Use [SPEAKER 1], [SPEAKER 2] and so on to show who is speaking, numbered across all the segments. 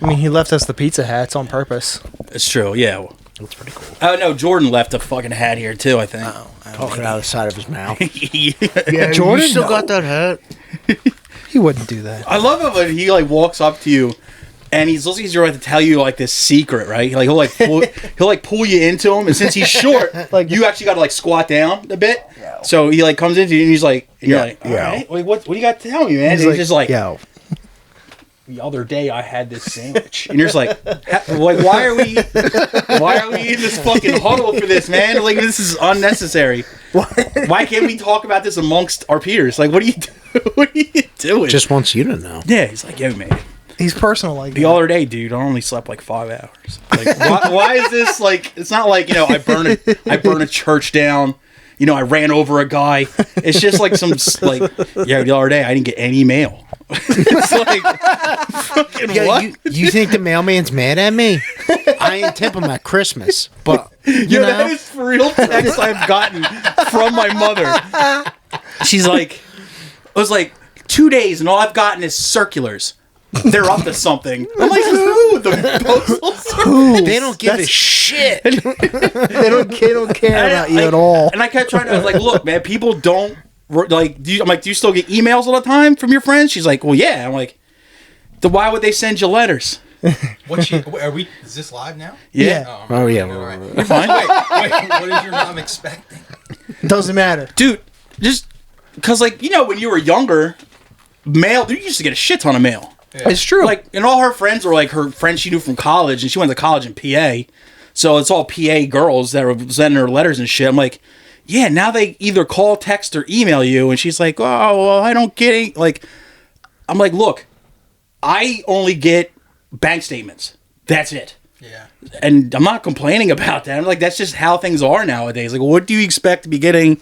[SPEAKER 1] I mean, he left us the pizza hats on purpose.
[SPEAKER 2] It's true, yeah.
[SPEAKER 3] That's pretty cool.
[SPEAKER 2] Oh, no, Jordan left a fucking hat here, too, I think.
[SPEAKER 3] Talking out of the side of his mouth.
[SPEAKER 1] Yeah, Jordan
[SPEAKER 3] you still got that hat?
[SPEAKER 1] He wouldn't do that.
[SPEAKER 2] I love it when he, like, walks up to you, and he's about to tell you, like, this secret, right? Like, he'll pull you into him, and since he's short, like, you actually got to, like, squat down a bit. So he, like, comes into you, and he's like, and you're like, all right, like, what do you got to tell me, man? He's just like,
[SPEAKER 1] yo.
[SPEAKER 2] The other day I had this sandwich, and you're just like, why are we in this fucking huddle for this, man? Like, this is unnecessary. Why can't we talk about this amongst our peers? Like, what are you doing?
[SPEAKER 3] Just wants you to know.
[SPEAKER 2] Yeah, he's like, yo, man.
[SPEAKER 1] He's personal like
[SPEAKER 2] The other day, dude, I only slept like 5 hours. Like, why is this like? It's not like, you know, I burn a church down. You know, I ran over a guy. It's just like the other day I didn't get any mail. It's like, fucking what?
[SPEAKER 3] You think the mailman's mad at me? I ain't tip him at Christmas, but you know,
[SPEAKER 2] that is for real text I've gotten from my mother. She's like, it was like 2 days, and all I've gotten is circulars. They're up to something. I'm like, who? The postal service?
[SPEAKER 3] They don't give a shit.
[SPEAKER 1] they don't care about you at all.
[SPEAKER 2] And I kept trying to, I was like, look, man, people don't, like, do you still get emails all the time from your friends? She's like, well, yeah. I'm like, then why would they send you letters?
[SPEAKER 4] Is this live now?
[SPEAKER 2] Yeah.
[SPEAKER 3] Oh, yeah.
[SPEAKER 4] Right.
[SPEAKER 2] You're fine.
[SPEAKER 4] Wait, what is your mom expecting?
[SPEAKER 1] Doesn't matter.
[SPEAKER 2] Dude, just, because, like, you know, when you were younger, mail, you used to get a shit ton of mail.
[SPEAKER 4] Yeah.
[SPEAKER 1] It's true.
[SPEAKER 2] Like, and all her friends were like her friends she knew from college, and she went to college in PA. So it's all PA girls that were sending her letters and shit. I'm like, yeah, now they either call, text, or email you. And she's like, oh, well, I don't get it. Like, I'm like, look, I only get bank statements. That's it.
[SPEAKER 4] Yeah.
[SPEAKER 2] And I'm not complaining about that. I'm like, that's just how things are nowadays. Like, what do you expect to be getting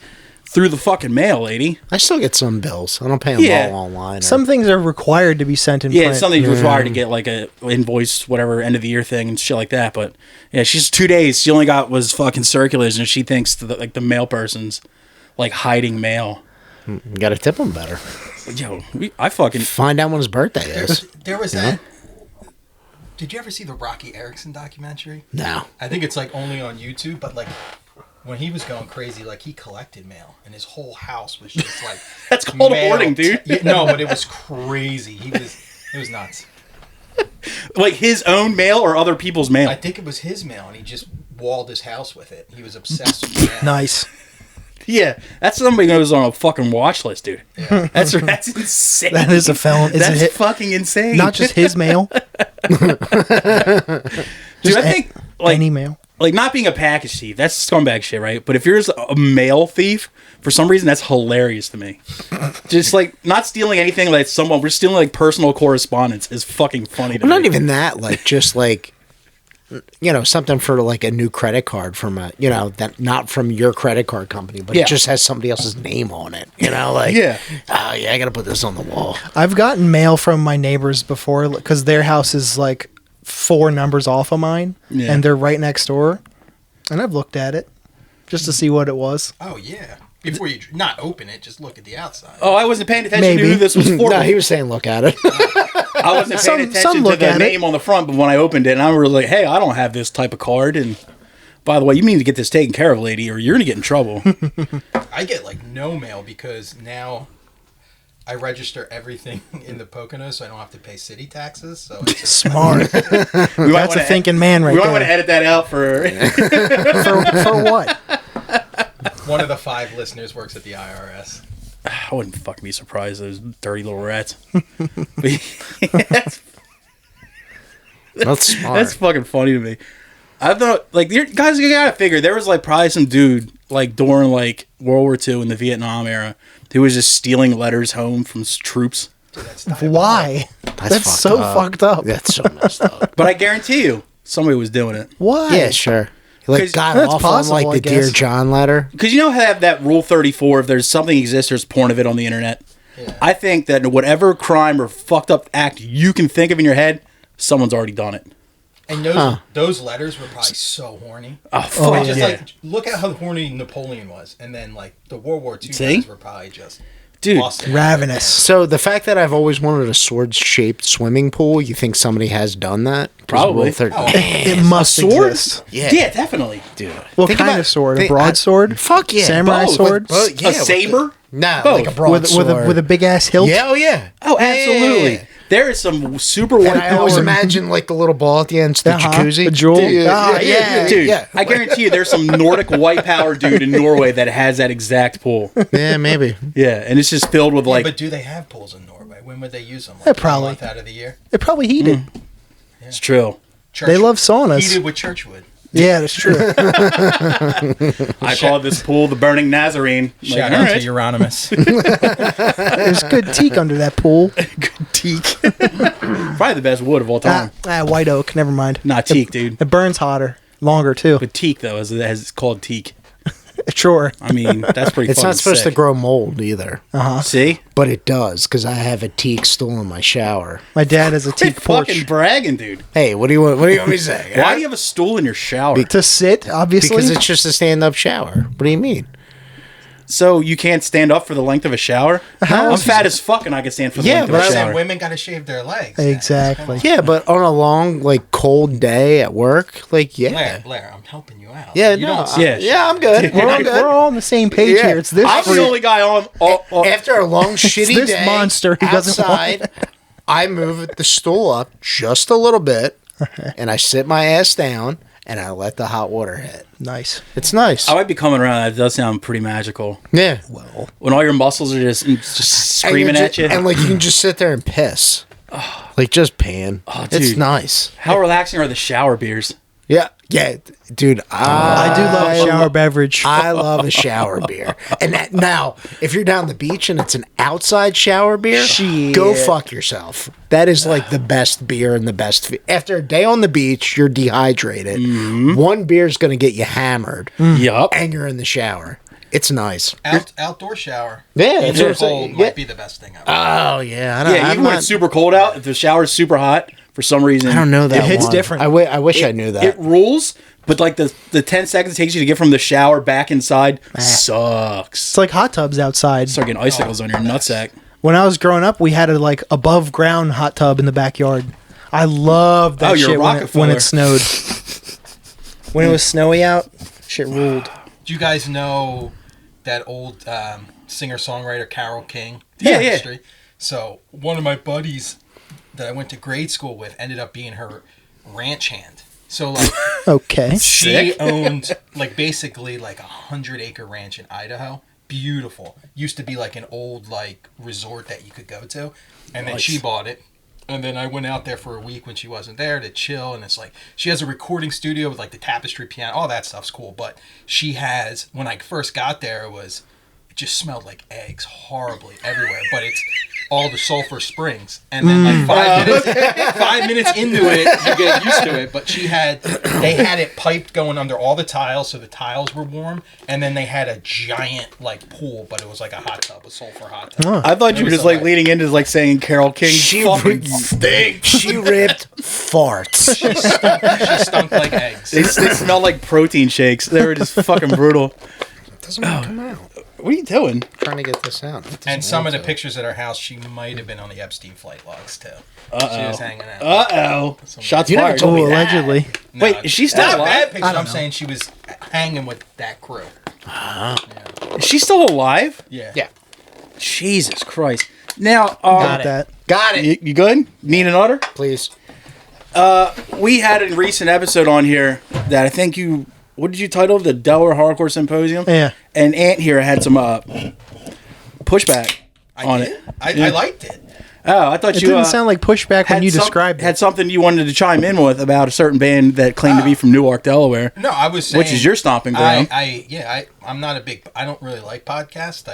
[SPEAKER 2] through the fucking mail, lady?
[SPEAKER 3] I still get some bills. I don't pay them all online.
[SPEAKER 1] Some things are required to be sent in print.
[SPEAKER 2] Yeah, something required to get like a invoice, whatever, end of the year thing and shit like that. But yeah, she's 2 days. She only got was fucking circulars, and she thinks the mail person's like hiding mail.
[SPEAKER 3] You gotta tip him better.
[SPEAKER 2] Yo, I fucking
[SPEAKER 3] find out when his birthday is.
[SPEAKER 4] There was that. Did you ever see the Rocky Erickson documentary?
[SPEAKER 3] No.
[SPEAKER 4] I think it's like only on YouTube, but like when he was going crazy, like he collected mail, and his whole house was just like
[SPEAKER 2] that's called hoarding, dude.
[SPEAKER 4] No, but it was crazy. It was nuts.
[SPEAKER 2] Like his own mail or other people's mail?
[SPEAKER 4] I think it was his mail, and he just walled his house with it. He was obsessed with mail.
[SPEAKER 1] Nice.
[SPEAKER 2] Yeah, that's somebody who goes on a fucking watch list, dude.
[SPEAKER 4] Yeah.
[SPEAKER 2] That's insane.
[SPEAKER 1] That is a felon.
[SPEAKER 2] That's fucking insane.
[SPEAKER 1] Not just his mail.
[SPEAKER 2] Dude, I think like
[SPEAKER 1] any mail.
[SPEAKER 2] Like, not being a package thief, that's scumbag shit, right? But if you're a mail thief, for some reason, that's hilarious to me. Just, like, not stealing anything like we're stealing, like, personal correspondence is fucking funny to me.
[SPEAKER 3] Not even that, like, just, like, you know, something for, like, a new credit card from that not from your credit card company, but it just has somebody else's name on it, you know? Like, I gotta put this on the wall.
[SPEAKER 1] I've gotten mail from my neighbors before, because their house is, like, 4 numbers off of mine, and they're right next door, and I've looked at it just to see what it was.
[SPEAKER 4] Oh yeah, before you not open it, just look at the outside.
[SPEAKER 2] Oh, I wasn't paying attention to who this was for.
[SPEAKER 3] No, he was saying look at it.
[SPEAKER 2] I wasn't paying attention to the name on the front, but when I opened it, and I was like, hey, I don't have this type of card, and by the way, you need to get this taken care of, lady, or you're gonna get in trouble.
[SPEAKER 4] I get like no mail because now I register everything in the Poconos, so I don't have to pay city taxes. So it's
[SPEAKER 1] smart. That's a thinking man, right there.
[SPEAKER 2] We might want to edit that out for
[SPEAKER 1] for what?
[SPEAKER 4] One of the 5 listeners works at the IRS.
[SPEAKER 2] I wouldn't fucking be surprised. Those dirty little rats.
[SPEAKER 3] That's smart.
[SPEAKER 2] That's fucking funny to me. I thought, like, guys, you gotta figure there was like probably some dude like during like World War II in the Vietnam era who was just stealing letters home from troops.
[SPEAKER 4] Dude,
[SPEAKER 1] why? That's so fucked up.
[SPEAKER 3] That's so messed up.
[SPEAKER 2] But I guarantee you, somebody was doing it.
[SPEAKER 1] Why?
[SPEAKER 3] Yeah, sure. He like got off
[SPEAKER 1] possible,
[SPEAKER 3] on like the Dear John letter.
[SPEAKER 2] Because you know how that Rule 34, if there's something exists, there's porn of it on the internet. Yeah. I think that whatever crime or fucked up act you can think of in your head, someone's already done it.
[SPEAKER 4] And those letters were probably so horny.
[SPEAKER 2] Oh, fuck
[SPEAKER 4] just
[SPEAKER 2] yeah.
[SPEAKER 4] like look at how horny Napoleon was, and then like the World War II guys were probably just.
[SPEAKER 2] Dude,
[SPEAKER 4] lost it.
[SPEAKER 1] Ravenous.
[SPEAKER 3] So the fact that I've always wanted a sword-shaped swimming pool, you think somebody has done that? 'Cause
[SPEAKER 2] Probably.
[SPEAKER 3] Rule 13
[SPEAKER 1] It must
[SPEAKER 2] sword?
[SPEAKER 1] exist.
[SPEAKER 2] Yeah, definitely.
[SPEAKER 3] dude.
[SPEAKER 1] What
[SPEAKER 3] Think
[SPEAKER 1] kind
[SPEAKER 3] about-
[SPEAKER 1] of sword? A
[SPEAKER 3] think-
[SPEAKER 1] broadsword?
[SPEAKER 3] Fuck yeah.
[SPEAKER 1] Samurai
[SPEAKER 2] both.
[SPEAKER 1] sword?
[SPEAKER 3] Yeah,
[SPEAKER 2] A saber?
[SPEAKER 3] Nah,
[SPEAKER 2] Both.
[SPEAKER 3] like a broadsword.
[SPEAKER 1] With a big ass hilt?
[SPEAKER 3] Yeah, oh yeah.
[SPEAKER 2] Oh, absolutely.
[SPEAKER 3] Yeah.
[SPEAKER 2] There is some super
[SPEAKER 3] And
[SPEAKER 2] white
[SPEAKER 3] I always
[SPEAKER 2] power.
[SPEAKER 3] imagine like the little ball at the end, the jacuzzi.
[SPEAKER 1] The jewel?
[SPEAKER 2] Dude,
[SPEAKER 3] yeah.
[SPEAKER 2] Dude, I guarantee you there's some Nordic white power dude in Norway that has that exact pool.
[SPEAKER 3] Yeah, maybe.
[SPEAKER 2] Yeah, and it's just filled with like...
[SPEAKER 4] But do they have pools in Norway? When would they use them?
[SPEAKER 1] Yeah, probably.
[SPEAKER 4] A month out of the year?
[SPEAKER 1] They're probably heated.
[SPEAKER 2] It's true.
[SPEAKER 1] They love saunas.
[SPEAKER 4] Heated with church wood.
[SPEAKER 1] Yeah, that's true.
[SPEAKER 2] I call this pool the Burning Nazarene.
[SPEAKER 4] Shout
[SPEAKER 2] Like,
[SPEAKER 4] out
[SPEAKER 2] all
[SPEAKER 4] to Euronymous.
[SPEAKER 1] There's good teak under that pool.
[SPEAKER 2] teak. Probably the best wood of all time.
[SPEAKER 1] White oak. Never mind.
[SPEAKER 2] Not teak, dude.
[SPEAKER 1] It burns hotter. Longer, too.
[SPEAKER 2] But teak, though, as it's called teak.
[SPEAKER 1] Sure.
[SPEAKER 2] I mean, that's pretty
[SPEAKER 3] It's
[SPEAKER 2] fucking
[SPEAKER 3] not supposed
[SPEAKER 2] sick.
[SPEAKER 3] to grow mold either.
[SPEAKER 2] See?
[SPEAKER 3] But it does, because I have a teak stool in my shower.
[SPEAKER 1] My dad has a
[SPEAKER 2] Quit
[SPEAKER 1] teak porch.
[SPEAKER 2] fucking bragging, dude.
[SPEAKER 3] Hey, what do you want me to say?
[SPEAKER 2] Why do you have a stool in your shower?
[SPEAKER 1] To sit, obviously.
[SPEAKER 3] Because it's just a stand-up shower. What do you mean?
[SPEAKER 2] So you can't stand up for the length of a shower? I'm fat as fuck and I can stand for the
[SPEAKER 3] Yeah,
[SPEAKER 2] length of
[SPEAKER 3] but
[SPEAKER 2] a
[SPEAKER 3] I
[SPEAKER 4] Saying
[SPEAKER 2] shower.
[SPEAKER 4] women got to shave their legs.
[SPEAKER 1] Exactly.
[SPEAKER 3] Yeah, but on a long, like, cold day at work, like, yeah.
[SPEAKER 4] Blair, I'm helping you out.
[SPEAKER 3] Yeah,
[SPEAKER 4] you
[SPEAKER 3] no,
[SPEAKER 4] don't
[SPEAKER 2] Yeah,
[SPEAKER 3] I'm good.
[SPEAKER 1] We're
[SPEAKER 3] We're
[SPEAKER 1] all on the same page
[SPEAKER 3] Yeah.
[SPEAKER 1] here. It's this
[SPEAKER 2] I'm the
[SPEAKER 1] freak.
[SPEAKER 2] only guy on...
[SPEAKER 3] After a long, shitty
[SPEAKER 1] this
[SPEAKER 3] day
[SPEAKER 1] monster who doesn't want
[SPEAKER 3] outside, I move the stool up just a little bit, and I sit my ass down, and I let the hot water hit.
[SPEAKER 1] Nice.
[SPEAKER 3] It's nice.
[SPEAKER 2] I might be coming around. That does sound pretty magical.
[SPEAKER 3] Yeah.
[SPEAKER 2] When all your muscles are just screaming at you.
[SPEAKER 3] And, like, you can just sit there and piss. Like, just pan. It's
[SPEAKER 2] dude.
[SPEAKER 3] nice.
[SPEAKER 2] How relaxing are the shower beers?
[SPEAKER 3] Yeah. Yeah, dude.
[SPEAKER 1] I do love a shower beverage.
[SPEAKER 3] I love a shower beer. And now, if you're down the beach and it's an outside shower beer,
[SPEAKER 1] Shit.
[SPEAKER 3] go fuck yourself. That is like the best beer and the best. After a day on the beach, you're dehydrated. One beer is going to get you hammered.
[SPEAKER 2] Yup.
[SPEAKER 3] And you're in the shower. It's nice.
[SPEAKER 4] outdoor shower.
[SPEAKER 3] Yeah,
[SPEAKER 4] in
[SPEAKER 3] that's
[SPEAKER 4] the
[SPEAKER 3] what I'm saying.
[SPEAKER 4] cold
[SPEAKER 3] Yeah.
[SPEAKER 4] might be the best thing ever.
[SPEAKER 3] Oh, yeah. I don't,
[SPEAKER 2] Yeah, even when it's super cold out, if the shower's super hot, for some reason...
[SPEAKER 3] I don't know that
[SPEAKER 1] It hits
[SPEAKER 3] one.
[SPEAKER 1] different.
[SPEAKER 3] I wish I knew that.
[SPEAKER 2] It rules, but like the 10 seconds it takes you to get from the shower back inside sucks.
[SPEAKER 1] It's like hot tubs outside.
[SPEAKER 2] Start getting icicles on your nutsack.
[SPEAKER 1] When I was growing up, we had a like above ground hot tub in the backyard. I loved that
[SPEAKER 2] Oh, you're
[SPEAKER 1] shit
[SPEAKER 2] a
[SPEAKER 1] when
[SPEAKER 2] Rockefeller.
[SPEAKER 1] it snowed. When it was snowy out, shit ruled.
[SPEAKER 4] Do you guys know that old singer-songwriter Carole King?
[SPEAKER 2] Yeah,
[SPEAKER 4] The
[SPEAKER 2] yeah.
[SPEAKER 4] history? So one of my buddies that I went to grade school with ended up being her ranch hand. So like
[SPEAKER 1] Okay.
[SPEAKER 4] she
[SPEAKER 2] Sick.
[SPEAKER 4] owned like basically like 100-acre ranch in Idaho. Beautiful. Used to be like an old like resort that you could go to, and then she bought it. And then I went out there for a week when she wasn't there to chill. And it's like, she has a recording studio with like the tapestry piano. All that stuff's cool. But she has, when I first got there, it just smelled like eggs horribly everywhere. But it's all the sulfur springs. And then like 5 minutes into it, you get used to it. But they had it piped going under all the tiles. So the tiles were warm. And then they had a giant like pool, but it was like a hot tub, a sulfur hot tub.
[SPEAKER 2] I thought you were just like leading into like saying Carole King fucking
[SPEAKER 3] stinks. She ripped farts.
[SPEAKER 4] She stunk like eggs.
[SPEAKER 2] They smell like protein shakes. They were just fucking brutal.
[SPEAKER 3] It doesn't want to come out.
[SPEAKER 2] What are you doing?
[SPEAKER 3] Trying to get this out.
[SPEAKER 4] And some of the pictures at her house, she might have been on the Epstein flight logs too. She was hanging out.
[SPEAKER 2] Uh-oh. Shots
[SPEAKER 3] You never
[SPEAKER 2] fired.
[SPEAKER 3] told me
[SPEAKER 1] Oh,
[SPEAKER 3] that.
[SPEAKER 1] allegedly.
[SPEAKER 4] No,
[SPEAKER 2] Wait, is she still
[SPEAKER 4] not
[SPEAKER 2] alive?
[SPEAKER 4] bad pictures.
[SPEAKER 1] I don't
[SPEAKER 4] I'm
[SPEAKER 1] know.
[SPEAKER 4] saying she was hanging with that crew.
[SPEAKER 2] Is she still alive?
[SPEAKER 4] Yeah.
[SPEAKER 3] Yeah.
[SPEAKER 2] Jesus Christ. Now,
[SPEAKER 1] Got that.
[SPEAKER 3] Got it.
[SPEAKER 2] you good? Need another?
[SPEAKER 3] Please.
[SPEAKER 2] We had a recent episode on here that I think you... What did you title it? The Delaware Hardcore Symposium?
[SPEAKER 1] Yeah.
[SPEAKER 2] And Ant here had some pushback on it.
[SPEAKER 4] I liked it.
[SPEAKER 2] Oh, I thought
[SPEAKER 1] It
[SPEAKER 2] you...
[SPEAKER 1] didn't sound like pushback when you described
[SPEAKER 2] had
[SPEAKER 1] it.
[SPEAKER 2] something you wanted to chime in with about a certain band that claimed to be from Newark, Delaware.
[SPEAKER 4] No, I was saying,
[SPEAKER 2] Which is your stomping ground.
[SPEAKER 4] I'm not a big. I don't really like podcasts.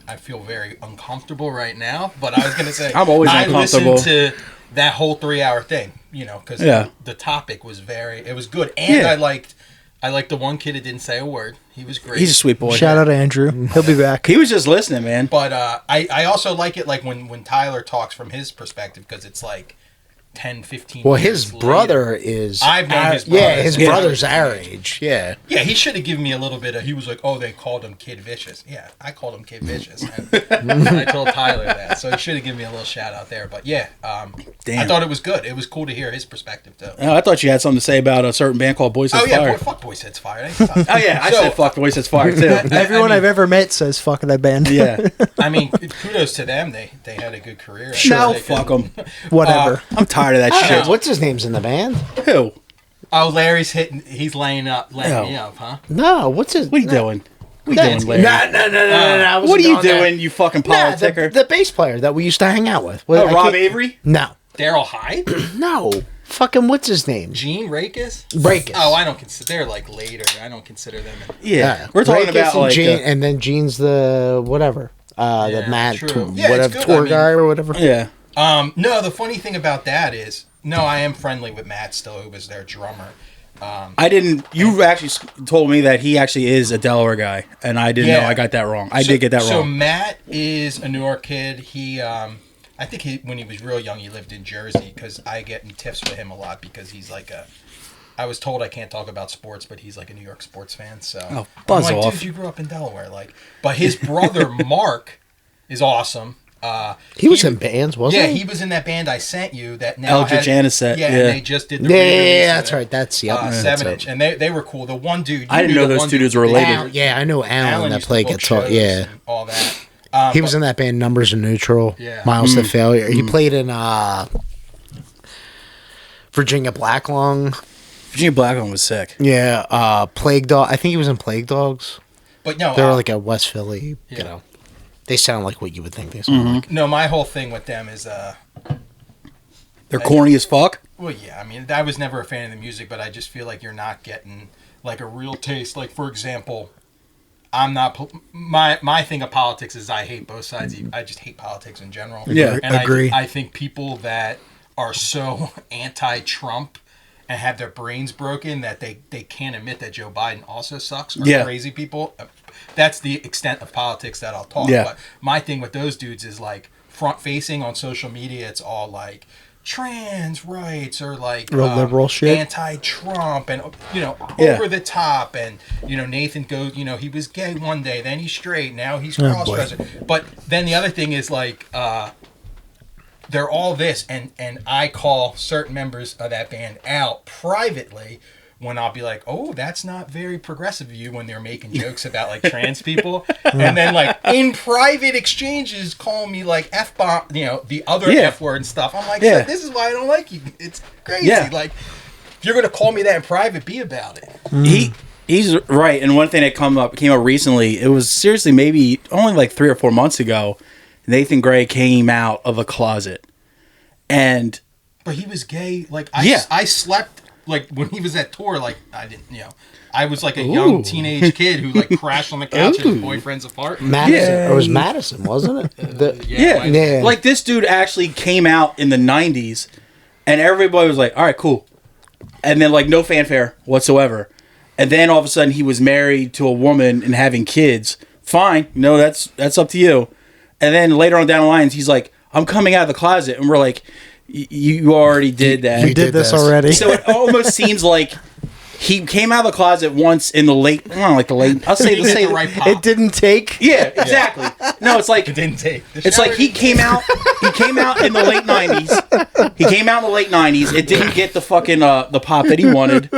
[SPEAKER 4] I feel very uncomfortable right now. But I was gonna say
[SPEAKER 2] I'm always uncomfortable.
[SPEAKER 4] I listened to that whole 3-hour thing. You know, because the topic was it was good, and I liked the one kid that didn't say a word. He was great.
[SPEAKER 2] He's a sweet boy.
[SPEAKER 1] Shout out to Andrew. He'll be back.
[SPEAKER 2] He was just listening, man.
[SPEAKER 4] But I also like it like when Tyler talks from his perspective, because it's like 10, 15
[SPEAKER 3] Well,
[SPEAKER 4] years
[SPEAKER 3] his
[SPEAKER 4] later.
[SPEAKER 3] brother is.
[SPEAKER 4] I've known his brother.
[SPEAKER 3] Yeah, his
[SPEAKER 4] Yeah.
[SPEAKER 3] brother's our age. Yeah.
[SPEAKER 4] Yeah, he should have given me a little bit of. He was like, "Oh, they called him Kid Vicious." Yeah, I called him Kid Vicious. And I told Tyler that, so he should have given me a little shout out there. But yeah, I thought it was good. It was cool to hear his perspective too.
[SPEAKER 2] Oh, I thought you had something to say about a certain band called Boys Sets Fire.
[SPEAKER 4] Fuck Boy Sets Fire.
[SPEAKER 2] Oh yeah, I said fuck Boys Sets Fire too.
[SPEAKER 1] Everyone I've ever met says fuck that band.
[SPEAKER 2] Yeah.
[SPEAKER 4] I mean, kudos to them. They had a good career.
[SPEAKER 2] No, fuck them.
[SPEAKER 1] Whatever.
[SPEAKER 2] I'm tired of that shit.
[SPEAKER 3] What's his name's in the band?
[SPEAKER 2] Who?
[SPEAKER 4] Oh, Larry's hitting. He's laying me up, huh?
[SPEAKER 3] No, what's his?
[SPEAKER 2] What are you doing? What are you doing, Larry?
[SPEAKER 3] No.
[SPEAKER 2] What are you doing, you fucking politicker?
[SPEAKER 3] The bass player that we used to hang out with.
[SPEAKER 2] Rob Avery?
[SPEAKER 3] No.
[SPEAKER 4] Daryl Hyde?
[SPEAKER 3] No. Fucking what's his name?
[SPEAKER 4] Gene Rakes?
[SPEAKER 3] Rakes.
[SPEAKER 4] Oh, I don't consider. They're like later. I don't consider them.
[SPEAKER 2] Yeah. We're talking
[SPEAKER 3] Rakes
[SPEAKER 2] about
[SPEAKER 3] and
[SPEAKER 2] like.
[SPEAKER 3] Gene, and then Gene's the whatever. The Matt
[SPEAKER 4] true. Yeah,
[SPEAKER 3] whatever
[SPEAKER 4] it's good.
[SPEAKER 3] tour guy or whatever.
[SPEAKER 2] Yeah.
[SPEAKER 4] No, the funny thing about that is, no, I am friendly with Matt still, who was their drummer.
[SPEAKER 2] I didn't. You actually told me that he actually is a Delaware guy, and I didn't know. I got that wrong. I did get that wrong.
[SPEAKER 4] So Matt is a New York kid. He, I think when he was real young, he lived in Jersey, because I get in tiffs with him a lot because he's like a. I was told I can't talk about sports, but he's like a New York sports fan. So
[SPEAKER 2] buzz
[SPEAKER 4] I'm like,
[SPEAKER 2] off.
[SPEAKER 4] dude, you grew up in Delaware, like. But his brother Mark is awesome.
[SPEAKER 3] He was in bands, wasn't he?
[SPEAKER 4] Yeah, he was in that band I sent you that now
[SPEAKER 2] Eldritch Anisette.
[SPEAKER 4] Yeah, and they just did the
[SPEAKER 3] Yeah, that's right. That's
[SPEAKER 4] 7-inch, and they were cool. The one dude,
[SPEAKER 2] I didn't know those two dudes were related.
[SPEAKER 3] I know Alan that
[SPEAKER 4] used to
[SPEAKER 3] played
[SPEAKER 4] book
[SPEAKER 3] guitar.
[SPEAKER 4] shows
[SPEAKER 3] Yeah,
[SPEAKER 4] and all that.
[SPEAKER 3] he was in that band Numbers in Neutral.
[SPEAKER 4] Yeah.
[SPEAKER 3] Miles to Failure. He played in Virginia Black Lung.
[SPEAKER 2] Virginia Blacklund was sick.
[SPEAKER 3] Yeah, Plague Dog. I think he was in Plague Dogs.
[SPEAKER 4] But no,
[SPEAKER 3] They were like a West Philly. You know, they sound like what you would think they sound like.
[SPEAKER 4] no, my whole thing with them is
[SPEAKER 2] They're corny as fuck.
[SPEAKER 4] well, yeah. I mean, I was never a fan of the music, but I just feel like you're not getting like a real taste. Like, for example, I'm not my thing of politics is I hate both sides. I just hate politics in general.
[SPEAKER 2] Yeah,
[SPEAKER 4] and
[SPEAKER 1] agree.
[SPEAKER 4] I think people that are so anti-Trump and have their brains broken that they can't admit that Joe Biden also sucks are crazy people. That's the extent of politics that I'll talk.
[SPEAKER 2] Yeah.
[SPEAKER 4] But my thing with those dudes is like front facing on social media. It's all like trans rights or like
[SPEAKER 1] Real liberal shit.
[SPEAKER 4] anti-Trump and over the top, and Nathan goes, he was gay one day, then he's straight, now he's cross-dresser. But then the other thing is like they're all this, and I call certain members of that band out privately when I'll be like, oh, that's not very progressive of you, when they're making jokes about like trans people, and then like in private exchanges call me like F-bomb, the other F word and stuff. I'm like, so this is why I don't like you. It's crazy. Like, if you're gonna call me that in private, be about it.
[SPEAKER 2] He's right. And one thing that came up recently, it was seriously maybe only like 3 or 4 months ago, Nathan Gray came out of a closet.
[SPEAKER 4] But he was gay. Like, I slept, like, when he was at tour, like, I didn't, I was like a young teenage kid who, like, crashed on the couch at his boyfriend's apartment.
[SPEAKER 3] Madison. It was Madison, wasn't it?
[SPEAKER 2] Yeah. Like, this dude actually came out in the 90s, and everybody was like, all right, cool. And then, like, no fanfare whatsoever. And then all of a sudden he was married to a woman and having kids. Fine. No, that's up to you. And then later on down the lines, he's like, I'm coming out of the closet. And we're like, you already did that.
[SPEAKER 1] You did this already.
[SPEAKER 2] So it almost seems like he came out of the closet once in the late, I'll say
[SPEAKER 4] the right pop.
[SPEAKER 1] It didn't take.
[SPEAKER 2] Yeah, exactly. No, it's like,
[SPEAKER 4] It didn't take.
[SPEAKER 2] it's like he came out in the late 90s. He came out in the late 90s. It didn't get the fucking, the pop that he wanted.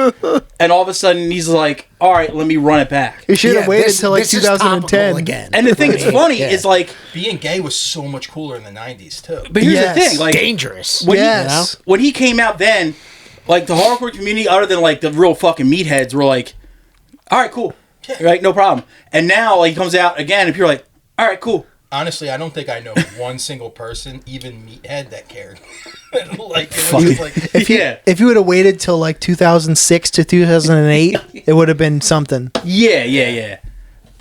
[SPEAKER 2] And all of a sudden he's like, all right, let me run it back.
[SPEAKER 1] You should have waited till like 2010.
[SPEAKER 3] Again.
[SPEAKER 2] And the thing that's funny is like,
[SPEAKER 4] Being gay was so much cooler in the 90s, too.
[SPEAKER 2] but here's the thing, like,
[SPEAKER 3] dangerous.
[SPEAKER 2] when he came out then, like, the hardcore community, other than, like, the real fucking meatheads, were like, all right, cool. Right, no problem. And now, like, he comes out again, and people are like, all right, cool.
[SPEAKER 4] Honestly, I don't think I know one single person, even meathead, that cared. Like, it was just like...
[SPEAKER 1] If you would have waited till like 2006 to 2008, it would have been something.
[SPEAKER 2] Yeah.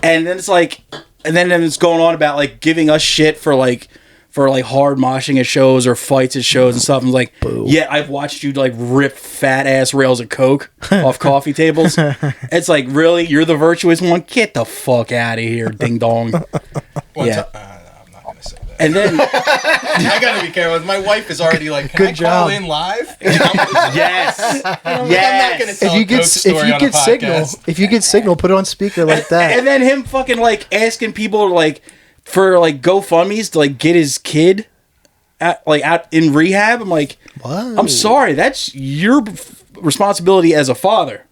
[SPEAKER 2] And then it's like, and then it's going on about, like, giving us shit for hard moshing at shows or fights at shows and stuff. I'm like, yeah, I've watched you like rip fat ass rails of coke off coffee tables. It's like, really? You're the virtuous one? Get the fuck out of here, ding dong.
[SPEAKER 4] I'm not going to say
[SPEAKER 2] And then
[SPEAKER 4] I gotta be careful. My wife is already like, "Can I call in live?"
[SPEAKER 2] yes.
[SPEAKER 4] I'm not gonna tell
[SPEAKER 1] If you get signal, put it on speaker like that.
[SPEAKER 2] And then him fucking like asking people like for like GoFundMe's to like get his kid out in rehab. I'm like,
[SPEAKER 1] what?
[SPEAKER 2] I'm sorry, that's your responsibility as a father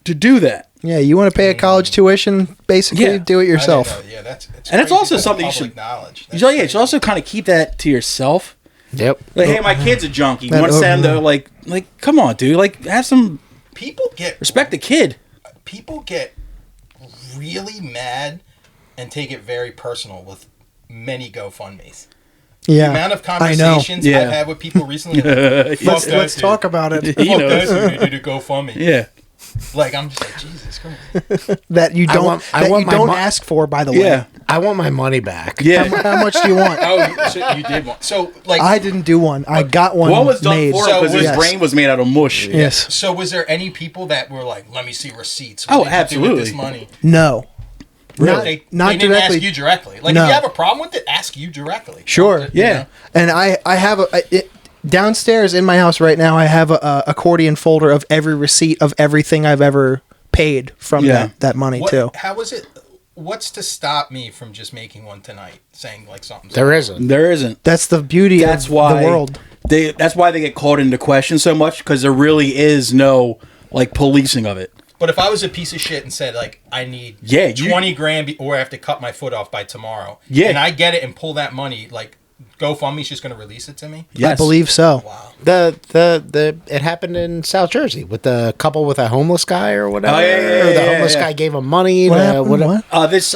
[SPEAKER 2] to do that.
[SPEAKER 1] Yeah, you want to pay a college tuition? Basically, do it yourself.
[SPEAKER 4] Yeah, that's
[SPEAKER 2] also something you should
[SPEAKER 4] acknowledge.
[SPEAKER 2] You should also kind of keep that to yourself.
[SPEAKER 3] Yep.
[SPEAKER 2] Like, hey, my kid's a junkie. Want to send them like, come on, dude. Like, have some respect the kid.
[SPEAKER 4] People get really mad and take it very personal with many GoFundMes.
[SPEAKER 1] Yeah,
[SPEAKER 4] the amount of conversations I've had with people recently.
[SPEAKER 1] Let's talk about it.
[SPEAKER 4] You know, you did a GoFundMe.
[SPEAKER 2] Yeah.
[SPEAKER 4] Like, I'm just like, Jesus Christ.
[SPEAKER 1] That you don't ask for, by the way.
[SPEAKER 3] Yeah. I want my money back.
[SPEAKER 2] Yeah.
[SPEAKER 1] How much do you want?
[SPEAKER 4] Oh, so you did one. So, like,
[SPEAKER 1] I didn't do one. I got one.
[SPEAKER 2] One was done
[SPEAKER 1] made.
[SPEAKER 2] for him because his brain was made out of mush.
[SPEAKER 1] Yes.
[SPEAKER 4] So, was there any people that were like, "Let me see receipts"?
[SPEAKER 2] What did you do with
[SPEAKER 4] this money?
[SPEAKER 1] No.
[SPEAKER 2] Really?
[SPEAKER 1] Not
[SPEAKER 4] they didn't
[SPEAKER 1] directly.
[SPEAKER 4] ask you directly. Like, if you have a problem with it, ask you directly.
[SPEAKER 1] Sure.
[SPEAKER 2] Yeah.
[SPEAKER 1] You know? And I have downstairs in my house right now. I have a accordion folder of every receipt of everything I've ever paid from that money too.
[SPEAKER 4] How was it? What's to stop me from just making one tonight, saying like something?
[SPEAKER 3] There isn't.
[SPEAKER 1] That's the beauty of the world.
[SPEAKER 2] That's why they get called into question so much, because there really is no like policing of it.
[SPEAKER 4] But if I was a piece of shit and said like I need 20 grand or I have to cut my foot off by tomorrow, and I get it and pull that money, like GoFundMe's just going to release it to me?
[SPEAKER 1] Yes. I believe so.
[SPEAKER 4] Wow.
[SPEAKER 3] It happened in South Jersey with the couple with a homeless guy or whatever. The homeless guy gave him money.
[SPEAKER 1] What happened?
[SPEAKER 2] This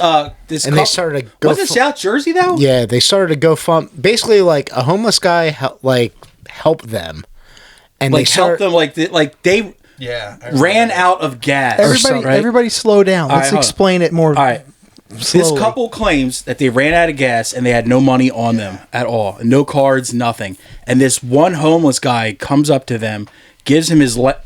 [SPEAKER 3] they started to
[SPEAKER 2] was it South Jersey though?
[SPEAKER 3] Yeah, they started to GoFund. Basically, like a homeless guy helped them, and
[SPEAKER 2] like helped them they ran out of gas.
[SPEAKER 1] Everybody slow down. Let's explain it more.
[SPEAKER 2] All right.
[SPEAKER 1] Slowly.
[SPEAKER 2] This couple claims that they ran out of gas and they had no money on them at all. No cards, nothing. And this one homeless guy comes up to them, gives him his only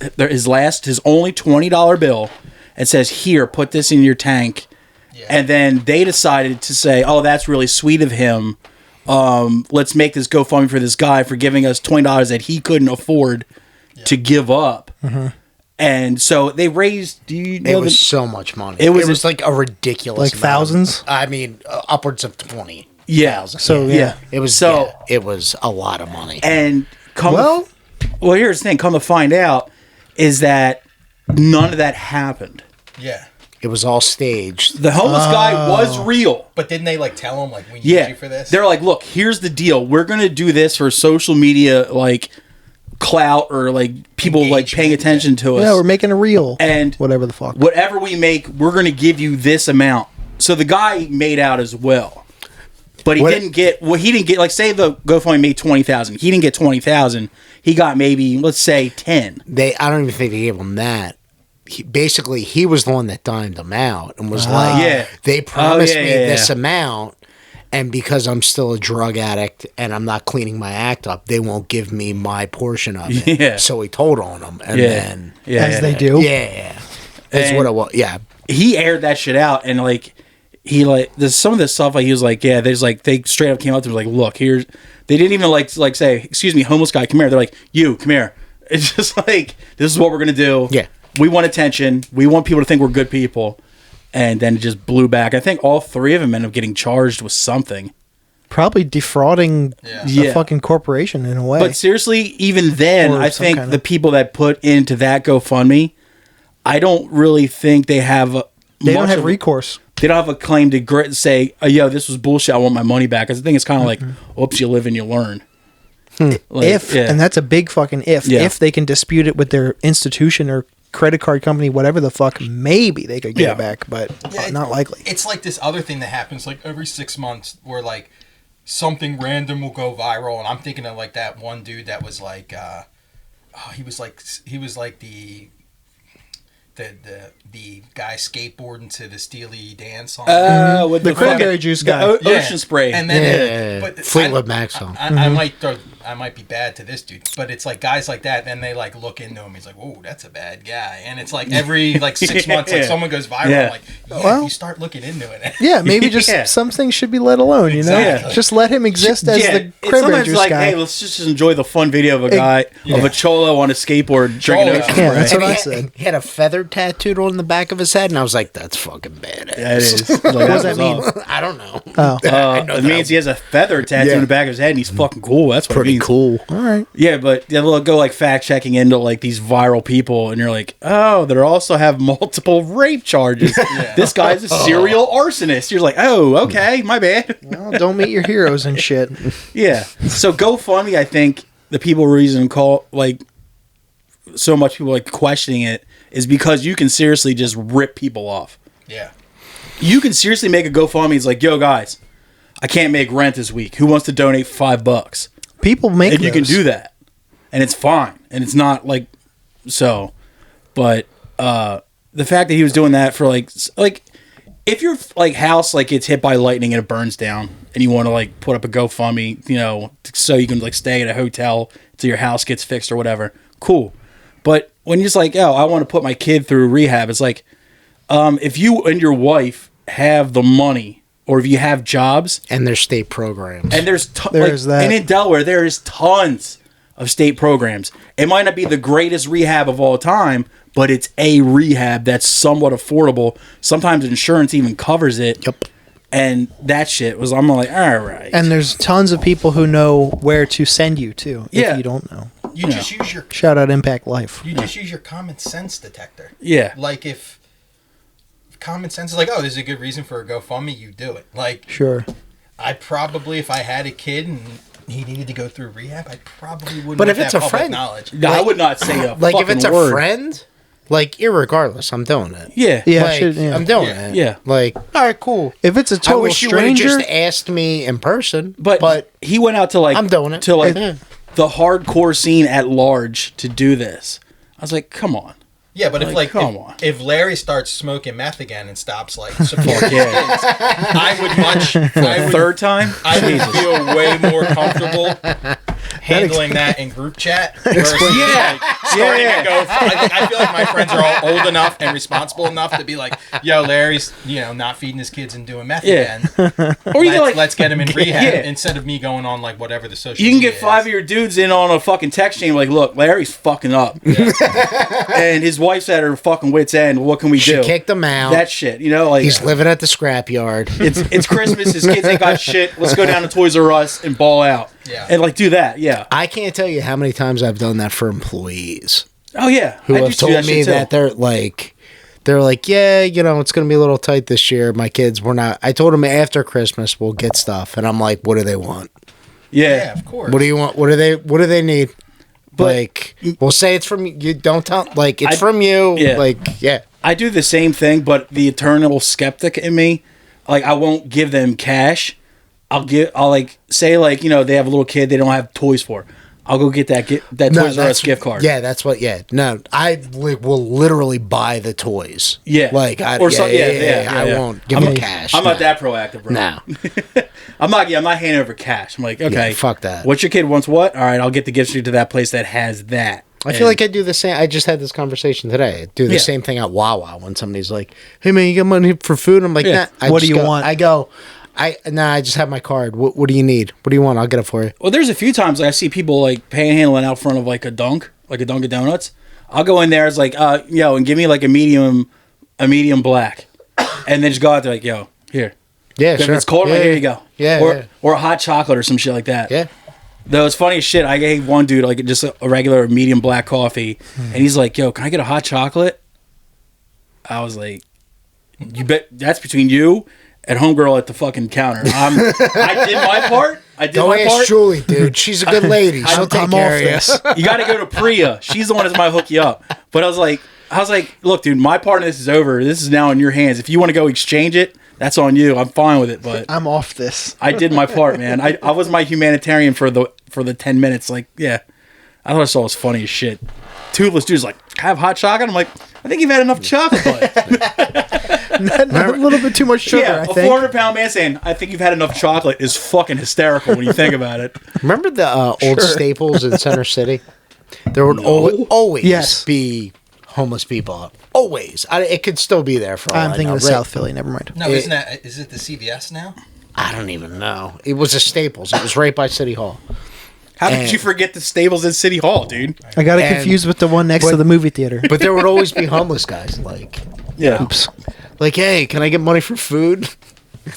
[SPEAKER 2] $20 bill and says, "Here, put this in your tank." Yeah. And then they decided to say, "Oh, that's really sweet of him. Let's make this GoFundMe for this guy for giving us $20 that he couldn't afford to give up." Mm-hmm. And so they raised. Do you know
[SPEAKER 3] it was so much money.
[SPEAKER 2] It was
[SPEAKER 3] like a ridiculous,
[SPEAKER 1] like thousands.
[SPEAKER 3] I mean, upwards of 20.
[SPEAKER 2] Yeah.
[SPEAKER 1] So
[SPEAKER 3] it was it was a lot of money.
[SPEAKER 2] And well, here's the thing. Come to find out, is that none of that happened.
[SPEAKER 4] Yeah.
[SPEAKER 3] It was all staged.
[SPEAKER 2] The homeless guy was real.
[SPEAKER 4] But didn't they like tell him like we need you for this?
[SPEAKER 2] They're like, look, here's the deal. We're gonna do this for social media, like clout or like people engagement, like paying attention to us.
[SPEAKER 1] Yeah, we're making a reel
[SPEAKER 2] and
[SPEAKER 1] whatever the fuck.
[SPEAKER 2] Whatever we make, we're gonna give you this amount. So the guy made out as well, but he didn't get. Like say the GoFundMe made 20,000. He didn't get 20,000. He got maybe let's say 10.
[SPEAKER 3] I don't even think they gave him that. He was the one that dimed them out and was they promised me this amount. And because I'm still a drug addict and I'm not cleaning my act up, they won't give me my portion of it. Yeah. So he told on them. And then...
[SPEAKER 1] As they do.
[SPEAKER 3] Yeah. That's what it was. Yeah.
[SPEAKER 2] He aired that shit out. And, there's some of this stuff, he was like, they straight up came out to him like, look, here's... They didn't even, say, excuse me, homeless guy, come here. They're like, you, come here. It's just like, this is what we're going to do.
[SPEAKER 3] Yeah.
[SPEAKER 2] We want attention. We want people to think we're good people. And then it just blew back. I think all three of them ended up getting charged with something.
[SPEAKER 1] Probably defrauding the fucking corporation in a way.
[SPEAKER 2] But seriously, even then, I think the people that put into that GoFundMe, I don't really think they have...
[SPEAKER 1] They don't have recourse.
[SPEAKER 2] They don't have a claim to say, oh, yo, this was bullshit, I want my money back. I think it's kind of like, oops, you live and you learn.
[SPEAKER 1] And that's a big fucking if.
[SPEAKER 2] Yeah.
[SPEAKER 1] If they can dispute it with their institution or credit card company, whatever the fuck, maybe they could get it back, but not likely.
[SPEAKER 4] It's like this other thing that happens like every 6 months where like something random will go viral, and I'm thinking of like that one dude that was like he was like the the guy skateboarding to the Steely Dan song.
[SPEAKER 2] With
[SPEAKER 1] the cranberry juice guy.
[SPEAKER 2] Ocean spray.
[SPEAKER 4] And then, but
[SPEAKER 3] Fleetwood Mac song.
[SPEAKER 4] I might be bad to this dude, but it's like guys like that. Then they like look into him. He's like, "Whoa, that's a bad guy." And it's like every like 6 months, like someone goes viral.
[SPEAKER 2] Yeah.
[SPEAKER 4] Like, well, you start looking into it.
[SPEAKER 1] Yeah, maybe just some things should be let alone. You know, just let him exist as the cranberry juice
[SPEAKER 2] like,
[SPEAKER 1] guy.
[SPEAKER 2] hey, let's just enjoy the fun video of a guy of a cholo on a skateboard drinking ocean spray.
[SPEAKER 1] Yeah, that's what I said.
[SPEAKER 3] He had a feather tattooed on the back of his head, and I was like, "That's fucking badass."
[SPEAKER 2] That is. Like,
[SPEAKER 1] What does that mean?
[SPEAKER 3] I don't know.
[SPEAKER 1] Oh,
[SPEAKER 2] It means he has a feather tattoo in the back of his head, and he's fucking cool. That's what it
[SPEAKER 3] Pretty
[SPEAKER 2] means.
[SPEAKER 3] cool.
[SPEAKER 1] all right.
[SPEAKER 2] Yeah, but they'll go like fact checking into like these viral people, and you're like, oh, they also have multiple rape charges. This guy's a serial arsonist. You're like, oh, okay, my bad.
[SPEAKER 1] Well, don't meet your heroes and shit.
[SPEAKER 2] Yeah. So GoFundMe, I think the reason like so much people like questioning it is because you can seriously just rip people off.
[SPEAKER 4] Yeah.
[SPEAKER 2] You can seriously make a GoFundMe. It's like, yo, guys, I can't make rent this week. Who wants to donate $5?
[SPEAKER 1] People make
[SPEAKER 2] And you can
[SPEAKER 1] those.
[SPEAKER 2] do that. And it's fine. And it's not like so. But the fact that he was doing that for like if your like house like gets hit by lightning and it burns down and you want to like put up a GoFundMe, you know, so you can like stay at a hotel till your house gets fixed or whatever, cool. But when you're just like, oh, I want to put my kid through rehab, it's like if you and your wife have the money or if you have jobs
[SPEAKER 3] And there's state programs.
[SPEAKER 2] and there's
[SPEAKER 1] that.
[SPEAKER 2] and in Delaware there is tons of state programs. It might not be the greatest rehab of all time, but it's a rehab that's somewhat affordable. Sometimes insurance even covers it.
[SPEAKER 3] Yep.
[SPEAKER 2] And that shit was, I'm like, all right.
[SPEAKER 1] And there's tons of people who know where to send you to
[SPEAKER 2] Yeah.
[SPEAKER 1] if you don't know.
[SPEAKER 4] You just use your
[SPEAKER 1] Shout out Impact Life.
[SPEAKER 4] common sense detector.
[SPEAKER 2] Yeah.
[SPEAKER 4] Like if common sense is like, oh, this is a good reason for a GoFundMe, you do it. Like,
[SPEAKER 1] Sure.
[SPEAKER 4] I probably, if I had a kid and he needed to go through rehab, I probably wouldn't.
[SPEAKER 3] But
[SPEAKER 4] want
[SPEAKER 3] if it's
[SPEAKER 4] that
[SPEAKER 3] a
[SPEAKER 4] public
[SPEAKER 3] friend-
[SPEAKER 4] knowledge.
[SPEAKER 2] No, I would not say a
[SPEAKER 3] like if
[SPEAKER 2] fucking
[SPEAKER 3] it's a
[SPEAKER 2] word.
[SPEAKER 3] friend, like irregardless, I'm doing it.
[SPEAKER 2] Yeah.
[SPEAKER 1] Yeah,
[SPEAKER 3] Like, I'm doing
[SPEAKER 4] Yeah.
[SPEAKER 3] it.
[SPEAKER 2] Yeah.
[SPEAKER 3] Like, all right, cool.
[SPEAKER 1] If it's a
[SPEAKER 3] I
[SPEAKER 1] total
[SPEAKER 3] wish you would have
[SPEAKER 1] stranger,
[SPEAKER 3] just asked me in person.
[SPEAKER 2] But he went out to like
[SPEAKER 3] I'm doing it.
[SPEAKER 2] to like
[SPEAKER 3] Yeah.
[SPEAKER 2] the hardcore scene at large to do this. I was like, come on.
[SPEAKER 4] Yeah, but
[SPEAKER 2] come on.
[SPEAKER 4] if Larry starts smoking meth again and stops like supporting
[SPEAKER 2] Yeah.
[SPEAKER 4] kids, I would
[SPEAKER 2] Third time?
[SPEAKER 4] I would feel way more comfortable handling that in group chat versus starting to go. I feel like my friends are all old enough and responsible enough to be like, "Yo, Larry's not feeding his kids and doing meth again.
[SPEAKER 2] Or you can like
[SPEAKER 4] Let's get him in rehab
[SPEAKER 2] Yeah.
[SPEAKER 4] instead of me going on like whatever the social.
[SPEAKER 2] you can
[SPEAKER 4] media
[SPEAKER 2] get 5 of
[SPEAKER 4] is.
[SPEAKER 2] your dudes in on a fucking text chain like, look, Larry's fucking up. And his wife's at her fucking wit's end. What can we
[SPEAKER 3] She
[SPEAKER 2] do?
[SPEAKER 3] kicked him out.
[SPEAKER 2] That shit, like
[SPEAKER 3] He's living at the scrapyard.
[SPEAKER 2] it's Christmas, his kids ain't got shit. Let's go down to Toys R Us and ball out.
[SPEAKER 4] Yeah.
[SPEAKER 2] And like do that, yeah.
[SPEAKER 3] I can't tell you how many times I've done that for employees
[SPEAKER 2] Oh yeah.
[SPEAKER 3] who
[SPEAKER 2] I
[SPEAKER 3] have
[SPEAKER 2] used to do
[SPEAKER 3] told me
[SPEAKER 2] shit, too.
[SPEAKER 3] that they're like, yeah, it's going to be a little tight this year. My kids, we're not. I told them after Christmas we'll get stuff, and I'm like, what do they want?
[SPEAKER 4] Yeah, of course.
[SPEAKER 3] What do you want? What do they need? Like, we'll say it's from you. Don't tell. Like, it's from you.
[SPEAKER 2] Yeah.
[SPEAKER 3] Like, yeah.
[SPEAKER 2] I do the same thing, but the eternal skeptic in me, like I won't give them cash. I'll like say like they have a little kid they don't have toys for. I'll go get that Toys R Us gift card.
[SPEAKER 3] Yeah, that's what. Yeah, no, I will literally buy the toys.
[SPEAKER 2] Yeah,
[SPEAKER 3] like I won't give them cash.
[SPEAKER 2] I'm not that proactive, bro.
[SPEAKER 3] No,
[SPEAKER 2] I'm not handing over cash. I'm like, okay,
[SPEAKER 3] fuck that.
[SPEAKER 2] What your kid wants? What? All right, I'll get the gift to that place that has that.
[SPEAKER 3] I feel like I do the same. I just had this conversation today. I do the same thing at Wawa when somebody's like, "Hey man, you got money for food?" I'm like,
[SPEAKER 2] Yeah.
[SPEAKER 3] "Nah."
[SPEAKER 1] What do you want?
[SPEAKER 3] I go, I just have my card. What do you need? What do you want? I'll get it for you.
[SPEAKER 2] Well, there's a few times I see people like panhandling out front of like a Dunkin' Donuts. I'll go in there. It's like, and give me like a medium black, and then just go out there like, yo, here.
[SPEAKER 3] Yeah,
[SPEAKER 2] If
[SPEAKER 3] sure.
[SPEAKER 2] it's cold, right here you go.
[SPEAKER 3] Yeah,
[SPEAKER 2] or a hot chocolate or some shit like that.
[SPEAKER 3] Yeah.
[SPEAKER 2] Though it's funny as shit. I gave one dude like just a regular medium black coffee, and he's like, "Yo, can I get a hot chocolate?" I was like, "You bet that's between you and homegirl at the fucking counter." I did my part.
[SPEAKER 3] Don't ask Julie, dude. She's a good lady. She'll take care of this.
[SPEAKER 2] You got to go to Priya. She's the one that might hook you up. But I was like, look, dude, my part of this is over. This is now in your hands. If you want to go exchange it, that's on you. I'm fine with it. But
[SPEAKER 1] I'm off this.
[SPEAKER 2] I did my part, man. I was my humanitarian for the 10 minutes. Like, yeah, I thought it was funny as shit. toothless dude's like, "Can I have hot chocolate?" I'm like, "I think you've had enough chocolate."
[SPEAKER 1] Not a little bit too much sugar,
[SPEAKER 2] Yeah,
[SPEAKER 1] I
[SPEAKER 2] a
[SPEAKER 1] think.
[SPEAKER 2] 400-pound man saying, "I think you've had enough chocolate" is fucking hysterical when you think about it.
[SPEAKER 3] Remember the old Staples in Center City? There would always be homeless people. Always. It could still be there for all
[SPEAKER 1] I'm thinking
[SPEAKER 3] know.
[SPEAKER 1] of South Philly. Never mind.
[SPEAKER 4] No, is it the CVS now?
[SPEAKER 3] I don't even know. It was a Staples. It was right by City Hall.
[SPEAKER 2] How did you forget the Staples at City Hall, dude?
[SPEAKER 1] I got it confused with the one next to the movie theater.
[SPEAKER 3] But there would always be homeless guys. Like,
[SPEAKER 2] Yeah.
[SPEAKER 1] Oops.
[SPEAKER 3] like, hey, can I get money for food?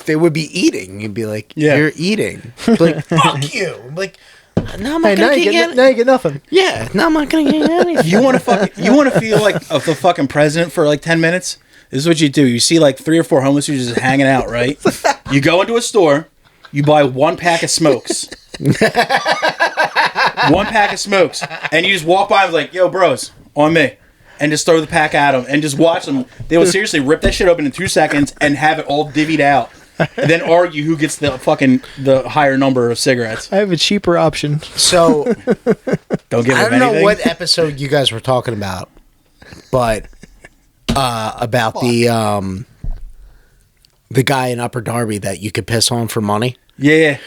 [SPEAKER 3] They would be eating. You'd be like, you're eating. Like, fuck you. I'm like, no, I'm not
[SPEAKER 1] Now
[SPEAKER 3] gonna
[SPEAKER 1] you
[SPEAKER 3] get
[SPEAKER 1] now you get nothing.
[SPEAKER 3] Yeah, no, I'm not gonna get anything.
[SPEAKER 2] You want to feel like the fucking president for like 10 minutes? This is what you do. You see like 3 or 4 homeless dudes just hanging out, right? You go into a store, you buy 1 pack of smokes. 1 pack of smokes. And you just walk by and like, "Yo, bros, on me." And just throw the pack at them and just watch them. They will seriously rip that shit open in 2 seconds and have it all divvied out. And then argue who gets the higher number of cigarettes.
[SPEAKER 1] I have a cheaper option.
[SPEAKER 3] So,
[SPEAKER 2] Don't give
[SPEAKER 3] I
[SPEAKER 2] them
[SPEAKER 3] don't know
[SPEAKER 2] anything.
[SPEAKER 3] what episode you guys were talking about, but about the guy in Upper Darby that you could piss on for money.
[SPEAKER 2] Yeah.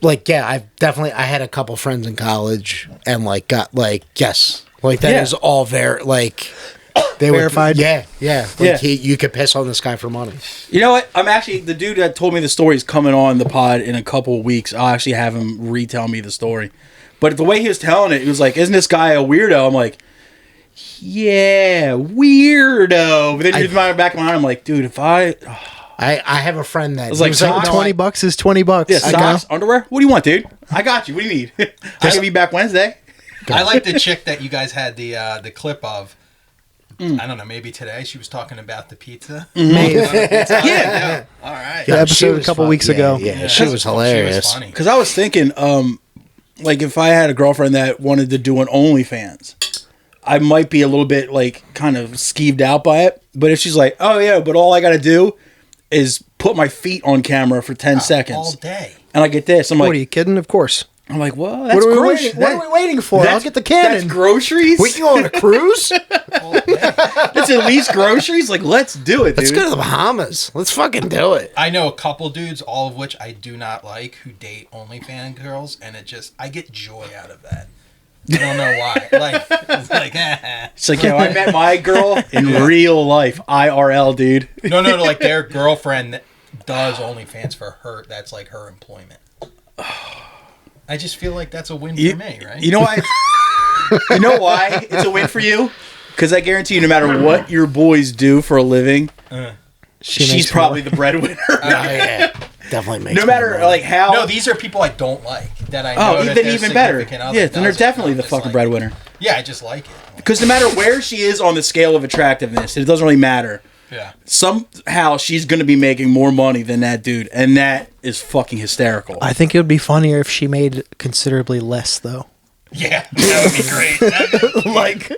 [SPEAKER 3] Like, yeah, I had a couple friends in college and like got like, yes, like that is all they
[SPEAKER 1] Verified.
[SPEAKER 3] Yeah. Like you could piss on this guy for money.
[SPEAKER 2] You know what? I'm actually, the dude that told me the story is coming on the pod in a couple of weeks. I'll actually have him retell me the story. But the way he was telling it, he was like, "Isn't this guy a weirdo?" I'm like, "Yeah, weirdo." But then in my back of my mind, I'm like, dude, if I
[SPEAKER 3] have a friend that
[SPEAKER 2] was like,
[SPEAKER 1] $20 is $20.
[SPEAKER 2] Yeah, socks, underwear. What do you want, dude? I got you. What do you need? I can be back Wednesday.
[SPEAKER 4] I like the chick that you guys had the clip of. I don't know, maybe today she was talking about the pizza.
[SPEAKER 2] Yeah.
[SPEAKER 4] All right.
[SPEAKER 1] The episode a couple weeks ago.
[SPEAKER 3] Yeah, she was hilarious.
[SPEAKER 4] She was funny.
[SPEAKER 2] Because I was thinking, like, if I had a girlfriend that wanted to do an OnlyFans, I might be a little bit, like, kind of skeeved out by it. But if she's like, "Oh, yeah, but all I got to do is put my feet on camera for 10 seconds.
[SPEAKER 4] All day.
[SPEAKER 2] And I get this. I'm
[SPEAKER 1] What,
[SPEAKER 2] like,
[SPEAKER 1] are you kidding? Of course.
[SPEAKER 2] I'm like, well, that's groceries.
[SPEAKER 1] What are we waiting for? I'll get the cannon.
[SPEAKER 2] That's groceries?
[SPEAKER 3] Wait, you on a cruise?
[SPEAKER 2] It's at least groceries? Like, let's do it, dude.
[SPEAKER 3] Let's go to the Bahamas. Let's fucking do it.
[SPEAKER 4] I know a couple dudes, all of which I do not like, who date OnlyFans girls, and I get joy out of that. I don't know why. It's like,
[SPEAKER 2] It's like, I met my girl in real life, IRL, dude.
[SPEAKER 4] No, like their girlfriend does OnlyFans for her. That's like her employment. I just feel like that's a win for me, right?
[SPEAKER 2] You know why? You know why it's a win for you? Because I guarantee you, no matter what your boys do for a living, she's probably the breadwinner.
[SPEAKER 3] Yeah, definitely makes.
[SPEAKER 2] No matter like how.
[SPEAKER 4] No, these are people I don't like that I know.
[SPEAKER 2] Then even better. Yeah, then they're definitely the fucking breadwinner.
[SPEAKER 4] Yeah, I just like it.
[SPEAKER 2] Because no matter where she is on the scale of attractiveness, it doesn't really matter.
[SPEAKER 4] Yeah.
[SPEAKER 2] Somehow she's going to be making more money than that dude, and that is fucking hysterical.
[SPEAKER 1] I think it would be funnier if she made considerably less, though.
[SPEAKER 4] Yeah, that would be great.
[SPEAKER 2] Like,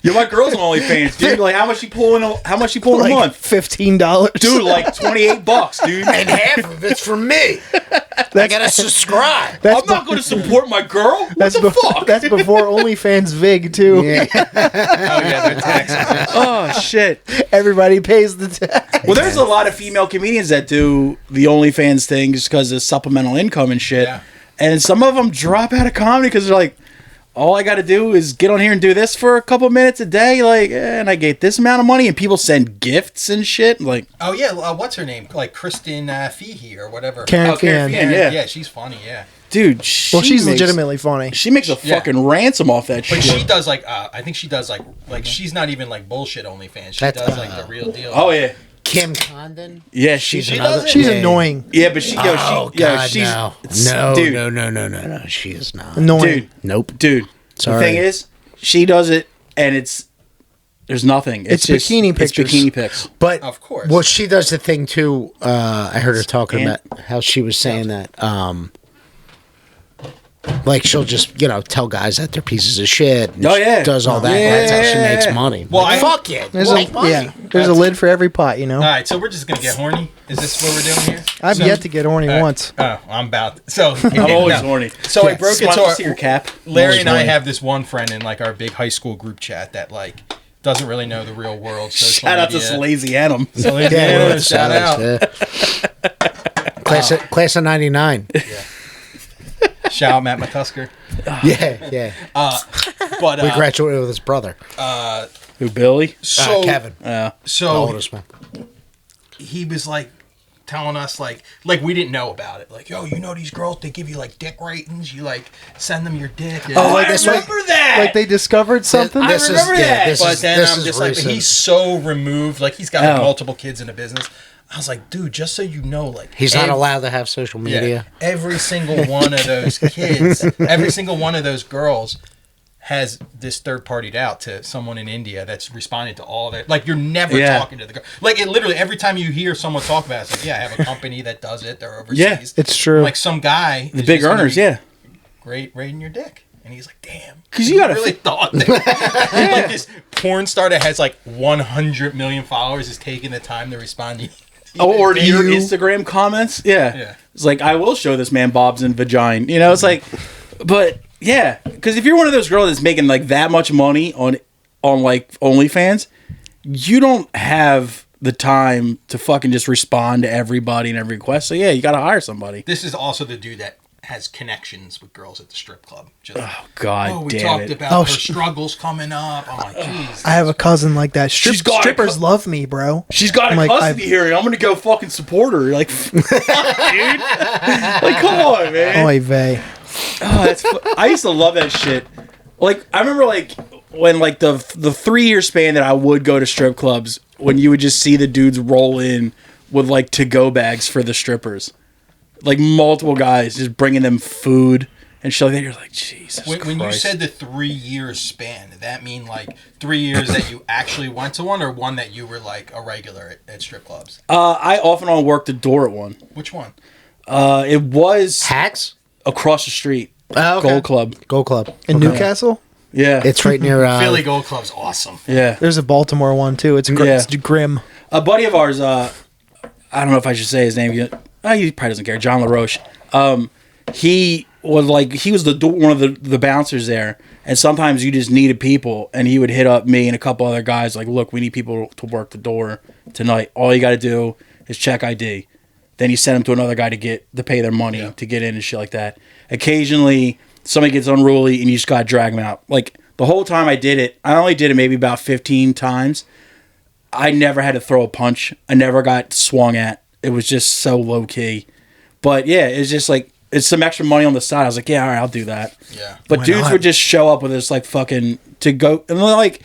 [SPEAKER 2] yo, my girl's on OnlyFans, dude. Like, how much she pulling a month?
[SPEAKER 1] $15.
[SPEAKER 2] Dude, like $28, dude.
[SPEAKER 3] And half of it's from me. I gotta subscribe.
[SPEAKER 2] I'm not going to support my girl. What the fuck?
[SPEAKER 1] That's before OnlyFans Vig, too.
[SPEAKER 3] Yeah.
[SPEAKER 4] Oh yeah, they're taxing.
[SPEAKER 2] Oh shit.
[SPEAKER 1] Everybody pays the tax.
[SPEAKER 2] Well, there's a lot of female comedians that do the OnlyFans thing just because of supplemental income and shit.
[SPEAKER 4] Yeah.
[SPEAKER 2] And some of them drop out of comedy because they're like, all I got to do is get on here and do this for a couple minutes a day, like, and I get this amount of money, and people send gifts and shit. Like,
[SPEAKER 4] Oh yeah, what's her name? Like Kristen Feehy or whatever.
[SPEAKER 1] Karen
[SPEAKER 2] Karen
[SPEAKER 1] Fian.
[SPEAKER 2] Fian.
[SPEAKER 4] Yeah, she's funny. Yeah.
[SPEAKER 2] dude,
[SPEAKER 1] Well, she's legitimately funny.
[SPEAKER 2] She makes a fucking ransom off that
[SPEAKER 4] But
[SPEAKER 2] shit.
[SPEAKER 4] she does like I think she does like she's not even like bullshit OnlyFans. She
[SPEAKER 3] That's,
[SPEAKER 4] does like the real deal.
[SPEAKER 2] Oh yeah,
[SPEAKER 3] Kim Condon.
[SPEAKER 2] yeah.
[SPEAKER 4] She
[SPEAKER 2] She's
[SPEAKER 4] does it?
[SPEAKER 1] She's annoying.
[SPEAKER 2] yeah, but she, she's
[SPEAKER 3] no,
[SPEAKER 2] dude,
[SPEAKER 3] no, she is not.
[SPEAKER 1] Annoying.
[SPEAKER 2] dude,
[SPEAKER 3] Nope.
[SPEAKER 2] dude.
[SPEAKER 3] Sorry.
[SPEAKER 2] The thing is, she does it, and there's nothing.
[SPEAKER 1] It's
[SPEAKER 2] just
[SPEAKER 1] bikini pictures.
[SPEAKER 2] It's bikini pics.
[SPEAKER 3] But
[SPEAKER 4] Of course.
[SPEAKER 3] well, she does the thing too. I heard her talking about how she was saying that Like she'll just, tell guys that they're pieces of shit. And
[SPEAKER 2] Oh, yeah.
[SPEAKER 3] does all that.
[SPEAKER 2] Yeah,
[SPEAKER 3] That's how she makes money.
[SPEAKER 4] Well,
[SPEAKER 3] Like, fuck it.
[SPEAKER 1] There's
[SPEAKER 3] money.
[SPEAKER 1] there's a lid for every pot,
[SPEAKER 4] All right, so we're just gonna get horny. Is this what we're doing here?
[SPEAKER 1] I've yet to get horny once.
[SPEAKER 4] Oh, I'm about to. So
[SPEAKER 2] I'm always horny.
[SPEAKER 4] So I broke
[SPEAKER 2] Smile
[SPEAKER 4] into
[SPEAKER 2] to see your cap.
[SPEAKER 4] Larry and I
[SPEAKER 2] Horny.
[SPEAKER 4] have this one friend in like our big high school group chat that like doesn't really know the real world.
[SPEAKER 2] Shout out to Lazy Adam.
[SPEAKER 3] Yeah,
[SPEAKER 4] Shout out.
[SPEAKER 3] Class of 99.
[SPEAKER 4] Shout out Matt Matusker.
[SPEAKER 3] Yeah.
[SPEAKER 4] But
[SPEAKER 3] We graduated with his brother.
[SPEAKER 2] Who, Billy?
[SPEAKER 4] so
[SPEAKER 3] Kevin.
[SPEAKER 2] Yeah.
[SPEAKER 3] The
[SPEAKER 4] so
[SPEAKER 3] oldest one.
[SPEAKER 4] he was like telling us like we didn't know about it. Like, yo, these girls, they give you like dick ratings. You like send them your dick. And,
[SPEAKER 2] Oh,
[SPEAKER 1] like
[SPEAKER 2] I
[SPEAKER 1] this
[SPEAKER 2] remember that.
[SPEAKER 1] Like they discovered something.
[SPEAKER 2] I remember that.
[SPEAKER 4] but then
[SPEAKER 3] this
[SPEAKER 4] I'm
[SPEAKER 3] is
[SPEAKER 4] just like,
[SPEAKER 3] recent.
[SPEAKER 4] he's so removed. Like he's got like,
[SPEAKER 2] Oh.
[SPEAKER 4] multiple kids in the business. I was like, dude, just so you know, like
[SPEAKER 3] He's not allowed to have social media.
[SPEAKER 4] every single one of those kids, every single one of those girls has this third partied out to someone in India that's responding to all that. Like you're never talking to the girl. Like it literally every time you hear someone talk about it, it's like, yeah, I have a company that does it. They're overseas.
[SPEAKER 2] Yeah,
[SPEAKER 1] it's true.
[SPEAKER 4] Like some guy,
[SPEAKER 2] The
[SPEAKER 4] is
[SPEAKER 2] big
[SPEAKER 4] just gonna
[SPEAKER 2] earners,
[SPEAKER 4] be
[SPEAKER 2] yeah.
[SPEAKER 4] great rating your dick. And he's like, damn.
[SPEAKER 2] 'Cause you gotta
[SPEAKER 4] really thought that. Like this porn star that has like 100 million followers is taking the time to respond to you.
[SPEAKER 2] Or to your Instagram comments. Yeah. It's like, I will show this man bobs and vagina. It's like, but yeah. Because if you're one of those girls that's making like that much money on like OnlyFans, you don't have the time to fucking just respond to everybody and every request. So yeah, you got to hire somebody.
[SPEAKER 4] This is also the dude that has connections with girls at the strip club. Just,
[SPEAKER 2] Oh, God
[SPEAKER 4] we
[SPEAKER 2] damn
[SPEAKER 4] talked
[SPEAKER 2] it.
[SPEAKER 4] about her struggles coming up. I'm like, jeez.
[SPEAKER 1] I have a cousin like that.
[SPEAKER 2] She's got
[SPEAKER 1] Strippers love me, bro.
[SPEAKER 2] She's got
[SPEAKER 1] I'm
[SPEAKER 2] a
[SPEAKER 1] like,
[SPEAKER 2] custody hearing. I'm going to go fucking support her. Like, fuck, dude. Like, come on, man.
[SPEAKER 1] Oy vey.
[SPEAKER 2] Oh, I used to love that shit. Like, I remember, like, when, like, the 3-year span that I would go to strip clubs, when you would just see the dudes roll in with, like, to-go bags for the strippers. Like, multiple guys just bringing them food and shit like that. You're like, Jesus
[SPEAKER 4] When you said the 3 years span, did that mean, like, 3 years that you actually went to one, or one that you were, like, a regular at strip clubs?
[SPEAKER 2] I off and on worked the door at one.
[SPEAKER 4] Which one?
[SPEAKER 2] It was
[SPEAKER 3] Hacks?
[SPEAKER 2] across the street.
[SPEAKER 3] Oh, okay.
[SPEAKER 2] Gold Club.
[SPEAKER 3] Gold Club.
[SPEAKER 1] In Newcastle,
[SPEAKER 2] Yeah.
[SPEAKER 3] It's right near...
[SPEAKER 4] Philly Gold Club's awesome.
[SPEAKER 2] Yeah.
[SPEAKER 1] there's a Baltimore one too. It's grim.
[SPEAKER 2] A buddy of ours, I don't know if I should say his name. He probably doesn't care. John LaRoche. He was one of the bouncers there, and sometimes you just needed people, and he would hit up me and a couple other guys like, look, we need people to work the door tonight. All you got to do is check ID. Then you send them to another guy to pay their money to get in and shit like that. Occasionally, somebody gets unruly, and you just got to drag them out. Like, the whole time I did it, I only did it maybe about 15 times. I never had to throw a punch. I never got swung at. It was just so low key. But yeah, it's just like, it's some extra money on the side. I was like, yeah, all right, I'll do that.
[SPEAKER 4] Yeah.
[SPEAKER 2] But
[SPEAKER 1] Why
[SPEAKER 2] dudes
[SPEAKER 1] not?
[SPEAKER 2] would just show up with this like fucking to go. And like,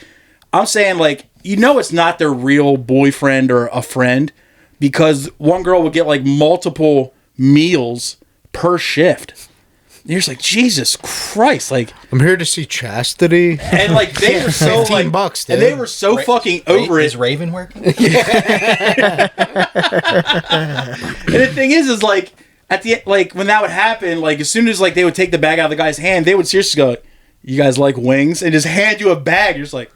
[SPEAKER 2] I'm saying like, it's not their real boyfriend or a friend, because one girl would get like multiple meals per shift. And you're just like, Jesus Christ. Like,
[SPEAKER 3] I'm here to see Chastity.
[SPEAKER 2] and like, they were so like,
[SPEAKER 3] $15, dude.
[SPEAKER 2] and they were so fucking over it.
[SPEAKER 4] Is Raven working?
[SPEAKER 2] And the thing is like at the like when that would happen, like as soon as like they would take the bag out of the guy's hand, they would seriously go, "You guys like wings?" and just hand you a bag. You're just like,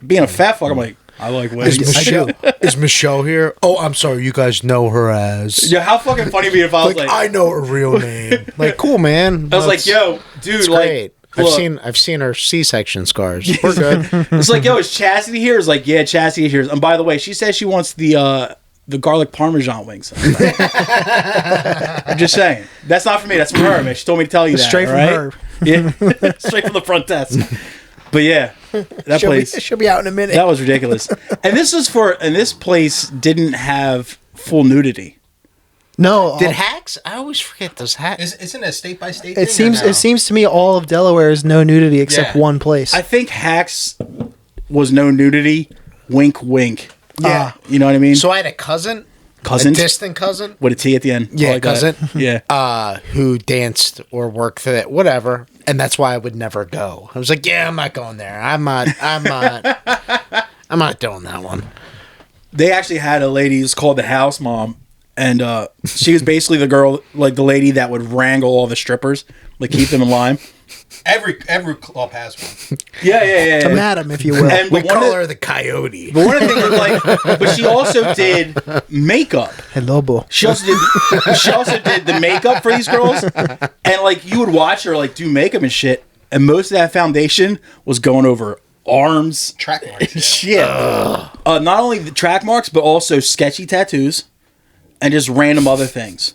[SPEAKER 2] being a fat fuck. I'm like, I like wings.
[SPEAKER 3] Is Michelle here? Oh, I'm sorry. You guys know her as...
[SPEAKER 2] Yeah, how fucking funny would it be if I was like,
[SPEAKER 3] I know her real name. Like, cool, man.
[SPEAKER 2] I was like, yo, dude,
[SPEAKER 3] It's
[SPEAKER 2] like,
[SPEAKER 3] great.
[SPEAKER 2] look.
[SPEAKER 3] I've seen her C-section scars. We're good.
[SPEAKER 2] It's like, yo, is Chastity here? It's like, yeah, Chastity here. And by the way, she says she wants the garlic parmesan wings. I'm just saying. That's not for me. That's for her, man. She told me to tell you that.
[SPEAKER 1] Straight from
[SPEAKER 2] right?
[SPEAKER 1] her.
[SPEAKER 2] Yeah, straight from the front desk. But yeah, that place.
[SPEAKER 1] She'll be out in a minute.
[SPEAKER 2] That was ridiculous. And this place didn't have full nudity.
[SPEAKER 1] No,
[SPEAKER 3] Did Hacks? I always forget those Hacks.
[SPEAKER 4] Isn't it a state by state?
[SPEAKER 1] it seems to me all of Delaware is no nudity except
[SPEAKER 4] Yeah.
[SPEAKER 1] one place.
[SPEAKER 2] I think Hacks was no nudity. Wink, wink.
[SPEAKER 1] Yeah.
[SPEAKER 2] You know what I mean?
[SPEAKER 3] So I had a cousin.
[SPEAKER 2] Cousins?
[SPEAKER 3] A distant cousin.
[SPEAKER 2] With a T at the end.
[SPEAKER 3] Yeah,
[SPEAKER 2] I like that.
[SPEAKER 3] cousin.
[SPEAKER 2] Yeah.
[SPEAKER 3] Who danced or worked for it, whatever. And that's why I would never go. I was like, yeah, I'm not going there. I'm not doing that one.
[SPEAKER 2] They actually had a lady who's called the house mom, And she was basically the girl, like the lady that would wrangle all the strippers, like keep them in line.
[SPEAKER 4] Every club has one.
[SPEAKER 2] Yeah.
[SPEAKER 1] A madam, if you will.
[SPEAKER 3] And we call her the coyote.
[SPEAKER 2] But one of the things was like, but she also did makeup.
[SPEAKER 1] Hello, Bo.
[SPEAKER 2] She also did the makeup for these girls, and like you would watch her like do makeup and shit, and most of that foundation was going over arms,
[SPEAKER 4] Track marks. Yeah.
[SPEAKER 2] shit. Not only the track marks, but also sketchy tattoos, and just random other things.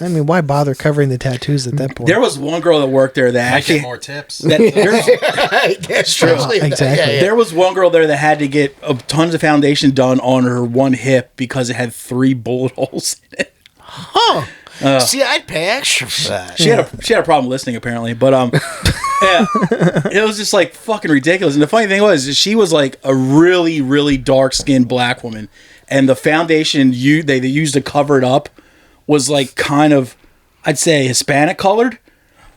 [SPEAKER 1] I mean, why bother covering the tattoos at that point?
[SPEAKER 2] There was one girl that worked there that
[SPEAKER 4] I
[SPEAKER 2] actually
[SPEAKER 4] get more tips.
[SPEAKER 3] That's true.
[SPEAKER 1] Exactly.
[SPEAKER 2] There was one girl there that had to get tons of foundation done on her one hip because it had 3 bullet holes in it.
[SPEAKER 3] Huh. See, I'd pay extra for that.
[SPEAKER 2] She had a problem listening apparently, but yeah, it was just like fucking ridiculous. And the funny thing was, she was like a really, really dark skinned black woman, and the foundation they used to cover it up was like kind of, I'd say, Hispanic colored.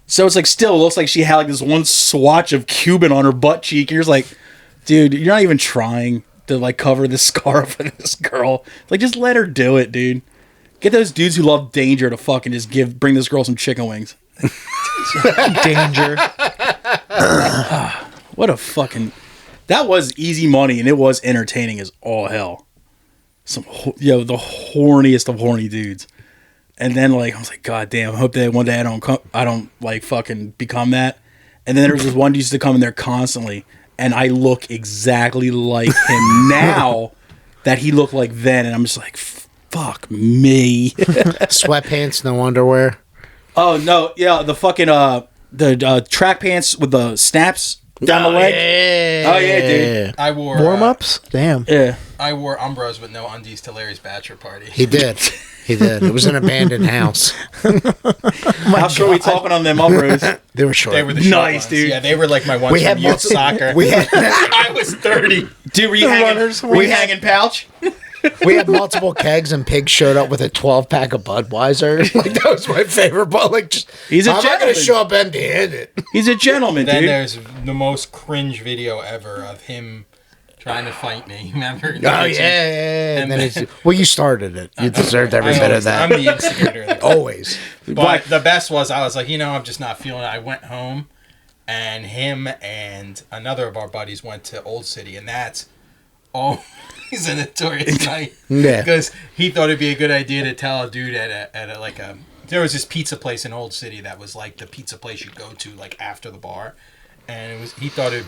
[SPEAKER 2] So it's like still looks like she had like this one swatch of Cuban on her butt cheek. And you're just like, dude, you're not even trying to like cover this scar for this girl. Like, just let her do it, dude. Get those dudes who love danger to fucking just bring this girl some chicken wings.
[SPEAKER 1] Danger.
[SPEAKER 2] What a fucking... That was easy money, and it was entertaining as all hell. The horniest of horny dudes. And then, like, I was like, God damn, I hope that one day I don't like, fucking become that. And then there was this one dude used to come in there constantly, and I look exactly like him now that he looked like then, and I'm just like, fuck me.
[SPEAKER 3] Sweatpants, no underwear.
[SPEAKER 2] Oh, no, yeah, the fucking, the track pants with the snaps down the leg.
[SPEAKER 3] Yeah.
[SPEAKER 2] Oh, yeah, dude.
[SPEAKER 4] I wore
[SPEAKER 1] Warm-ups? Damn.
[SPEAKER 2] Yeah.
[SPEAKER 4] I wore Umbros with no undies to Larry's bachelor party.
[SPEAKER 3] He did. He did. It was an abandoned house.
[SPEAKER 2] How sure are we talking on them Umbros?
[SPEAKER 3] They were short.
[SPEAKER 4] They were the short
[SPEAKER 2] Nice,
[SPEAKER 4] ones.
[SPEAKER 2] dude.
[SPEAKER 4] Yeah, they were like my ones
[SPEAKER 3] We
[SPEAKER 4] from
[SPEAKER 3] had
[SPEAKER 4] youth soccer. I was 30.
[SPEAKER 2] Dude, were you hanging pouch?
[SPEAKER 3] We had multiple kegs, and Pig showed up with a 12-pack of Budweiser. Like, that was my favorite. But like,
[SPEAKER 2] He's a
[SPEAKER 3] I'm not going
[SPEAKER 2] gentleman.
[SPEAKER 3] to show up empty-handed.
[SPEAKER 2] He's a gentleman,
[SPEAKER 4] Then
[SPEAKER 2] dude.
[SPEAKER 4] there's the most cringe video ever of him trying to fight me. Remember?
[SPEAKER 3] Oh, yeah. And
[SPEAKER 4] And
[SPEAKER 3] then
[SPEAKER 4] then-
[SPEAKER 3] it's, well, you started it. You deserved every bit of that.
[SPEAKER 4] I'm the instigator. Of the
[SPEAKER 3] Always.
[SPEAKER 4] But the best was, I was like, I'm just not feeling it. I went home, and him and another of our buddies went to Old City, and that's always a notorious night.
[SPEAKER 3] Yeah.
[SPEAKER 4] Because he thought it'd be a good idea to tell a dude at a there was this pizza place in Old City that was like the pizza place you go to like after the bar, and he thought it,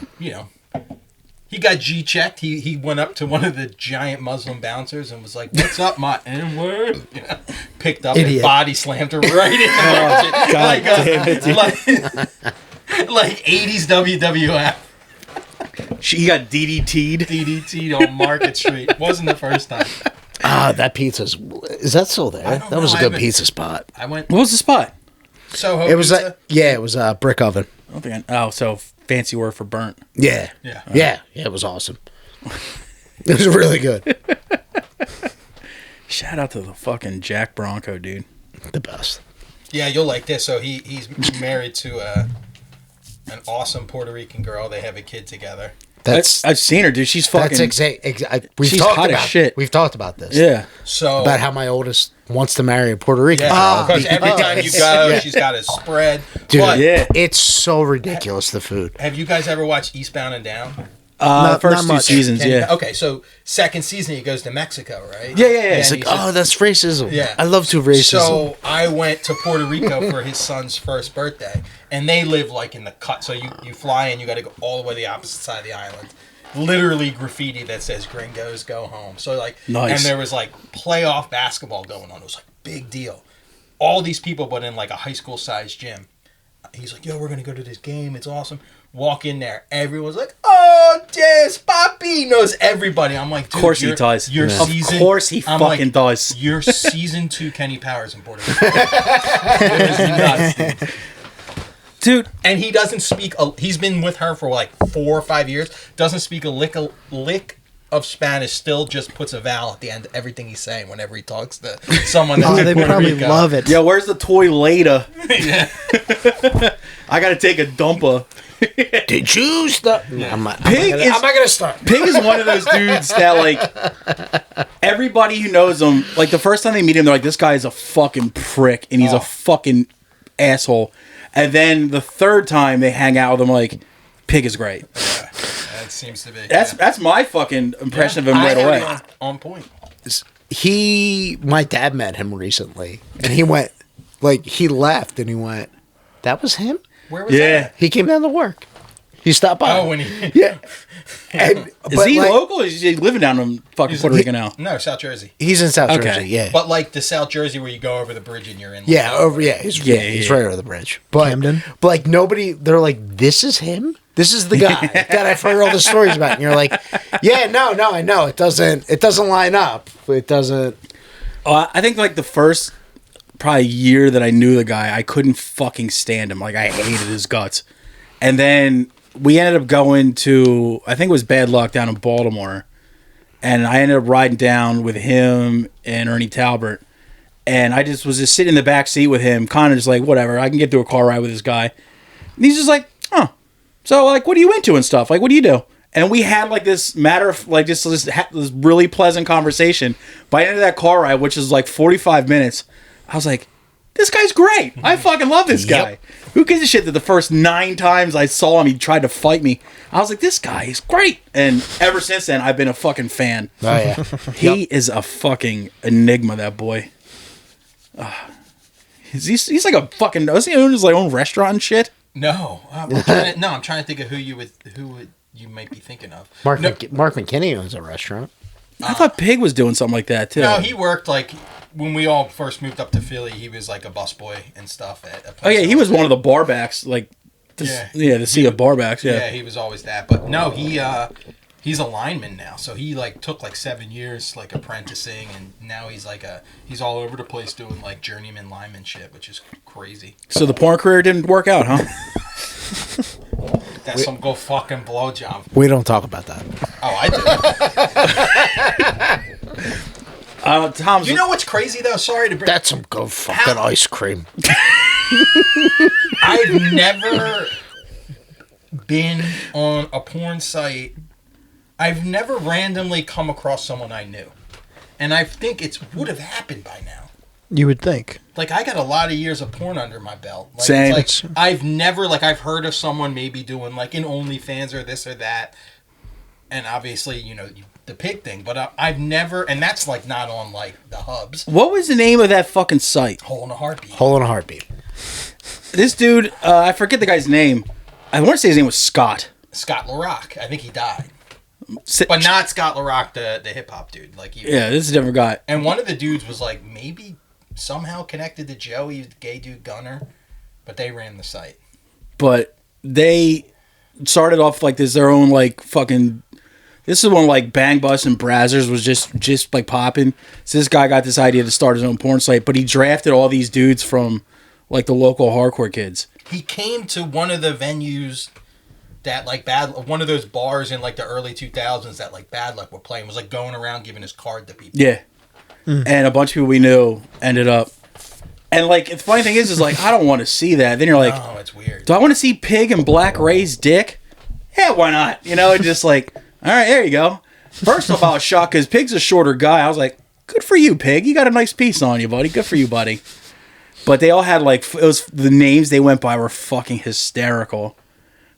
[SPEAKER 4] he got G-checked. He went up to one of the giant Muslim bouncers and was like, "What's up, my N-word?" Picked up
[SPEAKER 1] Idiot.
[SPEAKER 4] and body slammed her right in the
[SPEAKER 2] God damn it, dude.
[SPEAKER 4] like 80s WWF.
[SPEAKER 2] He got DDT'd.
[SPEAKER 4] DDT'd on Market Street. Wasn't the first time.
[SPEAKER 3] That pizza's... Is that still there?
[SPEAKER 4] don't
[SPEAKER 3] That was
[SPEAKER 4] know.
[SPEAKER 3] a
[SPEAKER 4] I
[SPEAKER 3] good
[SPEAKER 4] haven't-
[SPEAKER 3] pizza spot.
[SPEAKER 4] I went
[SPEAKER 2] What was the spot?
[SPEAKER 4] Soho
[SPEAKER 3] It was
[SPEAKER 4] Pizza.
[SPEAKER 3] it was a brick oven.
[SPEAKER 2] I don't think so fancy word for burnt.
[SPEAKER 3] Yeah.
[SPEAKER 4] Yeah.
[SPEAKER 3] Yeah, it was awesome. It was really good.
[SPEAKER 2] Shout out to the fucking Jack Bronco, dude.
[SPEAKER 3] The best.
[SPEAKER 4] Yeah, you'll like this. So he's married to an awesome Puerto Rican girl. They have a kid together.
[SPEAKER 2] I've seen her, dude. She's fucking...
[SPEAKER 3] We've
[SPEAKER 2] she's
[SPEAKER 3] talked
[SPEAKER 2] hot as
[SPEAKER 3] about
[SPEAKER 2] shit.
[SPEAKER 3] We've talked about this.
[SPEAKER 2] Yeah.
[SPEAKER 4] So
[SPEAKER 3] About how my oldest wants to marry a Puerto Rican
[SPEAKER 4] yeah,
[SPEAKER 3] girl.
[SPEAKER 4] because every time you go, she's got a spread.
[SPEAKER 3] Dude,
[SPEAKER 4] But
[SPEAKER 2] Yeah.
[SPEAKER 3] it's so ridiculous, the food.
[SPEAKER 4] have you guys ever watched Eastbound and Down?
[SPEAKER 2] First two
[SPEAKER 1] much.
[SPEAKER 2] seasons, yeah.
[SPEAKER 4] Okay, so second season he goes to Mexico, right?
[SPEAKER 2] Yeah.
[SPEAKER 3] It's like, that's racism.
[SPEAKER 4] Yeah.
[SPEAKER 3] I love to racism.
[SPEAKER 4] So I went to Puerto Rico for his son's first birthday, and they live like in the cut. So you fly in, you got to go all the way to the opposite side of the island. Literally graffiti that says "Gringos go home." So like,
[SPEAKER 2] Nice.
[SPEAKER 4] and there was like playoff basketball going on. It was like big deal. All these people, but in like a high school sized gym. He's like, "Yo, we're gonna go to this game. It's awesome." Walk in there, everyone's like, "Oh, yes, Papi," knows everybody. I'm like, dude,
[SPEAKER 2] Of course he does.
[SPEAKER 4] Your
[SPEAKER 2] Of
[SPEAKER 4] season,
[SPEAKER 2] course he
[SPEAKER 4] I'm
[SPEAKER 2] fucking
[SPEAKER 4] like,
[SPEAKER 2] does.
[SPEAKER 4] You're season 2 Kenny Powers in Puerto Rico. It was nuts, dude.
[SPEAKER 2] Dude,
[SPEAKER 4] And he doesn't speak. He's been with her for like 4 or 5 years. Doesn't speak a lick of Spanish. Still just puts a vowel at the end of everything he's saying whenever he talks to someone that's
[SPEAKER 1] Oh,
[SPEAKER 4] in
[SPEAKER 1] they
[SPEAKER 4] Puerto
[SPEAKER 1] probably
[SPEAKER 4] Rico.
[SPEAKER 1] love it.
[SPEAKER 2] yeah, where's the toy later?
[SPEAKER 4] Yeah.
[SPEAKER 2] I gotta take a dumper.
[SPEAKER 3] Did you stop? I'm not
[SPEAKER 2] Pig is-
[SPEAKER 3] going to start.
[SPEAKER 2] Pig is one of those dudes that, like, everybody who knows him, like the first time they meet him, they're like, this guy is a fucking prick and he's a fucking asshole. And then the third time they hang out with him, like, Pig is great.
[SPEAKER 4] Yeah, that seems to be.
[SPEAKER 2] That's my fucking impression of him right away.
[SPEAKER 4] On point.
[SPEAKER 3] My dad met him recently, and he went, like, he left, and he went, that was him?
[SPEAKER 4] Where was that?
[SPEAKER 3] He came down to work. He stopped by.
[SPEAKER 4] Oh, when he...
[SPEAKER 3] Yeah. And,
[SPEAKER 2] is he local or is he living down in fucking Puerto Rico now?
[SPEAKER 4] No, South Jersey.
[SPEAKER 3] He's in South Jersey, yeah.
[SPEAKER 4] But like the South Jersey where you go over the bridge and you're in.
[SPEAKER 3] He's right over the bridge. But,
[SPEAKER 1] Camden.
[SPEAKER 3] But like nobody, they're like, this is him? This is the guy that I've heard all the stories about. And you're like, yeah, no, I know. It doesn't line up. It doesn't.
[SPEAKER 2] I think like the first probably year that I knew the guy, I couldn't fucking stand him. Like I hated his guts. And then we ended up going to, I think it was Bad Luck down in Baltimore. And I ended up riding down with him and Ernie Talbert. And I was just sitting in the back seat with him, kind of just like, whatever, I can get through a car ride with this guy. And he's just like, huh. So, like, what are you into and stuff? Like, what do you do? And we had, like, this this really pleasant conversation. By the end of that car ride, which is, like, 45 minutes, I was like, this guy's great. I fucking love this guy. Who gives a shit that the first 9 times I saw him, he tried to fight me. I was like, this guy is great. And ever since then, I've been a fucking fan.
[SPEAKER 3] Oh, yeah.
[SPEAKER 2] He is a fucking enigma, that boy. He's like a fucking... Doesn't he own his own restaurant and shit?
[SPEAKER 4] No. I'm trying to think of who you might be thinking of.
[SPEAKER 3] Mark McKinney owns a restaurant.
[SPEAKER 2] I thought Pig was doing something like that, too.
[SPEAKER 4] No, he worked, like... When we all first moved up to Philly, he was like a busboy and stuff at a place.
[SPEAKER 2] Oh yeah, he was one of the barbacks, like the sea of barbacks. Yeah,
[SPEAKER 4] he was always that. But no, he's a lineman now. So he like took like 7 years like apprenticing, and now he's all over the place doing like journeyman lineman shit, which is crazy.
[SPEAKER 2] So the porn career didn't work out, huh?
[SPEAKER 4] That's some go fucking blowjob.
[SPEAKER 3] We don't talk about that.
[SPEAKER 4] Oh, I do.
[SPEAKER 2] Tom,
[SPEAKER 4] you know what's crazy though? Sorry to bring.
[SPEAKER 3] That's some go fucking ice cream.
[SPEAKER 4] I've never been on a porn site. I've never randomly come across someone I knew, and I think it would have happened by now.
[SPEAKER 1] You would think.
[SPEAKER 4] Like I got a lot of years of porn under my belt. Like,
[SPEAKER 2] Same.
[SPEAKER 4] It's like, I've never I've heard of someone maybe doing like an OnlyFans or this or that, and obviously the Pig thing, but I've never, and that's like not on like the hubs.
[SPEAKER 2] What was the name of that fucking site?
[SPEAKER 4] Hole in a Heartbeat.
[SPEAKER 3] Hole in a Heartbeat.
[SPEAKER 2] This dude, I forget the guy's name. I want to say his name was Scott.
[SPEAKER 4] Scott LaRock. I think he died. But not Scott LaRock, the hip hop dude.
[SPEAKER 2] Yeah, this is a different guy.
[SPEAKER 4] And one of the dudes was like maybe somehow connected to Joe. He was the gay dude Gunner, but they ran the site.
[SPEAKER 2] But they started off like this, their own like fucking. This is when like Bang Bus and Brazzers was just like popping. So this guy got this idea to start his own porn site, but he drafted all these dudes from like the local hardcore kids.
[SPEAKER 4] He came to one of the venues that like one of those bars in like the early 2000s that like Bad Luck were playing, was like going around giving his card to people.
[SPEAKER 2] Yeah. And a bunch of people we knew ended up. And like the funny thing is like I don't want to see that. Then you're like,
[SPEAKER 4] oh, it's weird.
[SPEAKER 2] Do I want to see Pig and Black Ray's dick? Yeah, why not? Just like, all right, there you go. First off, I was shocked because Pig's a shorter guy. I was like, good for you, Pig. You got a nice piece on you, buddy. Good for you, buddy. But they all had like, the names they went by were fucking hysterical.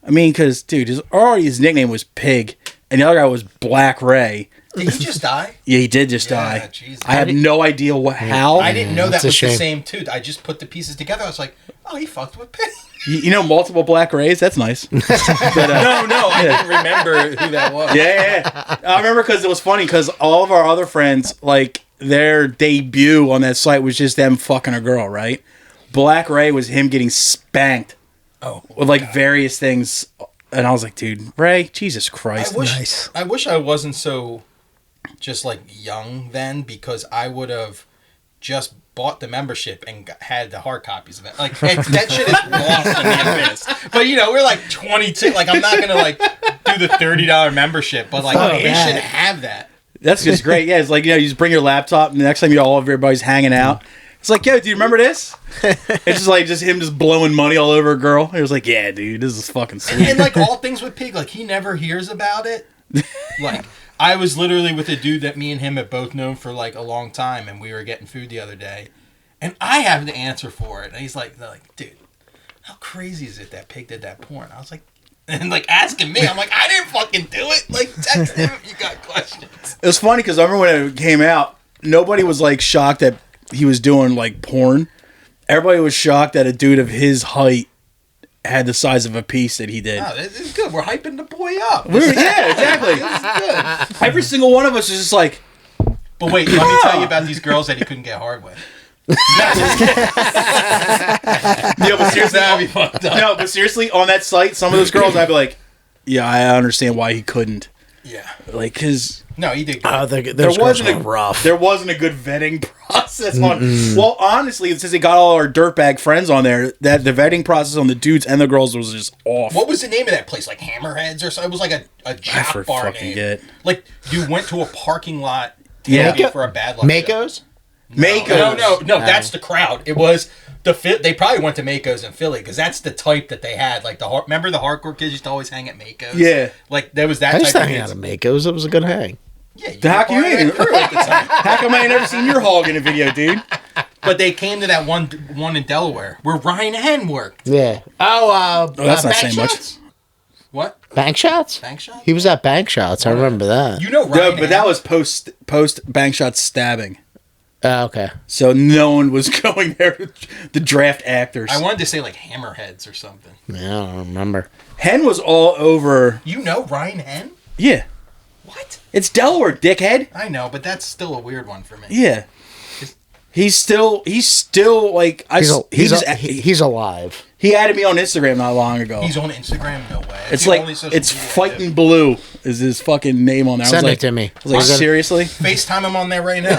[SPEAKER 2] I mean, because, dude, his nickname was Pig, and the other guy was Black Ray.
[SPEAKER 4] Did he just die?
[SPEAKER 2] Yeah, he did just die.
[SPEAKER 4] Jesus.
[SPEAKER 2] I have no idea how.
[SPEAKER 4] I didn't know that was the same tooth. I just put the pieces together. I was like, oh, he fucked with Pig.
[SPEAKER 2] You know multiple Black Rays? That's nice. But,
[SPEAKER 4] no, I didn't remember who that was.
[SPEAKER 2] Yeah. I remember because it was funny because all of our other friends, like, their debut on that site was just them fucking a girl, right? Black Ray was him getting spanked with, like, various things. And I was like, dude, Ray, Jesus Christ.
[SPEAKER 4] I wish I wasn't so just, like, young then, because I would have just bought the membership and had the hard copies of it. Like, that shit is lost in the abyss. But, we're like 22. Like, I'm not going to, like, do the $30 membership. But, like, they should have that.
[SPEAKER 2] That's just great. Yeah, it's like, you just bring your laptop, and the next time everybody's hanging out, it's like, yo, do you remember this? It's just like, him just blowing money all over a girl. It was like, yeah, dude, this is fucking sweet.
[SPEAKER 4] And like, all things with Pig, like, he never hears about it. Like, I was literally with a dude that me and him have both known for like a long time, and we were getting food the other day, and I have the answer for it. And he's like, dude, how crazy is it that Pig did that porn? I was like, and like asking me, I'm like, I didn't fucking do it. Like, text him if you got questions.
[SPEAKER 2] It was funny because I remember when it came out, nobody was like shocked that he was doing like porn. Everybody was shocked that a dude of his height had the size of a piece that he did.
[SPEAKER 4] Oh, this is good. We're hyping the boy up.
[SPEAKER 2] Yeah, exactly.
[SPEAKER 4] This is good.
[SPEAKER 2] Every single one of us is just like.
[SPEAKER 4] But wait, let me tell you about these girls that he couldn't get hard with.
[SPEAKER 2] No, but seriously,
[SPEAKER 4] That'd be fucked up.
[SPEAKER 2] no, but seriously, on that site, some of those girls, I'd be like, yeah, I understand why he couldn't.
[SPEAKER 4] Yeah.
[SPEAKER 2] Like, because
[SPEAKER 4] No, he did good.
[SPEAKER 3] Those girls were rough.
[SPEAKER 2] There wasn't a good vetting process on. Well, honestly, since they got all our dirtbag friends on there, that the vetting process on the dudes and the girls was just off.
[SPEAKER 4] What was the name of that place? Like Hammerheads or something? It was like a jock bar name. Like, you went to a parking lot for a bad luck
[SPEAKER 3] Makos?
[SPEAKER 4] No, that's the crowd. It was they probably went to Mako's in Philly because that's the type that they had. Like remember the hardcore kids used to always hang at Mako's?
[SPEAKER 2] Yeah.
[SPEAKER 4] Like there was that
[SPEAKER 3] I
[SPEAKER 4] type
[SPEAKER 3] used to
[SPEAKER 4] of
[SPEAKER 3] hang
[SPEAKER 4] kids.
[SPEAKER 3] out at Makos. It was a good hang.
[SPEAKER 4] Yeah,
[SPEAKER 2] How come you ain't How come I ain't never seen your hog in a video, dude?
[SPEAKER 4] But they came to that one in Delaware where Ryan Henn worked.
[SPEAKER 3] Yeah.
[SPEAKER 2] That's not saying much.
[SPEAKER 4] Shots? What?
[SPEAKER 3] Bank Shots?
[SPEAKER 4] Bank Shots?
[SPEAKER 3] He was at Bank Shots. I remember that.
[SPEAKER 4] You know Ryan
[SPEAKER 2] No, but
[SPEAKER 4] Henn?
[SPEAKER 2] that was post bank shot stabbing.
[SPEAKER 3] Okay.
[SPEAKER 2] So no one was going there to draft actors.
[SPEAKER 4] I wanted to say like Hammerheads or something.
[SPEAKER 3] Yeah, I don't remember.
[SPEAKER 2] Hen was all over.
[SPEAKER 4] You know Ryan Henn?
[SPEAKER 2] Yeah.
[SPEAKER 4] What?
[SPEAKER 2] It's Delaware, dickhead.
[SPEAKER 4] I know, but that's still a weird one for me.
[SPEAKER 2] Yeah. He's still like
[SPEAKER 3] He's alive.
[SPEAKER 2] He added me on Instagram not long ago.
[SPEAKER 4] He's on Instagram? No way.
[SPEAKER 2] It's like it's Fighting Blue is his fucking name on there.
[SPEAKER 3] Send it to me.
[SPEAKER 2] I was like, seriously?
[SPEAKER 4] FaceTime him on there right now.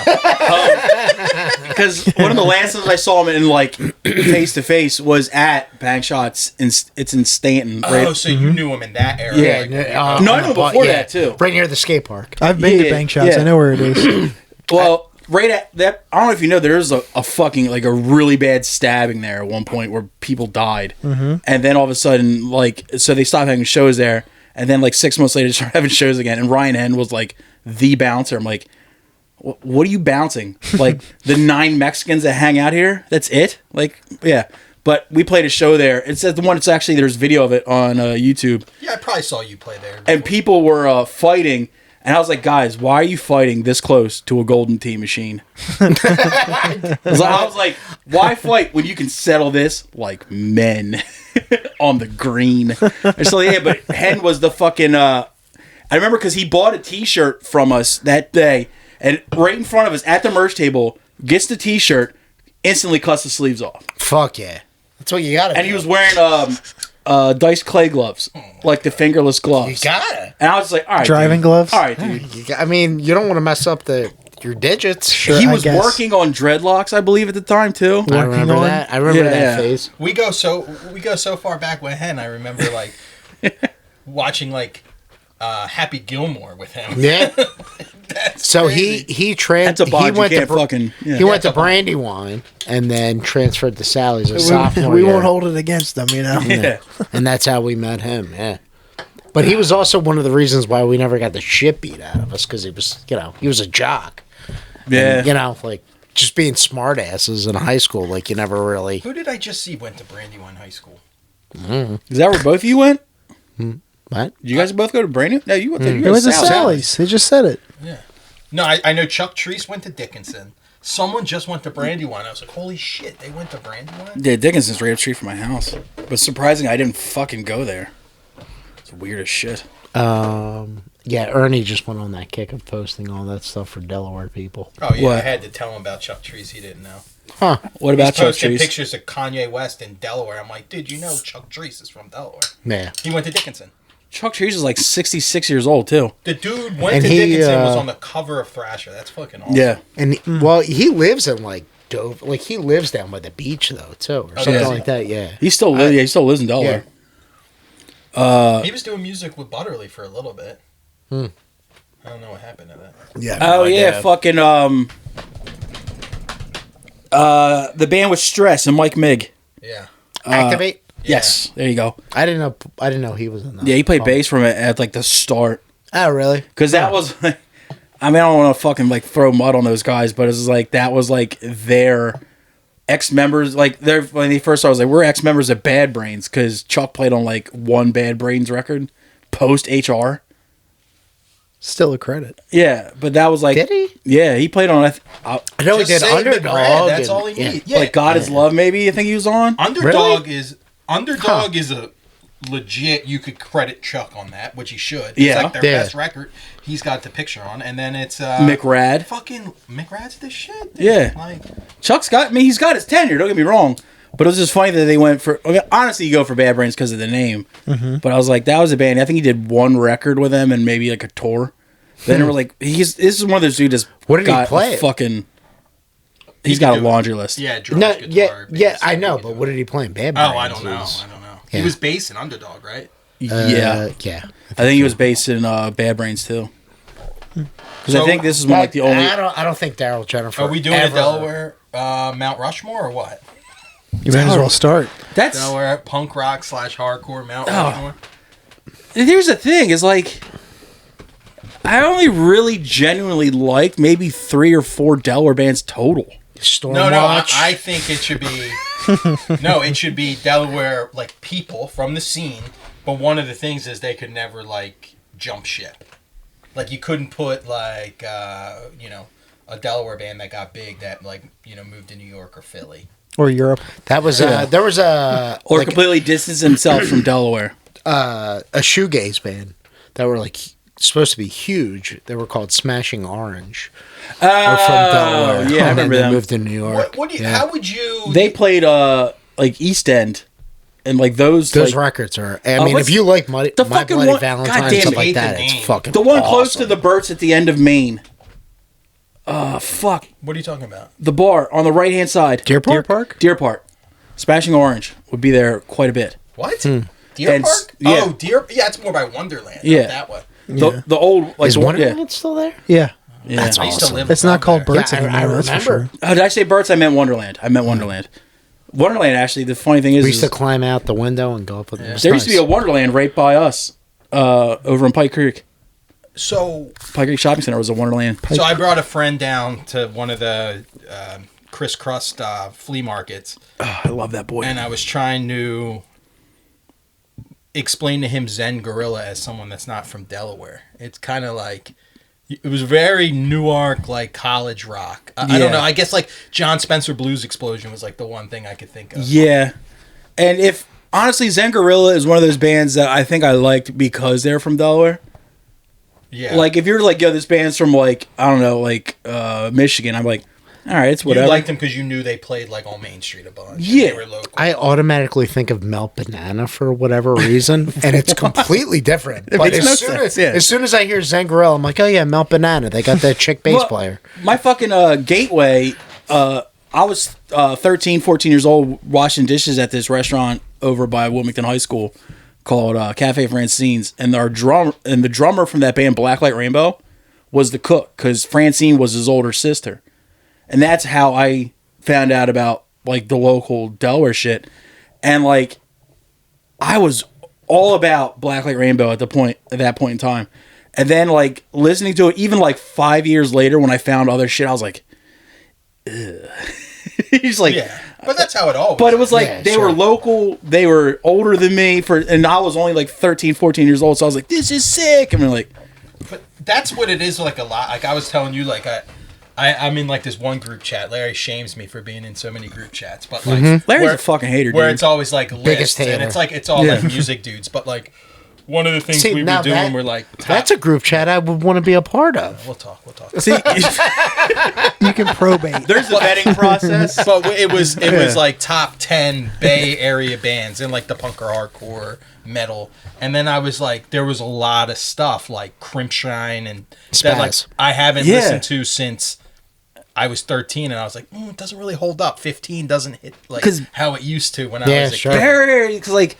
[SPEAKER 2] Because one of the last times I saw him in like face to face was at Bank Shots. It's in Stanton.
[SPEAKER 4] Right? Oh, so you knew him in that area?
[SPEAKER 2] Yeah. No, I knew before that too.
[SPEAKER 3] Right near the skate park.
[SPEAKER 1] I've been to Bank Shots. I know where it is.
[SPEAKER 2] Well, right at that, I don't know if you know, there's a fucking like a really bad stabbing there at one point where people died, and then all of a sudden, like, so they stopped having shows there, and then like 6 months later, they started having shows again, and Ryan Henn was like the bouncer. I'm like, what are you bouncing? Like the 9 Mexicans that hang out here? That's it? Like, yeah. But we played a show there. It says the one. It's actually there's video of it on YouTube.
[SPEAKER 4] Yeah, I probably saw you play there.
[SPEAKER 2] And people were fighting. And I was like, guys, why are you fighting this close to a Golden Tee machine? I was like, why fight when you can settle this like men on the green? So yeah, but Hen was the fucking. I remember because he bought a T-shirt from us that day, and right in front of us at the merch table, gets the T-shirt, instantly cuts the sleeves off.
[SPEAKER 3] Fuck yeah, that's what you gotta.
[SPEAKER 2] And he was wearing Dice clay gloves, like the fingerless gloves.
[SPEAKER 3] You gotta.
[SPEAKER 2] And I was just like, all right,
[SPEAKER 1] driving gloves.
[SPEAKER 2] All right, dude.
[SPEAKER 3] I mean, you don't want to mess up your digits.
[SPEAKER 1] Sure,
[SPEAKER 2] he was working on dreadlocks, I believe, at the time too.
[SPEAKER 3] I remember that. I remember that phase.
[SPEAKER 4] We go so far back with Hen. I remember like watching like Happy Gilmore with him.
[SPEAKER 3] Yeah. So
[SPEAKER 4] crazy.
[SPEAKER 3] he
[SPEAKER 2] That's a bod
[SPEAKER 3] he went
[SPEAKER 2] you
[SPEAKER 3] to
[SPEAKER 2] can't fucking. Yeah.
[SPEAKER 3] he went to Brandywine and then transferred to Sally's a sophomore
[SPEAKER 1] We
[SPEAKER 3] year.
[SPEAKER 1] won't hold it against them, you know.
[SPEAKER 2] Yeah.
[SPEAKER 3] And that's how we met him. Yeah. But he was also one of the reasons why we never got the shit beat out of us because he was, he was a jock.
[SPEAKER 2] Yeah.
[SPEAKER 3] And, like just being smart asses in high school, like you never really.
[SPEAKER 4] Who did I just see went to Brandywine High School?
[SPEAKER 2] Is that where both of you went?
[SPEAKER 3] What?
[SPEAKER 2] Did you guys both go to Brandon? No, you went to.
[SPEAKER 1] It was at Sally's. They just said it.
[SPEAKER 4] Yeah. No, I know Chuck Treese went to Dickinson. Someone just went to Brandywine. I was like, holy shit, they went to Brandywine?
[SPEAKER 2] Yeah, Dickinson's right up the street from my house. But surprising, I didn't fucking go there. It's weird as shit.
[SPEAKER 3] Yeah, Ernie just went on that kick of posting all that stuff for Delaware people.
[SPEAKER 4] Oh, yeah,
[SPEAKER 2] What?
[SPEAKER 4] I had to tell him about Chuck Treese. He didn't know.
[SPEAKER 3] Huh.
[SPEAKER 2] What about
[SPEAKER 4] He's
[SPEAKER 2] Chuck
[SPEAKER 4] posting
[SPEAKER 2] Treese?
[SPEAKER 4] pictures of Kanye West in Delaware. I'm like, dude, you know Chuck Treese is from Delaware.
[SPEAKER 3] Yeah.
[SPEAKER 4] He went to Dickinson.
[SPEAKER 2] Chuck Treese is like 66 years old, too.
[SPEAKER 4] The dude went
[SPEAKER 3] And
[SPEAKER 4] to
[SPEAKER 3] he,
[SPEAKER 4] Dickinson, was on the cover of Thrasher. That's fucking awesome.
[SPEAKER 2] Yeah.
[SPEAKER 3] And well, he lives in like Dover. Like he lives down by the beach though, too, or something
[SPEAKER 4] does he?
[SPEAKER 3] like that. Yeah.
[SPEAKER 2] He still lives in Delaware.
[SPEAKER 4] He was doing music with Butterly for a little bit. I don't know what happened to that.
[SPEAKER 3] Yeah.
[SPEAKER 2] Oh, yeah, fucking, the band was Stress and Mike Mig.
[SPEAKER 4] Yeah.
[SPEAKER 3] Activate.
[SPEAKER 2] Yes, there you go.
[SPEAKER 3] I didn't know he was in that.
[SPEAKER 2] Yeah, he played bass from it at like the start.
[SPEAKER 3] Oh, really?
[SPEAKER 2] Because that was like, I mean, I don't want to fucking like throw mud on those guys, but it's like that was like their ex-members. Like when they first started, I was like, we're ex-members of Bad Brains because Chuck played on like one Bad Brains record post HR.
[SPEAKER 1] Still a credit.
[SPEAKER 2] Yeah, but that was like,
[SPEAKER 3] did he?
[SPEAKER 2] Yeah, he played on.
[SPEAKER 3] I know he did Underdog.
[SPEAKER 4] That's all he needs. Yeah.
[SPEAKER 2] Like God Is Love, maybe I think he was on.
[SPEAKER 4] Underdog is a legit. You could credit Chuck on that, which he should. It's like their best record. He's got the picture on, and then it's
[SPEAKER 2] McRad.
[SPEAKER 4] Fucking McRad's the shit. Dude.
[SPEAKER 2] Yeah,
[SPEAKER 4] like
[SPEAKER 2] Chuck's got. I mean, he's got his tenure. Don't get me wrong. But it was just funny that they went for... I mean, honestly, you go for Bad Brains because of the name. Mm-hmm. But I was like, that was a band. I think he did one record with them and maybe like a tour. Then they were like, this is one of those dudes that's
[SPEAKER 3] what did he play?
[SPEAKER 2] Fucking... He's got a laundry list.
[SPEAKER 4] Yeah, drums, guitar,
[SPEAKER 3] bass, I know, but what did he play in Bad Brains?
[SPEAKER 4] Oh, I don't know. Yeah. He was based in Underdog, right?
[SPEAKER 2] Yeah.
[SPEAKER 3] I
[SPEAKER 2] think he was based in Bad Brains, too. Because I think this is one like the only...
[SPEAKER 3] I don't think Daryl Jennifer...
[SPEAKER 4] Are we doing a Delaware Mount Rushmore or what?
[SPEAKER 1] You might as well start.
[SPEAKER 2] That's
[SPEAKER 4] Delaware punk rock / hardcore Mount Rushmore.
[SPEAKER 2] Here's the thing: is like, I only really genuinely like maybe 3 or 4 Delaware bands total.
[SPEAKER 3] Stormwatch.
[SPEAKER 4] I think it should be it should be Delaware like people from the scene. But one of the things is they could never like jump ship. Like you couldn't put like a Delaware band that got big that like moved to New York or Philly.
[SPEAKER 1] Or Europe.
[SPEAKER 3] That was there was a
[SPEAKER 2] or like, completely distanced themselves from Delaware.
[SPEAKER 3] A shoegaze band that were like supposed to be huge. They were called Smashing Orange. From Delaware.
[SPEAKER 2] Yeah, I remember them.
[SPEAKER 3] Moved to New York.
[SPEAKER 4] How would you?
[SPEAKER 2] They played like East End, and like those
[SPEAKER 3] like, records are. I mean, if you like My Bloody Valentine and stuff like that, it's fucking.
[SPEAKER 2] The one close to the Burts at the end of Maine. Fuck.
[SPEAKER 4] What are you talking about?
[SPEAKER 2] The bar on the right hand side.
[SPEAKER 3] Deer Park.
[SPEAKER 2] Deer Park. Smashing Orange would be there quite a bit.
[SPEAKER 4] What? Deer Park?
[SPEAKER 2] Yeah.
[SPEAKER 4] Oh, Deer. Yeah, it's more by Wonderland.
[SPEAKER 2] Yeah,
[SPEAKER 4] that way.
[SPEAKER 2] The old like
[SPEAKER 3] is Wonderland still there?
[SPEAKER 1] Yeah.
[SPEAKER 3] That's awesome.
[SPEAKER 1] It's not called Burt's anymore.
[SPEAKER 3] I remember.
[SPEAKER 1] That's for sure.
[SPEAKER 2] Oh, did I say Burt's? I meant Wonderland. Wonderland, actually, the funny thing is...
[SPEAKER 3] We used to climb out the window and go up with them.
[SPEAKER 2] There used to be a Wonderland right by us over in Pike Creek.
[SPEAKER 4] So...
[SPEAKER 2] Pike Creek Shopping Center was a Wonderland.
[SPEAKER 4] So I brought a friend down to one of the crisscrossed flea markets.
[SPEAKER 2] Oh, I love that boy.
[SPEAKER 4] And I was trying to explain to him Zen Gorilla as someone that's not from Delaware. It's kind of like... It was very Newark, like college rock. I don't know. I guess like John Spencer Blues Explosion was like the one thing I could think of.
[SPEAKER 2] Yeah. And if, honestly, Zen Gorilla is one of those bands that I think I liked because they're from Delaware.
[SPEAKER 4] Yeah.
[SPEAKER 2] Like if you're like, yo, this band's from like, I don't know, like Michigan, I'm like, all right, it's whatever.
[SPEAKER 4] You liked them because you knew they played like on Main Street a bunch.
[SPEAKER 2] Yeah.
[SPEAKER 4] They were local.
[SPEAKER 3] I automatically think of Melt Banana for whatever reason, and it's completely different. But as soon as I hear Zen Gorilla, I'm like, oh yeah, Melt Banana. They got that chick bass player.
[SPEAKER 2] My fucking gateway, I was 13, 14 years old washing dishes at this restaurant over by Wilmington High School called Cafe Francine's, and the drummer from that band Blacklight Rainbow was the cook because Francine was his older sister. And that's how I found out about, like, the local Delaware shit. And, like, I was all about Blacklight Rainbow at that point in time. And then, like, listening to it, even, like, 5 years later when I found other shit, I was like, ugh. He's like...
[SPEAKER 4] Yeah, but that's how it all was.
[SPEAKER 2] But it was like, they were local, they were older than me, and I was only, like, 13, 14 years old, so I was like, this is sick! And we're like...
[SPEAKER 4] But that's what it is, like, a lot. Like, I was telling you, like, I'm in like this one group chat. Larry shames me for being in so many group chats, but like
[SPEAKER 2] Larry's a fucking hater,
[SPEAKER 4] where
[SPEAKER 2] dude.
[SPEAKER 4] it's always like lists, and it's all like music dudes. But like one of the things we were doing, we're like
[SPEAKER 3] that's a group chat I would want to be a part of.
[SPEAKER 4] We'll talk.
[SPEAKER 1] See, you can probate.
[SPEAKER 2] There's a vetting process,
[SPEAKER 4] but it was like top 10 Bay Area bands in like the punk or hardcore metal, and then I was like, there was a lot of stuff like Crimpshine and that like I haven't listened to since I was 13, and I was like, it doesn't really hold up. 15 doesn't hit like how it used to when I was a kid.
[SPEAKER 2] Barrier, because like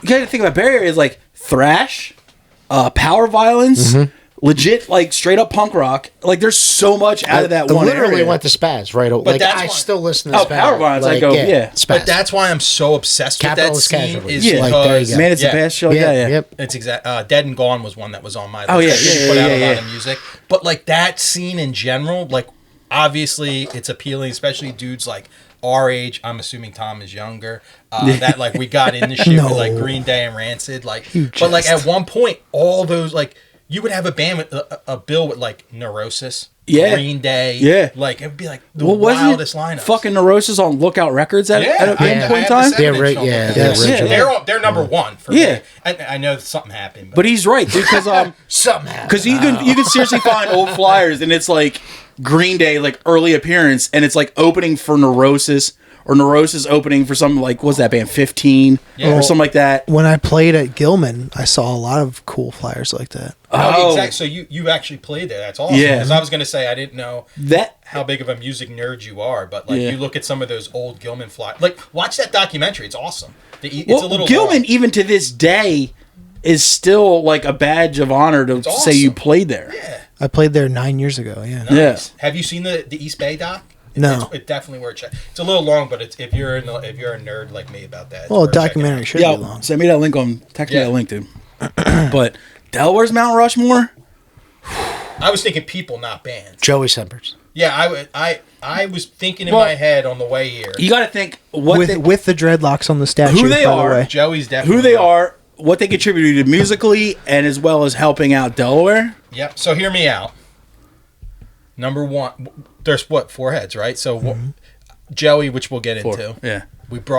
[SPEAKER 2] you got to think about Barrier is like thrash, power violence, legit, like straight up punk rock. Like there's so much out of that one
[SPEAKER 3] literally
[SPEAKER 2] area.
[SPEAKER 3] went to Spaz, right?
[SPEAKER 4] But
[SPEAKER 3] Like
[SPEAKER 4] that's
[SPEAKER 3] I
[SPEAKER 4] why-
[SPEAKER 3] still listen to Spaz.
[SPEAKER 2] Power Violence, I go, yeah.
[SPEAKER 3] Spaz.
[SPEAKER 4] But that's why I'm so obsessed with that
[SPEAKER 3] Capitalist
[SPEAKER 4] scene.
[SPEAKER 3] Casualty.
[SPEAKER 4] Is
[SPEAKER 2] Yeah.
[SPEAKER 3] Like, there you
[SPEAKER 4] because
[SPEAKER 3] go.
[SPEAKER 2] Man, it's a bad show. Yeah.
[SPEAKER 3] Yep.
[SPEAKER 4] it's Dead and Gone was one that was on my list.
[SPEAKER 2] Oh, yeah,
[SPEAKER 4] She
[SPEAKER 2] yeah,
[SPEAKER 4] put out
[SPEAKER 2] yeah,
[SPEAKER 4] a lot
[SPEAKER 2] yeah.
[SPEAKER 4] of music, but like that scene in general, like obviously it's appealing, especially dudes like our age. I'm assuming Tom is younger. That like we got into shit with like Green Day and Rancid, like. But like at one point, all those like you would have a band with a bill with like Neurosis.
[SPEAKER 2] Yeah.
[SPEAKER 4] Green Day.
[SPEAKER 2] Yeah.
[SPEAKER 4] Like, it would be like the
[SPEAKER 2] wasn't
[SPEAKER 4] wildest lineup.
[SPEAKER 2] fucking Neurosis on Lookout Records at a point in
[SPEAKER 4] I
[SPEAKER 2] time?
[SPEAKER 4] have the
[SPEAKER 3] They're
[SPEAKER 4] 7-inch on there.
[SPEAKER 3] they're
[SPEAKER 4] They're number one for
[SPEAKER 2] Yeah.
[SPEAKER 4] me. I know something happened.
[SPEAKER 2] But he's right, dude, because
[SPEAKER 3] Something happened.
[SPEAKER 2] Because you can seriously find old flyers and it's like Green Day, like early appearance, and it's like opening for Neurosis or Neurosis opening for something like, what's that band, 15 or something like that.
[SPEAKER 1] When I played at Gilman, I saw a lot of cool flyers like that.
[SPEAKER 4] Oh, exactly. So you actually played there. That's awesome.
[SPEAKER 2] Yeah.
[SPEAKER 4] Because I was going to say I didn't know
[SPEAKER 2] That
[SPEAKER 4] how big of a music nerd you are, but like
[SPEAKER 2] Yeah.
[SPEAKER 4] you look at some of those old Gilman flyers. Like watch that documentary. It's awesome. It's
[SPEAKER 2] well,
[SPEAKER 4] a little
[SPEAKER 2] Gilman,
[SPEAKER 4] long.
[SPEAKER 2] even to this day, is still like a badge of honor to say
[SPEAKER 4] awesome.
[SPEAKER 2] you played there.
[SPEAKER 4] Yeah.
[SPEAKER 1] I played there 9 years ago. Yeah.
[SPEAKER 2] Nice.
[SPEAKER 4] Have you seen the East Bay doc?
[SPEAKER 1] No.
[SPEAKER 4] It's definitely worth checking. It's a little long, but if you're a nerd like me about that, it's
[SPEAKER 1] Well, a
[SPEAKER 4] worth checking
[SPEAKER 1] documentary
[SPEAKER 4] out.
[SPEAKER 1] should be
[SPEAKER 2] Yeah,
[SPEAKER 1] long.
[SPEAKER 2] send me that link on. Text me
[SPEAKER 4] Yeah.
[SPEAKER 2] that link, dude. But Delaware's Mount Rushmore.
[SPEAKER 4] I was thinking people, not bands.
[SPEAKER 3] Joey Sempers.
[SPEAKER 4] Yeah, I was thinking in my head on the way here.
[SPEAKER 2] You got to think what
[SPEAKER 1] With the dreadlocks on the statue,
[SPEAKER 2] Who they
[SPEAKER 1] by
[SPEAKER 2] are,
[SPEAKER 1] the way.
[SPEAKER 4] Joey's definitely
[SPEAKER 2] who they are, what they contributed musically, and as well as helping out Delaware.
[SPEAKER 4] Yep. So hear me out. Number one, there's what 4 heads, right? So Joey, which we'll get into.
[SPEAKER 2] Yeah,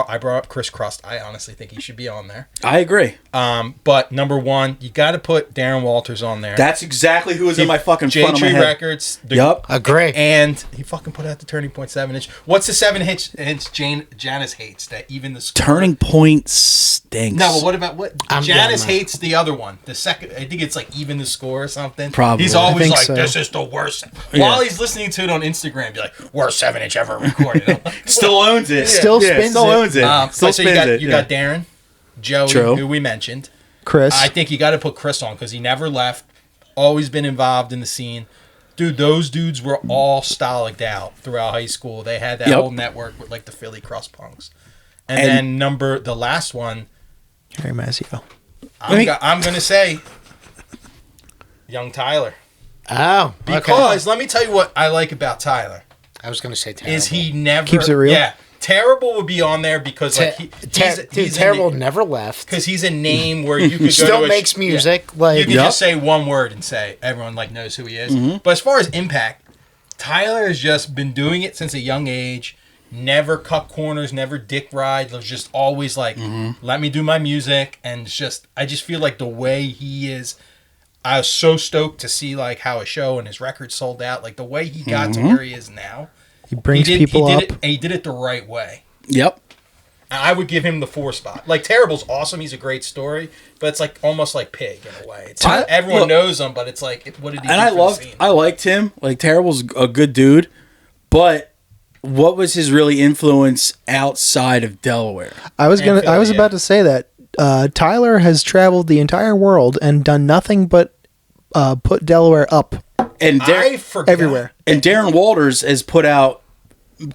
[SPEAKER 4] I brought up Chris Crust. I honestly think he should be on there.
[SPEAKER 2] I agree.
[SPEAKER 4] But number one, you got to put Darren Walters on there.
[SPEAKER 2] That's exactly who was in my fucking front of my
[SPEAKER 4] J-Tree
[SPEAKER 2] head.
[SPEAKER 4] Records.
[SPEAKER 2] Yup.
[SPEAKER 3] Agree.
[SPEAKER 4] And he fucking put out the Turning Point 7-inch. What's the 7-inch Janice hates? That even the score?
[SPEAKER 2] Turning Point stinks.
[SPEAKER 4] No, but what about what?
[SPEAKER 3] I'm
[SPEAKER 4] Janice
[SPEAKER 3] getting
[SPEAKER 4] hates the other one. The second, I think it's like even the score or something.
[SPEAKER 2] Probably.
[SPEAKER 4] He's
[SPEAKER 2] I
[SPEAKER 4] always
[SPEAKER 1] think
[SPEAKER 4] like,
[SPEAKER 1] so.
[SPEAKER 4] "This is the worst."
[SPEAKER 2] Yeah.
[SPEAKER 4] While he's listening to it on Instagram, be like, "Worst 7-inch ever recorded." I'm like,
[SPEAKER 2] Still owns it.
[SPEAKER 1] Still spins
[SPEAKER 2] still
[SPEAKER 1] it.
[SPEAKER 2] owns it. Still
[SPEAKER 4] so
[SPEAKER 2] spins
[SPEAKER 4] you
[SPEAKER 2] it.
[SPEAKER 4] got Darren, Joey,
[SPEAKER 2] True.
[SPEAKER 4] who we mentioned.
[SPEAKER 1] Chris.
[SPEAKER 4] I think you got to put Chris on because he never left. Always been involved in the scene. Dude, those dudes were all styled out throughout high school. They had that
[SPEAKER 2] Yep.
[SPEAKER 4] whole network with like the Philly Cross Punks. And then the last one,
[SPEAKER 1] Harry Mazio.
[SPEAKER 4] I'm going to say Young Tyler.
[SPEAKER 3] Oh,
[SPEAKER 4] Because let me tell you what I like about Tyler.
[SPEAKER 3] I was going to say terrible.
[SPEAKER 4] Is he never
[SPEAKER 1] Keeps it real?
[SPEAKER 4] Yeah. Terrible would be on there because like he's
[SPEAKER 3] Terrible never left.
[SPEAKER 4] because he's a name where you could go
[SPEAKER 3] Still
[SPEAKER 4] to
[SPEAKER 3] makes
[SPEAKER 4] yeah.
[SPEAKER 3] music.
[SPEAKER 4] You
[SPEAKER 3] Like
[SPEAKER 4] can just say one word and say everyone like knows who he is. But as far as impact, Tyler has just been doing it since a young age. Never cut corners, never dick ride. Was just always like, let me do my music, and it's just I just feel like the way he is. I was so stoked to see like how his show and his record sold out. Like the way he got to where he is now.
[SPEAKER 1] He brings people
[SPEAKER 4] he
[SPEAKER 1] up.
[SPEAKER 4] did it, and he did it the right way.
[SPEAKER 2] Yep.
[SPEAKER 4] And I would give him the 4 spot. Like Terrible's awesome. He's a great story, but it's like almost like Pig in a way. It's everyone knows him, but it's like what did he?
[SPEAKER 2] And
[SPEAKER 4] do
[SPEAKER 2] I liked him. Like Terrible's a good dude, but what was his really influence outside of Delaware?
[SPEAKER 1] I was
[SPEAKER 4] Philly,
[SPEAKER 1] about to say that Tyler has traveled the entire world and done nothing but put Delaware up
[SPEAKER 2] And
[SPEAKER 4] I forgot.
[SPEAKER 1] everywhere.
[SPEAKER 2] And Darren Walters has put out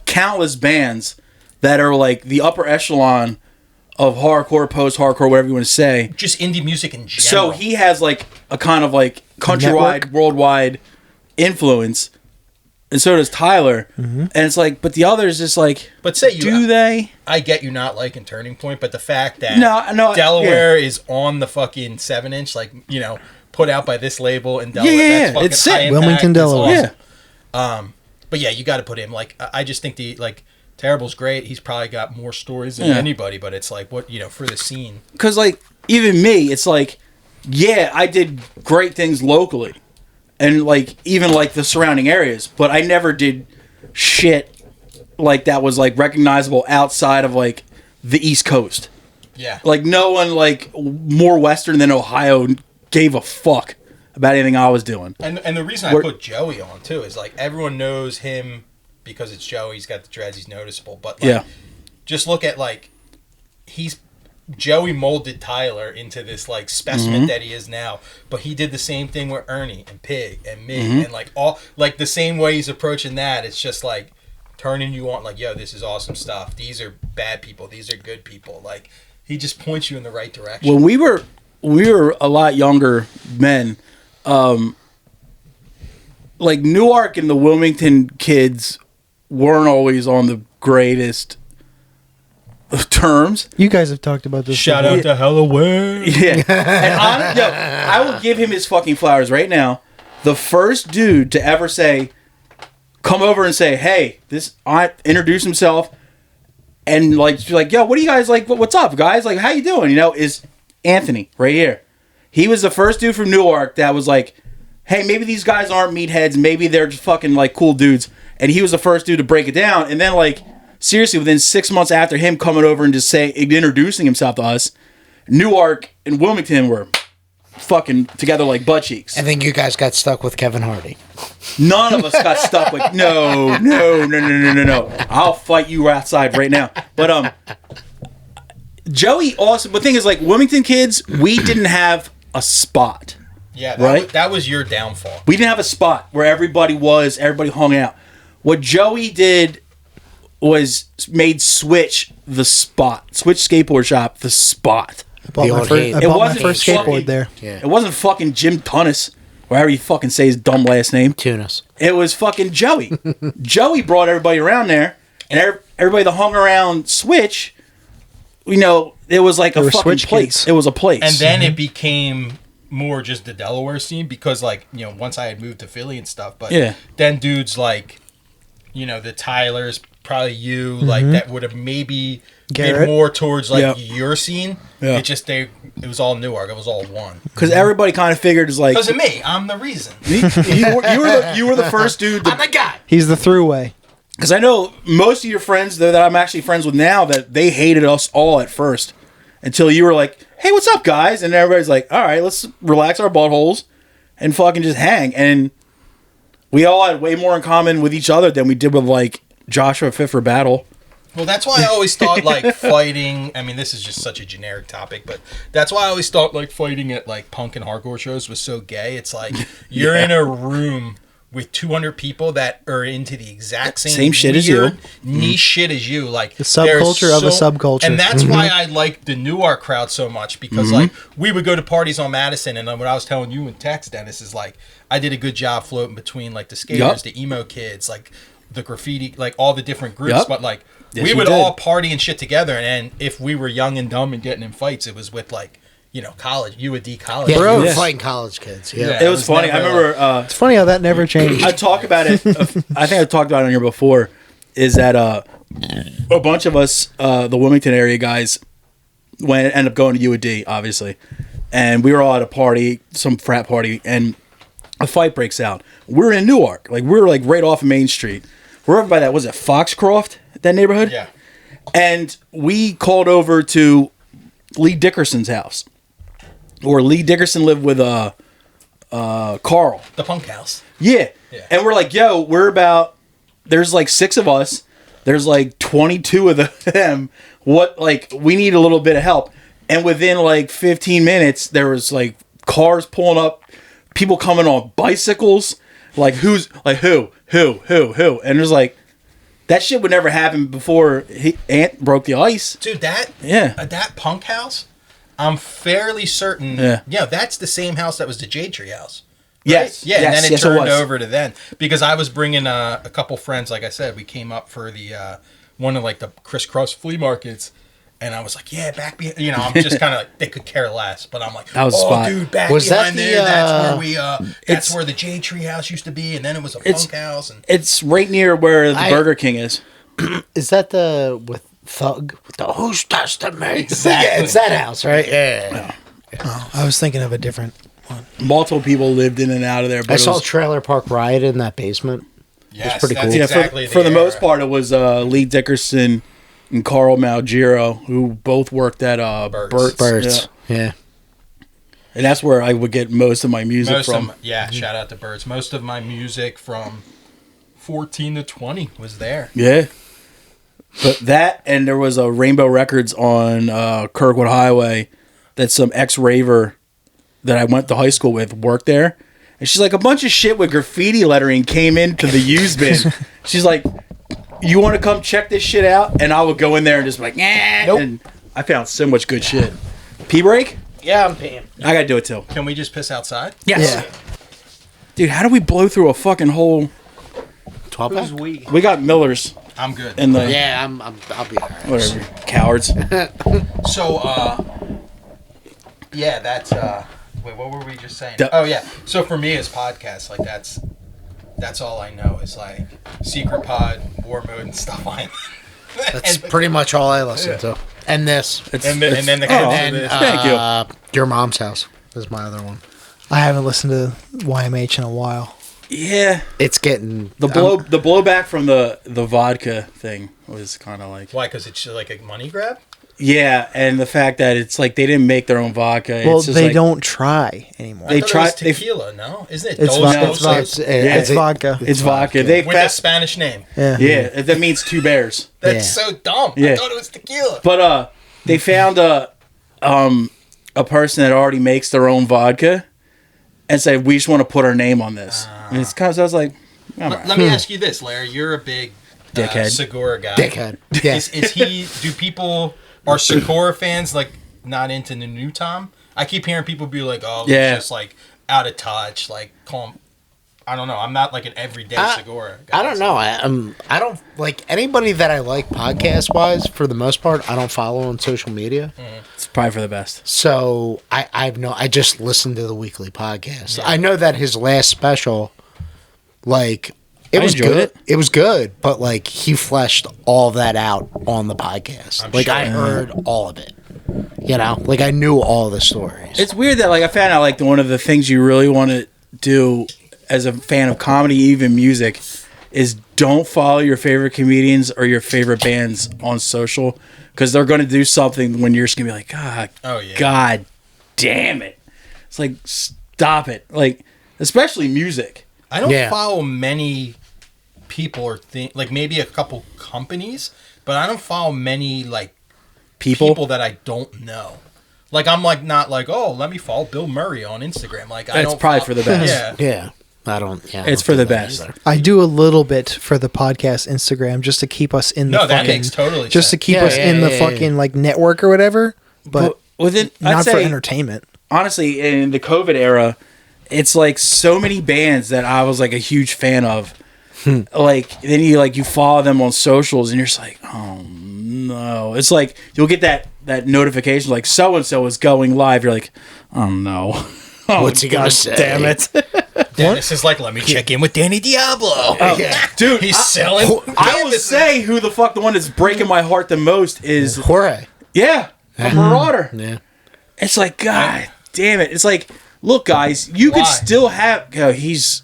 [SPEAKER 2] countless bands that are like the upper echelon of hardcore, post-hardcore, whatever you want to say.
[SPEAKER 4] Just indie music in general.
[SPEAKER 2] So he has like a kind of like countrywide,
[SPEAKER 1] Network?
[SPEAKER 2] worldwide influence, and so does Tyler. And it's like, but the others just like,
[SPEAKER 4] But say you
[SPEAKER 2] do they?
[SPEAKER 4] I get you not liking Turning Point, but the fact that
[SPEAKER 2] No,
[SPEAKER 4] Delaware is on the fucking 7-inch, like put out by this label in Delaware.
[SPEAKER 2] Yeah,
[SPEAKER 4] that's fucking
[SPEAKER 2] it's sick.
[SPEAKER 4] high impact,
[SPEAKER 1] Wilmington,
[SPEAKER 4] it's
[SPEAKER 1] Delaware.
[SPEAKER 4] awesome. But yeah, you got to put him. Like I just think Terrible's great. He's probably got more stories than anybody. But it's like what for the scene.
[SPEAKER 2] Because like even me, it's like, yeah, I did great things locally, and like even like the surrounding areas, but I never did shit like that was like recognizable outside of like the East Coast.
[SPEAKER 4] Yeah.
[SPEAKER 2] Like no one like more Western than Ohio gave a fuck about anything I was doing.
[SPEAKER 4] And the reason I put Joey on too is like everyone knows him because it's Joey. He's got the dreads. He's noticeable. But like, just look at like he's Joey molded Tyler into this like specimen that he is now, but he did the same thing with Ernie and Pig and me and like all like the same way he's approaching that. It's just like turning you on, like, yo, this is awesome stuff. These are bad people. These are good people. Like he just points you in the right direction.
[SPEAKER 2] When we were a lot younger men, like Newark and the Wilmington kids weren't always on the greatest of terms.
[SPEAKER 1] You guys have talked about this.
[SPEAKER 4] Shout out to Delaware.
[SPEAKER 2] Yeah. And I will give him his fucking flowers right now. The first dude to ever come over and say, hey, introduce himself and like, be like, yo, what do you guys like? What's up, guys? Like, how you doing? You know, is Anthony right here. He was the first dude from Newark that was like, hey, maybe these guys aren't meatheads. Maybe they're just fucking like cool dudes. And he was the first dude to break it down. And then like, seriously, within 6 months after him coming over and just introducing himself to us, Newark and Wilmington were fucking together like butt cheeks.
[SPEAKER 3] I think you guys got stuck with Kevin Hardy.
[SPEAKER 2] None of us got stuck with no. I'll fight you outside right now. But Joey also. The thing is, like Wilmington kids, we didn't have a spot.
[SPEAKER 4] Yeah,
[SPEAKER 2] right.
[SPEAKER 4] That was your downfall.
[SPEAKER 2] We didn't have a spot where everybody hung out. What Joey did was made Switch the spot. Switch Skateboard Shop the spot.
[SPEAKER 1] I bought my first skateboard there.
[SPEAKER 3] Yeah.
[SPEAKER 2] It wasn't fucking Jim Tunis, or however you fucking say his dumb last name.
[SPEAKER 3] Tunis.
[SPEAKER 2] It was fucking Joey. Joey brought everybody around there, and everybody that hung around Switch, you know, it was like a fucking place. Kids. It was a place.
[SPEAKER 4] And then it became more just the Delaware scene because, like, you know, once I had moved to Philly and stuff, but then dudes like, you know, the Tylers, probably you, like, that would have maybe been more towards, like, your scene. Yeah. It was all Newark. It was all one.
[SPEAKER 2] Because everybody kind of figured it's like...
[SPEAKER 4] Because of me. I'm the reason.
[SPEAKER 2] You were the first dude.
[SPEAKER 4] I'm the guy.
[SPEAKER 1] He's the throughway.
[SPEAKER 2] Because I know most of your friends that I'm actually friends with now, that they hated us all at first. Until you were like, hey, what's up, guys? And everybody's like, all right, let's relax our buttholes and fucking just hang. And we all had way more in common with each other than we did with, like, Joshua Fit for Battle.
[SPEAKER 4] Well, that's why I always thought, like, fighting... I mean, this is just such a generic topic, but that's why I always thought, like, fighting at, like, punk and hardcore shows was so gay. It's like, you're in a room with 200 people that are into the exact same
[SPEAKER 2] shit as you.
[SPEAKER 4] Niche shit as you. Like,
[SPEAKER 1] the subculture of a subculture.
[SPEAKER 4] And that's why I like the Newark crowd so much, because, like, we would go to parties on Madison, and what I was telling you in text, Dennis, is, like, I did a good job floating between, like, the skaters, the emo kids, like, the graffiti, like, all the different groups, but, like, we would all party and shit together, and if we were young and dumb and getting in fights, it was with, like, you know, college, UAD college.
[SPEAKER 3] Yeah, bro, fighting college kids. Yeah,
[SPEAKER 2] it was funny. I remember...
[SPEAKER 1] it's funny how that never changed.
[SPEAKER 2] I talk about it. I think I talked about it on here before, is that a bunch of us, the Wilmington area guys, ended up going to UAD, obviously, and we were all at a party, some frat party, and a fight breaks out. We're in Newark. Like, we're, like, right off of Main Street. We're over by that, was it Foxcroft, that neighborhood?
[SPEAKER 4] Yeah.
[SPEAKER 2] And we called over to Lee Dickerson's house. Or Lee Dickerson lived with Carl.
[SPEAKER 4] The punk house.
[SPEAKER 2] Yeah. And we're like, yo, there's like 6 of us. There's like 22 of them. We need a little bit of help. And within like 15 minutes, there was like cars pulling up, people coming on bicycles. Like, who? And there's like, that shit would never happen before Ant broke the ice.
[SPEAKER 4] Dude, that punk house, I'm fairly certain. Yeah, that's the same house that was the Jade Tree house. Right?
[SPEAKER 2] Yes.
[SPEAKER 4] Yeah, and then it turned over to then. Because I was bringing a couple friends, like I said, we came up for the one of like the crisscross flea markets. And I was like, yeah, back behind, you know, I'm just kind of like, they could care less. But I'm like,
[SPEAKER 2] that was spot.
[SPEAKER 4] Dude, back behind there, that's where the Jade Tree house used to be. And then it was a punk house. And
[SPEAKER 2] it's right near where the Burger King is.
[SPEAKER 3] Is that with Thug? With the Who's Testing Me?
[SPEAKER 4] Exactly.
[SPEAKER 3] Yeah, it's that house, right? Yeah.
[SPEAKER 1] Oh, I was thinking of a different one.
[SPEAKER 2] Multiple people lived in and out of there. But
[SPEAKER 3] I saw Trailer Park Riot in that basement.
[SPEAKER 4] Yes,
[SPEAKER 3] it was pretty cool.
[SPEAKER 2] Yeah,
[SPEAKER 4] exactly
[SPEAKER 2] for the most part, it was Lee Dickerson and Carl Malgiro, who both worked at Burt's.
[SPEAKER 3] Yeah.
[SPEAKER 2] And that's where I would get most of my music from.
[SPEAKER 4] Shout out to Burt's. Most of my music from 14 to 20 was there.
[SPEAKER 2] Yeah. But that, and there was a Rainbow Records on Kirkwood Highway that some ex-raver that I went to high school with worked there. And she's like, a bunch of shit with graffiti lettering came into the used bin. She's like, you want to come check this shit out? And I would go in there and just be like, nah. Nope. And I found so much good shit. Pee break?
[SPEAKER 3] Yeah, I'm peeing.
[SPEAKER 2] I got to do it too.
[SPEAKER 4] Can we just piss outside?
[SPEAKER 2] Yes. Yeah. Dude, how do we blow through a fucking whole
[SPEAKER 3] 12-pack?
[SPEAKER 2] We got Miller's.
[SPEAKER 4] I'm good.
[SPEAKER 3] Yeah, I'll be all right.
[SPEAKER 2] Whatever. Cowards.
[SPEAKER 4] So, yeah, that's, wait, what were we just saying? Oh, yeah. So for me as podcasts, like that's all I know is like Secret Pod, War Mode, and stuff like that.
[SPEAKER 3] That's pretty much all I listen to. And this.
[SPEAKER 4] And then the
[SPEAKER 2] thank you.
[SPEAKER 3] Your Mom's House is my other one.
[SPEAKER 1] I haven't listened to YMH in a while.
[SPEAKER 2] Yeah,
[SPEAKER 3] it's getting
[SPEAKER 2] the blowback from the vodka thing was kind of like
[SPEAKER 4] why? Because it's like a money grab.
[SPEAKER 2] Yeah, and the fact that it's like they didn't make their own vodka.
[SPEAKER 1] Well,
[SPEAKER 2] it's just
[SPEAKER 1] they
[SPEAKER 2] like,
[SPEAKER 1] don't try anymore.
[SPEAKER 4] They try tequila, no? Isn't it?
[SPEAKER 1] It's vodka.
[SPEAKER 2] It's vodka.
[SPEAKER 4] With a Spanish name.
[SPEAKER 2] Yeah, that means two bears.
[SPEAKER 4] That's so dumb. I thought it was tequila.
[SPEAKER 2] But they found a person that already makes their own vodka, and said we just want to put our name on this. And it's kind of, so I was like,
[SPEAKER 4] let me ask you this, Larry. You're a big Segura guy.
[SPEAKER 3] Dickhead. Yeah.
[SPEAKER 4] Is he? Do people? Are Segura fans like not into the new Tom? I keep hearing people be like, "Oh, he's just like out of touch." Like, call him. I don't know. I'm not like an everyday Segura guy.
[SPEAKER 3] I don't know. I don't like anybody that I like podcast wise. For the most part, I don't follow on social media.
[SPEAKER 2] It's probably for the best.
[SPEAKER 3] So I just listen to the weekly podcast. Yeah. I know that his last special, like. It was good. It was good, but like he fleshed all that out on the podcast. I heard all of it. You know, like I knew all the stories.
[SPEAKER 2] It's weird that like I found out like one of the things you really want to do as a fan of comedy, even music, is don't follow your favorite comedians or your favorite bands on social because they're going to do something when you're just going to be like, God damn it. It's like, stop it. Like, especially music.
[SPEAKER 4] I don't follow many people or like maybe a couple companies, but I don't follow many like people that I don't know. Like I'm like not like, oh, let me follow Bill Murray on Instagram. Like I don't
[SPEAKER 2] probably for the best.
[SPEAKER 3] Yeah. I don't. Yeah,
[SPEAKER 2] it's for the best.
[SPEAKER 3] Either.
[SPEAKER 1] I do a little bit for the podcast Instagram just to keep us in the fucking.
[SPEAKER 4] That makes totally
[SPEAKER 1] just
[SPEAKER 4] sense.
[SPEAKER 1] to keep us in the fucking like network or whatever, but not for entertainment.
[SPEAKER 2] Honestly, in the COVID era, it's like so many bands that I was like a huge fan of. Like then you follow them on socials and you're just like, oh no. It's like you'll get that notification like so and so is going live. You're like, oh no. Oh,
[SPEAKER 3] what's he gonna say?
[SPEAKER 2] Damn it.
[SPEAKER 4] Dennis is like, let me check in with Danny Diablo.
[SPEAKER 2] Dude,
[SPEAKER 4] he's selling.
[SPEAKER 2] I will say who the fuck the one that's breaking my heart the most is
[SPEAKER 3] Jorge.
[SPEAKER 2] Yeah, a Marauder.
[SPEAKER 3] Yeah.
[SPEAKER 2] It's like, God damn it. It's like, look, guys, you could still have. He's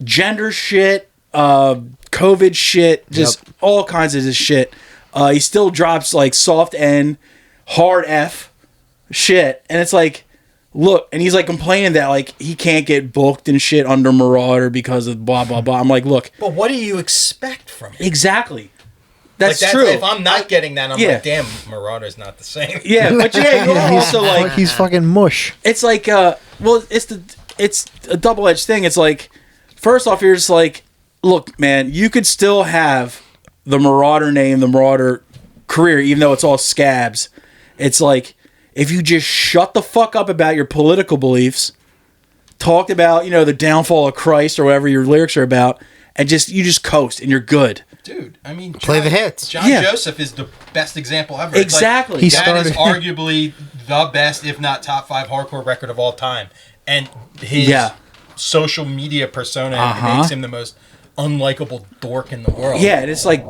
[SPEAKER 2] gender shit, COVID shit, just all kinds of this shit. He still drops like soft N, hard F shit, and it's like. Look, and he's like complaining that like he can't get booked and shit under Marauder because of blah blah blah. I'm like, look,
[SPEAKER 4] but what do you expect from it?
[SPEAKER 2] Exactly, that's
[SPEAKER 4] like
[SPEAKER 2] true.
[SPEAKER 4] If I'm not getting that, I'm like, damn, Marauder's not the same.
[SPEAKER 2] Yeah, but you're also like
[SPEAKER 1] he's fucking mush.
[SPEAKER 2] It's like, well, it's a double-edged thing. It's like, first off, you're just like, look, man, you could still have the Marauder name, the Marauder career, even though it's all scabs. It's like. If you just shut the fuck up about your political beliefs, talked about, the downfall of Christ or whatever your lyrics are about, and you just coast and you're good.
[SPEAKER 4] Dude, I mean,
[SPEAKER 3] play the hits.
[SPEAKER 4] John Joseph is the best example ever.
[SPEAKER 2] Exactly.
[SPEAKER 4] Like, that is arguably the best, if not top 5 hardcore record of all time. And his social media persona makes him the most unlikable dork in the world.
[SPEAKER 2] Yeah, and it's like,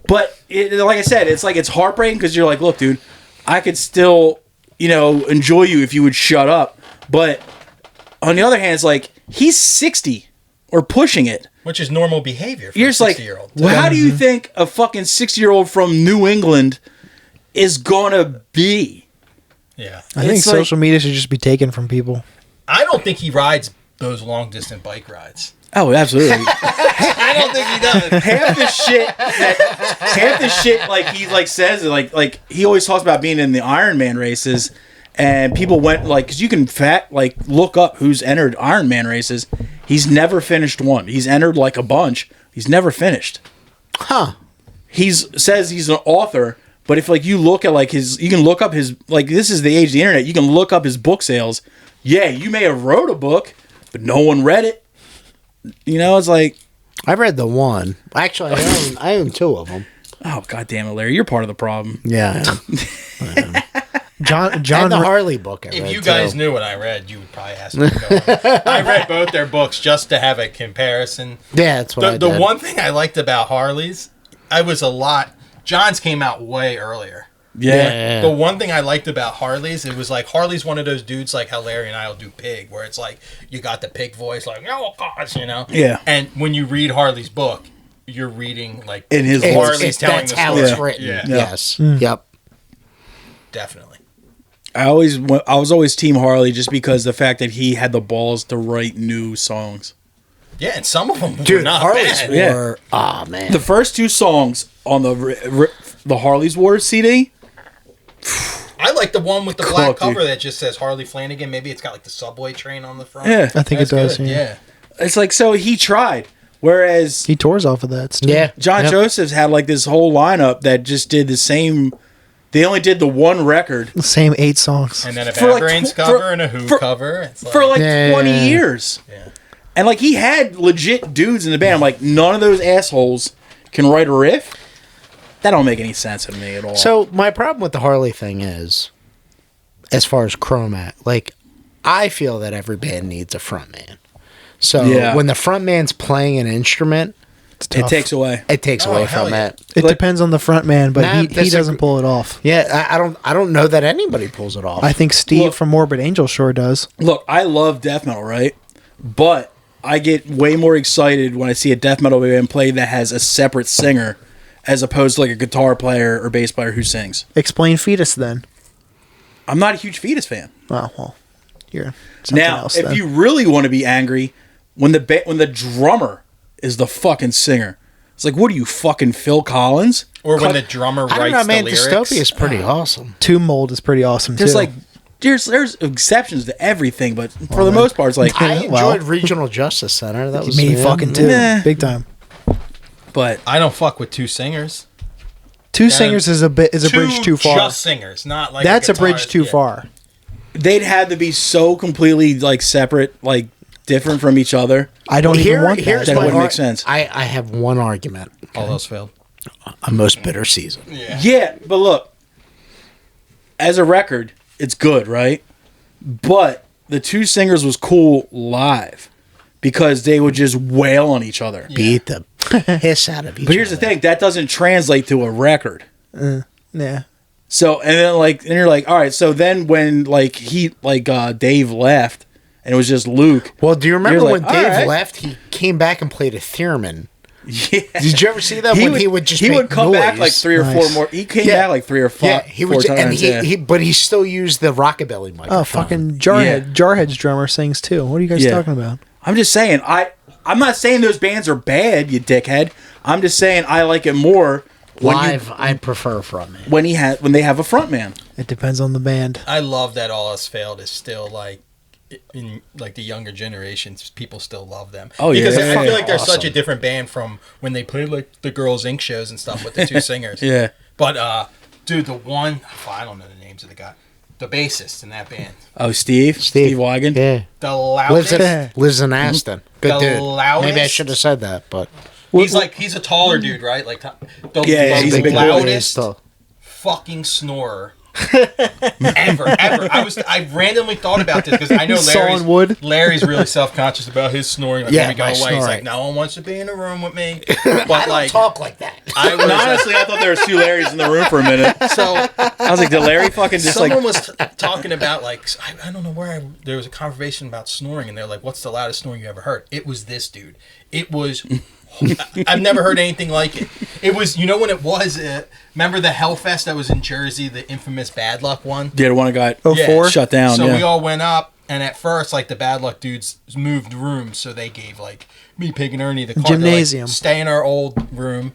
[SPEAKER 2] but like I said, it's like it's heartbreaking because you're like, look, dude, I could still... enjoy you if you would shut up. But on the other hand, it's like he's 60 or pushing it,
[SPEAKER 4] which is normal behavior for
[SPEAKER 2] You're
[SPEAKER 4] a 60-year-old.
[SPEAKER 2] Well, how do you think a fucking 60-year-old from New England is gonna be?
[SPEAKER 4] Yeah,
[SPEAKER 1] I think social media should just be taken from people.
[SPEAKER 4] I don't think he rides those long distance bike rides.
[SPEAKER 2] Oh, absolutely.
[SPEAKER 4] I don't think he does.
[SPEAKER 2] half the shit like he like says like he always talks about being in the Ironman races, and people went like because you can look up who's entered Ironman races. He's never finished one. He's entered like a bunch. He's never finished.
[SPEAKER 3] Huh.
[SPEAKER 2] Says he's an author, but if like you look at like you can look up his like this is the age of the internet. You can look up his book sales. Yeah, you may have wrote a book, but no one read it. You know, it's like
[SPEAKER 3] I read the one. Actually, I own two of them.
[SPEAKER 2] Oh, God damn it, Larry! You're part of the problem.
[SPEAKER 3] Yeah.
[SPEAKER 1] John,
[SPEAKER 3] and the Harley book.
[SPEAKER 4] If you guys knew what I read, you would probably ask me to go on. I read both their books just to have a comparison.
[SPEAKER 3] Yeah, that's what I did.
[SPEAKER 4] The one thing I liked about Harley's, John's came out way earlier.
[SPEAKER 2] Yeah.
[SPEAKER 4] The one thing I liked about Harley's, it was like Harley's one of those dudes like how Larry and I will do Pig, where it's like you got the Pig voice, like oh gosh, you know.
[SPEAKER 2] Yeah.
[SPEAKER 4] And when you read Harley's book, you're reading like
[SPEAKER 2] in his
[SPEAKER 4] Harley's telling
[SPEAKER 3] that's
[SPEAKER 4] the
[SPEAKER 3] how
[SPEAKER 4] story.
[SPEAKER 3] it's written.
[SPEAKER 4] Yeah.
[SPEAKER 3] Yes. Yep.
[SPEAKER 4] Definitely.
[SPEAKER 2] I was always Team Harley just because the fact that he had the balls to write new songs.
[SPEAKER 4] Yeah, and some of them were not
[SPEAKER 3] Harley's
[SPEAKER 4] bad.
[SPEAKER 3] were, oh man.
[SPEAKER 2] The first two songs on the Harley's Wars CD.
[SPEAKER 4] I like the one with the black cover
[SPEAKER 2] dude.
[SPEAKER 4] that just says Harley Flanagan. Maybe it's got like the subway train on the front.
[SPEAKER 2] Yeah,
[SPEAKER 1] I think
[SPEAKER 4] That's
[SPEAKER 1] it does.
[SPEAKER 4] good,
[SPEAKER 1] Yeah.
[SPEAKER 2] it's like so he tried, whereas
[SPEAKER 1] He tours off of that. Still.
[SPEAKER 3] Yeah.
[SPEAKER 2] John Joseph's had like this whole lineup that just did the same. They only did the one record
[SPEAKER 1] The same 8 songs.
[SPEAKER 4] And then a
[SPEAKER 2] For
[SPEAKER 4] Bad
[SPEAKER 2] like
[SPEAKER 4] Brains
[SPEAKER 2] tw-
[SPEAKER 4] cover
[SPEAKER 2] for-
[SPEAKER 4] and a Who
[SPEAKER 2] for-
[SPEAKER 4] cover. It's like,
[SPEAKER 2] for like
[SPEAKER 3] Yeah.
[SPEAKER 2] 20 years.
[SPEAKER 4] Yeah.
[SPEAKER 2] And like he had legit dudes in the band. I'm like, none of those assholes can write a riff. That don't make any sense to me at all.
[SPEAKER 3] So my problem with the Harley thing is, as far as Chromat, like I feel that every band needs a frontman. So
[SPEAKER 2] Yeah.
[SPEAKER 3] when the frontman's playing an instrument,
[SPEAKER 1] It's
[SPEAKER 2] it
[SPEAKER 1] tough.
[SPEAKER 2] takes away.
[SPEAKER 3] it takes
[SPEAKER 4] Oh,
[SPEAKER 3] away
[SPEAKER 4] hell
[SPEAKER 3] from
[SPEAKER 4] yeah.
[SPEAKER 3] it.
[SPEAKER 1] It depends on the front man, but
[SPEAKER 3] Nah,
[SPEAKER 1] he doesn't pull it off.
[SPEAKER 3] Yeah, I don't know that anybody pulls it off.
[SPEAKER 1] I think Steve
[SPEAKER 2] Look-
[SPEAKER 1] from Morbid Angel sure does.
[SPEAKER 2] Look, I love death metal, right? But I get way more excited when I see a death metal band play that has a separate singer as opposed to like a guitar player or bass player who sings.
[SPEAKER 1] Explain Fetus then.
[SPEAKER 2] I'm not a huge Fetus fan.
[SPEAKER 1] Oh, well, you're something
[SPEAKER 2] Now,
[SPEAKER 1] else
[SPEAKER 2] if
[SPEAKER 1] then.
[SPEAKER 2] you really want to be angry, when the drummer is the fucking singer, it's like, what are you, fucking Phil Collins?
[SPEAKER 4] Or when the drummer
[SPEAKER 3] I
[SPEAKER 4] writes
[SPEAKER 3] don't know, man.
[SPEAKER 4] the lyrics.
[SPEAKER 3] Dystopia is pretty awesome.
[SPEAKER 1] Tomb Mold is pretty awesome
[SPEAKER 2] There's
[SPEAKER 1] too.
[SPEAKER 2] like, there's exceptions to everything, but for the most part, it's like,
[SPEAKER 3] I enjoyed
[SPEAKER 1] well-
[SPEAKER 3] Regional Justice Center. That was
[SPEAKER 1] me
[SPEAKER 3] yeah.
[SPEAKER 1] fucking too,
[SPEAKER 2] Nah.
[SPEAKER 1] big time.
[SPEAKER 2] but
[SPEAKER 4] I don't fuck with two singers.
[SPEAKER 1] Two singers is a bridge too far.
[SPEAKER 4] Just singers, not like
[SPEAKER 1] That's a bridge
[SPEAKER 4] guitarist.
[SPEAKER 1] too
[SPEAKER 4] Yeah.
[SPEAKER 1] far.
[SPEAKER 2] they'd have to be so completely like separate, like different from each other.
[SPEAKER 1] I don't even want
[SPEAKER 3] here's
[SPEAKER 1] that.
[SPEAKER 2] That
[SPEAKER 3] my
[SPEAKER 2] wouldn't make sense.
[SPEAKER 3] I have one argument.
[SPEAKER 4] All else failed.
[SPEAKER 3] A most bitter season.
[SPEAKER 4] Yeah.
[SPEAKER 2] Yeah, but look, as a record, it's good, right? But the two singers was cool live because they would just wail on each other.
[SPEAKER 3] Beat the piss out of each
[SPEAKER 2] But here's the thing, that doesn't translate to a record.
[SPEAKER 1] Yeah.
[SPEAKER 2] So and then you're like, all right. So then when Dave left and it was just Luke.
[SPEAKER 3] Well, do you remember
[SPEAKER 2] You're
[SPEAKER 3] when
[SPEAKER 2] like,
[SPEAKER 3] Dave
[SPEAKER 2] all right.
[SPEAKER 3] left? He came back and played a theremin.
[SPEAKER 2] Yeah.
[SPEAKER 3] Did you ever see that? When he would just
[SPEAKER 2] he
[SPEAKER 3] make
[SPEAKER 2] would come back
[SPEAKER 3] noise?
[SPEAKER 2] like 3 or 4
[SPEAKER 1] Nice.
[SPEAKER 2] more. He came
[SPEAKER 3] Yeah.
[SPEAKER 2] back like 3 or 4.
[SPEAKER 3] Yeah, he would,
[SPEAKER 2] times.
[SPEAKER 3] and
[SPEAKER 2] yeah.
[SPEAKER 3] but he still used the rockabilly microphone.
[SPEAKER 1] Oh, fucking Jarhead's drummer sings too. What are you guys
[SPEAKER 2] Yeah.
[SPEAKER 1] talking about?
[SPEAKER 2] I'm just saying. I'm not saying those bands are bad, you dickhead. I'm just saying I like it more
[SPEAKER 3] Live, I prefer from it.
[SPEAKER 2] when they have a front man.
[SPEAKER 1] It depends on the band.
[SPEAKER 4] I love that All Us Failed is still like in like the younger generations, people still love them.
[SPEAKER 2] Oh, yeah.
[SPEAKER 4] Because
[SPEAKER 2] They're
[SPEAKER 4] I feel
[SPEAKER 3] fucking
[SPEAKER 4] like they're such a
[SPEAKER 3] awesome.
[SPEAKER 4] different band from when they played like the Girls Inc. shows and stuff with the two singers.
[SPEAKER 2] Yeah.
[SPEAKER 4] But dude, the one I don't know the names of the guy, the bassist in that band,
[SPEAKER 2] Oh, Steve Wagon.
[SPEAKER 3] Yeah.
[SPEAKER 4] the loudest.
[SPEAKER 3] Lives in Aston. Good
[SPEAKER 4] The
[SPEAKER 3] dude.
[SPEAKER 4] loudest-
[SPEAKER 3] Maybe I should have said that, but
[SPEAKER 4] He's a taller dude, right? Like the,
[SPEAKER 2] Yeah, he's a big boy.
[SPEAKER 4] loudest fucking snorer ever. I randomly thought about this because I know
[SPEAKER 1] Sawing wood.
[SPEAKER 4] Larry's really self-conscious about his snoring. Like,
[SPEAKER 3] Yeah,
[SPEAKER 4] when we go
[SPEAKER 3] my
[SPEAKER 4] away, he's
[SPEAKER 3] snoring.
[SPEAKER 4] like, no one wants to be in a room with me. But
[SPEAKER 3] I don't
[SPEAKER 4] like,
[SPEAKER 3] talk like that.
[SPEAKER 4] I was
[SPEAKER 2] And honestly, I thought there was 2 Larrys in the room for a minute.
[SPEAKER 4] so
[SPEAKER 2] I was like, did Larry fucking just
[SPEAKER 4] someone
[SPEAKER 2] like?
[SPEAKER 4] was talking about like I don't know where there was a conversation about snoring, and they're like, what's the loudest snoring you ever heard? It was this dude. It was. I've never heard anything like it. It was, when it was. Remember the Hellfest that was in Jersey, the infamous Bad Luck one?
[SPEAKER 2] Yeah, the one that got
[SPEAKER 1] 04?
[SPEAKER 2] shut down.
[SPEAKER 4] So
[SPEAKER 2] yeah.
[SPEAKER 4] we all went up, And at first, like, the Bad Luck dudes moved rooms, so they gave, like, me, Pig, and Ernie the card.
[SPEAKER 1] Gymnasium.
[SPEAKER 4] Like, stay in our old room.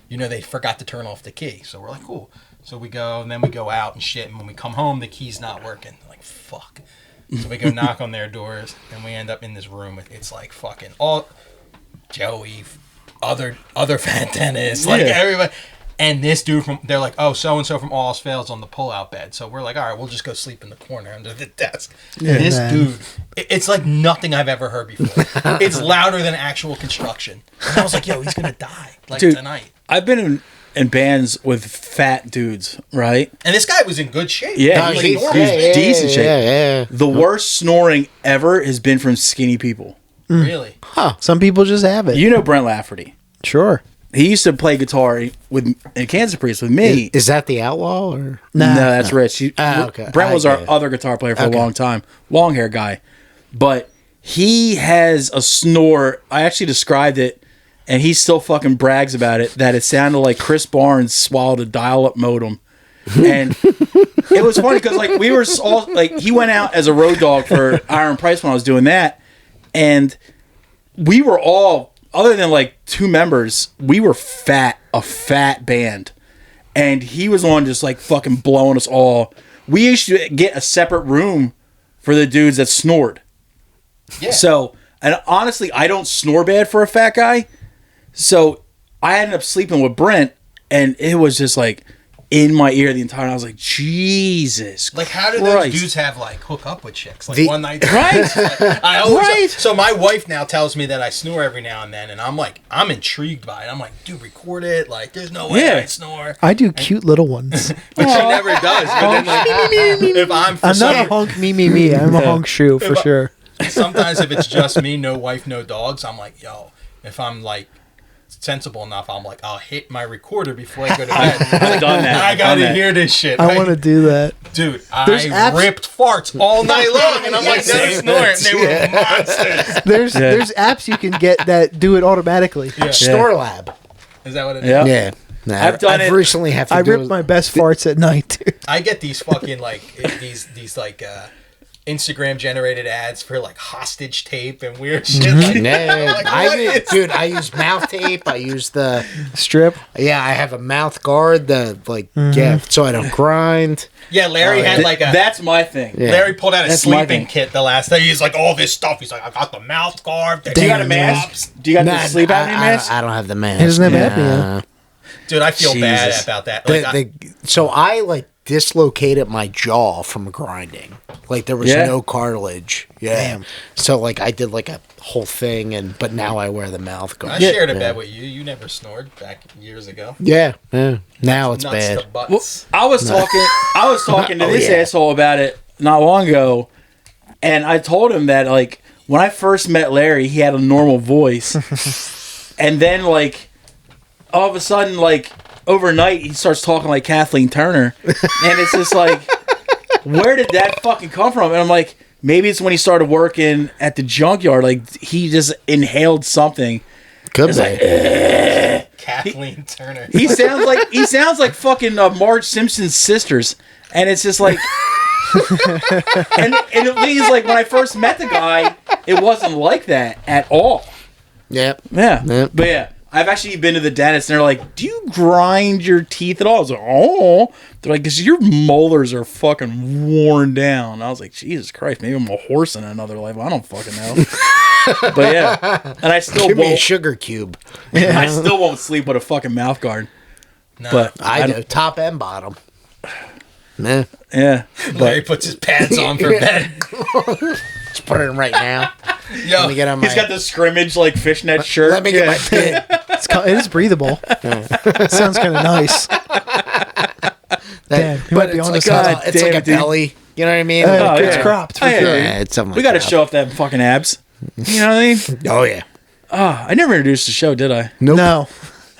[SPEAKER 4] You know, they forgot to turn off the key. So we're like, cool. So we go, and then we go out and shit. And when we come home, the key's not working. Like, fuck. So we go knock on their doors, and we end up in this room with, it's like fucking all Joey, other Fat Dennis, like everybody. And this dude they're like, oh, so-and-so from All Else Fails on the pull-out bed. So we're like, all right, we'll just go sleep in the corner under the desk. Yeah, and this dude, it's like nothing I've ever heard before. It's louder than actual construction. And I was like, yo, he's going to die, like, dude, tonight.
[SPEAKER 2] I've been in bands with fat dudes, right?
[SPEAKER 4] And this guy was in good shape.
[SPEAKER 2] Yeah, he's decent shape. Yeah. The worst snoring ever has been from skinny people.
[SPEAKER 4] Really?
[SPEAKER 1] Huh. Some people just have it.
[SPEAKER 2] You know Brent Lafferty.
[SPEAKER 1] Sure.
[SPEAKER 2] He used to play guitar in Kansas Priest with me.
[SPEAKER 3] Is that the Outlaw? Or?
[SPEAKER 2] No, that's Rich.
[SPEAKER 3] Okay.
[SPEAKER 2] Brent was our other guitar player for a long time. Long hair guy. But he has a snore. I actually described it, and he still fucking brags about it, that it sounded like Chris Barnes swallowed a dial-up modem. And it was funny because, like, we were all, like, he went out as a road dog for Iron Price when I was doing that. And we were all, other than like 2 members, we were a fat band. And he was on just like fucking blowing us all. We used to get a separate room for the dudes that snored. Yeah. So, and honestly, I don't snore bad for a fat guy. So I ended up sleeping with Brent, and it was just like in my ear the entire time. I was like, Jesus.
[SPEAKER 4] Like, how do those dudes have, like, hook up with chicks? Like, one night.
[SPEAKER 2] Right?
[SPEAKER 4] Like, I always, so my wife now tells me that I snore every now and then, and I'm like, I'm intrigued by it. I'm like, dude, record it. Like, there's no way I snore.
[SPEAKER 1] I do cute little ones.
[SPEAKER 4] But she never does. But then, like, if I'm
[SPEAKER 1] not a honk me. I'm a honk shoe for sure.
[SPEAKER 4] Sometimes if it's just me, no wife, no dogs, I'm like, yo, if I'm, like, sensible enough, I'm like, I'll hit my recorder before I go to bed.
[SPEAKER 2] I've done that.
[SPEAKER 4] I gotta hear this shit.
[SPEAKER 1] I want to do that.
[SPEAKER 4] Dude, I ripped farts all night long, and I'm like, never snort. They were monsters.
[SPEAKER 1] There's apps you can get that do it automatically.
[SPEAKER 3] Yeah. Snore Lab.
[SPEAKER 4] Is that what it is?
[SPEAKER 3] Yeah. Nah, I've recently have to
[SPEAKER 1] I rip my best farts at night, dude.
[SPEAKER 4] I get these fucking, like, these like, Instagram generated ads for like hostage tape and weird shit.
[SPEAKER 3] Like, I use mouth tape. I use the
[SPEAKER 1] strip.
[SPEAKER 3] Yeah, I have a mouth guard. So I don't grind.
[SPEAKER 4] Yeah, Larry had like a.
[SPEAKER 2] That's my thing.
[SPEAKER 4] Yeah. Larry pulled out a sleeping kit the last day. He's like, all this stuff. He's like, I got the mouth guard.
[SPEAKER 2] Do you got a mask? Do you got the sleep apnea mask?
[SPEAKER 3] I don't have the mask.
[SPEAKER 1] He doesn't have apnea.
[SPEAKER 4] Dude, I feel bad about that. Like,
[SPEAKER 3] so I like dislocated my jaw from grinding. Like there was no cartilage. Yeah. Damn. So like I did like a whole thing, but now I wear the mouth guard.
[SPEAKER 4] I shared a bed with you. You never snored back years ago.
[SPEAKER 3] Yeah. Now it's bad.
[SPEAKER 2] Well, I was talking to this asshole about it not long ago, and I told him that like when I first met Larry, he had a normal voice, and then like all of a sudden like overnight he starts talking like Kathleen Turner, and it's just like, where did that fucking come from? And I'm like, maybe it's when he started working at the junkyard, like he just inhaled something.
[SPEAKER 3] Could be.
[SPEAKER 2] Like,
[SPEAKER 4] Kathleen Turner.
[SPEAKER 2] He sounds like fucking Marge Simpson's sisters, and it's just like, and the thing is, like when I first met the guy, it wasn't like that at all.
[SPEAKER 3] Yep.
[SPEAKER 2] Yeah. But yeah. I've actually been to the dentist, and they're like, do you grind your teeth at all? I was like, oh. They're like, because your molars are fucking worn down. I was like, Jesus Christ, maybe I'm a horse in another life. I don't fucking know. But yeah. And I still
[SPEAKER 3] Give me a sugar cube.
[SPEAKER 2] I still won't sleep with a fucking mouth guard.
[SPEAKER 4] No.
[SPEAKER 2] But
[SPEAKER 3] I do. Top and bottom. Nah.
[SPEAKER 2] Yeah.
[SPEAKER 4] Larry puts his pads on for bed.
[SPEAKER 3] Just put it in right now.
[SPEAKER 4] Yo,
[SPEAKER 2] he's got the scrimmage like fishnet shirt.
[SPEAKER 3] Let me get my pin.
[SPEAKER 1] It is breathable. It sounds kind of nice.
[SPEAKER 3] Damn, but it's like a belly. You know what I mean?
[SPEAKER 1] It's cropped. For sure.
[SPEAKER 3] Yeah, it's something.
[SPEAKER 2] We got to show off that fucking abs. You know what I mean?
[SPEAKER 3] Oh yeah.
[SPEAKER 2] I never introduced the show, did I?
[SPEAKER 1] Nope. No.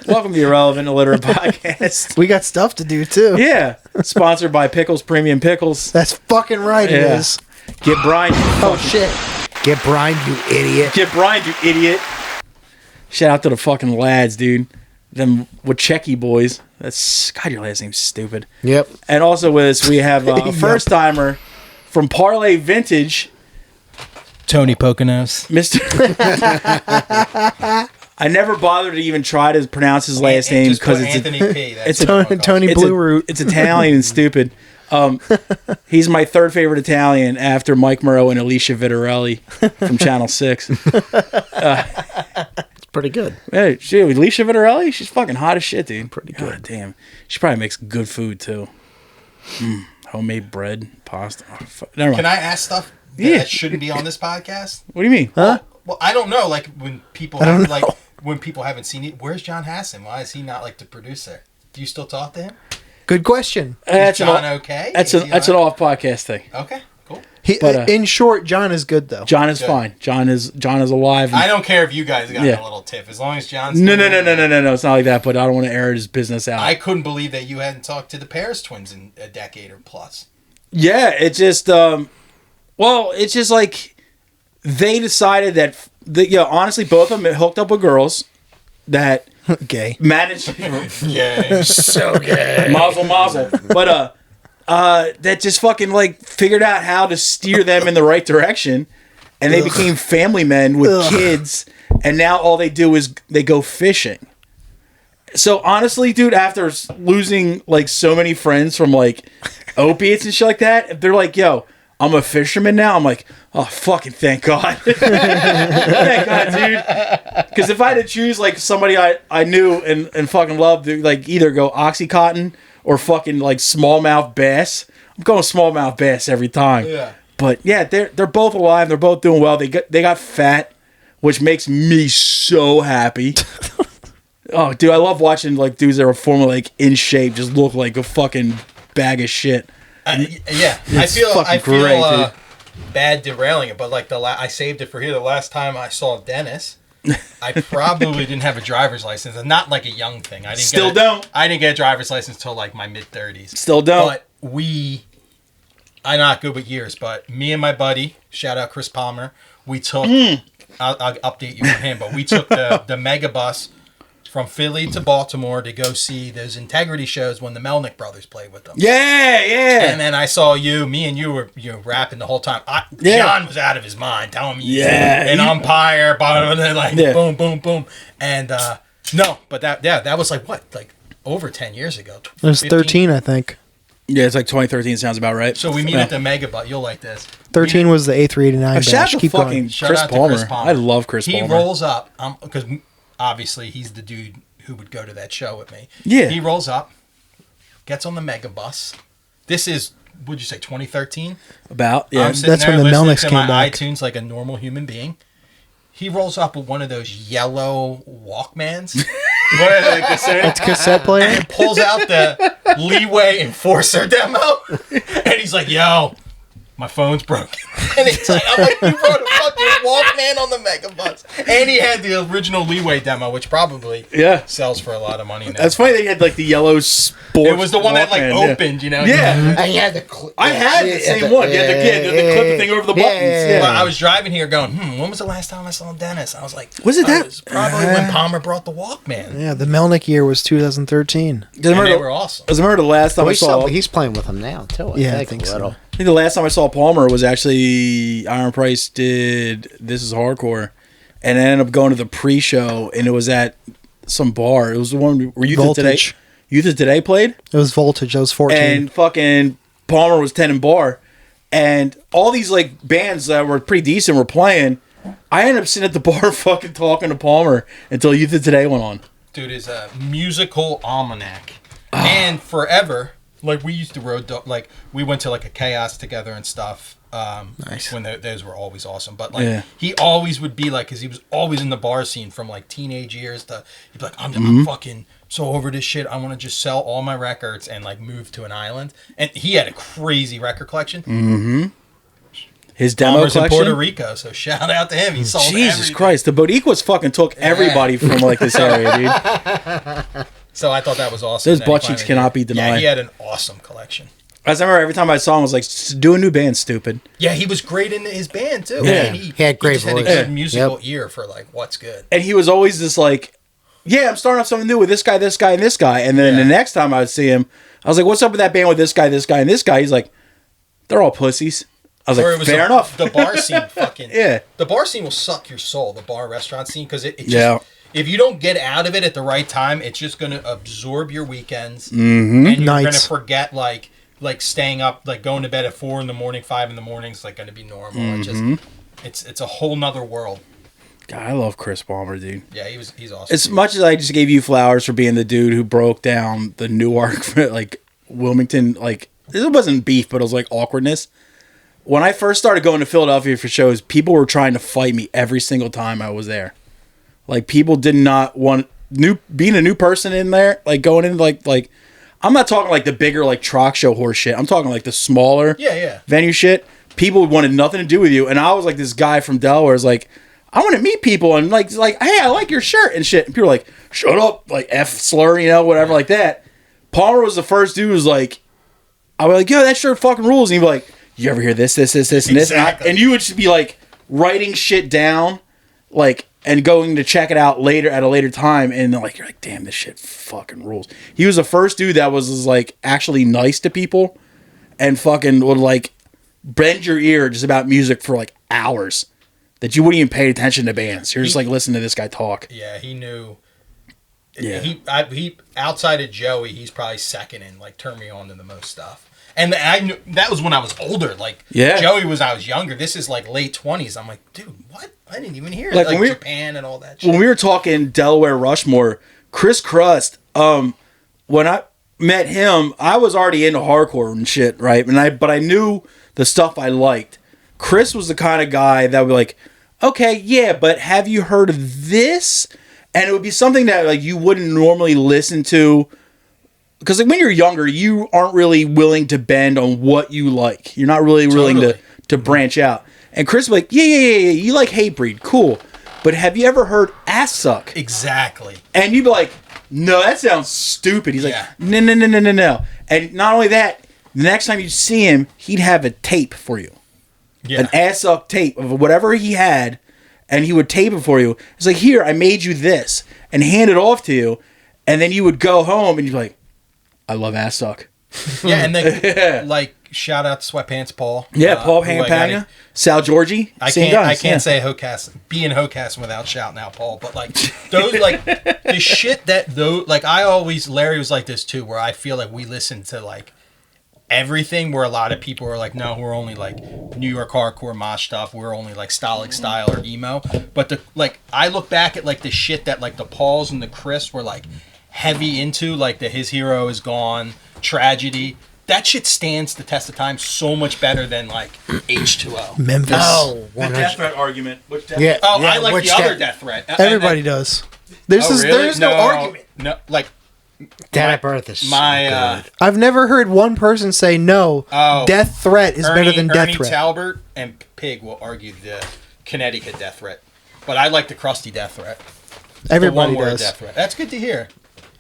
[SPEAKER 2] Welcome to the Irrelevant Illiterate Podcast.
[SPEAKER 1] We got stuff to do too.
[SPEAKER 2] Yeah. Sponsored by Pickles Premium Pickles.
[SPEAKER 1] That's fucking right. It is.
[SPEAKER 2] Get Brian.
[SPEAKER 1] Oh shit.
[SPEAKER 3] Get Brian, you idiot.
[SPEAKER 2] Get Brian, you idiot. Shout out to the fucking lads, dude. Them Wachecki boys. God, your last name's stupid.
[SPEAKER 3] Yep.
[SPEAKER 2] And also with us, we have a first timer from Parlay Vintage,
[SPEAKER 4] Tony Poconos.
[SPEAKER 2] Mr. I never bothered to even try to pronounce his last name because it's
[SPEAKER 4] Anthony P.
[SPEAKER 2] It's
[SPEAKER 1] Tony Blue Root.
[SPEAKER 2] It's Italian and stupid. He's my third favorite Italian after Mike Moreau and Alicia Vitarelli from Channel 6.
[SPEAKER 3] It's pretty good.
[SPEAKER 2] Hey, dude, Alicia Vitarelli, she's fucking hot as shit, dude.
[SPEAKER 3] Pretty good.
[SPEAKER 2] God damn. She probably makes good food, too. Homemade bread, pasta. Oh, never mind.
[SPEAKER 4] Can I ask stuff that shouldn't be on this podcast?
[SPEAKER 2] What do you mean?
[SPEAKER 1] Huh?
[SPEAKER 4] Well, I don't know. Like when people haven't seen it, where's John Hassan? Why is he not like the producer? Do you still talk to him?
[SPEAKER 1] Good question.
[SPEAKER 4] Is John okay?
[SPEAKER 2] That's an off podcast thing.
[SPEAKER 4] Okay, cool.
[SPEAKER 1] In short, John is good though.
[SPEAKER 2] John is fine. John is alive.
[SPEAKER 4] I don't care if you guys got a little tip as long as John's.
[SPEAKER 2] No. It's not like that. But I don't want to air his business out.
[SPEAKER 4] I couldn't believe that you hadn't talked to the Paris twins in a decade or plus.
[SPEAKER 2] Yeah, it's just it's just like they decided that honestly, both of them hooked up with girls that
[SPEAKER 1] gay
[SPEAKER 2] managed.
[SPEAKER 4] Yeah,
[SPEAKER 3] So good.
[SPEAKER 2] Mazel. But that just fucking like figured out how to steer them in the right direction, and they became family men with kids, and now all they do is they go fishing. So honestly, dude, after losing like so many friends from like opiates and shit like that, if they're like, "Yo, I'm a fisherman now," I'm like, "Oh, fucking thank God." Thank God, dude. Because if I had to choose like somebody I knew and fucking loved to like either go Oxycontin or fucking like smallmouth bass, I'm going smallmouth bass every time.
[SPEAKER 4] Yeah.
[SPEAKER 2] But yeah, they're both alive. They're both doing well. They got fat, which makes me so happy. Oh, dude, I love watching like dudes that are formerly like in shape just look like a fucking bag of shit.
[SPEAKER 4] Yeah,
[SPEAKER 2] It's
[SPEAKER 4] I feel
[SPEAKER 2] great,
[SPEAKER 4] bad derailing it, but like I saved it for here. The last time I saw Dennis, I probably didn't have a driver's license, and not like a young thing. I didn't get a driver's license till like my mid-30s.
[SPEAKER 2] Still don't.
[SPEAKER 4] But I'm not good with years, but me and my buddy, shout out Chris Palmer, we took. I'll update you on him, but we took the mega bus from Philly to Baltimore to go see those Integrity shows when the Melnick brothers played with them.
[SPEAKER 2] Yeah.
[SPEAKER 4] And then I saw me and you were rapping the whole time. John was out of his mind, telling me an umpire, boom, boom, boom. And but that was like what? Like over 10 years ago.
[SPEAKER 1] It was 13, I think.
[SPEAKER 2] Yeah, it's like 2013 sounds about right.
[SPEAKER 4] So we meet at the Mega Bus. You'll like this.
[SPEAKER 1] 13 was the A389
[SPEAKER 2] Shout
[SPEAKER 1] batch.
[SPEAKER 2] out to fucking Chris Palmer. I love Chris Palmer.
[SPEAKER 4] He rolls up, because obviously he's the dude who would go to that show with me.
[SPEAKER 2] Yeah.
[SPEAKER 4] He rolls up, gets on the Mega Bus. This is, would you say, 2013?
[SPEAKER 2] About, yeah.
[SPEAKER 4] I'm sitting
[SPEAKER 1] That's
[SPEAKER 4] there
[SPEAKER 1] when the
[SPEAKER 4] listening
[SPEAKER 1] Melnicks
[SPEAKER 4] to
[SPEAKER 1] came
[SPEAKER 4] my
[SPEAKER 1] back.
[SPEAKER 4] iTunes like a normal human being. He rolls up with one of those yellow Walkmans.
[SPEAKER 1] It's cassette player.
[SPEAKER 4] And pulls out the Leeway Enforcer demo. And he's like, yo, my phone's broken. And it's like, I'm like, you wrote a fucking Walkman on the Mega Bus. And he had the original Leeway demo, which probably sells for a lot of money now.
[SPEAKER 2] That's funny they had like the yellow sports.
[SPEAKER 4] It was the one that like opened, you know?
[SPEAKER 2] Yeah.
[SPEAKER 3] I had the
[SPEAKER 2] I had the same one. You had the clip thing over the buttons. Yeah.
[SPEAKER 4] Well, I was driving here going, when was the last time I saw Dennis? I was like,
[SPEAKER 2] Was it that?
[SPEAKER 4] was probably when Palmer brought the Walkman.
[SPEAKER 1] Yeah, the Melnick year was 2013.
[SPEAKER 4] And they were awesome.
[SPEAKER 2] I remember the last time I saw.
[SPEAKER 3] He's playing with him now too.
[SPEAKER 1] I think so.
[SPEAKER 2] I think the last time I saw Palmer was actually Iron Price did This Is Hardcore, and I ended up going to the pre-show, and it was at some bar. It was the one where Youth of Today. Youth of Today played.
[SPEAKER 1] It was Voltage. I was 14.
[SPEAKER 2] And fucking Palmer was 10 in bar, and all these like bands that were pretty decent were playing. I ended up sitting at the bar fucking talking to Palmer until Youth of Today went on.
[SPEAKER 4] Dude is a musical almanac, and forever. Like we used to road dog, like we went to like a Chaos together and stuff.
[SPEAKER 1] Nice.
[SPEAKER 4] When those were always awesome, but like he always would be like, because he was always in the bar scene from like teenage years to he'd be like, I'm fucking so over this shit. I want to just sell all my records and like move to an island. And he had a crazy record collection.
[SPEAKER 2] Mm-hmm. His demo
[SPEAKER 4] Palmer's
[SPEAKER 2] collection
[SPEAKER 4] in Puerto Rico, so shout out to him. He sold
[SPEAKER 2] Jesus
[SPEAKER 4] everything.
[SPEAKER 2] Christ, the Bodiquas fucking took everybody from like this area, dude.
[SPEAKER 4] So I thought that was awesome.
[SPEAKER 2] Those butt cheeks cannot be denied.
[SPEAKER 4] Yeah, he had an awesome collection.
[SPEAKER 2] I remember every time I saw him, I was like, do a new band, stupid.
[SPEAKER 4] Yeah, he was great in his band, too.
[SPEAKER 2] Yeah.
[SPEAKER 4] And
[SPEAKER 3] he had great
[SPEAKER 4] just had a
[SPEAKER 3] voice.
[SPEAKER 4] good musical ear for, like, what's good.
[SPEAKER 2] And he was always this, like, I'm starting off something new with this guy, this guy, and this guy. And then the next time I would see him, I was like, what's up with that band with this guy, and this guy? He's like, they're all pussies. I was like, fair enough.
[SPEAKER 4] The bar scene fucking...
[SPEAKER 2] Yeah.
[SPEAKER 4] The bar scene will suck your soul, the bar restaurant scene, because it just... If you don't get out of it at the right time, it's just going to absorb your weekends.
[SPEAKER 2] Mm-hmm.
[SPEAKER 4] And you're going to forget, like staying up, like going to bed at 4 in the morning, 5 in the morning. It's like going to be normal.
[SPEAKER 2] Mm-hmm.
[SPEAKER 4] It's a whole nother world.
[SPEAKER 2] God, I love Chris Palmer, dude.
[SPEAKER 4] Yeah, he's awesome.
[SPEAKER 2] As much as I just gave you flowers for being the dude who broke down the Newark, like Wilmington, like it wasn't beef, but it was like awkwardness. When I first started going to Philadelphia for shows, people were trying to fight me every single time I was there. Like people did not want being a new person in there, like going in like I'm not talking like the bigger like Troc show horse shit. I'm talking like the smaller venue shit. People wanted nothing to do with you, and I was like this guy from Delaware is like, I want to meet people and like hey, I like your shirt and shit. And people were like, shut up, like F slur, whatever like that. Palmer was the first dude who was like, I was like, yo, that shirt fucking rules. And he'd be like, you ever hear this, and this? And you would just be like writing shit down, like, and going to check it out later at a later time. And like, you're like, damn, this shit fucking rules. He was the first dude that was like actually nice to people and fucking would like bend your ear just about music for like hours that you wouldn't even pay attention to bands. You're just like, listen to this guy talk.
[SPEAKER 4] Yeah, he knew.
[SPEAKER 2] Yeah.
[SPEAKER 4] He outside of Joey, he's probably second in like turn me on to the most stuff. And I knew that was when I was older. Like Joey was, I was younger. This is like late 20s. I'm like, dude, what? I didn't even hear it. Like Japan and all that shit.
[SPEAKER 2] When we were talking Delaware Rushmore, Chris Crust, when I met him, I was already into hardcore and shit, right? But I knew the stuff I liked. Chris was the kind of guy that would be like, okay, yeah, but have you heard of this? And it would be something that like you wouldn't normally listen to. Because like when you're younger, you aren't really willing to bend on what you like. You're not really willing to branch out. And Chris was like, yeah, you like Hatebreed, cool. But have you ever heard Ass Suck?
[SPEAKER 4] Exactly.
[SPEAKER 2] And you'd be like, no, that sounds stupid. He's like, no. And not only that, the next time you see him, he'd have a tape for you. Yeah. An Ass Suck tape of whatever he had, and he would tape it for you. It's like, here, I made you this, and hand it off to you. And then you would go home, and you'd be like, I love Ass Suck.
[SPEAKER 4] Yeah, and then, like, shout out to Sweatpants Paul.
[SPEAKER 2] Yeah, Paul Hampagna, Sal Georgie.
[SPEAKER 4] I can't say being Hocast without shouting out Paul, but like those, like the shit that those, like Larry was like this too, where I feel like we listen to like everything, where a lot of people are like, no, we're only like New York hardcore mosh stuff, we're only like Stolic style or emo. But I look back at like the shit that like the Pauls and the Chris were like heavy into, like the His Hero Is Gone, Tragedy. That shit stands the test of time so much better than like H2O.
[SPEAKER 1] Memphis.
[SPEAKER 2] Oh, the Death Threat argument. Which Death
[SPEAKER 1] Threat?
[SPEAKER 4] I like the other Death Threat.
[SPEAKER 1] Everybody does. There's no argument.
[SPEAKER 4] No, like
[SPEAKER 3] Dead at Birth is
[SPEAKER 1] I've never heard one person say no. Death Threat is better than Death Threat.
[SPEAKER 4] Ernie Talbert and Pig will argue the Connecticut Death Threat, but I like the crusty Death Threat.
[SPEAKER 1] Everybody does.
[SPEAKER 4] Death Threat. That's good to hear.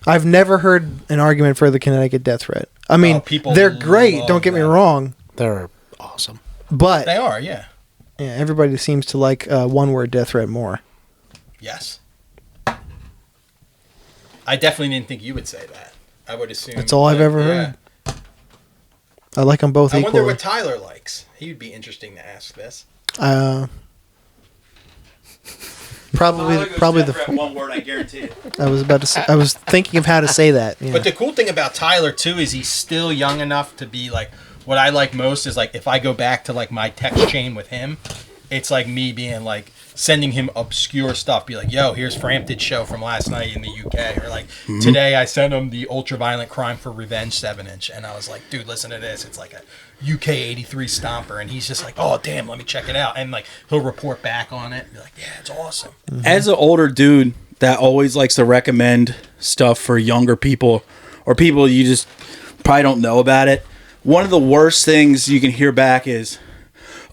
[SPEAKER 1] I've never heard an argument for the Connecticut Death Threat. I mean, they're great. Don't get me wrong.
[SPEAKER 3] They're awesome.
[SPEAKER 1] But
[SPEAKER 4] they are, yeah.
[SPEAKER 1] Yeah, everybody seems to like one-word Death Threat more.
[SPEAKER 4] Yes. I definitely didn't think you would say that. I would assume.
[SPEAKER 1] That's all I've ever heard. I like them both equally.
[SPEAKER 4] I wonder what Tyler likes. He would be interesting to ask this.
[SPEAKER 1] Probably the
[SPEAKER 2] one word, I guarantee it.
[SPEAKER 1] I was about to say, I was thinking of how to say that. Yeah.
[SPEAKER 4] But the cool thing about Tyler too is he's still young enough to be like, what I like most is like if I go back to like my text chain with him, it's like me being like sending him obscure stuff, be like, yo, here's Frampton's show from last night in the UK, or like today I sent him the Ultraviolent Crime for Revenge 7-inch, and I was like, dude, listen to this, it's like a UK 83 stomper, and he's just like, oh damn, let me check it out, and like he'll report back on it and be like, yeah, it's awesome.
[SPEAKER 2] As an older dude that always likes to recommend stuff for younger people or people you just probably don't know about it, one of the worst things you can hear back is,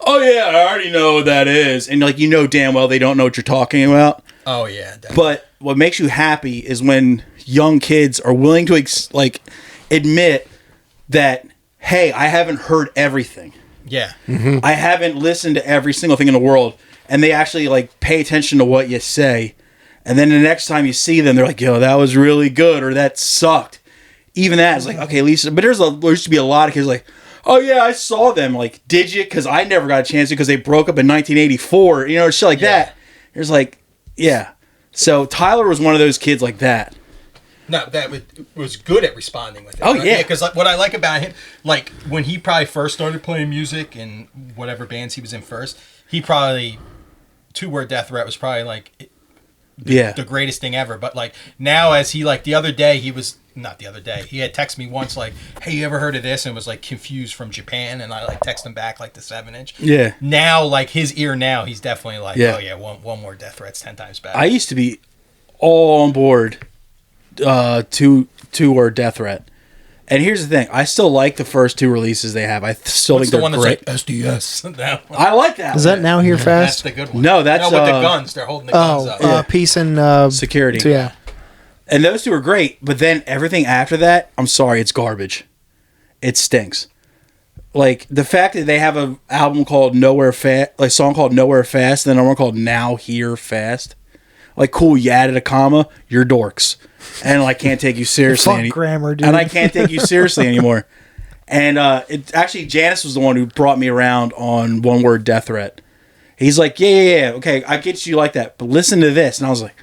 [SPEAKER 2] oh yeah, I already know what that is, and like damn well they don't know what you're talking about.
[SPEAKER 4] Oh yeah, definitely.
[SPEAKER 2] But what makes you happy is when young kids are willing to admit that, hey, I haven't heard everything.
[SPEAKER 4] Yeah.
[SPEAKER 2] Mm-hmm. I haven't listened to every single thing in the world, and they actually like pay attention to what you say, and then the next time you see them, they're like, yo, that was really good, or that sucked. Even that is like, okay, at least, but there used to be a lot of kids like, oh yeah, I saw them. Like, did you? Because I never got a chance to because they broke up in 1984. You know, shit like that. There's like, yeah. So Tyler was one of those kids like that.
[SPEAKER 4] No, that was good at responding with it.
[SPEAKER 2] Oh, yeah.
[SPEAKER 4] Because like, what I like about him, like when he probably first started playing music and whatever bands he was in first, he probably, 2-word death threat was probably like the greatest thing ever. But like now as he like the other day, he had texted me once like, hey, you ever heard of this? And was like confused from Japan. And I like text him back like the 7-inch.
[SPEAKER 2] Yeah.
[SPEAKER 4] Now like his ear now, he's definitely like, oh yeah, one more death threat's 10 times better.
[SPEAKER 2] I used to be all on board. Two-word death threat, and here's the thing: I still like the first 2 releases they have. I still think they're
[SPEAKER 4] one
[SPEAKER 2] great.
[SPEAKER 4] That's like SDS.
[SPEAKER 2] I like that.
[SPEAKER 1] Is that Now Here Fast?
[SPEAKER 4] That's the good one.
[SPEAKER 2] No, that's
[SPEAKER 4] with the guns. They're holding the guns up.
[SPEAKER 1] Peace and
[SPEAKER 2] security.
[SPEAKER 1] So, yeah,
[SPEAKER 2] and those 2 are great. But then everything after that, I'm sorry, it's garbage. It stinks. Like the fact that they have an album called Nowhere Fast, like a song called Nowhere Fast, and then another one called Now Here Fast. Like, cool, you added a comma, you're dorks. And I can't take you seriously.
[SPEAKER 1] Fuck grammar, dude.
[SPEAKER 2] And I can't take you seriously anymore. And it actually, Janice was the one who brought me around on 1-word death threat. He's like, yeah, okay, I get you like that, but listen to this. And I was like,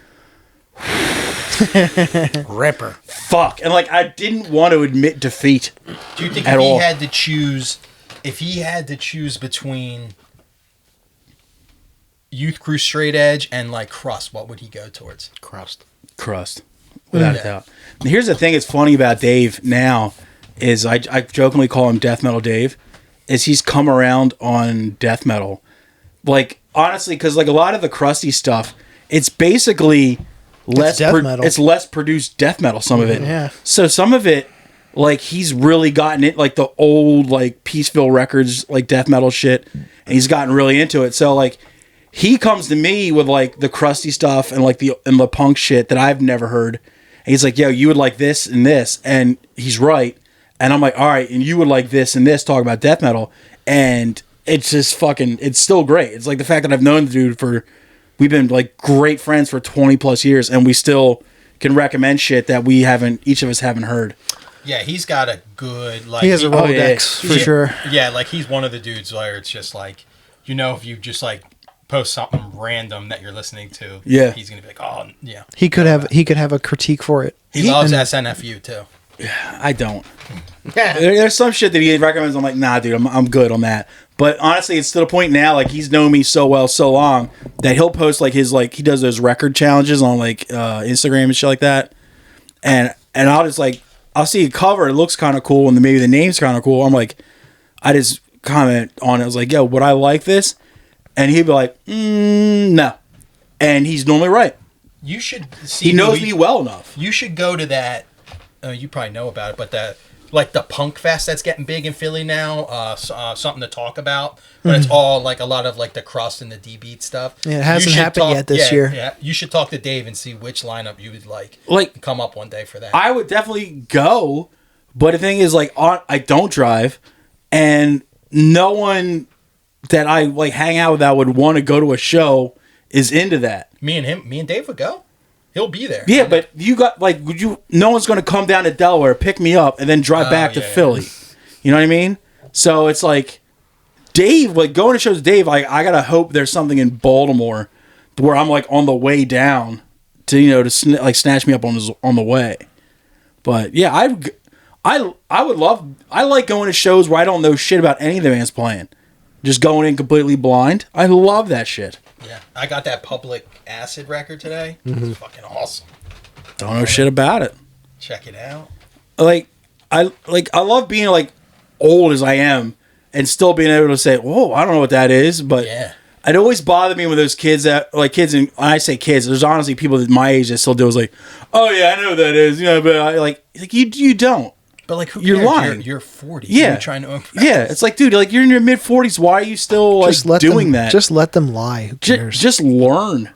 [SPEAKER 3] Ripper.
[SPEAKER 2] fuck. And like, I didn't want to admit defeat.
[SPEAKER 4] Do you think if he had to choose between Youth Crew Straight Edge and like Crust, what would he go towards?
[SPEAKER 3] Crust.
[SPEAKER 2] Without a doubt. And here's the thing that's funny about Dave now is I jokingly call him Death Metal Dave, is he's come around on death metal. Like, honestly, because like a lot of the crusty stuff, it's basically less
[SPEAKER 1] metal.
[SPEAKER 2] It's less produced death metal, some of it.
[SPEAKER 1] Yeah.
[SPEAKER 2] So some of it, like, he's really gotten it, like the old like Peaceville Records, like death metal shit, and he's gotten really into it. So like he comes to me with like the crusty stuff and like the punk shit that I've never heard. And he's like, yo, you would like this and this. And he's right. And I'm like, all right. And you would like this and this, talk about death metal. And it's just fucking, it's still great. It's like the fact that I've known the dude we've been like great friends for 20 plus years. And we still can recommend shit that each of us haven't heard.
[SPEAKER 4] Yeah, he's got a good, like...
[SPEAKER 1] He has a Rolodex, for sure.
[SPEAKER 4] Yeah, like, he's one of the dudes where it's just like, you know, if you just, like, post something random that you're listening to, he's going to be like, oh, yeah.
[SPEAKER 1] He could have a critique for it.
[SPEAKER 4] He loves SNFU, too.
[SPEAKER 2] I don't. There's some shit that he recommends, I'm like, nah, dude, I'm good on that. But honestly, it's to the point now, like, he's known me so well, so long, that he'll post, like, his, like, he does those record challenges on, like, Instagram and shit like that. And I'll just, like, I'll see a cover, it looks kind of cool, and maybe the name's kind of cool. I'm like, I just comment on it. I was like, yo, would I like this? And he'd be like, no. And he's normally right.
[SPEAKER 4] You should see.
[SPEAKER 2] He knows me well enough.
[SPEAKER 4] You should go to that. You probably know about it, but that, like the Punk Fest that's getting big in Philly now. Something to talk about, but it's all like a lot of like the Crust and the D Beat stuff.
[SPEAKER 1] Yeah, it hasn't happened yet this year. Yeah,
[SPEAKER 4] you should talk to Dave and see which lineup you would like. Come up one day for that.
[SPEAKER 2] I would definitely go, but the thing is, like, I don't drive, and no one that I like hang out with that would want to go to a show is into that.
[SPEAKER 4] Me and Dave would go. He'll be there.
[SPEAKER 2] Yeah, but you got like, no one's going to come down to Delaware, pick me up, and then drive back to Philly. You know what I mean? So it's like, Dave, like going to shows with Dave, I gotta hope there's something in Baltimore where I'm like on the way down to, you know, to like snatch me up on the way. But yeah, I like going to shows where I don't know shit about any of the bands playing. Just going in completely blind. I love that shit.
[SPEAKER 4] Yeah, I got that Public Acid record today. It's fucking awesome.
[SPEAKER 2] Don't know shit about it.
[SPEAKER 4] Check it out.
[SPEAKER 2] I love being like old as I am and still being able to say, "Whoa, I don't know what that is," but it always bothered me with those kids and when I say kids, there's honestly people that my age that still do. Is like, "Oh yeah, I know what that is," you know, but you don't.
[SPEAKER 4] But like, who
[SPEAKER 2] you're
[SPEAKER 4] cares?
[SPEAKER 2] lying.
[SPEAKER 4] You're 40.
[SPEAKER 2] Yeah,
[SPEAKER 4] you're trying to impress.
[SPEAKER 2] Yeah, it's like, dude, like you're in your mid 40s. Why are you still like doing that?
[SPEAKER 1] Just let them lie. Who cares?
[SPEAKER 2] Just learn.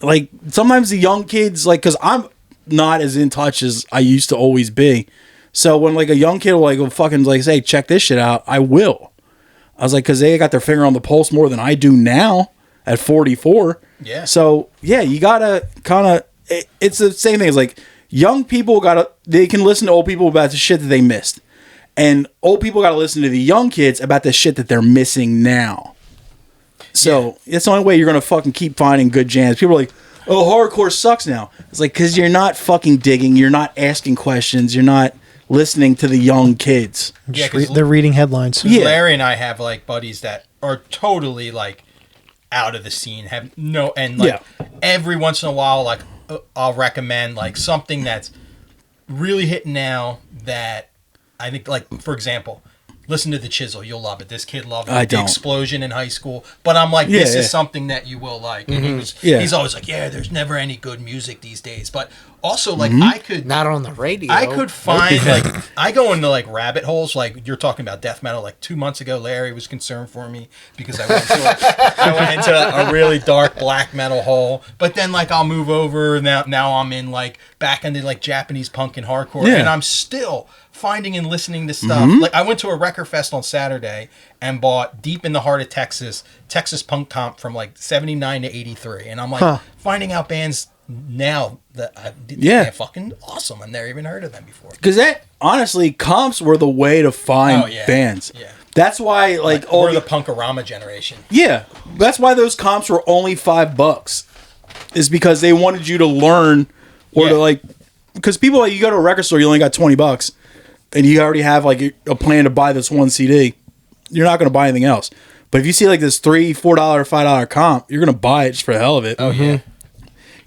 [SPEAKER 2] Like sometimes the young kids, like, because I'm not as in touch as I used to always be. So when like a young kid will like go fucking like say, check this shit out, I will. I was like, because they got their finger on the pulse more than I do now at 44.
[SPEAKER 4] Yeah.
[SPEAKER 2] So yeah, you gotta kind of. It's the same thing as like young people they can listen to old people about the shit that they missed. And old people got to listen to the young kids about the shit that they're missing now. So it's the only way you're going to fucking keep finding good jams. People are like, oh, hardcore sucks now. It's like, because you're not fucking digging. You're not asking questions. You're not listening to the young kids.
[SPEAKER 1] Yeah, they're reading headlines.
[SPEAKER 4] Yeah. Larry and I have like buddies that are totally like out of the scene. Have no, and like every once in a while, like I'll recommend like something that's really hitting now that I think, like, for example, listen to The Chisel. You'll love it. This kid loved it. The Explosion in high school. But I'm like, this is something that you will like. And he's always like, there's never any good music these days. But also, like, I could...
[SPEAKER 3] Not on the radio.
[SPEAKER 4] I could find, like... I go into, like, rabbit holes. Like, you're talking about death metal. Like, 2 months ago, Larry was concerned for me because I went into a really dark black metal hole. But then, like, I'll move over. Now I'm in, like, back into, like, Japanese punk and hardcore. And I'm still... finding and listening to stuff. Like, I went to a record fest on Saturday and bought Deep in the Heart of Texas punk comp from like 79 to 83. And I'm like finding out bands now that they're fucking awesome. I've never even heard of them before.
[SPEAKER 2] Because that, honestly, comps were the way to find bands. Yeah. That's why, like
[SPEAKER 4] we're the Punkorama generation.
[SPEAKER 2] Yeah. That's why those comps were only $5. Is because they wanted you to learn or to, like, because people, like, you go to a record store, you only got $20. And you already have like a plan to buy this one CD, you're not going to buy anything else. But if you see like this $3, $4, $5 comp, you're going to buy it just for the hell of it.
[SPEAKER 4] Oh yeah.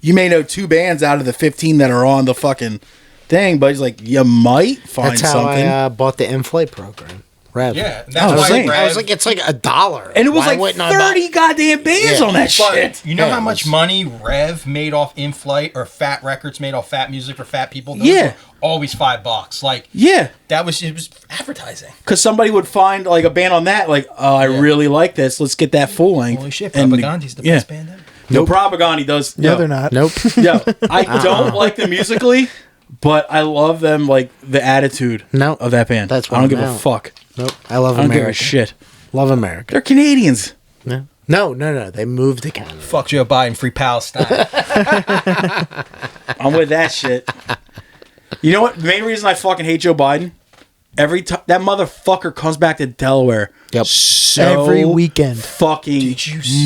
[SPEAKER 2] You may know 2 bands out of the 15 that are on the fucking thing, but it's like you might find something.
[SPEAKER 3] That's how I bought the In-Flight program. Rev.
[SPEAKER 4] Yeah, that's why
[SPEAKER 3] I was like, it's like $1,
[SPEAKER 2] and it was like 30 goddamn bands on that shit.
[SPEAKER 4] You know how much money Rev made off In-Flight or Fat Records made off Fat Music for Fat People? Those were always $5. Like, it was advertising.
[SPEAKER 2] Because somebody would find like a band on that, like, oh, I really like this. Let's get that full length.
[SPEAKER 4] Holy shit, Propagandi's the best band ever.
[SPEAKER 2] No, Propaganda does.
[SPEAKER 1] No, they're not.
[SPEAKER 3] Nope.
[SPEAKER 2] I don't like them musically, but I love them, like, the attitude of that band.
[SPEAKER 3] That's
[SPEAKER 2] I don't give a fuck.
[SPEAKER 3] Nope. I love America.
[SPEAKER 2] I don't give a shit.
[SPEAKER 3] Love America.
[SPEAKER 2] They're Canadians.
[SPEAKER 3] No. They moved to Canada.
[SPEAKER 4] Fuck Joe Biden, free Palestine.
[SPEAKER 2] I'm with that shit. You know what? The main reason I fucking hate Joe Biden, every time that motherfucker comes back to Delaware, so
[SPEAKER 1] every weekend,
[SPEAKER 2] fucking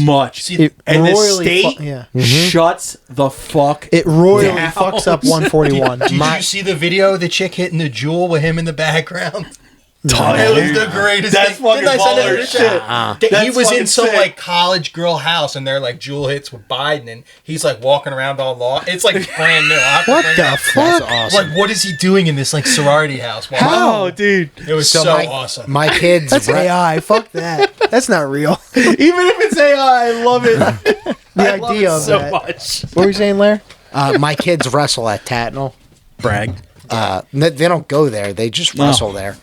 [SPEAKER 2] much, and the state shuts the fuck.
[SPEAKER 1] It royally fucks up 141.
[SPEAKER 4] Did you see the video of the chick hitting the jewel with him in the background? It was the greatest
[SPEAKER 2] thing. Fucking baller shit.
[SPEAKER 4] He was in some like college girl house, and they're like jewel hits with Biden, and he's like walking around all law. It's like brand new.
[SPEAKER 1] What the fuck?
[SPEAKER 3] Awesome.
[SPEAKER 4] Like, what is he doing in this like sorority house?
[SPEAKER 2] How, dude?
[SPEAKER 4] It was so awesome.
[SPEAKER 3] My kids.
[SPEAKER 1] That's AI. Fuck that. That's not real.
[SPEAKER 2] Even if it's AI, I love it.
[SPEAKER 1] The idea of
[SPEAKER 2] so
[SPEAKER 1] that.
[SPEAKER 2] much.
[SPEAKER 1] What were you saying, Larry?
[SPEAKER 3] My kids wrestle at Tatnall.
[SPEAKER 2] Brag.
[SPEAKER 3] They don't go there. They just wrestle there.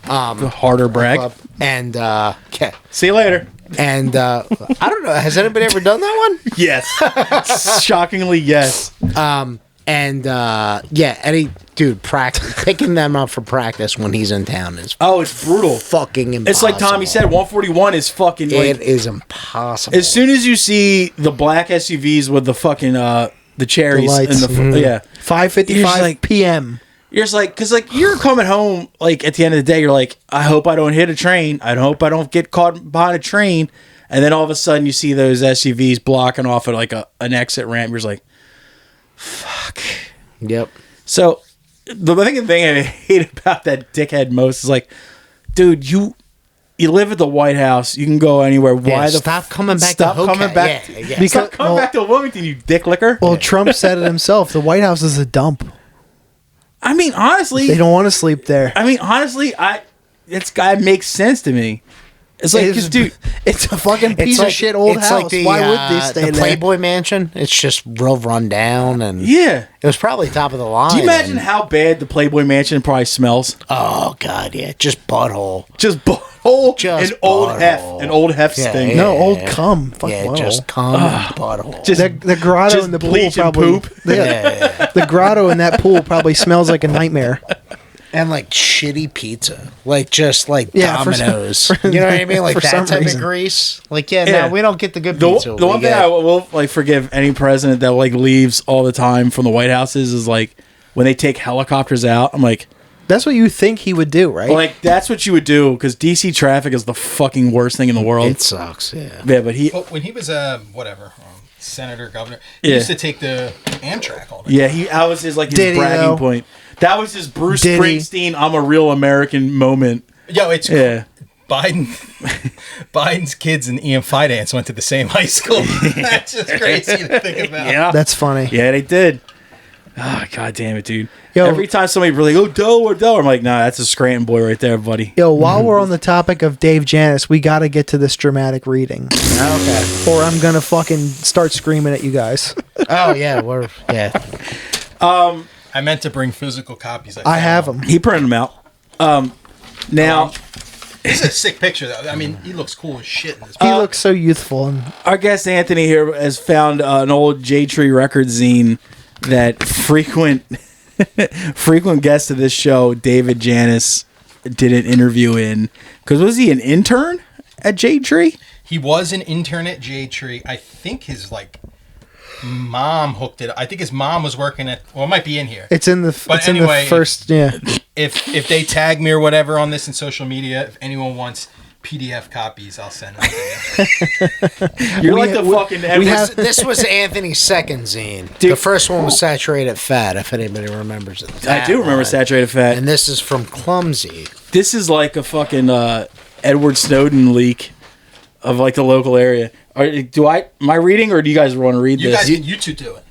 [SPEAKER 2] The harder brag.
[SPEAKER 3] And
[SPEAKER 2] see you later.
[SPEAKER 3] And I don't know. Has anybody ever done that one?
[SPEAKER 2] Yes. Shockingly, yes.
[SPEAKER 3] Eddie, dude, picking them up for practice when he's in town is
[SPEAKER 2] it's brutal.
[SPEAKER 3] Fucking impossible.
[SPEAKER 2] It's like Tommy said, 141 is fucking.
[SPEAKER 3] It is impossible.
[SPEAKER 2] As soon as you see the black SUVs with the fucking the cherries
[SPEAKER 1] the lights.
[SPEAKER 2] and the
[SPEAKER 1] 5:55 p.m.
[SPEAKER 2] You're just like, because like you're coming home, like at the end of the day, you're like, I hope I don't hit a train. I hope I don't get caught behind a train. And then all of a sudden you see those SUVs blocking off at like an exit ramp. You're just like, fuck.
[SPEAKER 3] Yep.
[SPEAKER 2] So the thing I hate about that dickhead most is like, dude, you live at the White House. You can go anywhere. Why the
[SPEAKER 3] stop coming back?
[SPEAKER 2] Stop
[SPEAKER 3] to
[SPEAKER 2] coming back.
[SPEAKER 3] Yeah.
[SPEAKER 2] Stop coming back to Wilmington, you dick licker.
[SPEAKER 1] Well, Trump said it himself. The White House is a dump.
[SPEAKER 2] I mean, honestly,
[SPEAKER 1] they don't want to sleep there.
[SPEAKER 2] I mean, honestly, this guy makes sense to me. It's like, dude,
[SPEAKER 1] it's a fucking piece of shit old house.
[SPEAKER 3] Like
[SPEAKER 1] why would they stay
[SPEAKER 3] the
[SPEAKER 1] there?
[SPEAKER 3] Playboy Mansion? It's just real run down, and
[SPEAKER 2] it
[SPEAKER 3] was probably top of the line.
[SPEAKER 2] Do you imagine how bad the Playboy Mansion probably smells?
[SPEAKER 3] Oh god, yeah, just butthole,
[SPEAKER 2] an old hef sting.
[SPEAKER 1] No, old cum. Fuck,
[SPEAKER 3] just cum, butthole.
[SPEAKER 1] Just the grotto in the pool probably.
[SPEAKER 2] Poop.
[SPEAKER 1] The grotto in that pool probably smells like a nightmare.
[SPEAKER 3] And like shitty pizza, like just like Domino's. You know what I mean? Like that type of grease. Like no, we don't get the good pizza.
[SPEAKER 2] The one thing I will like forgive any president that like leaves all the time from the White House is like when they take helicopters out. I'm like,
[SPEAKER 1] That's what you think he would do, right?
[SPEAKER 2] Like, that's what you would do, because DC traffic is the fucking worst thing in the world.
[SPEAKER 3] It sucks, yeah.
[SPEAKER 2] Yeah, but
[SPEAKER 4] when he was senator, governor, he used to take the Amtrak all the time.
[SPEAKER 2] Yeah, that was his bragging point. That was his Bruce Springsteen, I'm a real American moment.
[SPEAKER 4] Yo, it's Biden's kids and Ian Fidance went to the same high school. That's just crazy to think about.
[SPEAKER 2] Yeah.
[SPEAKER 1] That's funny.
[SPEAKER 2] Yeah, they did. Oh, God damn it, dude.
[SPEAKER 1] Yo,
[SPEAKER 2] every time somebody be like, Delaware, I'm like, nah, that's a Scranton boy right there, buddy.
[SPEAKER 1] Yo, while we're on the topic of Dave Janis, we got to get to this dramatic reading.
[SPEAKER 3] Okay.
[SPEAKER 1] Or I'm going to fucking start screaming at you guys.
[SPEAKER 3] Oh, yeah.
[SPEAKER 4] I meant to bring physical copies.
[SPEAKER 1] I have them.
[SPEAKER 2] He printed them out. Now...
[SPEAKER 4] This is a sick picture, though. I mean, he looks cool as shit in this
[SPEAKER 1] picture. He looks so youthful. And
[SPEAKER 2] our guest Anthony here has found an old J-Tree record zine that frequent guest of this show, David Janis, did an interview in. Because was he an intern at J-Tree?
[SPEAKER 4] He was an intern at J-Tree. I think his mom hooked it. I think his mom was working at. Well, it might be in here.
[SPEAKER 1] It's in the. But anyway, in the first. Yeah.
[SPEAKER 4] If they tag me or whatever on this in social media, if anyone wants PDF copies, I'll send them to
[SPEAKER 2] you. You're like the fucking.
[SPEAKER 3] This was Anthony's second zine. Dude, the first one was Saturated Fat, if anybody remembers it.
[SPEAKER 2] I do remember Saturated Fat.
[SPEAKER 3] And this is from Clumsy.
[SPEAKER 2] This is like a fucking Edward Snowden leak of the local area. Am I reading, or do you guys want to read this?
[SPEAKER 4] You two do it.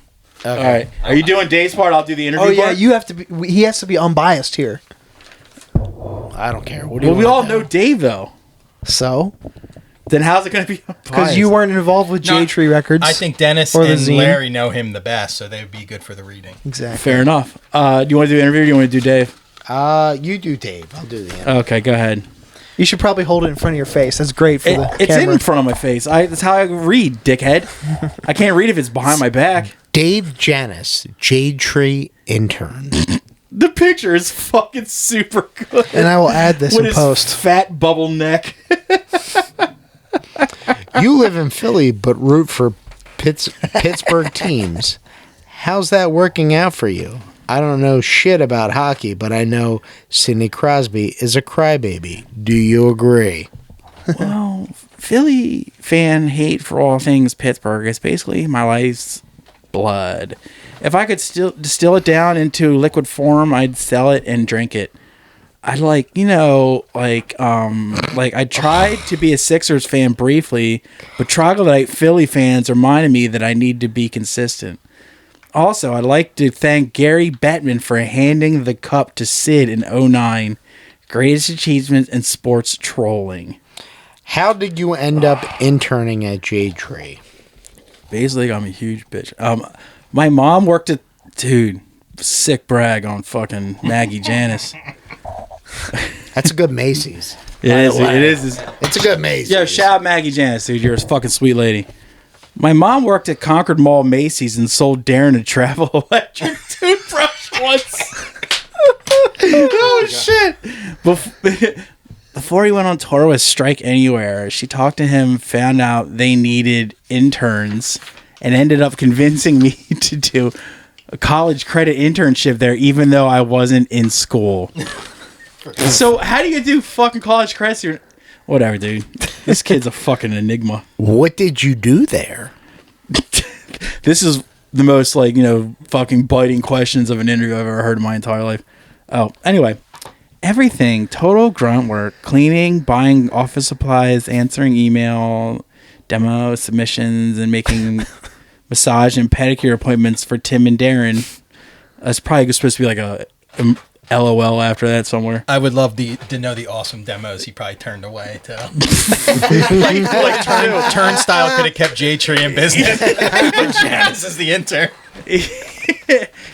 [SPEAKER 2] Okay. All right. Are you doing Dave's part? I'll do the interview part?
[SPEAKER 1] Oh, yeah, you have to be... He has to be unbiased here.
[SPEAKER 3] I don't care.
[SPEAKER 2] We all know Dave, though.
[SPEAKER 1] So?
[SPEAKER 2] Then how's it going to be unbiased?
[SPEAKER 1] Because you weren't involved with J-Tree Records.
[SPEAKER 4] I think Dennis and Larry know him the best, so they would be good for the reading.
[SPEAKER 1] Exactly.
[SPEAKER 2] Fair enough. Do you want to do the interview, or do you want to do Dave?
[SPEAKER 3] You do Dave. I'll do the interview.
[SPEAKER 2] Okay, go ahead.
[SPEAKER 1] You should probably hold it in front of your face. That's great for the camera.
[SPEAKER 2] It's in front of my face. That's how I read, dickhead. I can't read if it's behind my back.
[SPEAKER 3] Dave Janis, J-Tree intern.
[SPEAKER 2] The picture is fucking super good.
[SPEAKER 1] And I will add this in post.
[SPEAKER 2] Fat bubble neck.
[SPEAKER 3] You live in Philly, but root for Pittsburgh teams. How's that working out for you? I don't know shit about hockey, but I know Sidney Crosby is a crybaby. Do you agree?
[SPEAKER 2] Well, Philly fan hate for all things Pittsburgh is basically my life's blood. If I could still distill it down into liquid form, I'd sell it and drink it. I I tried to be a Sixers fan briefly, but troglodyte Philly fans reminded me that I need to be consistent. Also, I'd like to thank Gary Bettman for handing the cup to Sid in 2009. Greatest achievement in sports trolling.
[SPEAKER 3] How did you end up interning at J-Tree?
[SPEAKER 2] Basically, I'm a huge bitch. My mom worked at... Dude, sick brag on fucking Maggie Janis.
[SPEAKER 3] That's a good Macy's.
[SPEAKER 2] It is.
[SPEAKER 3] It's a good Macy's.
[SPEAKER 2] Yo, shout out Maggie Janis, dude. You're a fucking sweet lady. My mom worked at Concord Mall Macy's and sold Darren a travel electric toothbrush once. Oh, shit. Before he went on tour with Strike Anywhere, she talked to him, found out they needed interns, and ended up convincing me to do a college credit internship there, even though I wasn't in school. So how do you do fucking college credits? Whatever, dude. This kid's a fucking enigma.
[SPEAKER 3] What did you do there?
[SPEAKER 2] This is the most, fucking biting questions of an interview I've ever heard in my entire life. Oh, anyway. Everything. Total grunt work. Cleaning, buying office supplies, answering email, demo submissions, and making massage and pedicure appointments for Tim and Darren. That's probably supposed to be like a LOL after that somewhere.
[SPEAKER 4] I would love to know the awesome demos he probably turned away too. Turnstile could have kept J-Tree in business. But Janis is the intern.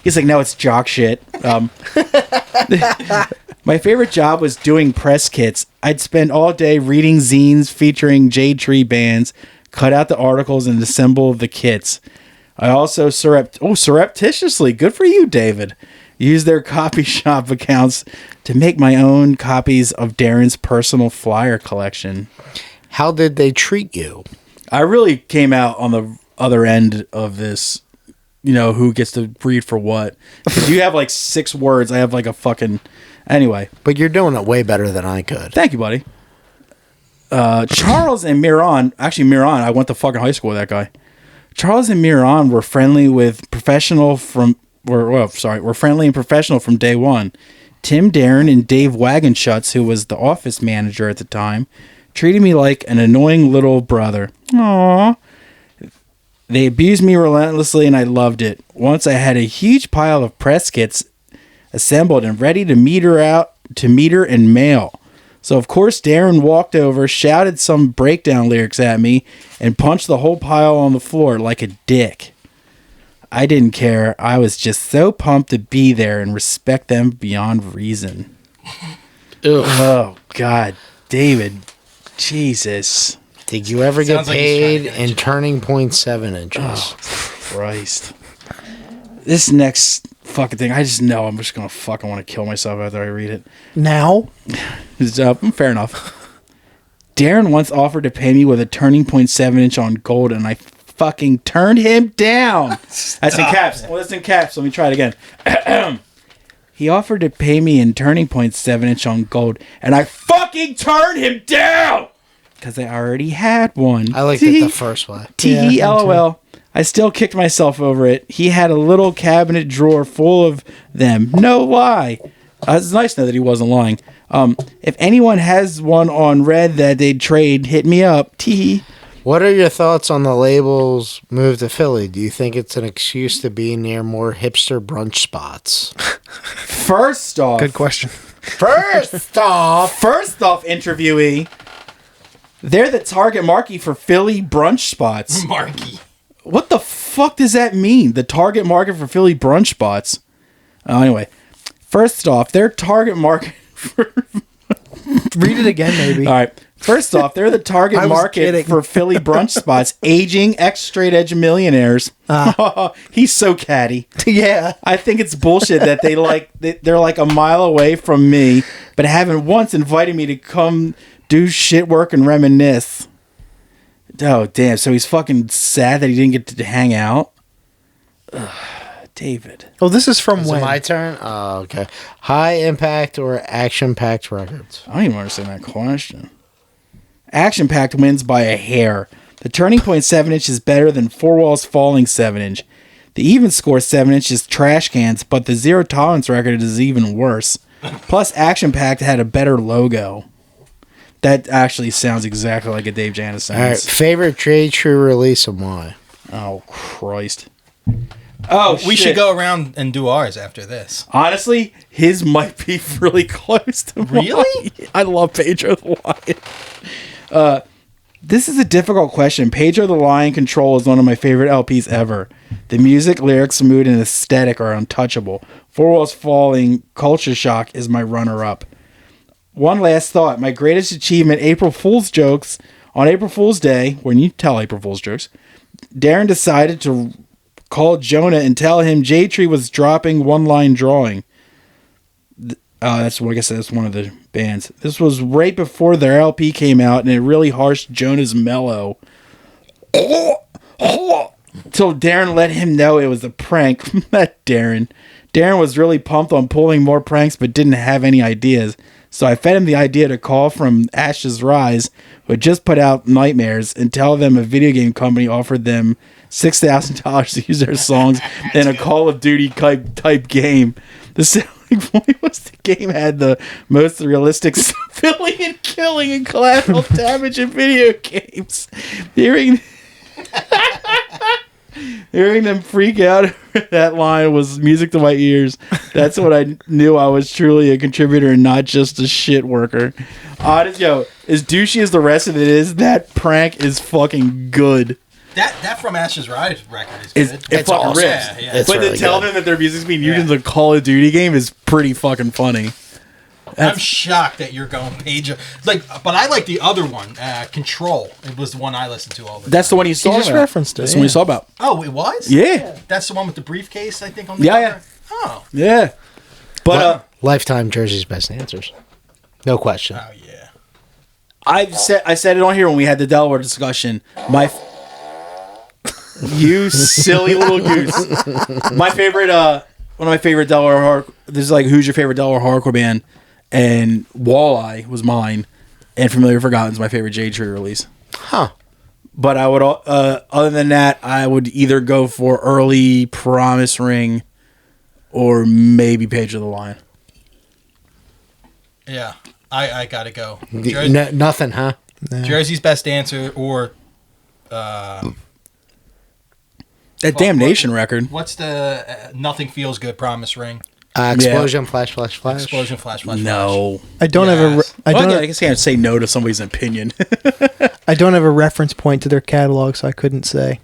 [SPEAKER 2] He's like, no, it's jock shit. My favorite job was doing press kits. I'd spend all day reading zines featuring J-Tree bands, cut out the articles, and assemble the kits. I also surreptitiously, good for you, David, use their copy shop accounts to make my own copies of Darren's personal flyer collection.
[SPEAKER 3] How did they treat you?
[SPEAKER 2] I really came out on the other end of this who gets to breed for what. Because you have like 6 words. I have like a fucking... Anyway.
[SPEAKER 3] But you're doing it way better than I could.
[SPEAKER 2] Thank you, buddy. Charles and Miran... Actually, Miran, I went to fucking high school with that guy. Charles and Miran were friendly with professional from... Were friendly and professional from day one. Tim Darren and Dave Wagenschutz, who was the office manager at the time, treated me like an annoying little brother. Aww. They abused me relentlessly, and I loved it. Once I had a huge pile of press kits assembled and ready to meter and mail. So, of course, Darren walked over, shouted some breakdown lyrics at me, and punched the whole pile on the floor like a dick. I didn't care. I was just so pumped to be there and respect them beyond reason. Oh, God. David. Jesus.
[SPEAKER 3] Did you ever get paid in turning point 7 inches?
[SPEAKER 2] Oh, Christ. This next fucking thing, I just know I'm just going to fucking want to kill myself after I read it.
[SPEAKER 1] Now?
[SPEAKER 2] Fair enough. Darren once offered to pay me with a turning point 7 inch on gold, and I fucking turned him down. That's in caps. Well, that's in caps. Let me try it again. He offered to pay me in turning point 7 inch on gold, and I fucking turned him down! Because I already had one.
[SPEAKER 3] I liked it the first one.
[SPEAKER 2] LOL. I still kicked myself over it. He had a little cabinet drawer full of them. No lie. It's nice to know that he wasn't lying. If anyone has one on red that they'd trade, hit me up. Tee.
[SPEAKER 3] What are your thoughts on the label's move to Philly? Do you think it's an excuse to be near more hipster brunch spots?
[SPEAKER 2] First off.
[SPEAKER 1] Good question.
[SPEAKER 3] First off,
[SPEAKER 2] interviewee. They're the target market for Philly brunch spots.
[SPEAKER 4] Marky.
[SPEAKER 2] What the fuck does that mean? The target market for Philly brunch spots. Anyway, first off, their target market for...
[SPEAKER 1] Read it again, maybe.
[SPEAKER 2] All right. First off, they're the target market for Philly brunch spots, aging ex-straight edge millionaires. He's so catty.
[SPEAKER 1] Yeah.
[SPEAKER 2] I think it's bullshit that they're like a mile away from me, but haven't once invited me to come do shit work and reminisce. Oh, damn. So he's fucking sad that he didn't get to hang out? Ugh, David.
[SPEAKER 1] Oh, this is from
[SPEAKER 3] is
[SPEAKER 1] when?
[SPEAKER 3] It my turn? Oh, okay. High impact or action-packed records?
[SPEAKER 2] I don't even understand that question. Action-packed wins by a hair. The turning point 7 inch is better than Four Walls Falling 7 inch. The even score 7 inch is trash cans, but the Zero Tolerance record is even worse. Plus, action-packed had a better logo. That actually sounds exactly like a Dave Janis sentence.
[SPEAKER 3] All right, favorite Trade True release and why?
[SPEAKER 2] Oh, Christ. Oh,
[SPEAKER 4] we should go around and do ours after this.
[SPEAKER 2] Honestly, his might be really close to mine.
[SPEAKER 4] Really?
[SPEAKER 2] I love Pedro the Lion. This is a difficult question. Pedro the Lion Control is one of my favorite LPs ever. The music, lyrics, mood, and aesthetic are untouchable. Four Walls Falling, Culture Shock is my runner-up. One last thought. My greatest achievement, April Fool's jokes. On April Fool's Day, when you tell April Fool's jokes, Darren decided to call Jonah and tell him J-Tree was dropping one-line drawing. That's what I guess that's one of the bands. This was right before their LP came out, and it really harshed Jonah's mellow. Till Darren let him know it was a prank. That Darren. Darren was really pumped on pulling more pranks, but didn't have any ideas. So I fed him the idea to call from Ash's Rise, who had just put out Nightmares, and tell them a video game company offered them $6,000 to use their songs in a Call of Duty type game. The selling point was the game had the most realistic civilian killing and collateral damage in video games. Hearing them freak out over that line was music to my ears. That's when I knew I was truly a contributor and not just a shit worker. Honest, as douchey as the rest of it is, that prank is fucking good.
[SPEAKER 4] That From Ash's Rise record is good.
[SPEAKER 2] It's fucking
[SPEAKER 3] awesome.
[SPEAKER 2] rips.
[SPEAKER 4] Yeah.
[SPEAKER 2] But
[SPEAKER 3] really
[SPEAKER 2] to tell
[SPEAKER 3] good.
[SPEAKER 2] them that their music's being used in the Call of Duty game is pretty fucking funny.
[SPEAKER 4] I'm shocked that you're going Pedro. But I like the other one, Control. It was the one I listened to all the time.
[SPEAKER 2] That's the one you saw.
[SPEAKER 1] He just referenced it.
[SPEAKER 2] That's the one you saw about.
[SPEAKER 4] Oh, it was?
[SPEAKER 2] Yeah.
[SPEAKER 4] That's the one with the briefcase, I think, on the
[SPEAKER 2] Yeah,
[SPEAKER 4] cover?
[SPEAKER 2] yeah.
[SPEAKER 4] Oh.
[SPEAKER 2] Yeah. But
[SPEAKER 3] Lifetime Jersey's best answers. No question.
[SPEAKER 4] Oh, yeah.
[SPEAKER 2] I said it on here when we had the Delaware discussion. You silly little goose. My favorite, one of my favorite Delaware hardcore. This is like, who's your favorite Delaware hardcore band? And Walleye was mine, and Familiar Forgotten's my favorite Jade Tree release.
[SPEAKER 3] Huh.
[SPEAKER 2] But I would, other than that, I would either go for early Promise Ring, or maybe Page of the Lion.
[SPEAKER 4] Yeah, I gotta go.
[SPEAKER 3] Nothing, huh?
[SPEAKER 1] No.
[SPEAKER 4] Jersey's Best Dancer or
[SPEAKER 2] That Damnation record.
[SPEAKER 4] what's the Nothing Feels Good Promise Ring?
[SPEAKER 3] Explosion, flash.
[SPEAKER 4] Explosion, flash.
[SPEAKER 2] No.
[SPEAKER 1] I don't
[SPEAKER 4] Yes.
[SPEAKER 1] have a.
[SPEAKER 2] I guess I can't say no to somebody's opinion.
[SPEAKER 1] I don't have a reference point to their catalog, so I couldn't say.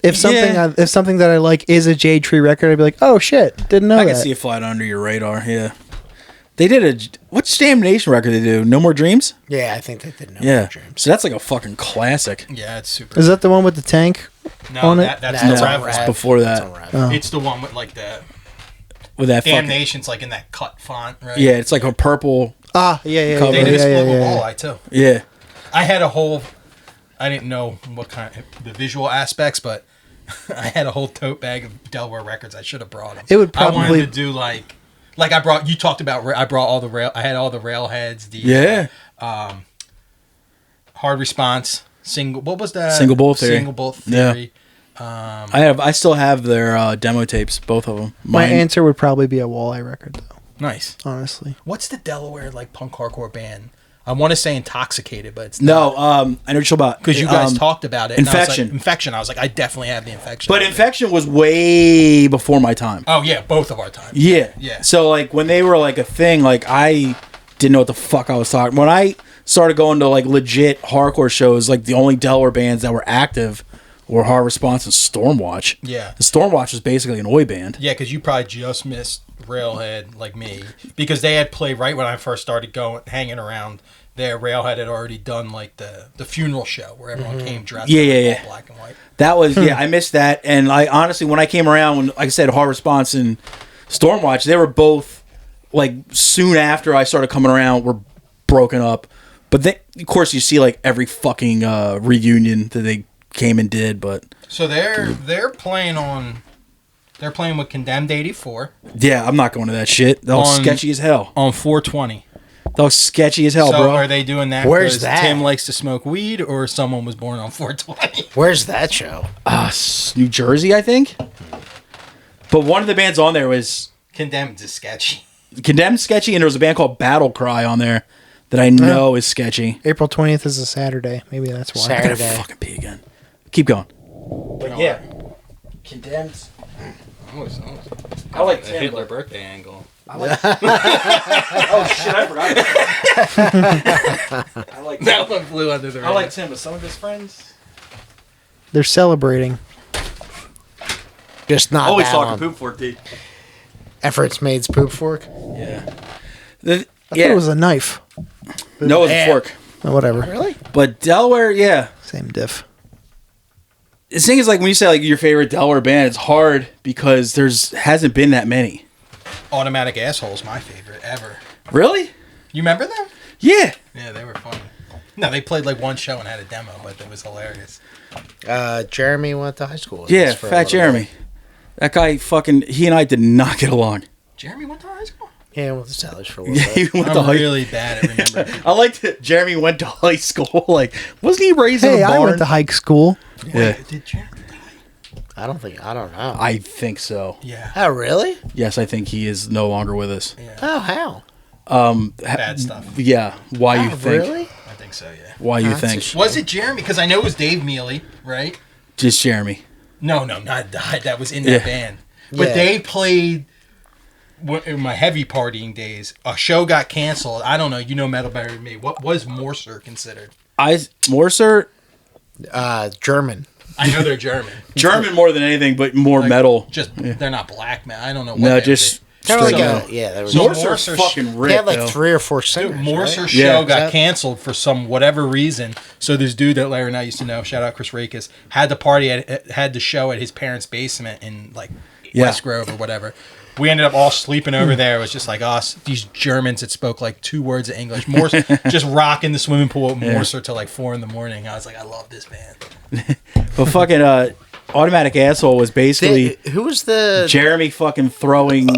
[SPEAKER 1] If something that I like is a Jade Tree record, I'd be like, oh shit, didn't know
[SPEAKER 2] I
[SPEAKER 1] that.
[SPEAKER 2] can see it flying under your radar. Yeah. They did what's Damnation record they do? No More Dreams?
[SPEAKER 3] Yeah, I think they did. No
[SPEAKER 2] Yeah.
[SPEAKER 3] Dreams.
[SPEAKER 2] So that's like a fucking classic.
[SPEAKER 4] Yeah, it's super.
[SPEAKER 1] Is that the one with the tank
[SPEAKER 4] no,
[SPEAKER 1] on it?
[SPEAKER 4] that's
[SPEAKER 3] That's
[SPEAKER 4] the
[SPEAKER 3] on
[SPEAKER 4] Rev.
[SPEAKER 3] Rev.
[SPEAKER 2] It's before that.
[SPEAKER 3] It's on Rev.
[SPEAKER 1] Oh.
[SPEAKER 4] It's the one with like the
[SPEAKER 2] With that fucking,
[SPEAKER 4] Damnation's like in that cut font, right?
[SPEAKER 2] yeah, it's like a purple.
[SPEAKER 1] Yeah.
[SPEAKER 2] Cover.
[SPEAKER 4] They did a split with
[SPEAKER 1] yeah.
[SPEAKER 4] Walleye too.
[SPEAKER 2] Yeah.
[SPEAKER 4] I had a whole. I didn't know what kind of the visual aspects, but I had a whole tote bag of Delaware records. I should have brought them.
[SPEAKER 1] It would
[SPEAKER 4] I
[SPEAKER 1] probably-
[SPEAKER 4] wanted to do like I brought. You talked about. I brought all the rail. I had all the railheads. The
[SPEAKER 2] Yeah.
[SPEAKER 4] hard response single. What was that?
[SPEAKER 2] Single Bullet Theory.
[SPEAKER 4] Single Bullet Theory.
[SPEAKER 2] I still have their demo tapes, both of them.
[SPEAKER 1] My answer would probably be a Walleye record, though.
[SPEAKER 4] Nice.
[SPEAKER 1] Honestly,
[SPEAKER 4] What's the Delaware like punk hardcore band? I want to say Intoxicated, but it's
[SPEAKER 2] No,
[SPEAKER 4] not.
[SPEAKER 2] I know what you're talking about.
[SPEAKER 4] Because you guys talked about it.
[SPEAKER 2] Infection.
[SPEAKER 4] Infection. I was like, I definitely have the Infection.
[SPEAKER 2] But Infection was way before my time.
[SPEAKER 4] Oh yeah, both of our time.
[SPEAKER 2] Yeah.
[SPEAKER 4] Yeah.
[SPEAKER 2] So like when they were like a thing, like I didn't know what the fuck I was talking. When I started going to like legit hardcore shows, like the only Delaware bands that were active were Hard Response and Stormwatch.
[SPEAKER 4] Yeah.
[SPEAKER 2] And Stormwatch was basically an oi band.
[SPEAKER 4] Yeah, because you probably just missed Railhead like me, because they had played right when I first started hanging around there. Railhead had already done like the funeral show where everyone came dressed in all black and white.
[SPEAKER 2] That was I missed that. And I honestly, when I came around, when like I said, Hard Response and Stormwatch, they were both like soon after I started coming around were broken up. But they, of course, you see like every fucking reunion that they came and did. But
[SPEAKER 4] So they're playing with Condemned 84
[SPEAKER 2] yeah, I'm not going to that shit. That was sketchy as hell.
[SPEAKER 4] on 420.
[SPEAKER 2] That was sketchy as hell,
[SPEAKER 4] So
[SPEAKER 2] bro.
[SPEAKER 4] are they doing that?
[SPEAKER 3] Where's
[SPEAKER 4] 'cause
[SPEAKER 3] that?
[SPEAKER 4] Tim likes to smoke weed, or someone was born on 420?
[SPEAKER 3] Where's that show?
[SPEAKER 2] New Jersey, I think. But one of the bands on there was
[SPEAKER 4] Condemned is sketchy.
[SPEAKER 2] Condemned, sketchy, and there was a band called Battle Cry on there that I know is sketchy.
[SPEAKER 1] April 20th is a Saturday. Maybe that's why.
[SPEAKER 2] I gotta
[SPEAKER 3] Saturday.
[SPEAKER 2] fucking pee again. Keep going. But yeah, Condemned. I like
[SPEAKER 4] The Hitler birthday angle.
[SPEAKER 2] Oh shit, I forgot. I like
[SPEAKER 4] That one flew under the radar.
[SPEAKER 2] I like Tim, but some of his friends
[SPEAKER 1] They're celebrating.
[SPEAKER 3] Just not
[SPEAKER 2] always
[SPEAKER 3] that
[SPEAKER 2] talking
[SPEAKER 3] one.
[SPEAKER 2] poop fork, dude.
[SPEAKER 3] Efforts Made's poop fork.
[SPEAKER 2] Yeah.
[SPEAKER 1] I thought it was a knife.
[SPEAKER 2] No, it's a fork.
[SPEAKER 1] Oh, whatever.
[SPEAKER 3] Really?
[SPEAKER 2] But Delaware, yeah.
[SPEAKER 1] Same diff.
[SPEAKER 2] The thing is, like when you say like your favorite Delaware band, it's hard because hasn't been that many.
[SPEAKER 4] Automatic Asshole's my favorite ever.
[SPEAKER 2] Really?
[SPEAKER 4] You remember them?
[SPEAKER 2] Yeah.
[SPEAKER 4] Yeah, they were funny. No, they played like one show and had a demo, but it was hilarious.
[SPEAKER 3] Jeremy went to high school with
[SPEAKER 2] Yeah,
[SPEAKER 3] us for a
[SPEAKER 2] Fat
[SPEAKER 3] little
[SPEAKER 2] Jeremy.
[SPEAKER 3] bit.
[SPEAKER 2] That guy he and I did not get along.
[SPEAKER 4] Jeremy went to high school?
[SPEAKER 3] Yeah, with the Sellers for a little
[SPEAKER 2] Yeah, he
[SPEAKER 3] bit.
[SPEAKER 2] went to
[SPEAKER 4] I'm
[SPEAKER 2] high
[SPEAKER 4] really bad at remembering.
[SPEAKER 2] I liked that Jeremy went to high school. Like, wasn't he raised in
[SPEAKER 1] Hey,
[SPEAKER 2] a barn?
[SPEAKER 1] I went to hike school.
[SPEAKER 2] Yeah.
[SPEAKER 4] Did Jeremy die?
[SPEAKER 3] I don't know.
[SPEAKER 2] I think so.
[SPEAKER 4] Yeah.
[SPEAKER 3] Oh, really?
[SPEAKER 2] Yes, I think he is no longer with us.
[SPEAKER 3] Oh, how?
[SPEAKER 4] Bad stuff.
[SPEAKER 2] Yeah. Why you think?
[SPEAKER 3] Really?
[SPEAKER 4] I think so, yeah.
[SPEAKER 2] Why you
[SPEAKER 3] That's a
[SPEAKER 2] think?
[SPEAKER 3] shame.
[SPEAKER 4] Was it Jeremy? Because I know it was Dave Mealy, right?
[SPEAKER 2] Just Jeremy.
[SPEAKER 4] No, not died. That was in that
[SPEAKER 2] Yeah.
[SPEAKER 4] band. But
[SPEAKER 3] Yeah.
[SPEAKER 4] they played in my heavy partying days. A show got canceled. I don't know. You know Metal Better than me. What was Morser considered?
[SPEAKER 2] Morser,
[SPEAKER 3] German.
[SPEAKER 4] I know they're German.
[SPEAKER 2] German more than anything, but more
[SPEAKER 4] Like,
[SPEAKER 2] metal.
[SPEAKER 4] They're not black, man. I don't know what
[SPEAKER 2] No,
[SPEAKER 4] they
[SPEAKER 2] just
[SPEAKER 3] Kind of
[SPEAKER 2] straight
[SPEAKER 3] like
[SPEAKER 2] metal.
[SPEAKER 3] there was
[SPEAKER 4] So
[SPEAKER 2] Morser's
[SPEAKER 4] Morser-
[SPEAKER 2] fucking
[SPEAKER 3] they
[SPEAKER 2] ripped,
[SPEAKER 3] had like
[SPEAKER 2] though.
[SPEAKER 3] 3 or 4
[SPEAKER 4] Dude,
[SPEAKER 3] singers.
[SPEAKER 4] Morser
[SPEAKER 3] right?
[SPEAKER 4] show
[SPEAKER 2] Yeah.
[SPEAKER 4] got canceled for some whatever reason. So this dude that Larry and I used to know, shout out Chris Rakes, had the show at his parents' basement in like West Grove or whatever. We ended up all sleeping over there. It was just like us, these Germans that spoke like 2 words of English, more just rocking the swimming pool at Morser till like 4 a.m. I was like, I love this band.
[SPEAKER 2] But fucking Automatic Asshole was basically
[SPEAKER 3] who was the
[SPEAKER 2] Jeremy fucking throwing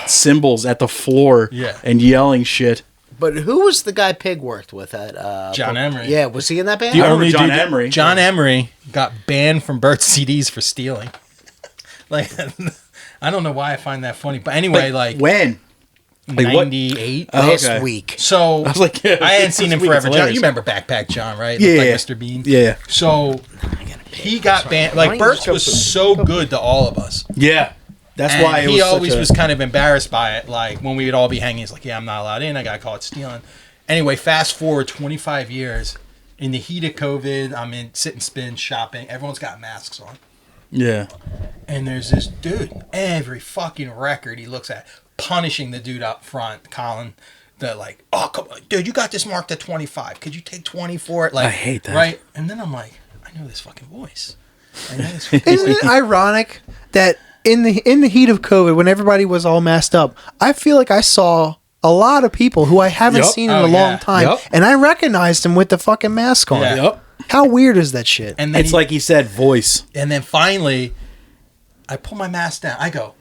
[SPEAKER 2] cymbals at the floor and yelling shit.
[SPEAKER 3] But who was the guy Pig worked with at
[SPEAKER 4] John Emery?
[SPEAKER 3] Yeah, was he in that band?
[SPEAKER 2] I remember John Emery.
[SPEAKER 4] John Emery got banned from Bert's CDs for stealing. Like, I don't know why I find that funny, but anyway, like
[SPEAKER 2] when?
[SPEAKER 4] Like 98
[SPEAKER 3] last week.
[SPEAKER 4] So
[SPEAKER 2] I was like,
[SPEAKER 4] I hadn't seen him forever. John, you remember Backpack John, right?
[SPEAKER 2] Yeah,
[SPEAKER 4] like Mr. Bean.
[SPEAKER 2] Yeah.
[SPEAKER 4] So he got banned. Like Bert's was so good to all of us.
[SPEAKER 2] Yeah. That's
[SPEAKER 4] and
[SPEAKER 2] why
[SPEAKER 4] he always was kind of embarrassed by it. Like when we would all be hanging, he's like, "Yeah, I'm not allowed in. I got caught stealing." Anyway, fast forward 25 years, in the heat of COVID, I'm in sit and spin shopping. Everyone's got masks on.
[SPEAKER 2] Yeah.
[SPEAKER 4] And there's this dude. Every fucking record he looks at, punishing the dude up front, Colin. They're like, "Oh, come on, dude, you got this marked at 25. Could you take 20 for it?" Like,
[SPEAKER 2] I hate that.
[SPEAKER 4] Right? And then I'm like, I know this fucking voice.
[SPEAKER 1] Isn't it ironic that in the heat of COVID, when everybody was all masked up, I feel like I saw a lot of people who I haven't seen in a long time, and I recognized them with the fucking mask on.
[SPEAKER 4] Yeah.
[SPEAKER 2] Yep.
[SPEAKER 1] How weird is that shit?
[SPEAKER 4] And then
[SPEAKER 2] it's like he said, voice.
[SPEAKER 4] And then finally, I pull my mask down. I go,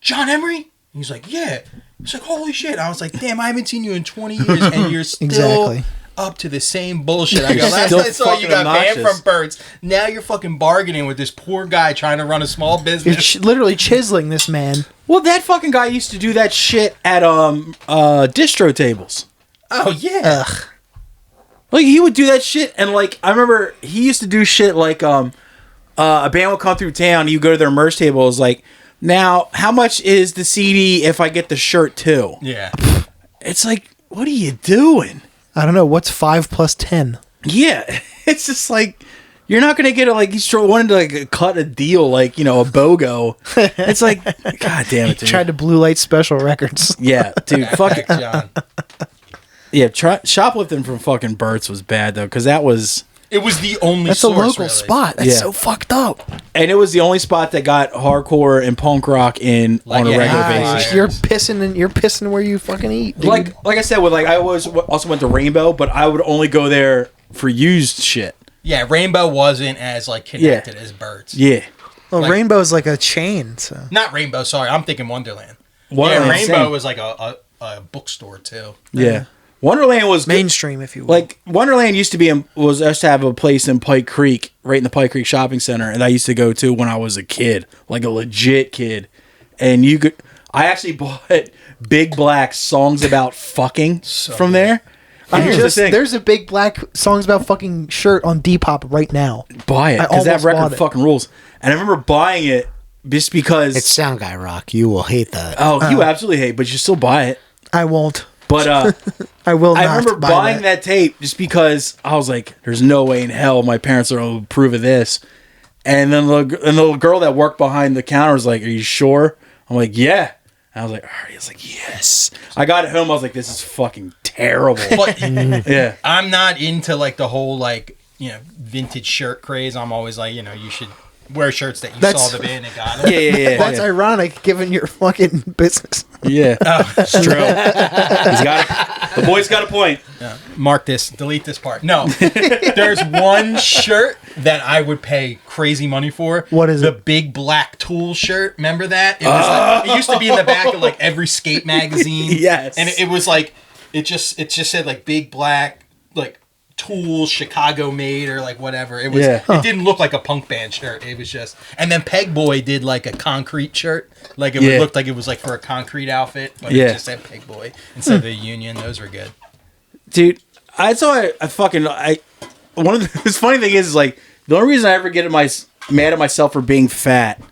[SPEAKER 4] "John Emery?" And he's like, "Yeah." He's like, "Holy shit." I was like, "Damn, I haven't seen you in 20 years, and you're still up to the same bullshit." I go, "Last I saw you got banned from Bert's. Now you're fucking bargaining with this poor guy trying to run a small business."
[SPEAKER 1] You're literally chiseling this man.
[SPEAKER 2] Well, that fucking guy used to do that shit at distro tables.
[SPEAKER 4] Oh, yeah.
[SPEAKER 1] Ugh.
[SPEAKER 2] Like, he would do that shit, and, like, I remember he used to do shit like, a band would come through town, you go to their merch table, it's like, "Now, how much is the CD if I get the shirt, too?"
[SPEAKER 4] Yeah.
[SPEAKER 2] It's like, what are you doing?
[SPEAKER 1] I don't know. What's 5 plus 10?
[SPEAKER 2] Yeah. It's just like, you're not going to get it, like, he's wanting to, like, cut a deal, like, you know, a BOGO. It's like, God damn it, dude.
[SPEAKER 1] Tried to Blue Light Special Records.
[SPEAKER 2] Yeah, dude, fuck it.
[SPEAKER 4] John.
[SPEAKER 2] Yeah, shoplifting from fucking Bert's was bad, though, because that was...
[SPEAKER 4] It was the only
[SPEAKER 1] That's
[SPEAKER 4] source,
[SPEAKER 1] a local
[SPEAKER 4] really.
[SPEAKER 1] spot. That's so fucked up.
[SPEAKER 2] And it was the only spot that got hardcore and punk rock in
[SPEAKER 4] Like,
[SPEAKER 2] on a
[SPEAKER 4] yeah,
[SPEAKER 2] regular
[SPEAKER 4] ah,
[SPEAKER 2] basis.
[SPEAKER 1] You're pissing where you fucking eat. Dude.
[SPEAKER 2] Like I said, with like I also went to Rainbow, but I would only go there for used shit.
[SPEAKER 4] Yeah, Rainbow wasn't as, like, connected as Bert's.
[SPEAKER 2] Yeah.
[SPEAKER 1] Well,
[SPEAKER 4] like-
[SPEAKER 1] Rainbow's like a chain. So
[SPEAKER 4] Not Rainbow, sorry. I'm thinking Wonderland.
[SPEAKER 2] Wonderland,
[SPEAKER 4] Yeah, Rainbow
[SPEAKER 2] same.
[SPEAKER 4] was like a bookstore, too.
[SPEAKER 2] Yeah. Wonderland was good.
[SPEAKER 1] mainstream, if you will.
[SPEAKER 2] Like Wonderland used to have a place in Pike Creek, right in the Pike Creek Shopping Center, and I used to go to when I was a kid, like a legit kid. And I actually bought Big Black Songs About Fucking from there. And here's the thing.
[SPEAKER 1] There's a Big Black Songs About Fucking shirt on Depop right now.
[SPEAKER 2] Buy it, because that
[SPEAKER 1] almost bought
[SPEAKER 2] record
[SPEAKER 1] it.
[SPEAKER 2] fucking rules. And I remember buying it just because
[SPEAKER 3] It's Sound Guy Rock. You will hate that.
[SPEAKER 2] Oh, you absolutely hate, but you still buy it.
[SPEAKER 1] I won't.
[SPEAKER 2] But
[SPEAKER 1] I will not.
[SPEAKER 2] I remember
[SPEAKER 1] buy
[SPEAKER 2] buying that tape just because I was like, "There's no way in hell my parents are going to approve of this." And then the little girl that worked behind the counter was like, "Are you sure?" I'm like, "Yeah." And I was like, "All right." I was like, "Yes." I got it home. I was like, "This is fucking terrible."
[SPEAKER 4] But
[SPEAKER 2] Yeah.
[SPEAKER 4] I'm not into, like, the whole, like, you know, vintage shirt craze. I'm always like, you know, you should wear shirts that you saw the band and got them.
[SPEAKER 2] Yeah.
[SPEAKER 1] That's ironic given your fucking business.
[SPEAKER 2] Yeah. It's true. The boy's got a point.
[SPEAKER 4] Mark this, delete this part. No. There's one shirt that I would pay crazy money for.
[SPEAKER 1] What is
[SPEAKER 4] the
[SPEAKER 1] it?
[SPEAKER 4] Big Black Tool shirt. Remember that? It was like, it used to be in the back of, like, every skate magazine.
[SPEAKER 2] Yes.
[SPEAKER 4] And it was like, it just said, like, Big Black, like, Tool, Chicago made, or like whatever. It was.
[SPEAKER 2] Yeah.
[SPEAKER 4] It didn't look like a punk band shirt. It was just. And then Peg Boy did like a concrete shirt. Like it looked like it was like for a concrete outfit, but it just said Peg Boy instead of the Union. Those were good.
[SPEAKER 2] Dude, I fucking one of the funny thing is like the only reason I ever get mad at myself for being fat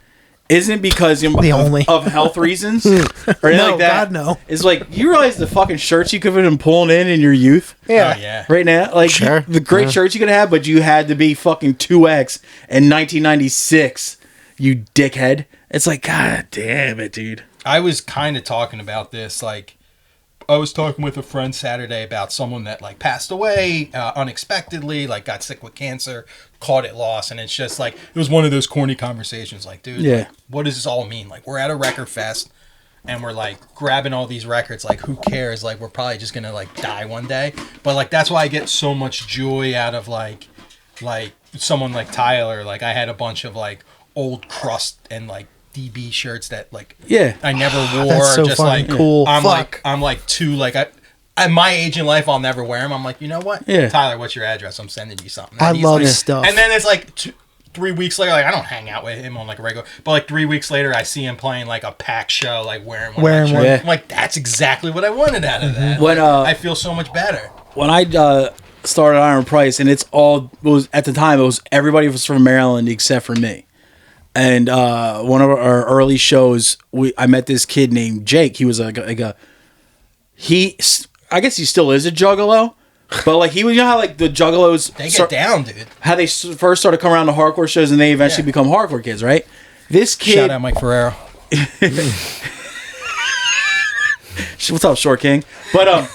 [SPEAKER 2] isn't because of health reasons or anything
[SPEAKER 1] No,
[SPEAKER 2] like that.
[SPEAKER 1] God, no.
[SPEAKER 2] It's like you realize the fucking shirts you could have been pulling in your youth.
[SPEAKER 1] Yeah.
[SPEAKER 4] Oh, yeah.
[SPEAKER 2] Right now, like
[SPEAKER 3] Sure.
[SPEAKER 2] the great shirts you could have, but you had to be fucking 2X in 1996. You dickhead. It's like, God damn it, dude.
[SPEAKER 4] I was kind of talking about this, like, was talking with a friend Saturday about someone that like passed away unexpectedly, like got sick with cancer, caught it lost, and it's just like it was one of those corny conversations. Like, dude, like, what does this all mean? Like, we're at a record fest, and we're like grabbing all these records. Like, who cares? Like, we're probably just gonna like die one day. But like, that's why I get so much joy out of like someone like Tyler. Like, I had a bunch of like old crust and like DB shirts that like I never wore.
[SPEAKER 1] That's so
[SPEAKER 4] just
[SPEAKER 1] fucking
[SPEAKER 4] like
[SPEAKER 1] cool.
[SPEAKER 4] I'm like too like at my age in life I'll never wear them. I'm like, you know what? Tyler, what's your address? I'm sending you something.
[SPEAKER 1] I love his stuff.
[SPEAKER 4] And then it's like 3 weeks later, like I don't hang out with him on like a regular, but like 3 weeks later I see him playing like a pack show, like wearing one. I'm like, that's exactly what I wanted out of that. When I feel so much better.
[SPEAKER 2] When I started Iron Price, and it was at the time it was everybody was from Maryland except for me. And one of our early shows, I met this kid named Jake. He was I guess he still is a juggalo, but like he was, you know how like the juggalos
[SPEAKER 4] they get down, dude.
[SPEAKER 2] How they first started coming around to hardcore shows, and they eventually become hardcore kids, right? This kid,
[SPEAKER 4] shout out Mike Ferrero.
[SPEAKER 2] What's up, Short King? But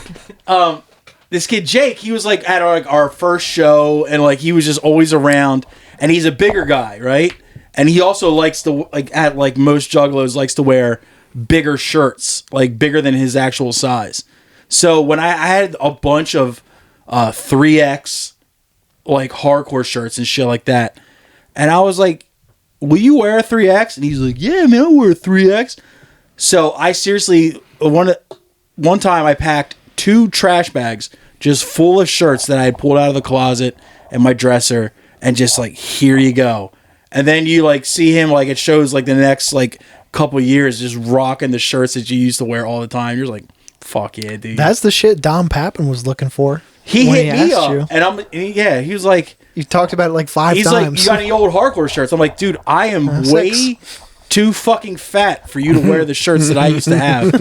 [SPEAKER 2] this kid Jake, he was like at our first show, and like he was just always around, and he's a bigger guy, right? And he also likes to, like, at like most juggalos, likes to wear bigger shirts, like bigger than his actual size. So when I had a bunch of 3X, like hardcore shirts and shit like that, and I was like, "Will you wear a 3X?" And he's like, "Yeah, man, I'll wear a 3X." So I seriously, one time I packed 2 trash bags just full of shirts that I had pulled out of the closet and my dresser, and just like, here you go. And then you like see him like it shows like the next like couple years just rocking the shirts that you used to wear all the time. You're like, fuck yeah, dude.
[SPEAKER 1] That's the shit Dom Pappin was looking for.
[SPEAKER 2] He hit me up, and he was like,
[SPEAKER 1] you talked about it like 5 times.
[SPEAKER 2] He's like, you got any old hardcore shirts? I'm like, dude, I am way too fucking fat for you to wear the shirts that I used to have.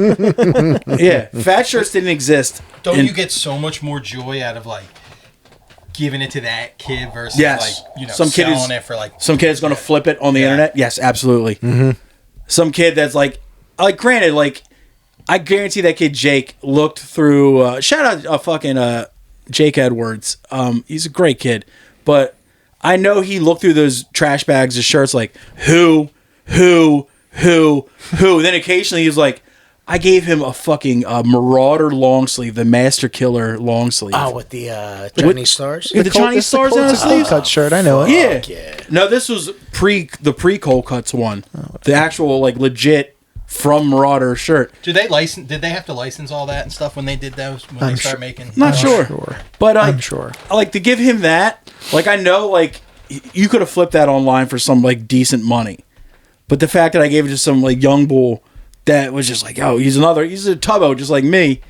[SPEAKER 2] Yeah, fat shirts didn't exist.
[SPEAKER 4] Don't you get so much more joy out of like giving it to that kid versus like, you know, selling it for like
[SPEAKER 2] some kid's gonna flip it on the internet? Yes, absolutely. Some kid that's like granted, like I guarantee that kid Jake looked through shout out fucking Jake Edwards. He's a great kid, but I know he looked through those trash bags of shirts like who. Then occasionally he was like, I gave him a fucking Marauder long sleeve, the Master Killer long sleeve.
[SPEAKER 3] Oh, with the Chinese stars?
[SPEAKER 2] With the Chinese stars on the sleeve?
[SPEAKER 1] Cut shirt, I know it.
[SPEAKER 2] Yeah. No, this was the pre-Cold Cuts one. The actual, like, legit from Marauder shirt.
[SPEAKER 4] Did they have to license all that and stuff when they did those? When they start making?
[SPEAKER 2] Not sure. But I'm sure. Like, to give him that, like, I know, like, you could have flipped that online for some, like, decent money. But the fact that I gave it to some, like, young bull that was just like, oh, he's a tubbo just like me,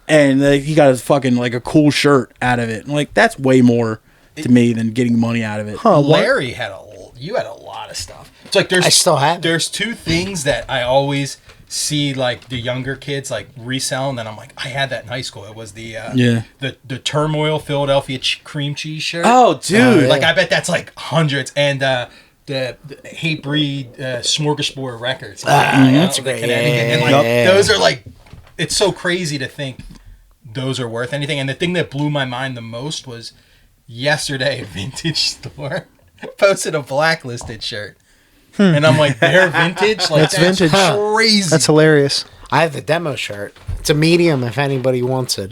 [SPEAKER 2] and he got a fucking like a cool shirt out of it. And like that's way more to me than getting money out of it.
[SPEAKER 4] Larry had you had a lot of stuff. It's like
[SPEAKER 3] I still have.
[SPEAKER 4] There's 2 things that I always see like the younger kids like reselling. And I'm like, I had that in high school. It was the the Turmoil Philadelphia cream cheese shirt.
[SPEAKER 2] Oh, dude!
[SPEAKER 4] Like I bet that's like hundreds. And the Hate Breed Smorgasbord records.
[SPEAKER 3] That's great.
[SPEAKER 4] And like those are like, it's so crazy to think those are worth anything. And the thing that blew my mind the most was yesterday a vintage store posted a Blacklisted shirt. And I'm like, they're vintage? Like, that's vintage. Crazy.
[SPEAKER 1] That's hilarious.
[SPEAKER 3] I have the demo shirt. It's a medium if anybody wants it.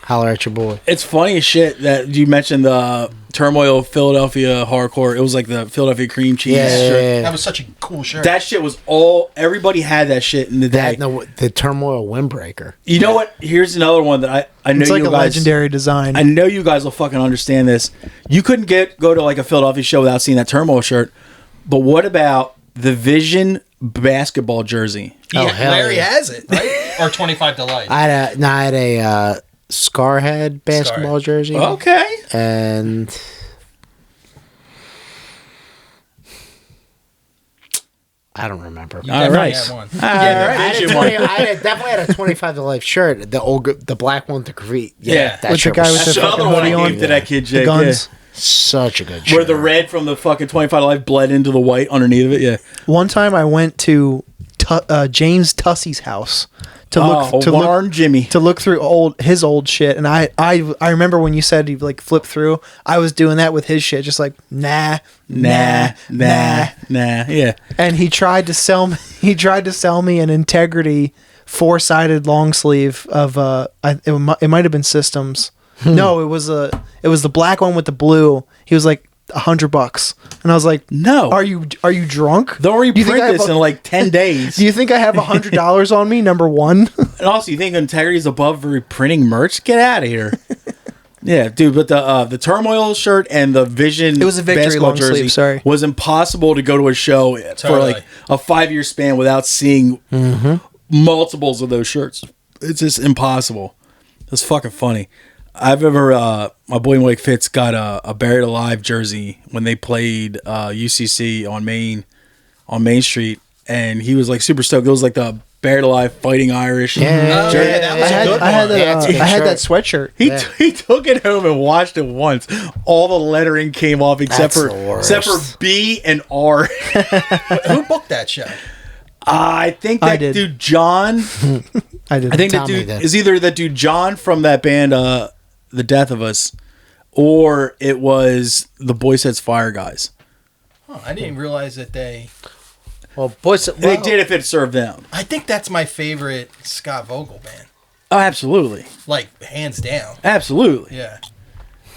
[SPEAKER 3] Holler at your boy.
[SPEAKER 2] It's funny as shit that you mentioned the Turmoil Philadelphia hardcore. It was like the Philadelphia cream cheese shirt.
[SPEAKER 4] That was such a cool shirt.
[SPEAKER 2] That shit was everybody had that shit in the day.
[SPEAKER 3] The Turmoil windbreaker.
[SPEAKER 2] You know what? Here's another one that I know
[SPEAKER 1] it's like
[SPEAKER 2] you
[SPEAKER 1] a
[SPEAKER 2] guys,
[SPEAKER 1] legendary design.
[SPEAKER 2] I know you guys will fucking understand this. You couldn't go to like a Philadelphia show without seeing that Turmoil shirt. But what about the Vision basketball jersey?
[SPEAKER 4] Larry has it, right? Or 25 to Life.
[SPEAKER 3] I had a Scarhead basketball jersey.
[SPEAKER 2] Okay.
[SPEAKER 3] And I don't remember.
[SPEAKER 2] All right.
[SPEAKER 3] I definitely had a 25 to Life shirt. The black one, the graffiti.
[SPEAKER 2] Yeah.
[SPEAKER 3] That
[SPEAKER 1] with the guy with the fucking hoodie on.
[SPEAKER 2] To that kid, Jake.
[SPEAKER 1] The guns.
[SPEAKER 2] Yeah.
[SPEAKER 3] Such a good shirt.
[SPEAKER 2] Where the red from the fucking 25 to Life bled into the white underneath of it. Yeah.
[SPEAKER 1] One time I went to James Tussey's house to look through his old shit. And I remember when you said you like flip through, I was doing that with his shit, just like nah.
[SPEAKER 2] Yeah.
[SPEAKER 1] And he tried to sell me an Integrity 4-sided long sleeve of it might have been Systems. No, it was the black one with the blue. He was like $100, and I was like,
[SPEAKER 2] "No,
[SPEAKER 1] are you drunk?
[SPEAKER 2] They'll reprint this in like 10 days."
[SPEAKER 1] Do you think I have $100 on me? Number one.
[SPEAKER 2] And also, you think Integrity is above reprinting merch? Get out of here. Yeah, dude. But the Turmoil shirt and the Vision,
[SPEAKER 1] it was a Victory long
[SPEAKER 2] jersey,
[SPEAKER 1] sleeve. Sorry,
[SPEAKER 2] was impossible to go to a show for like a 5-year span without seeing multiples of those shirts. It's just impossible. It's fucking funny. I've ever my boy Mike Fitz got a Buried Alive jersey when they played UCC on Main Street, and he was like super stoked. It was like the Buried Alive Fighting Irish.
[SPEAKER 1] I had that sweatshirt.
[SPEAKER 2] He took it home and watched it once. All the lettering came off except for B and R.
[SPEAKER 4] Who booked that show?
[SPEAKER 2] I think that dude John.
[SPEAKER 1] I did.
[SPEAKER 2] I think that dude is either that dude John from that band, The Death of Us, or it was the Boy Sets Fire guys.
[SPEAKER 4] Oh, I didn't realize that they.
[SPEAKER 3] Well,
[SPEAKER 2] they did if it served them.
[SPEAKER 4] I think that's my favorite Scott Vogel band.
[SPEAKER 2] Oh, absolutely.
[SPEAKER 4] Like hands down.
[SPEAKER 2] Absolutely.
[SPEAKER 4] Yeah.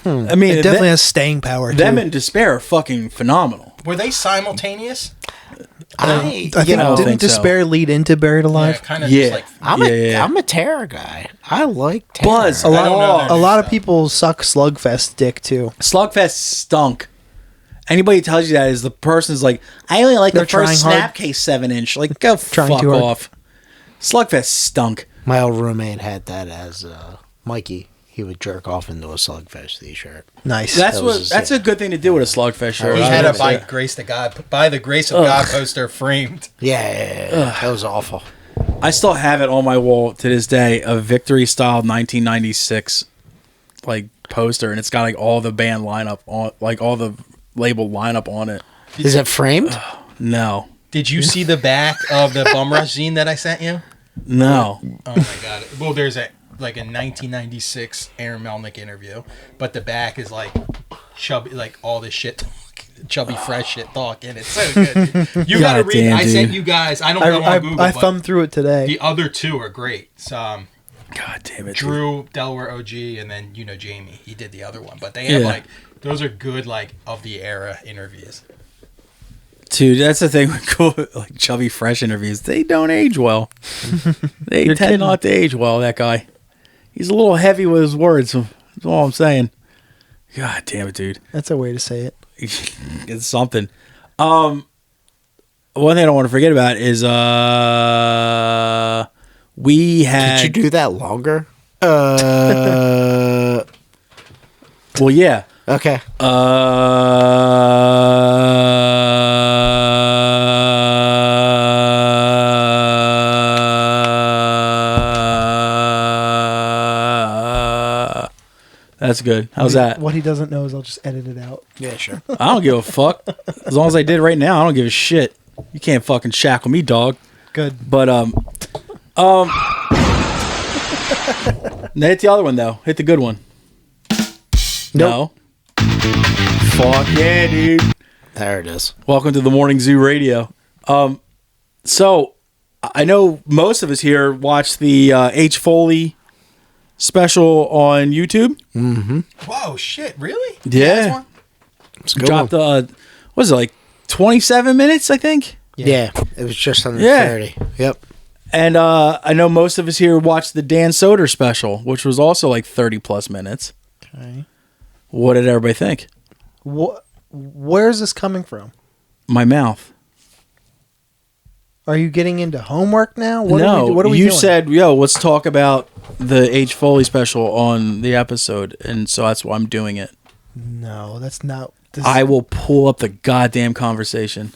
[SPEAKER 2] I mean,
[SPEAKER 1] it definitely has staying power.
[SPEAKER 2] Them and Despair are fucking phenomenal.
[SPEAKER 4] Were they simultaneous?
[SPEAKER 1] I think didn't Despair lead into Buried Alive?
[SPEAKER 4] Yeah, kind of. Just like,
[SPEAKER 3] I'm a Terror guy. I like Terror.
[SPEAKER 2] Buzz.
[SPEAKER 1] A lot of people suck Slugfest dick too.
[SPEAKER 2] Slugfest stunk. Anybody tells you that is the person's like, I only like the first Snapcase 7-inch. Like, go fuck off. Slugfest stunk.
[SPEAKER 3] My old roommate had that as Mikey. He would jerk off into a Slugfest t-shirt.
[SPEAKER 1] Nice.
[SPEAKER 2] That's a good thing to do with a Slugfest shirt.
[SPEAKER 4] He had a by the grace of God poster framed.
[SPEAKER 3] Yeah. That was awful.
[SPEAKER 2] I still have it on my wall to this day, a Victory style 1996 like poster, and it's got like all the band lineup on, like all the label lineup on it.
[SPEAKER 3] Is it framed?
[SPEAKER 2] No.
[SPEAKER 4] Did you see the back of the Bum Rush zine that I sent you?
[SPEAKER 2] No.
[SPEAKER 4] Oh my god. Well, there's a 1996 Aaron Melnick interview, but the back is like chubby, like all this shit talk, chubby fresh shit talk, and it's so good. You gotta read it. I sent you guys. I don't know on Google.
[SPEAKER 1] I thumbed through it today.
[SPEAKER 4] The other two are great. So,
[SPEAKER 2] God damn it,
[SPEAKER 4] Drew, Delaware OG, and then Jamie. He did the other one, but they have those are good of the era interviews.
[SPEAKER 2] Dude, that's the thing with cool, like chubby fresh interviews. They don't age well. They tend not to age well. That guy. He's a little heavy with his words. That's all I'm saying. God damn it, dude.
[SPEAKER 1] That's a way to say it.
[SPEAKER 2] It's something. One thing I don't want to forget about is we had.
[SPEAKER 3] Did you do that longer?
[SPEAKER 2] Well, yeah.
[SPEAKER 3] Okay.
[SPEAKER 2] That's good. How's that?
[SPEAKER 1] What he doesn't know is I'll just edit it out.
[SPEAKER 3] Yeah, sure.
[SPEAKER 2] I don't give a fuck. As long as I did right now, I don't give a shit. You can't fucking shackle me, dog.
[SPEAKER 1] Good.
[SPEAKER 2] But hit the other one though. Hit the good one.
[SPEAKER 1] Nope.
[SPEAKER 2] No. Fuck yeah, dude.
[SPEAKER 3] There it is.
[SPEAKER 2] Welcome to the Morning Zoo Radio. So I know most of us here watch the H. Foley special on YouTube.
[SPEAKER 3] Mm-hmm.
[SPEAKER 4] Whoa, shit! Really?
[SPEAKER 2] Yeah.
[SPEAKER 3] It's good.
[SPEAKER 2] Dropped what was it, like 27 minutes? I think.
[SPEAKER 3] Yeah, it was just under 30. Yep.
[SPEAKER 2] And I know most of us here watched the Dan Soder special, which was also like 30 plus minutes.
[SPEAKER 1] Okay.
[SPEAKER 2] What did everybody think?
[SPEAKER 1] Where's this coming from?
[SPEAKER 2] My mouth.
[SPEAKER 1] Are you getting into homework now?
[SPEAKER 2] What are we
[SPEAKER 1] doing?
[SPEAKER 2] said, let's talk about the H. Foley special on the episode, and so that's why I'm doing it.
[SPEAKER 1] No, that's not.
[SPEAKER 2] I will pull up the goddamn conversation.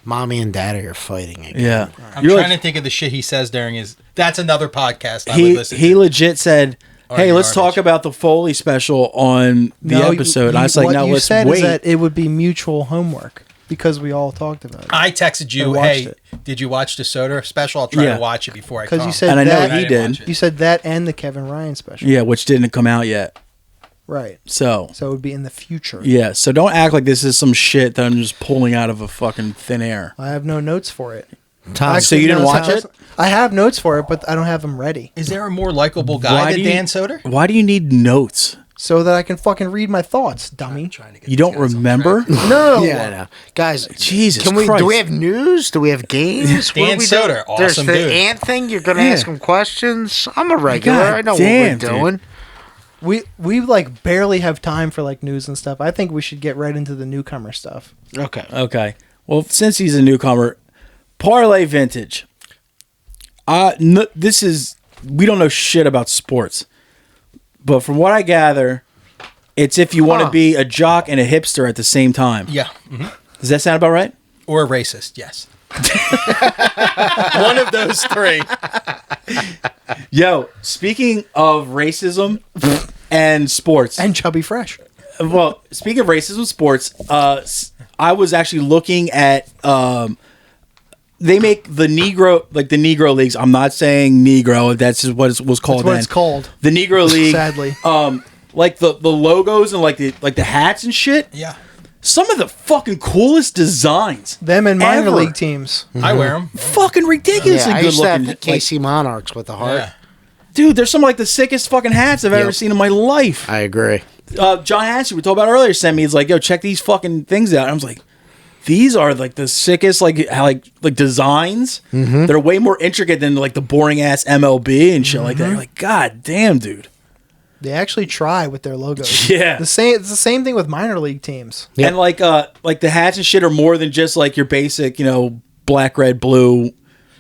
[SPEAKER 3] Mommy and Daddy are fighting again.
[SPEAKER 2] Yeah.
[SPEAKER 4] I'm trying to think of the shit he says during his... That's another podcast I would listen to.
[SPEAKER 2] He legit said, hey, let's talk about the Foley special on the episode. I was like, no, let's wait.
[SPEAKER 1] Is that it would be mutual homework. because we all talked about it.
[SPEAKER 4] I texted you, hey, did you watch the Soda special? I'll try to watch it before I come.
[SPEAKER 1] Because you said
[SPEAKER 2] and
[SPEAKER 1] that,
[SPEAKER 2] I know he did.
[SPEAKER 1] You said that and the Kevin Ryan special.
[SPEAKER 2] Yeah, which didn't come out yet.
[SPEAKER 1] Right.
[SPEAKER 2] So
[SPEAKER 1] it would be in the future.
[SPEAKER 2] Yeah, so don't act like this is some shit that I'm just pulling out of a fucking thin air.
[SPEAKER 1] I have no notes for it.
[SPEAKER 3] Tom,
[SPEAKER 2] so you didn't watch it?
[SPEAKER 1] I have notes for it, but I don't have them ready.
[SPEAKER 4] Is there a more likable guy than Dan Soder?
[SPEAKER 2] Why do you need notes?
[SPEAKER 1] So that I can fucking read my thoughts, dummy.
[SPEAKER 2] You don't remember?
[SPEAKER 1] No.
[SPEAKER 3] Yeah, I know. Guys,
[SPEAKER 2] Jesus
[SPEAKER 3] Christ. Do we have news? Do we have games?
[SPEAKER 4] Dan Soder, awesome
[SPEAKER 3] There's the
[SPEAKER 4] dude.
[SPEAKER 3] ant thing. You're going to ask him questions. I'm a regular.
[SPEAKER 2] God
[SPEAKER 3] I know
[SPEAKER 2] damn,
[SPEAKER 3] what we're doing.
[SPEAKER 1] We like barely have time for like news and stuff. I think we should get right into the newcomer stuff.
[SPEAKER 2] Okay. Well, since he's a newcomer, Parlay Vintage. This is, we don't know shit about sports, but from what I gather, it's if you want to be a jock and a hipster at the same time.
[SPEAKER 4] Yeah. Mm-hmm.
[SPEAKER 2] Does that sound about right?
[SPEAKER 4] Or a racist, yes. One of those three.
[SPEAKER 2] Yo, speaking of racism and sports.
[SPEAKER 1] And Chubby Fresh.
[SPEAKER 2] Well, speaking of racism sports, I was actually looking at... they make the Negro leagues. I'm not saying Negro. That's what it was called.
[SPEAKER 1] That's what it's called.
[SPEAKER 2] The Negro League.
[SPEAKER 1] Sadly.
[SPEAKER 2] Like the logos and like the hats and shit.
[SPEAKER 4] Yeah.
[SPEAKER 2] Some of the fucking coolest designs.
[SPEAKER 1] Them and minor
[SPEAKER 2] ever.
[SPEAKER 1] league teams.
[SPEAKER 4] Mm-hmm. I wear them.
[SPEAKER 2] Fucking ridiculously
[SPEAKER 3] I
[SPEAKER 2] good
[SPEAKER 3] used to have
[SPEAKER 2] looking.
[SPEAKER 3] the KC Monarchs with the heart.
[SPEAKER 4] Yeah.
[SPEAKER 2] Dude, there's some like the sickest fucking hats I've ever seen in my life.
[SPEAKER 3] I agree.
[SPEAKER 2] John Hansen, we talked about earlier, sent me. He's like, yo, check these fucking things out. And I was like, these are like the sickest like designs.
[SPEAKER 3] Mm-hmm.
[SPEAKER 2] They're way more intricate than like the boring ass MLB and shit like that. You're like, God damn, dude.
[SPEAKER 1] They actually try with their logos.
[SPEAKER 2] Yeah.
[SPEAKER 1] It's the same thing with minor league teams.
[SPEAKER 3] Yep.
[SPEAKER 2] And like the hats and shit are more than just like your basic, black, red, blue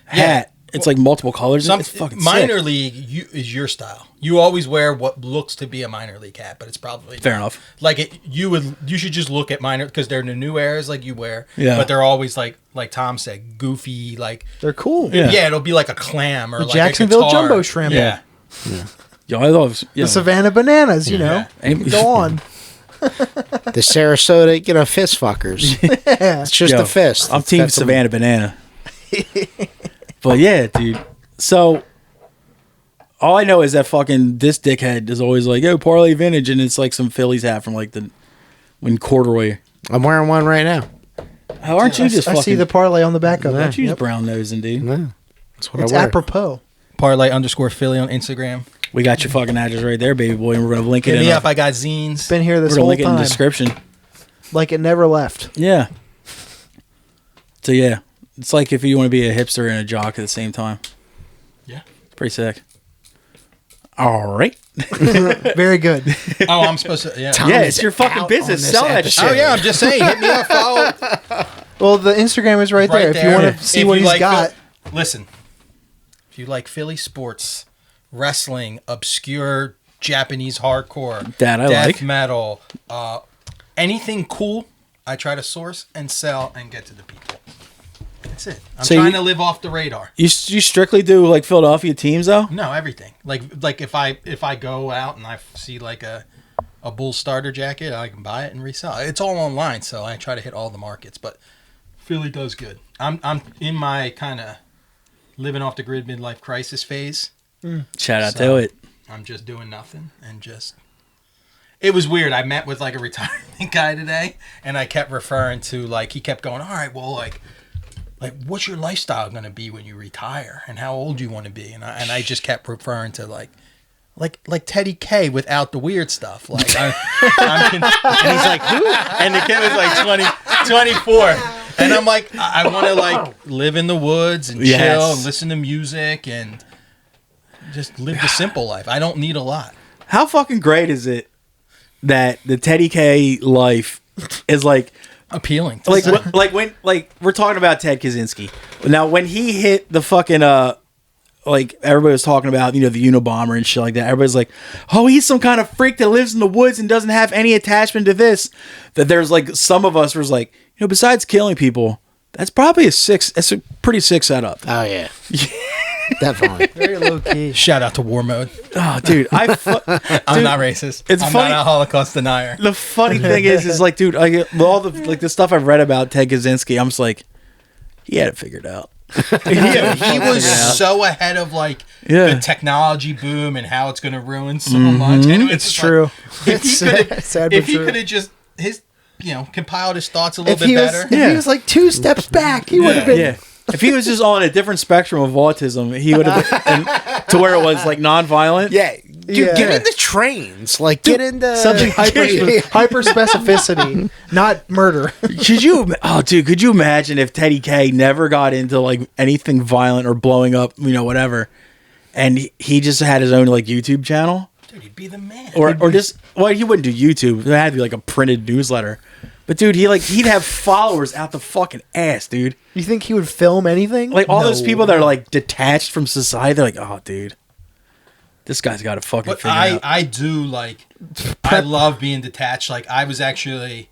[SPEAKER 2] hat. It's like multiple colors. It's fucking
[SPEAKER 4] minor
[SPEAKER 2] sick.
[SPEAKER 4] league is your style. You always wear what looks to be a minor league hat, but it's probably
[SPEAKER 2] Fair
[SPEAKER 4] not.
[SPEAKER 2] enough.
[SPEAKER 4] Like you should just look at minor because they're the new eras like you wear.
[SPEAKER 2] Yeah.
[SPEAKER 4] But they're always like Tom said, goofy. Like
[SPEAKER 1] They're cool.
[SPEAKER 2] Yeah.
[SPEAKER 4] it'll be like a clam or
[SPEAKER 1] The
[SPEAKER 4] like
[SPEAKER 1] Jacksonville
[SPEAKER 4] a guitar.
[SPEAKER 1] Jumbo Shrimp.
[SPEAKER 4] Yeah.
[SPEAKER 2] Yo, I love
[SPEAKER 1] The Savannah Bananas,
[SPEAKER 2] Yeah.
[SPEAKER 1] Go on.
[SPEAKER 3] The Sarasota, fist fuckers.
[SPEAKER 1] Yeah.
[SPEAKER 3] It's just a fist.
[SPEAKER 2] I'm team
[SPEAKER 3] That's
[SPEAKER 2] Savannah Banana. But yeah, dude. So all I know is that fucking this dickhead is always like, yo, Parlay Vintage, and it's like some Phillies hat from like when corduroy.
[SPEAKER 3] I'm wearing one right now.
[SPEAKER 2] How aren't you just
[SPEAKER 1] I
[SPEAKER 2] fucking...
[SPEAKER 1] see the parlay on the back of it.
[SPEAKER 2] Aren't you just brown nosing, dude?
[SPEAKER 3] Yeah. That's what
[SPEAKER 1] It's
[SPEAKER 3] I wear.
[SPEAKER 1] apropos.
[SPEAKER 4] Parlay_Philly on Instagram.
[SPEAKER 2] We got your fucking address right there, baby boy, and we're going to link it
[SPEAKER 4] Hit
[SPEAKER 2] in.
[SPEAKER 4] me up. I got zines.
[SPEAKER 1] Been here
[SPEAKER 2] We're
[SPEAKER 1] this
[SPEAKER 2] going to
[SPEAKER 1] whole
[SPEAKER 2] link it in the
[SPEAKER 1] time.
[SPEAKER 2] description.
[SPEAKER 1] Like it never left.
[SPEAKER 2] Yeah. So yeah, it's like if you want to be a hipster and a jock at the same time.
[SPEAKER 4] Yeah.
[SPEAKER 2] It's pretty sick. All right.
[SPEAKER 1] Very good.
[SPEAKER 4] Oh, I'm supposed to. Yeah.
[SPEAKER 2] Yeah, it's your fucking
[SPEAKER 3] out
[SPEAKER 2] business.
[SPEAKER 3] on this
[SPEAKER 2] Sell that
[SPEAKER 3] episode.
[SPEAKER 2] shit.
[SPEAKER 4] Oh yeah, I'm just saying. Hit me up. Follow.
[SPEAKER 1] Well, the Instagram is right there. If you want to see
[SPEAKER 4] If
[SPEAKER 1] what
[SPEAKER 4] you
[SPEAKER 1] he's
[SPEAKER 4] like
[SPEAKER 1] got.
[SPEAKER 4] Listen, if you like Philly sports, wrestling, obscure Japanese hardcore,
[SPEAKER 2] That I
[SPEAKER 4] death
[SPEAKER 2] like.
[SPEAKER 4] metal, anything cool, I try to source and sell and get to the people. That's it. I'm
[SPEAKER 2] So
[SPEAKER 4] trying
[SPEAKER 2] you-
[SPEAKER 4] to live off the radar.
[SPEAKER 2] You strictly do like Philadelphia teams though?
[SPEAKER 4] No, everything. Like if I go out and I see like a Bull starter jacket, I can buy it and resell it. It's all online, so I try to hit all the markets. But Philly does good. I'm in my kind of living off the grid midlife crisis phase.
[SPEAKER 2] Shout out
[SPEAKER 4] So-
[SPEAKER 2] to it.
[SPEAKER 4] I'm just doing nothing and just. It was weird. I met with like a retirement guy today, and I kept referring to like he kept going, all right, well like what's your lifestyle going to be when you retire, and how old you want to be, and I just kept referring to like Teddy K without the weird stuff. Like and he's like, who? And the kid was like 24. And I'm like, I want to like live in the woods and chill and listen to music and just live the simple life. I don't need a lot.
[SPEAKER 2] How fucking great is it that the Teddy K life is like
[SPEAKER 4] Appealing.
[SPEAKER 2] when we're talking about Ted Kaczynski. Now when he hit the fucking like everybody was talking about, the Unabomber and shit like that. Everybody's like, oh, he's some kind of freak that lives in the woods and doesn't have any attachment to this. That there's like some of us was like, besides killing people, that's probably it's a pretty sick setup.
[SPEAKER 3] Oh, yeah. Definitely.
[SPEAKER 1] Very low key.
[SPEAKER 4] Shout out to War Mode.
[SPEAKER 2] Oh, dude,
[SPEAKER 4] I'm not racist.
[SPEAKER 2] It's
[SPEAKER 4] I'm
[SPEAKER 2] funny.
[SPEAKER 4] not a Holocaust denier.
[SPEAKER 2] The funny thing is like, dude, I get all the stuff I've read about Ted Kaczynski. I'm just like, he had it figured out.
[SPEAKER 4] He was so ahead of like the technology boom and how it's going to ruin so much. And
[SPEAKER 1] It's true.
[SPEAKER 4] If he
[SPEAKER 1] true.
[SPEAKER 4] could have just compiled his thoughts a little bit better.
[SPEAKER 1] If he was like 2 steps back, he would have been.
[SPEAKER 2] Yeah. If he was just on a different spectrum of autism, he would have been to where it was like nonviolent.
[SPEAKER 3] Yeah. Dude, get into trains. Like, get into...
[SPEAKER 1] Something hyper specificity, not murder.
[SPEAKER 2] Could you imagine if Teddy K never got into like anything violent or blowing up, whatever, and he just had his own like YouTube channel?
[SPEAKER 4] Dude, he'd be the man.
[SPEAKER 2] Or just, he wouldn't do YouTube. It had to be like a printed newsletter. But dude, he'd have followers out the fucking ass, dude.
[SPEAKER 1] You think he would film anything?
[SPEAKER 2] Like all those people that are like detached from society, they're like, oh, dude, this guy's got to fucking figure it out.
[SPEAKER 4] I do like, I love being detached. Like I was like,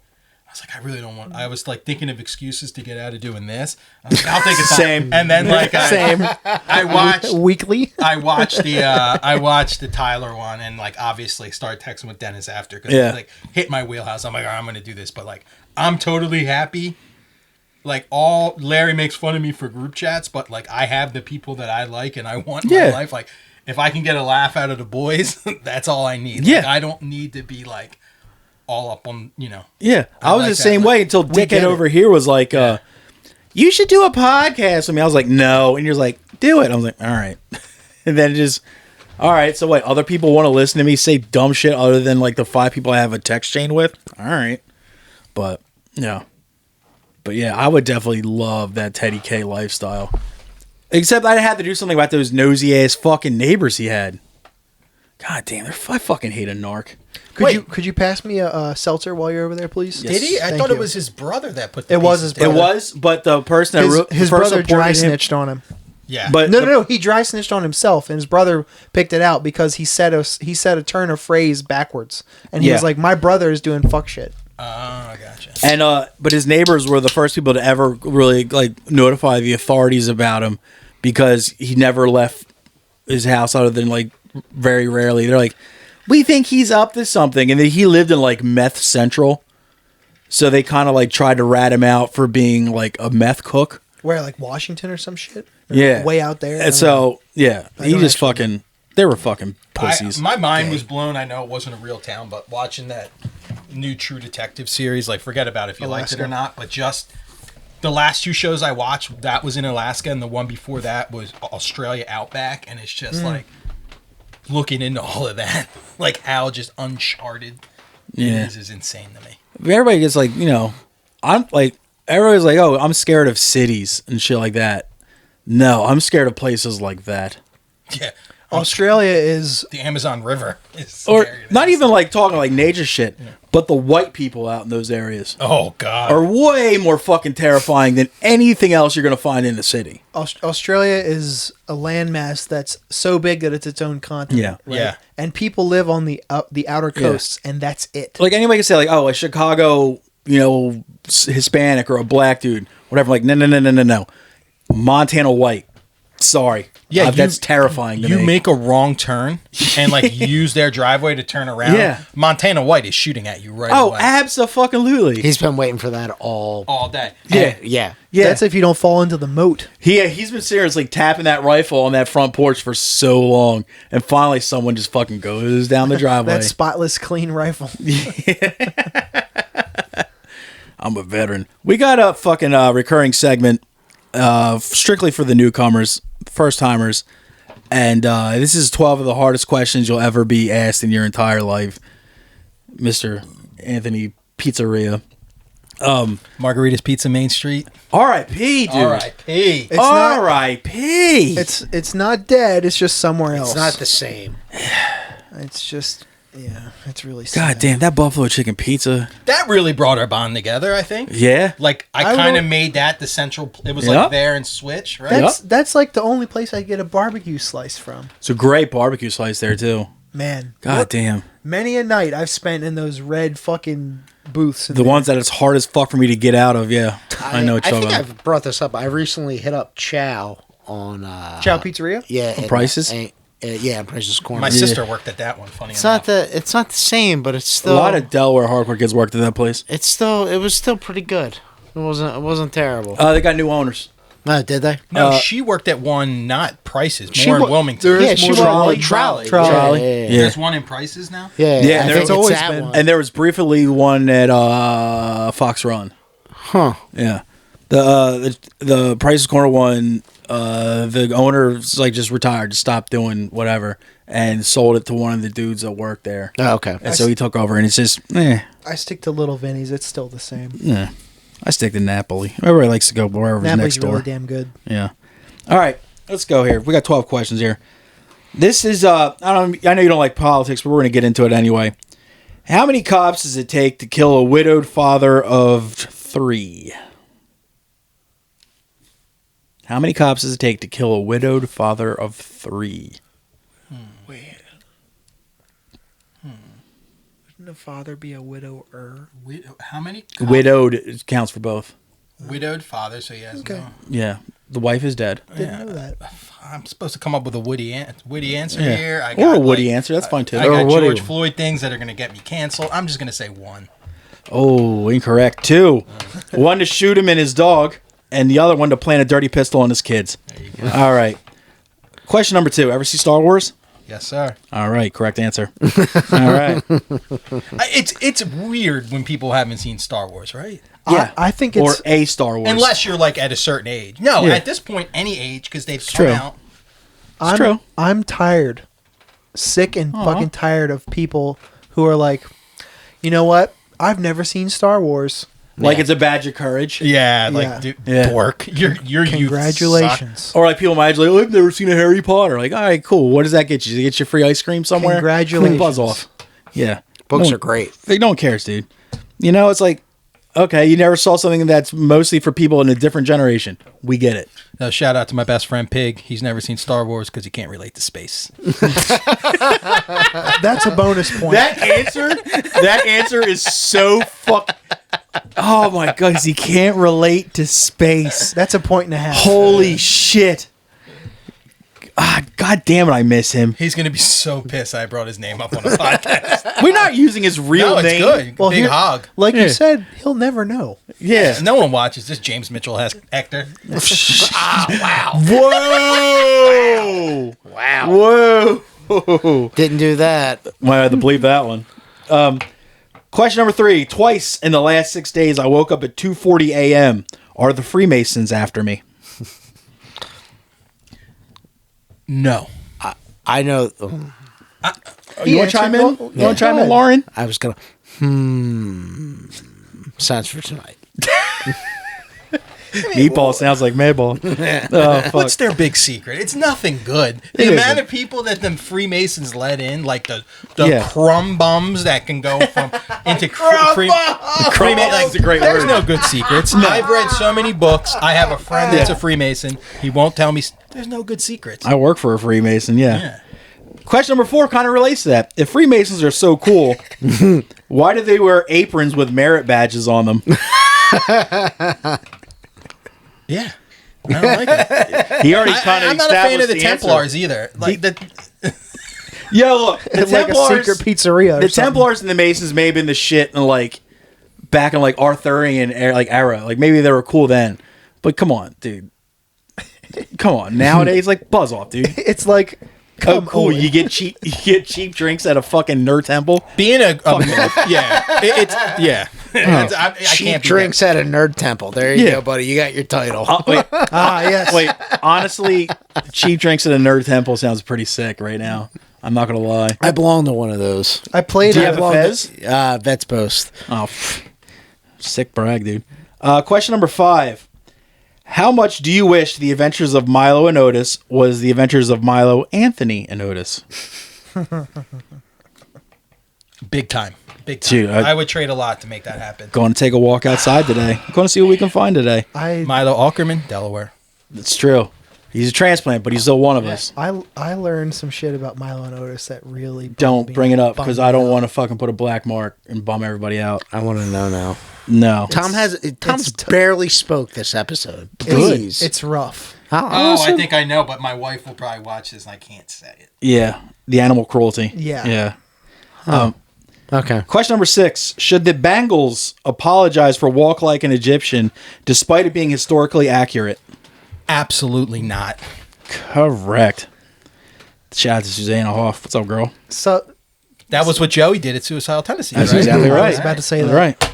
[SPEAKER 4] I really don't want. I was like thinking of excuses to get out of doing this. I was like, I'll take it.
[SPEAKER 2] Same.
[SPEAKER 4] And then like I watched
[SPEAKER 1] weekly.
[SPEAKER 4] I watched the Tyler one and like obviously started texting with Dennis after because it like hit my wheelhouse. I'm like, all right, I'm gonna do this, but like I'm totally happy. Like Larry makes fun of me for group chats, but like I have the people that I like and I want in my life. Like if I can get a laugh out of the boys, that's all I need. Like, I don't need to be like all up on,
[SPEAKER 2] Yeah, I was like the same way until Dickhead over here was like, you should do a podcast with me. I was like, no. And you're like, do it. I was like, all right. And then just, all right. So wait, other people want to listen to me say dumb shit other than like the 5 people I have a text chain with? All right. But, yeah. But yeah, I would definitely love that Teddy K lifestyle. Except I'd have to do something about those nosy ass fucking neighbors he had. God damn, I fucking hate a narc.
[SPEAKER 1] Could you pass me a seltzer while you're over there, please?
[SPEAKER 4] Yes. Did he? I thought it was his brother that put the
[SPEAKER 1] It was his brother.
[SPEAKER 2] It was, but the person that
[SPEAKER 1] his brother dry snitched on him.
[SPEAKER 4] Yeah.
[SPEAKER 2] But
[SPEAKER 1] no, he dry snitched on himself, and his brother picked it out because he said a turn of phrase backwards, and he was like, "My brother is doing fuck shit."
[SPEAKER 4] Oh, I gotcha.
[SPEAKER 2] And but his neighbors were the first people to ever really like notify the authorities about him because he never left his house other than like very rarely. They're like, we think he's up to something, and then he lived in like meth central, so they kind of like tried to rat him out for being like a meth cook.
[SPEAKER 1] Where, like Washington or some shit? Or
[SPEAKER 2] Yeah,
[SPEAKER 1] way out there.
[SPEAKER 2] And so he just fucking. They were fucking pussies.
[SPEAKER 4] My mind was blown. I know it wasn't a real town, but watching that new True Detective series, like forget about if you liked it or not, but just the last 2 shows I watched, that was in Alaska, and the one before that was Australia Outback, and it's just like looking into all of that, like how just uncharted it is insane to me.
[SPEAKER 2] Everybody gets like, I'm like, everybody's like, oh, I'm scared of cities and shit like that. No, I'm scared of places like that.
[SPEAKER 4] Yeah.
[SPEAKER 1] Australia is
[SPEAKER 4] the Amazon River.
[SPEAKER 2] Or not even like talking like nature shit, but the white people out in those areas.
[SPEAKER 4] Oh, God.
[SPEAKER 2] Are way more fucking terrifying than anything else you're going to find in the city.
[SPEAKER 1] Australia is a landmass that's so big that it's its own continent.
[SPEAKER 2] Yeah.
[SPEAKER 1] Right?
[SPEAKER 4] Yeah.
[SPEAKER 1] And people live on the outer coasts, and that's it.
[SPEAKER 2] Like anybody can say like, oh, a Chicago, Hispanic or a black dude, whatever. Like, no. Montana white. Sorry.
[SPEAKER 4] Yeah,
[SPEAKER 2] that's terrifying to me.
[SPEAKER 4] You make a wrong turn and like use their driveway to turn around.
[SPEAKER 2] Yeah.
[SPEAKER 4] Montana White is shooting at you right
[SPEAKER 2] Oh,
[SPEAKER 4] away.
[SPEAKER 2] abso-fucking-lutely.
[SPEAKER 3] He's been waiting for that all
[SPEAKER 4] day.
[SPEAKER 3] Yeah.
[SPEAKER 1] That's if you don't fall into the moat.
[SPEAKER 2] He's been seriously tapping that rifle on that front porch for so long, and finally someone just fucking goes down the driveway.
[SPEAKER 1] That spotless, clean rifle.
[SPEAKER 2] I'm a veteran. We got a fucking recurring segment strictly for the newcomers, first timers, and this is 12 of the hardest questions you'll ever be asked in your entire life, Mr. Anthony Pizzeria.
[SPEAKER 4] Margarita's Pizza Main Street.
[SPEAKER 2] R.I.P. dude.
[SPEAKER 4] R.I.P.
[SPEAKER 2] R.I.P.
[SPEAKER 1] It's not dead. It's just somewhere else.
[SPEAKER 3] It's not the same.
[SPEAKER 1] It's just it's really sad.
[SPEAKER 2] God damn, that buffalo chicken pizza.
[SPEAKER 4] That really brought our bond together, I think.
[SPEAKER 2] Yeah.
[SPEAKER 4] Like I kind of made that the central. It was like there and Switch, right?
[SPEAKER 1] That's like the only place I get a barbecue slice from.
[SPEAKER 2] It's a great barbecue slice there too.
[SPEAKER 1] Man.
[SPEAKER 2] God damn.
[SPEAKER 1] Many a night I've spent in those red fucking booths.
[SPEAKER 2] The ones that it's hard as fuck for me to get out of, yeah. I know what you're talking about.
[SPEAKER 3] I've brought this up. I recently hit up Chow on
[SPEAKER 1] Chow Pizzeria.
[SPEAKER 3] Yeah,
[SPEAKER 2] Prices.
[SPEAKER 3] Yeah, Price's Corner.
[SPEAKER 4] My sister worked at that one. Funny
[SPEAKER 3] It's
[SPEAKER 4] enough.
[SPEAKER 3] it's not the same, but it's still
[SPEAKER 2] A lot of Delaware hardcore kids worked at that place.
[SPEAKER 3] it was still pretty good. It wasn't terrible.
[SPEAKER 2] They got new owners.
[SPEAKER 3] Did they?
[SPEAKER 4] No, she worked at one, not Prices, more in Wilmington.
[SPEAKER 1] There
[SPEAKER 3] Yeah,
[SPEAKER 1] is
[SPEAKER 3] she
[SPEAKER 1] more
[SPEAKER 3] worked
[SPEAKER 1] Trolley.
[SPEAKER 3] Trolley.
[SPEAKER 2] Yeah.
[SPEAKER 4] There's one in Prices now?
[SPEAKER 3] Yeah,
[SPEAKER 2] Yeah,
[SPEAKER 3] I
[SPEAKER 2] there's
[SPEAKER 3] think
[SPEAKER 1] always
[SPEAKER 3] it's that
[SPEAKER 1] been.
[SPEAKER 3] one.
[SPEAKER 2] And there was briefly one at Fox Run.
[SPEAKER 3] Huh.
[SPEAKER 2] Yeah. The Price's Corner one, the owner's like just retired, just stopped doing whatever, and sold it to one of the dudes that worked there.
[SPEAKER 3] Oh, okay.
[SPEAKER 2] And so he took over, and it's just,
[SPEAKER 1] I stick to Little Vinny's. It's still the same.
[SPEAKER 2] I stick to Napoli. Everybody likes to go wherever's
[SPEAKER 1] Napoli's
[SPEAKER 2] next door.
[SPEAKER 1] really damn good.
[SPEAKER 2] Yeah. All right, let's go here. We got 12 questions here. This is I know you don't like politics, but we're going to get into it anyway. How many cops does it take to kill a widowed father of 3? How many cops does it take to kill a widowed father of 3?
[SPEAKER 1] Wait. Wouldn't a father be a widower?
[SPEAKER 4] How many?
[SPEAKER 2] Widowed counts for both.
[SPEAKER 4] Widowed father, so he has no.
[SPEAKER 2] Yeah. The wife is dead.
[SPEAKER 1] Didn't know that.
[SPEAKER 4] I'm supposed to come up with a witty answer
[SPEAKER 2] Yeah.
[SPEAKER 4] here. I
[SPEAKER 2] Or a
[SPEAKER 4] got,
[SPEAKER 2] witty answer. That's fine, too.
[SPEAKER 4] I
[SPEAKER 2] Or
[SPEAKER 4] got
[SPEAKER 2] a witty
[SPEAKER 4] George
[SPEAKER 2] one.
[SPEAKER 4] Floyd things that are going to get me canceled. I'm just going to say 1.
[SPEAKER 2] Oh, incorrect. 2. One to shoot him and his dog, and the other one to plant a dirty pistol on his kids.
[SPEAKER 4] There you go.
[SPEAKER 2] All right. Question number 2. Ever see Star Wars?
[SPEAKER 4] Yes, sir.
[SPEAKER 2] All right. Correct answer. All right.
[SPEAKER 4] It's weird when people haven't seen Star Wars, right?
[SPEAKER 2] Yeah.
[SPEAKER 1] I think
[SPEAKER 2] Or
[SPEAKER 1] it's
[SPEAKER 2] a Star Wars.
[SPEAKER 4] Unless you're like at a certain age. No,
[SPEAKER 2] Yeah.
[SPEAKER 4] at this point, any age, because they've come
[SPEAKER 2] true.
[SPEAKER 4] out.
[SPEAKER 2] true.
[SPEAKER 1] I'm tired, sick and fucking tired of people who are like, you know what? I've never seen Star Wars.
[SPEAKER 2] Like it's a badge of courage.
[SPEAKER 4] Yeah, like
[SPEAKER 1] Yeah.
[SPEAKER 4] dude,
[SPEAKER 2] Yeah.
[SPEAKER 4] dork. Your youth
[SPEAKER 1] Congratulations.
[SPEAKER 2] Or like people might like, I've never seen a Harry Potter. Like, all right, cool. What does that get you? Does it get you free ice cream somewhere?
[SPEAKER 1] Congratulations.
[SPEAKER 2] Buzz off. Yeah.
[SPEAKER 3] Books
[SPEAKER 2] No
[SPEAKER 3] are great.
[SPEAKER 2] Like, no one cares, dude. You know, it's like, okay, you never saw something that's mostly for people in a different generation. We get it.
[SPEAKER 4] suck. Shout out to my best friend Pig. He's never seen Star Wars because he can't relate to space.
[SPEAKER 1] That's a bonus point.
[SPEAKER 2] That answer is so fuck. Oh my god, 'cause he can't relate to space.
[SPEAKER 1] That's a point and a half.
[SPEAKER 2] Holy shit. God damn it, I miss him.
[SPEAKER 4] He's gonna be so pissed I brought his name up on a podcast.
[SPEAKER 2] We're not using his real
[SPEAKER 4] No, it's
[SPEAKER 2] name.
[SPEAKER 4] good.
[SPEAKER 1] Well,
[SPEAKER 4] Big
[SPEAKER 1] here-
[SPEAKER 4] hog.
[SPEAKER 1] Like
[SPEAKER 2] Yeah.
[SPEAKER 1] you said, he'll never know.
[SPEAKER 2] Yeah.
[SPEAKER 4] No one watches this. James Mitchell has Hector.
[SPEAKER 2] Whoa!
[SPEAKER 3] Wow.
[SPEAKER 2] Whoa!
[SPEAKER 3] Didn't do that.
[SPEAKER 2] Might have to believe that one. Question number 3. Twice in the last 6 days, I woke up at 2:40 a.m. Are the Freemasons after me?
[SPEAKER 4] No.
[SPEAKER 3] I know.
[SPEAKER 2] You want to chime in? You want to chime in, Lauren?
[SPEAKER 3] I was gonna. Sounds for tonight.
[SPEAKER 2] Meatball sounds like Mayball. Oh, fuck.
[SPEAKER 4] What's their big secret? It's nothing good. The
[SPEAKER 2] It
[SPEAKER 4] amount
[SPEAKER 2] isn't.
[SPEAKER 4] of people that them Freemasons let in, like the
[SPEAKER 2] Yeah.
[SPEAKER 4] crumb bums that can go from into
[SPEAKER 2] Crumb bums is a great
[SPEAKER 4] There's
[SPEAKER 2] word.
[SPEAKER 4] no good secrets. I've read so many books. I have a friend that's a Freemason. He won't tell me. There's no good secrets.
[SPEAKER 2] I work for a Freemason, yeah.
[SPEAKER 4] Yeah.
[SPEAKER 2] Question number 4 kind of relates to that. If Freemasons are so cool, why do they wear aprons with merit badges on them?
[SPEAKER 4] Yeah. I don't like it.
[SPEAKER 2] He already kind of
[SPEAKER 4] I'm not a fan of the Templars either. Like the
[SPEAKER 2] Yo, look, the
[SPEAKER 1] It's like a
[SPEAKER 2] Templars,
[SPEAKER 1] secret pizzeria. Or
[SPEAKER 2] the
[SPEAKER 1] something.
[SPEAKER 2] Templars and the Masons may have been the shit in like back in like Arthurian era. Like maybe they were cool then, but come on, dude. Come on, nowadays like buzz off, dude.
[SPEAKER 1] It's like,
[SPEAKER 2] Oh, cool!
[SPEAKER 1] on.
[SPEAKER 2] You get cheap drinks at a fucking nerd temple.
[SPEAKER 4] being a yeah, it's yeah. I
[SPEAKER 3] Cheap
[SPEAKER 4] can't be
[SPEAKER 3] drinks at a nerd temple. There you
[SPEAKER 2] Yeah.
[SPEAKER 3] go, buddy. You got your title.
[SPEAKER 2] Wait,
[SPEAKER 1] yes.
[SPEAKER 2] wait. Honestly, cheap drinks at a nerd temple sounds pretty sick right now. I'm not gonna lie.
[SPEAKER 3] I belong to one of those.
[SPEAKER 1] I played.
[SPEAKER 2] Do you
[SPEAKER 1] I
[SPEAKER 2] have a
[SPEAKER 1] belonged
[SPEAKER 2] Fez?
[SPEAKER 3] Vets Post.
[SPEAKER 2] Oh, sick brag, dude. Question number 5. How much do you wish The Adventures of Milo and Otis was The Adventures of Milo, Anthony, and Otis?
[SPEAKER 4] big time. Big time.
[SPEAKER 2] Dude,
[SPEAKER 4] I would trade a lot to make that happen.
[SPEAKER 2] Going to take a walk outside today. Going to see what we can find today.
[SPEAKER 4] Milo Ackerman, Delaware.
[SPEAKER 2] It's true. He's a transplant, but he's still one of us.
[SPEAKER 1] I learned some shit about Milo and Otis that really
[SPEAKER 2] Don't bring it up because
[SPEAKER 1] bummed
[SPEAKER 2] I don't
[SPEAKER 1] me out.
[SPEAKER 2] want to fucking put a black mark and bum everybody out.
[SPEAKER 3] I want to know now.
[SPEAKER 2] No.
[SPEAKER 3] Tom's barely spoke this episode. Please.
[SPEAKER 1] It's rough.
[SPEAKER 4] I think I know, but my wife will probably watch this and I can't say it.
[SPEAKER 2] Yeah, the animal cruelty.
[SPEAKER 1] Yeah.
[SPEAKER 3] Okay.
[SPEAKER 2] Question number 6. Should the Bangles apologize for Walk Like an Egyptian despite it being historically accurate?
[SPEAKER 4] Absolutely not.
[SPEAKER 2] Correct. Shout out to Susanna Hoff. What's up, girl?
[SPEAKER 1] So
[SPEAKER 4] That was what Joey did at Suicidal Tendencies,
[SPEAKER 2] That's
[SPEAKER 4] right?
[SPEAKER 2] exactly right.
[SPEAKER 1] I was about to say that.
[SPEAKER 2] Right.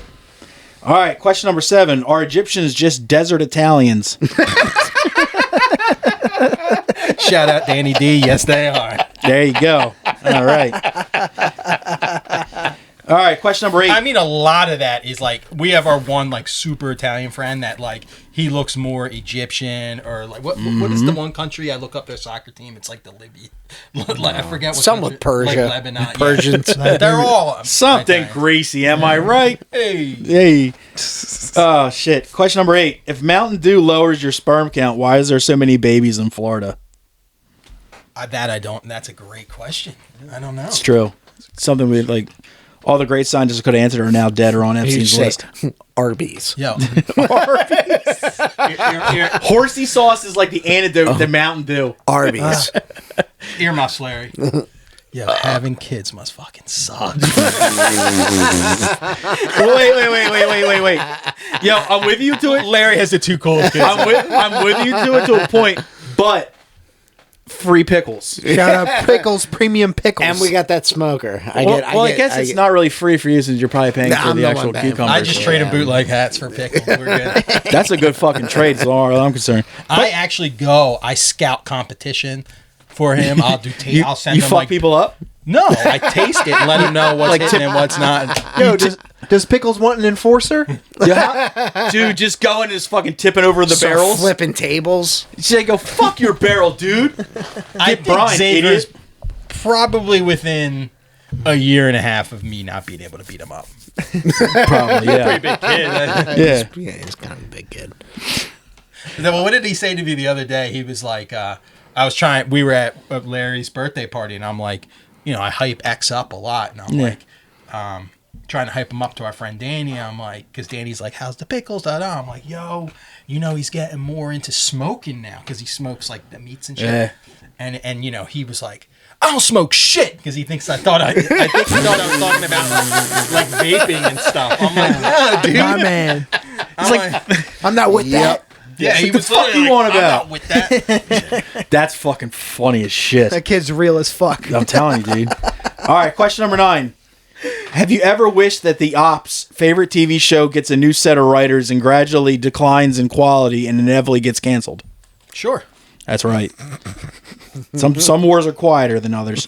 [SPEAKER 2] All right, question number 7. Are Egyptians just desert Italians?
[SPEAKER 4] Shout out Danny D. Yes, they are.
[SPEAKER 2] There you go. All right. All right, question number 8.
[SPEAKER 4] I mean, a lot of that is like, we have our one like super Italian friend that like, he looks more Egyptian or like, what is the one country I look up their soccer team? It's like the Libya. I forget what
[SPEAKER 3] Some
[SPEAKER 4] country.
[SPEAKER 3] with Persia.
[SPEAKER 4] Like Lebanon.
[SPEAKER 3] Persians.
[SPEAKER 4] Yeah. They're all
[SPEAKER 2] Something
[SPEAKER 4] Italian.
[SPEAKER 2] greasy, am I right?
[SPEAKER 4] Hey.
[SPEAKER 2] Oh, shit. Question number 8. If Mountain Dew lowers your sperm count, why is there so many babies in Florida?
[SPEAKER 4] That I don't. That's a great question. I don't know.
[SPEAKER 2] It's true. Something we like. All the great scientists could have answered are now dead or on Epstein's list.
[SPEAKER 3] Arby's.
[SPEAKER 4] Yo.
[SPEAKER 2] Horsey sauce is like the antidote to Mountain Dew.
[SPEAKER 3] Arby's.
[SPEAKER 4] Earmuffs, Larry. Yo, having kids must fucking suck.
[SPEAKER 2] Wait. Yo, I'm with you to it.
[SPEAKER 4] Larry has the 2 cold kids.
[SPEAKER 2] I'm with you to it to a point, but free pickles.
[SPEAKER 1] Shout out Pickles, Premium Pickles.
[SPEAKER 3] And we got that smoker.
[SPEAKER 2] I guess it's not really free for you since you're probably paying for the actual cucumbers.
[SPEAKER 4] I just traded bootleg hats for pickles. We're good.
[SPEAKER 2] That's a good fucking trade, as far as I'm concerned.
[SPEAKER 4] I scout competition for him. I'll do taste. I'll send
[SPEAKER 2] you
[SPEAKER 4] him
[SPEAKER 2] fuck people up?
[SPEAKER 4] No, I taste it and let him know what's hitting and what's not.
[SPEAKER 1] Yo, does Pickles want an enforcer?
[SPEAKER 2] Yeah. Dude, just going and just fucking tipping over the barrels.
[SPEAKER 3] Flipping tables.
[SPEAKER 2] Say, go, fuck your barrel, dude.
[SPEAKER 4] I think
[SPEAKER 2] Brian,
[SPEAKER 4] Xavier's probably within a year and a half of me not being able to beat him up.
[SPEAKER 2] Probably, yeah.
[SPEAKER 4] Pretty big kid.
[SPEAKER 2] Yeah.
[SPEAKER 3] Yeah, he's kind of a big kid.
[SPEAKER 4] Well, what did he say to me the other day? He was like, we were at Larry's birthday party, and I'm like, I hype X up a lot, and I'm like, trying to hype him up to our friend Danny. I'm like, because Danny's like, how's the pickles? I'm like, yo, he's getting more into smoking now because he smokes like the meats and shit.
[SPEAKER 2] Yeah.
[SPEAKER 4] And he was like, I don't smoke shit because he thinks I thought I was talking about like vaping and stuff. I'm like, no, dude.
[SPEAKER 1] My man.
[SPEAKER 4] I'm like,
[SPEAKER 1] I'm not with that.
[SPEAKER 4] yeah, he
[SPEAKER 2] What the
[SPEAKER 4] was
[SPEAKER 2] fuck you
[SPEAKER 4] like,
[SPEAKER 2] on
[SPEAKER 4] I'm
[SPEAKER 2] about?
[SPEAKER 4] not with that.
[SPEAKER 2] That's fucking funny as shit.
[SPEAKER 1] That kid's real as fuck.
[SPEAKER 2] I'm telling you, dude. All right, question number 9. Have you ever wished that the Ops favorite TV show gets a new set of writers and gradually declines in quality and inevitably gets canceled?
[SPEAKER 4] Sure.
[SPEAKER 2] That's right. Some wars are quieter than others.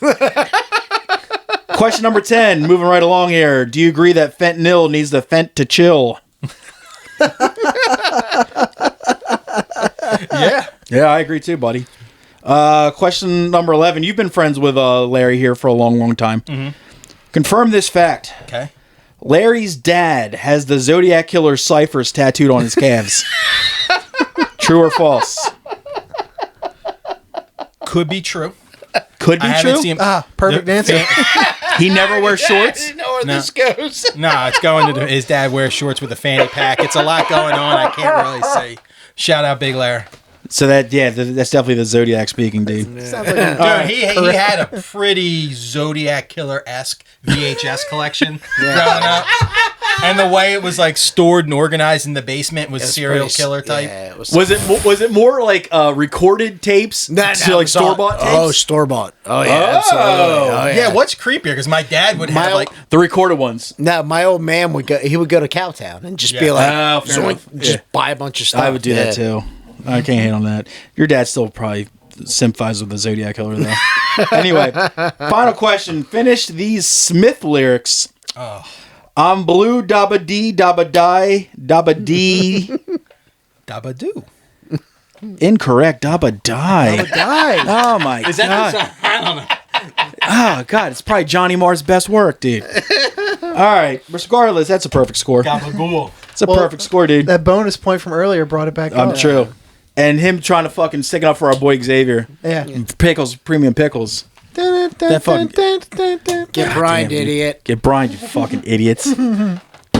[SPEAKER 2] Question number 10. Moving right along here. Do you agree that fentanyl needs the fent to chill?
[SPEAKER 4] Yeah.
[SPEAKER 2] Yeah, I agree too, buddy. Question number 11. You've been friends with Larry here for a long, long time. Mm-hmm. Confirm this fact.
[SPEAKER 4] Okay.
[SPEAKER 2] Larry's dad has the Zodiac Killer ciphers tattooed on his calves. True or false?
[SPEAKER 4] Could be true.
[SPEAKER 2] Could be
[SPEAKER 4] I
[SPEAKER 2] true.
[SPEAKER 4] haven't seen
[SPEAKER 1] Perfect answer.
[SPEAKER 2] He never wears shorts.
[SPEAKER 3] I didn't know where this goes.
[SPEAKER 4] No, it's going to his dad wears shorts with a fanny pack. It's a lot going on. I can't really say. Shout out Big Larry.
[SPEAKER 2] So that's definitely the Zodiac speaking, dude.
[SPEAKER 1] Sounds like a,
[SPEAKER 4] Dude, he had a pretty Zodiac Killer-esque VHS collection growing up. And the way it was like stored and organized in the basement was serial killer type.
[SPEAKER 3] Yeah,
[SPEAKER 2] Was it more like recorded tapes?
[SPEAKER 3] No,
[SPEAKER 2] like store bought tapes?
[SPEAKER 3] Oh, store bought. Oh yeah, absolutely. Oh,
[SPEAKER 4] Yeah, what's creepier? Because my dad would have like
[SPEAKER 2] The recorded ones.
[SPEAKER 3] No, my old man would go. He would go to Cowtown and just be like,
[SPEAKER 2] Oh, fair enough.
[SPEAKER 3] just buy a bunch of stuff.
[SPEAKER 2] I would do that too. I can't hate on that. Your dad still probably sympathizes with the Zodiac Killer though. Anyway, final question. Finish these Smith lyrics.
[SPEAKER 4] Oh.
[SPEAKER 2] I'm blue, dabba dee, dabba die, dabba dee.
[SPEAKER 4] Dabba-doo.
[SPEAKER 2] Incorrect, dabba die.
[SPEAKER 1] die.
[SPEAKER 2] Oh my
[SPEAKER 4] Is
[SPEAKER 2] god.
[SPEAKER 4] that I don't know.
[SPEAKER 2] Oh god, it's probably Johnny Marr's best work, dude. All right, regardless, that's a perfect score.
[SPEAKER 4] Gabagool.
[SPEAKER 2] It's a perfect score, dude.
[SPEAKER 1] That bonus point from earlier brought it back up.
[SPEAKER 2] True. And him trying to fucking stick it up for our boy Xavier.
[SPEAKER 1] Yeah.
[SPEAKER 2] Pickles, premium pickles. That fucking
[SPEAKER 3] Get Brian, idiot.
[SPEAKER 2] Get Brian, you fucking idiots.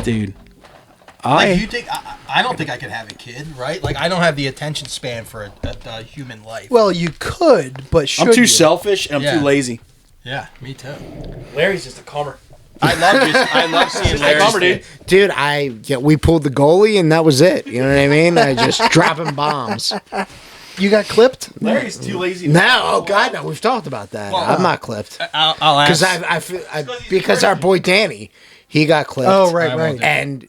[SPEAKER 2] Dude.
[SPEAKER 4] Like, you think I don't think I could have a kid, right? Like, I don't have the attention span for a human life.
[SPEAKER 1] Well, you could, but should
[SPEAKER 2] I'm too
[SPEAKER 1] you?
[SPEAKER 2] selfish and I'm too lazy.
[SPEAKER 4] Yeah, me too.
[SPEAKER 2] Larry's just a comer.
[SPEAKER 4] I love seeing Larry.
[SPEAKER 3] Dude, we pulled the goalie and that was it. You know what I mean? I just dropping bombs.
[SPEAKER 1] You got clipped?
[SPEAKER 2] Larry's too lazy.
[SPEAKER 3] No, oh God, no. We've talked about that.
[SPEAKER 4] Well,
[SPEAKER 3] I'm not clipped
[SPEAKER 4] I'll ask
[SPEAKER 3] because our boy Danny, he got clipped.
[SPEAKER 1] Oh, right.
[SPEAKER 3] And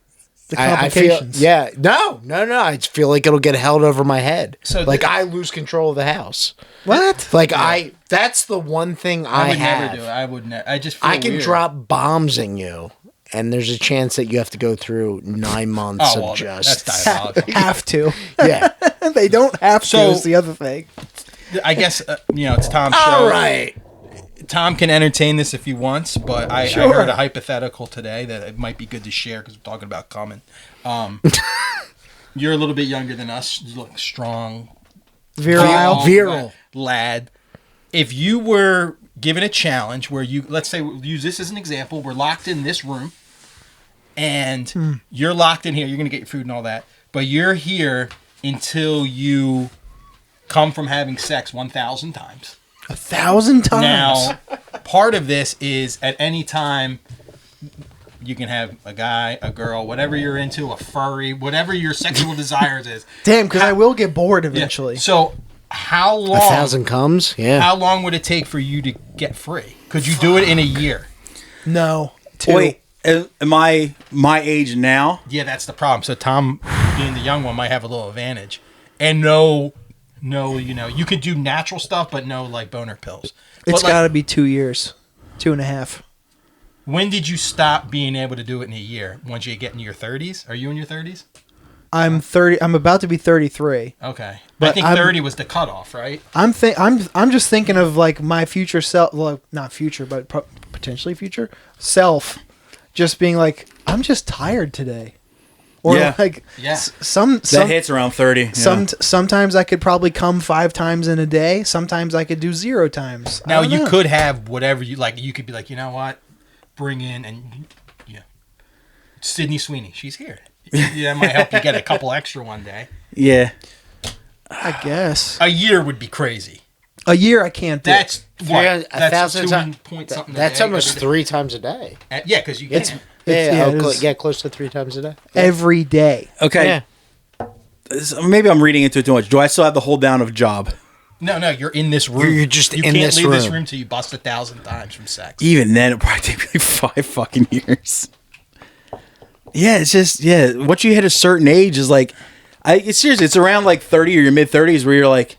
[SPEAKER 1] The complications.
[SPEAKER 3] I feel, no. I just feel like it'll get held over my head.
[SPEAKER 4] So
[SPEAKER 3] like I lose control of the house.
[SPEAKER 1] What?
[SPEAKER 3] Like that's the one thing I
[SPEAKER 4] would
[SPEAKER 3] have.
[SPEAKER 4] never do it. I would never. I just feel
[SPEAKER 3] I can
[SPEAKER 4] weird.
[SPEAKER 3] drop bombs in you, and there's a chance that you have to go through 9 months of just.
[SPEAKER 4] That's diabolical.
[SPEAKER 1] Have to.
[SPEAKER 3] Yeah.
[SPEAKER 1] They don't have to.
[SPEAKER 4] So-
[SPEAKER 1] Is the other thing.
[SPEAKER 4] I guess it's Tom's show.
[SPEAKER 3] All right.
[SPEAKER 4] Tom can entertain this if he wants, but I
[SPEAKER 1] Sure.
[SPEAKER 4] heard a hypothetical today that it might be good to share because we're talking about coming. You're a little bit younger than us. You look strong,
[SPEAKER 1] Virile.
[SPEAKER 4] lad. If you were given a challenge where let's say we'll use this as an example, we're locked in this room, and you're locked in here. You're gonna get your food and all that, but you're here until you come from having sex 1,000 times.
[SPEAKER 1] 1,000 times.
[SPEAKER 4] Now, part of this is at any time you can have a guy, a girl, whatever you're into, a furry, whatever your sexual desires is.
[SPEAKER 1] Damn, because I will get bored eventually.
[SPEAKER 4] Yeah. So, how long?
[SPEAKER 3] 1,000 comes. Yeah.
[SPEAKER 4] How long would it take for you to get free? Could you do it in a year?
[SPEAKER 1] No. 2.
[SPEAKER 2] Wait, am I my age now?
[SPEAKER 4] Yeah, that's the problem. So Tom, being the young one, might have a little advantage, and no, you could do natural stuff, but no like boner pills.
[SPEAKER 1] It's got to be 2 years. 2.5.
[SPEAKER 4] When did you stop being able to do it in a year? Once you get into your 30s? Are you in your 30s?
[SPEAKER 1] I'm 30. I'm about to be 33.
[SPEAKER 4] Okay,
[SPEAKER 1] But
[SPEAKER 4] I think 30 was the cutoff, right?
[SPEAKER 1] I'm just thinking of like my future self, well, not future, but potentially future self, just being like, I'm just tired today, or like some
[SPEAKER 2] that hits around 30. Yeah.
[SPEAKER 1] Sometimes I could probably come 5 times in a day. Sometimes I could do 0 times.
[SPEAKER 4] Now you could have whatever you like. You could be like, you know what, bring in and Sydney Sweeney, she's here. That might help you get a couple extra one day.
[SPEAKER 2] Yeah.
[SPEAKER 1] I guess
[SPEAKER 4] a year would be crazy.
[SPEAKER 1] A year I can't do.
[SPEAKER 4] That's what?
[SPEAKER 3] That's
[SPEAKER 4] 1,000 point something.
[SPEAKER 3] That's almost 3 times a day.
[SPEAKER 4] Yeah, because you get
[SPEAKER 3] Close to 3 times a day.
[SPEAKER 1] Every day.
[SPEAKER 2] Okay. Yeah. Maybe I'm reading into it too much. Do I still have the hold down of job?
[SPEAKER 4] No, you're in this room.
[SPEAKER 3] You're just
[SPEAKER 4] you
[SPEAKER 3] in
[SPEAKER 4] can't
[SPEAKER 3] this
[SPEAKER 4] leave
[SPEAKER 3] room.
[SPEAKER 4] this room till you bust 1,000 times from sex.
[SPEAKER 2] Even then, it'll probably take me like 5 fucking years. Yeah, it's just once you hit a certain age is like, it's seriously, it's around like 30 or your mid 30s where you're like,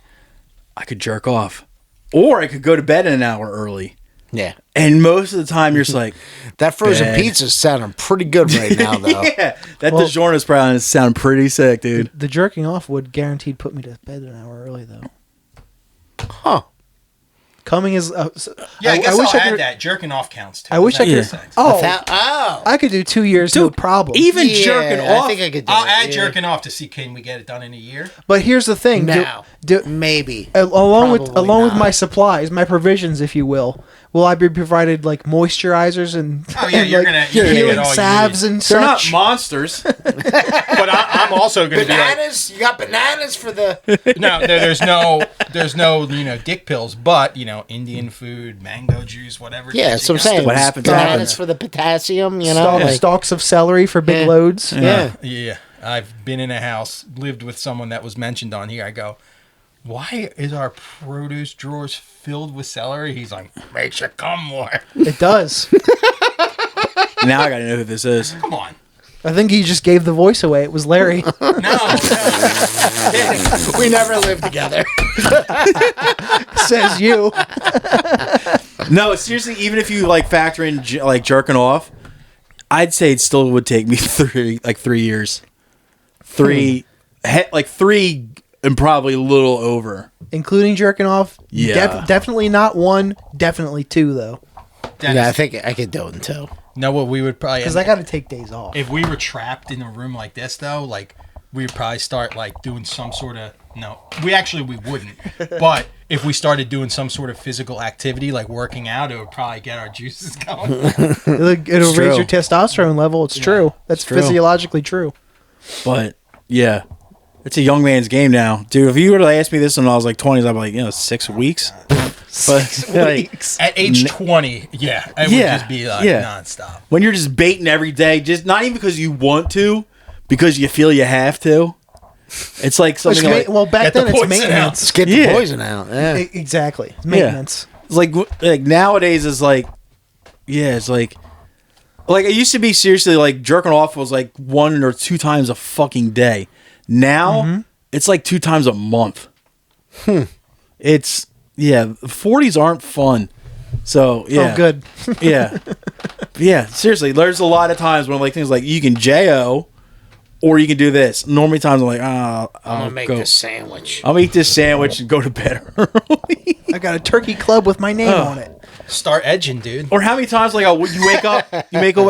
[SPEAKER 2] I could jerk off, or I could go to bed an hour early.
[SPEAKER 3] Yeah,
[SPEAKER 2] and most of the time you're just like,
[SPEAKER 3] that frozen pizza's sounding pretty good right now, though.
[SPEAKER 2] Yeah, that DiGiorno's probably sounding pretty sick, dude.
[SPEAKER 1] The jerking off would guaranteed put me to bed an hour early, though.
[SPEAKER 3] Huh.
[SPEAKER 1] Coming is
[SPEAKER 4] I guess I'll add that. Jerking off counts too.
[SPEAKER 1] I wish I could.
[SPEAKER 3] Oh,
[SPEAKER 1] I could do 2 years, no problem.
[SPEAKER 2] Even jerking off.
[SPEAKER 3] I think I could do
[SPEAKER 4] I'll
[SPEAKER 3] it,
[SPEAKER 4] add jerking off to see can we get it done in a year.
[SPEAKER 1] But here's the thing.
[SPEAKER 3] Now, maybe
[SPEAKER 1] along with my supplies, my provisions, if you will I be provided like moisturizers and
[SPEAKER 4] you're gonna
[SPEAKER 1] healing salves and such?
[SPEAKER 2] They're not monsters.
[SPEAKER 4] But I'm also gonna
[SPEAKER 3] bananas.
[SPEAKER 4] Be
[SPEAKER 3] you got bananas for the
[SPEAKER 4] no. There's no dick pills, but Indian food, mango juice, whatever.
[SPEAKER 3] Yeah, so I'm saying
[SPEAKER 2] what happens.
[SPEAKER 3] Bananas for the potassium.
[SPEAKER 1] Stalks of celery for big loads.
[SPEAKER 3] Yeah.
[SPEAKER 4] I've been in a house, lived with someone that was mentioned on here. I go, why is our produce drawers filled with celery? He's like, makes you come more.
[SPEAKER 1] It does.
[SPEAKER 2] Now I gotta know who this is.
[SPEAKER 4] Come on.
[SPEAKER 1] I think he just gave the voice away. It was Larry.
[SPEAKER 4] No.
[SPEAKER 3] We never lived together.
[SPEAKER 1] Says you.
[SPEAKER 2] No, seriously, even if you like factor in like jerking off, I'd say it still would take me 3 years. 3 and probably a little over.
[SPEAKER 1] Including jerking off?
[SPEAKER 2] Yeah.
[SPEAKER 1] Definitely not 1, definitely 2 though.
[SPEAKER 3] Yeah, I think I could do it in 2.
[SPEAKER 4] No, what we would probably...
[SPEAKER 1] Because I got to take days off.
[SPEAKER 4] If we were trapped in a room like this, though, like, we'd probably start, like, doing some sort of... No, we wouldn't. But if we started doing some sort of physical activity like working out, it would probably get our juices going.
[SPEAKER 1] It'll raise your testosterone level. It's true. That's physiologically true.
[SPEAKER 2] But yeah, it's a young man's game now, dude. If you were to ask me this when I was like 20s, I'd be like, 6 weeks. But
[SPEAKER 1] 6 weeks
[SPEAKER 4] at age 20, it would just be like nonstop.
[SPEAKER 2] When you're just baiting every day, just not even because you want to, because you feel you have to. It's like something
[SPEAKER 1] back then it's maintenance.
[SPEAKER 3] Get the poison out. Yeah.
[SPEAKER 1] Exactly. Maintenance.
[SPEAKER 2] It's like nowadays is like, it's like it used to be seriously like jerking off was like 1 or 2 times a fucking day. Now it's like 2 times a month. It's 40s aren't fun. So
[SPEAKER 1] Oh, good.
[SPEAKER 2] Seriously, there's a lot of times when like things like you can JO. Or you can do this. Normally times I'm like, I'm
[SPEAKER 3] going to make this sandwich.
[SPEAKER 2] I'll eat this sandwich and go to bed early.
[SPEAKER 1] I got a turkey club with my name on it.
[SPEAKER 4] Start edging, dude.
[SPEAKER 2] Or how many times like you wake up,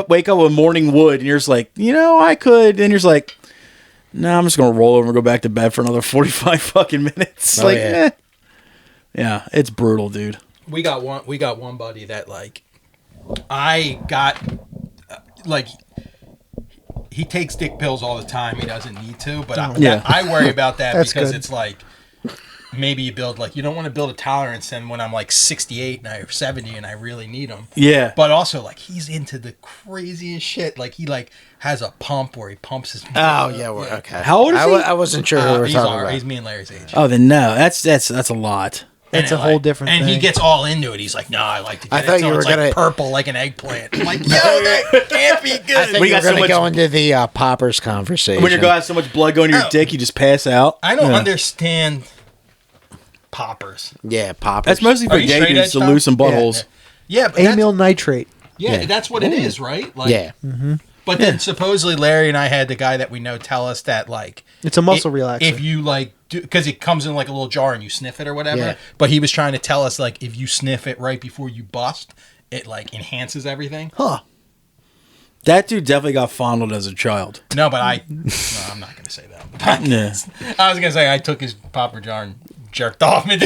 [SPEAKER 2] wake up with morning wood and you're just like, I could. And you're just like, no, I'm just going to roll over and go back to bed for another 45 fucking minutes. Yeah, it's brutal, dude.
[SPEAKER 4] We got one buddy that like, I got like, he takes dick pills all the time. He doesn't need to, but I worry about that because it's like maybe you don't want to build a tolerance, and when I'm like 68 and I'm 70 and I really need them. Yeah. But also like he's into the craziest shit. Like he like has a pump where he pumps his.
[SPEAKER 3] Okay.
[SPEAKER 2] How old is he?
[SPEAKER 3] I wasn't sure who we were talking about.
[SPEAKER 4] He's me and Larry's age.
[SPEAKER 2] Oh, then no, that's a lot.
[SPEAKER 1] It's a whole different thing.
[SPEAKER 4] And he gets all into it. He's like, no, I like to get
[SPEAKER 3] I thought you were going to...
[SPEAKER 4] purple like an eggplant. I'm like, yo, that can't be good.
[SPEAKER 3] I think you were going to go into the poppers conversation.
[SPEAKER 2] When you're going to have so much blood going to your dick, you just pass out.
[SPEAKER 4] I don't understand poppers.
[SPEAKER 3] Yeah, poppers.
[SPEAKER 2] That's mostly for gay dudes to loosen buttholes.
[SPEAKER 4] Yeah, but
[SPEAKER 1] amyl nitrate.
[SPEAKER 4] Yeah, that's what it is, right? Like, But then supposedly Larry and I had the guy that we know tell us that like...
[SPEAKER 1] It's a muscle relaxer.
[SPEAKER 4] If you like... Because it comes in like a little jar and you sniff it or whatever. Yeah. But he was trying to tell us like if you sniff it right before you bust, it like enhances everything.
[SPEAKER 1] Huh.
[SPEAKER 2] That dude definitely got fondled as a child.
[SPEAKER 4] No, but I'm not going to say that. Yeah. I was going to say I took his popper jar and jerked off. Next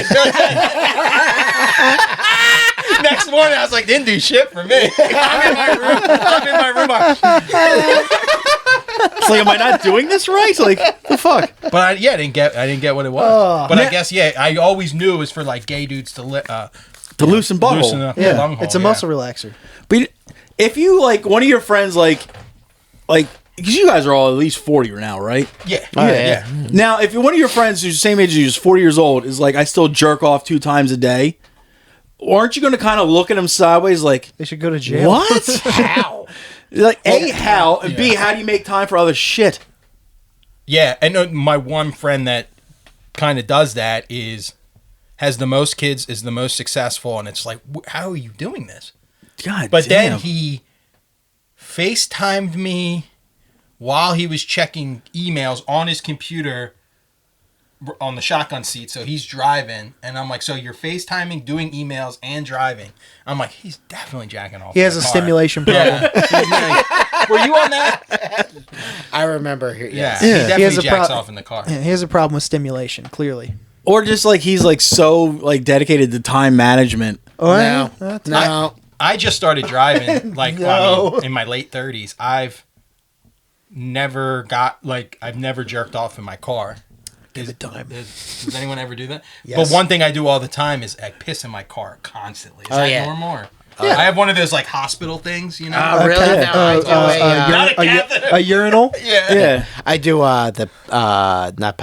[SPEAKER 4] morning I was like, didn't do shit for me. I'm in my room.
[SPEAKER 2] It's like, am I not doing this right? Like, the fuck?
[SPEAKER 4] But I didn't get what it was. But I guess I always knew it was for like gay dudes to
[SPEAKER 2] loosen butthole.
[SPEAKER 1] Yeah, it's a muscle relaxer.
[SPEAKER 2] But if you like one of your friends, like, because you guys are all at least 40 now, right?
[SPEAKER 4] Yeah.
[SPEAKER 2] Yeah. Now, if one of your friends who's the same age as you, is 40 years old, is like, I still jerk off 2 times a day, aren't you going to kind of look at him sideways like,
[SPEAKER 1] they should go to jail?
[SPEAKER 2] What? How? Like, A, how? And B, how do you make time for other shit?
[SPEAKER 4] Yeah, and my one friend that kind of does that has the most kids, is the most successful, and it's like, how are you doing this?
[SPEAKER 2] God
[SPEAKER 4] But
[SPEAKER 2] damn.
[SPEAKER 4] then he FaceTimed me while he was checking emails on his computer on the shotgun seat, so he's driving, and I'm like, so you're FaceTiming, doing emails, and driving? I'm like, he's definitely jacking off.
[SPEAKER 1] He has a stimulation problem.
[SPEAKER 4] Were you on that?
[SPEAKER 3] I remember.
[SPEAKER 4] Yes. Yeah, he definitely jacks off in the car.
[SPEAKER 1] Yeah, he has a problem with stimulation, clearly.
[SPEAKER 2] Or just like he's like so like dedicated to time management.
[SPEAKER 3] Oh, no.
[SPEAKER 4] I just started driving like in my late 30s. I've never jerked off in my car.
[SPEAKER 1] Give it time.
[SPEAKER 4] Does anyone ever do that?
[SPEAKER 1] Yes.
[SPEAKER 4] But one thing I do all the time is I piss in my car constantly. Is that normal? Or? Yeah. I have one of those like hospital things, you know.
[SPEAKER 3] Really?
[SPEAKER 1] A urinal?
[SPEAKER 4] Yeah.
[SPEAKER 3] I do the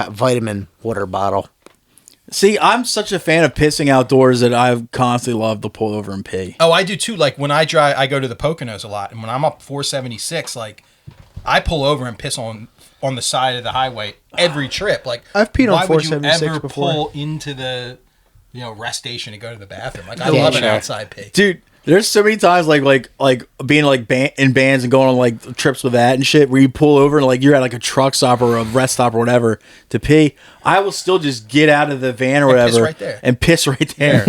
[SPEAKER 3] vitamin water bottle.
[SPEAKER 2] See, I'm such a fan of pissing outdoors that I constantly love to pull over and pee.
[SPEAKER 4] Oh, I do too. Like when I drive, I go to the Poconos a lot, and when I'm up 476, like I pull over and piss on the side of the highway every trip. Like
[SPEAKER 1] I've peed on 476
[SPEAKER 4] before. Why would you ever
[SPEAKER 1] before.
[SPEAKER 4] pull into the rest station to go to the bathroom? Like I love an outside pee,
[SPEAKER 2] dude. There's so many times like being like in bands and going on like trips with that and shit where you pull over and like you're at like a truck stop or a rest stop or whatever to pee. I will still just get out of the van or whatever and piss right there.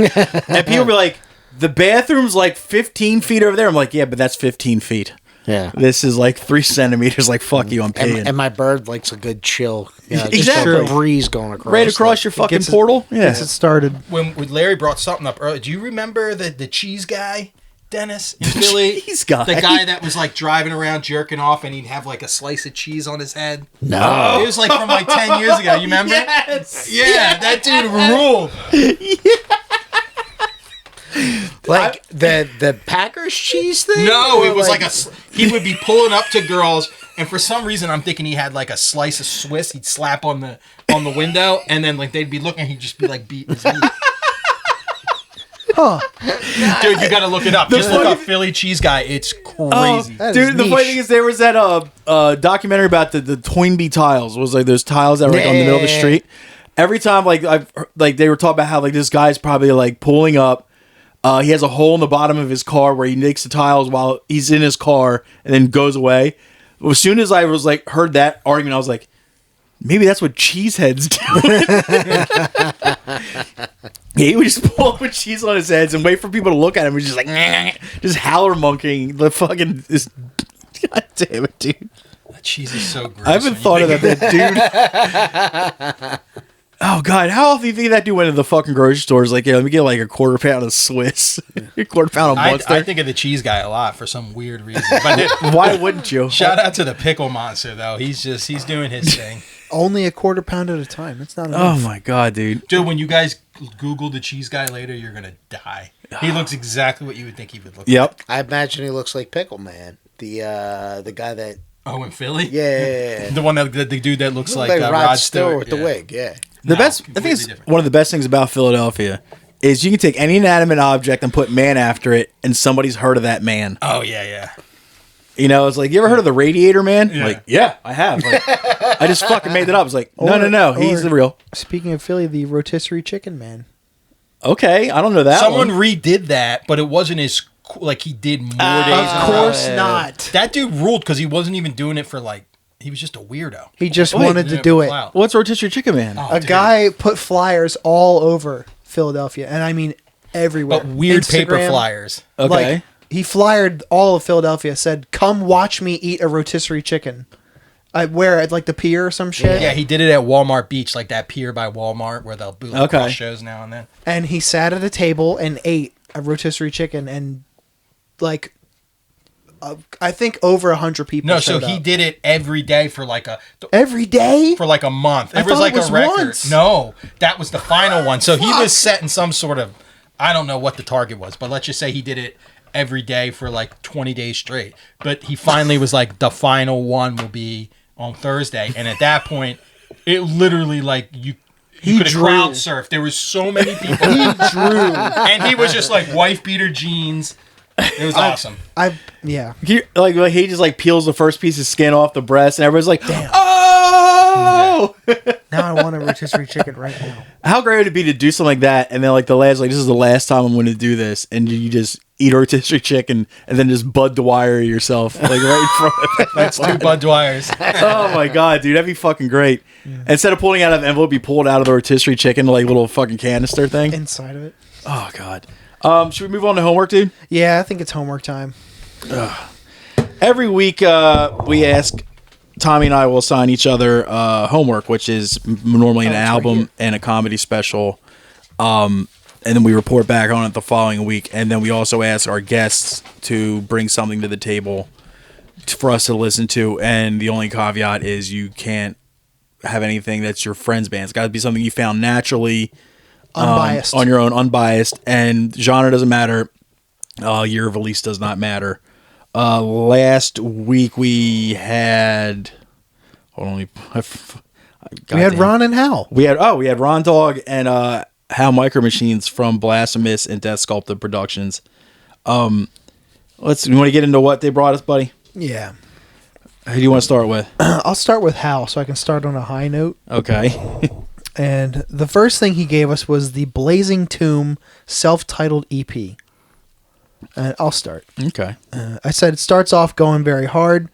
[SPEAKER 2] And people be like, the bathroom's like 15 feet over there. I'm like, yeah, but that's 15 feet.
[SPEAKER 3] Yeah.
[SPEAKER 2] This is like 3 centimeters. Like, fuck you, I'm paying.
[SPEAKER 3] And my bird likes a good chill. Yeah,
[SPEAKER 2] exactly.
[SPEAKER 3] Just a breeze going across.
[SPEAKER 2] Right across your fucking portal?
[SPEAKER 1] Gets it started.
[SPEAKER 4] When Larry brought something up earlier, do you remember the cheese guy, Dennis, in Philly?
[SPEAKER 2] Cheese guy?
[SPEAKER 4] The guy that was like driving around jerking off and he'd have like a slice of cheese on his head?
[SPEAKER 3] No.
[SPEAKER 4] It was like from like 10 years ago. You remember?
[SPEAKER 2] Yes.
[SPEAKER 4] Yeah, that dude ruled.
[SPEAKER 3] Like the Packers cheese thing?
[SPEAKER 4] No, it was like he would be pulling up to girls, and for some reason I'm thinking he had like a slice of Swiss he'd slap on the window, and then like they'd be looking, he'd just be like beating his meat.
[SPEAKER 1] Huh.
[SPEAKER 4] Dude, you gotta look it up. Just look up Philly cheese guy. It's crazy.
[SPEAKER 2] Dude, the funny thing is there was that documentary about the Toynbee tiles. It was like those tiles that were like on the middle of the street. Every time like they were talking about how like this guy's probably like pulling up. He has a hole in the bottom of his car where he nicks the tiles while he's in his car and then goes away. As soon as I was like heard that argument, I was like, maybe that's what cheeseheads do. Yeah, he would just pull up with cheese on his heads and wait for people to look at him. He's just like, just howler monkeying the fucking. God damn it, dude.
[SPEAKER 4] That cheese is so gross.
[SPEAKER 2] I haven't thought of that, dude. Oh, God. How often do you think that dude went to the fucking grocery stores? Like, yeah, let me get like a quarter pound of Swiss. A quarter pound of Monster.
[SPEAKER 4] I think of the cheese guy a lot for some weird reason. But
[SPEAKER 2] why wouldn't you?
[SPEAKER 4] Shout out to the pickle monster, though. He's doing his thing.
[SPEAKER 1] Only a quarter pound at a time. That's not enough.
[SPEAKER 2] Oh, my God, dude.
[SPEAKER 4] Dude, when you guys Google the cheese guy later, you're going to die. He looks exactly what you would think he would look like.
[SPEAKER 3] I imagine he looks like Pickle Man. The guy that...
[SPEAKER 4] Oh, in Philly?
[SPEAKER 3] Yeah.
[SPEAKER 4] The one the dude that looks like
[SPEAKER 3] Rod Stewart with the wig, yeah.
[SPEAKER 2] I think it's one of the best things about Philadelphia is you can take any inanimate object and put man after it, and somebody's heard of that man.
[SPEAKER 4] Oh, yeah.
[SPEAKER 2] You know, it's like, you ever heard of the Radiator Man?
[SPEAKER 4] Yeah.
[SPEAKER 2] Like, yeah, I have. Like, I just fucking made it up. It's like, no, he's the real.
[SPEAKER 1] Speaking of Philly, the rotisserie chicken man.
[SPEAKER 2] Okay, I don't know that
[SPEAKER 4] Someone
[SPEAKER 2] one.
[SPEAKER 4] redid that, but it wasn't as like he did more days.
[SPEAKER 1] Of course not.
[SPEAKER 4] That dude ruled because he wasn't even doing it for like. He was just a weirdo.
[SPEAKER 1] He just wanted to do it.
[SPEAKER 4] Wow.
[SPEAKER 2] What's Rotisserie Chicken Man?
[SPEAKER 1] A guy put flyers all over Philadelphia, and I mean everywhere.
[SPEAKER 4] But weird paper
[SPEAKER 1] Instagram,
[SPEAKER 4] flyers.
[SPEAKER 2] Okay.
[SPEAKER 1] Like, he flyered all of Philadelphia, said, "Come watch me eat a rotisserie chicken." Where at like the pier or some shit.
[SPEAKER 4] Yeah, he did it at Walmart Beach, like that pier by Walmart where they'll boot cross shows now and then.
[SPEAKER 1] And he sat at a table and ate a rotisserie chicken, and like I think over 100 people.
[SPEAKER 4] No, so he did it every day for like
[SPEAKER 1] every day
[SPEAKER 4] for like a month.
[SPEAKER 1] I
[SPEAKER 4] It was like
[SPEAKER 1] it was
[SPEAKER 4] a record.
[SPEAKER 1] once.
[SPEAKER 4] No, that was the final one. So he was setting some sort of, I don't know what the target was, but let's just say he did it every day for like 20 days straight. But he finally was like, the final one will be on Thursday, and at that point, it literally like you could have crowd surfed. There was so many people.
[SPEAKER 1] He drew,
[SPEAKER 4] and he was just like wife beater jeans. It was awesome.
[SPEAKER 1] Yeah.
[SPEAKER 2] Like he just like peels the first piece of skin off the breast, and everybody's like, "Damn. Oh!"
[SPEAKER 1] Now I want a rotisserie chicken right now.
[SPEAKER 2] How great would it be to do something like that, and then like the last, like this is the last time I'm going to do this, and you just eat a rotisserie chicken, and then just Bud Dwyer yourself, like right in front of it.
[SPEAKER 4] That's 2 Bud Dwyers.
[SPEAKER 2] Oh my God, dude, that'd be fucking great. Yeah. Instead of pulling out of an envelope, you pull it out of the rotisserie chicken, like little fucking canister thing
[SPEAKER 1] inside of it.
[SPEAKER 2] Oh God. Should we move on to homework, dude?
[SPEAKER 1] Yeah, I think it's homework time.
[SPEAKER 2] Every week, we ask, Tommy and I will assign each other homework, which is normally an album and a comedy special. And then we report back on it the following week. And then we also ask our guests to bring something to the table for us to listen to. And the only caveat is you can't have anything that's your friend's band. It's got to be something you found naturally.
[SPEAKER 1] Unbiased.
[SPEAKER 2] On your own, unbiased, and genre doesn't matter. Year of release does not matter. Last week we had. Hold on,
[SPEAKER 1] we had Ron and Hal.
[SPEAKER 2] We had Ron Dog and Hal Micro Machines from Blasphemous and Death Sculpted Productions. You want to get into what they brought us, buddy?
[SPEAKER 1] Yeah.
[SPEAKER 2] Who do you want to start with?
[SPEAKER 1] I'll start with Hal, so I can start on a high note.
[SPEAKER 2] Okay.
[SPEAKER 1] And the first thing he gave us was the Blazing Tomb self-titled EP. And I'll start.
[SPEAKER 2] Okay.
[SPEAKER 1] I said it starts off going very hard.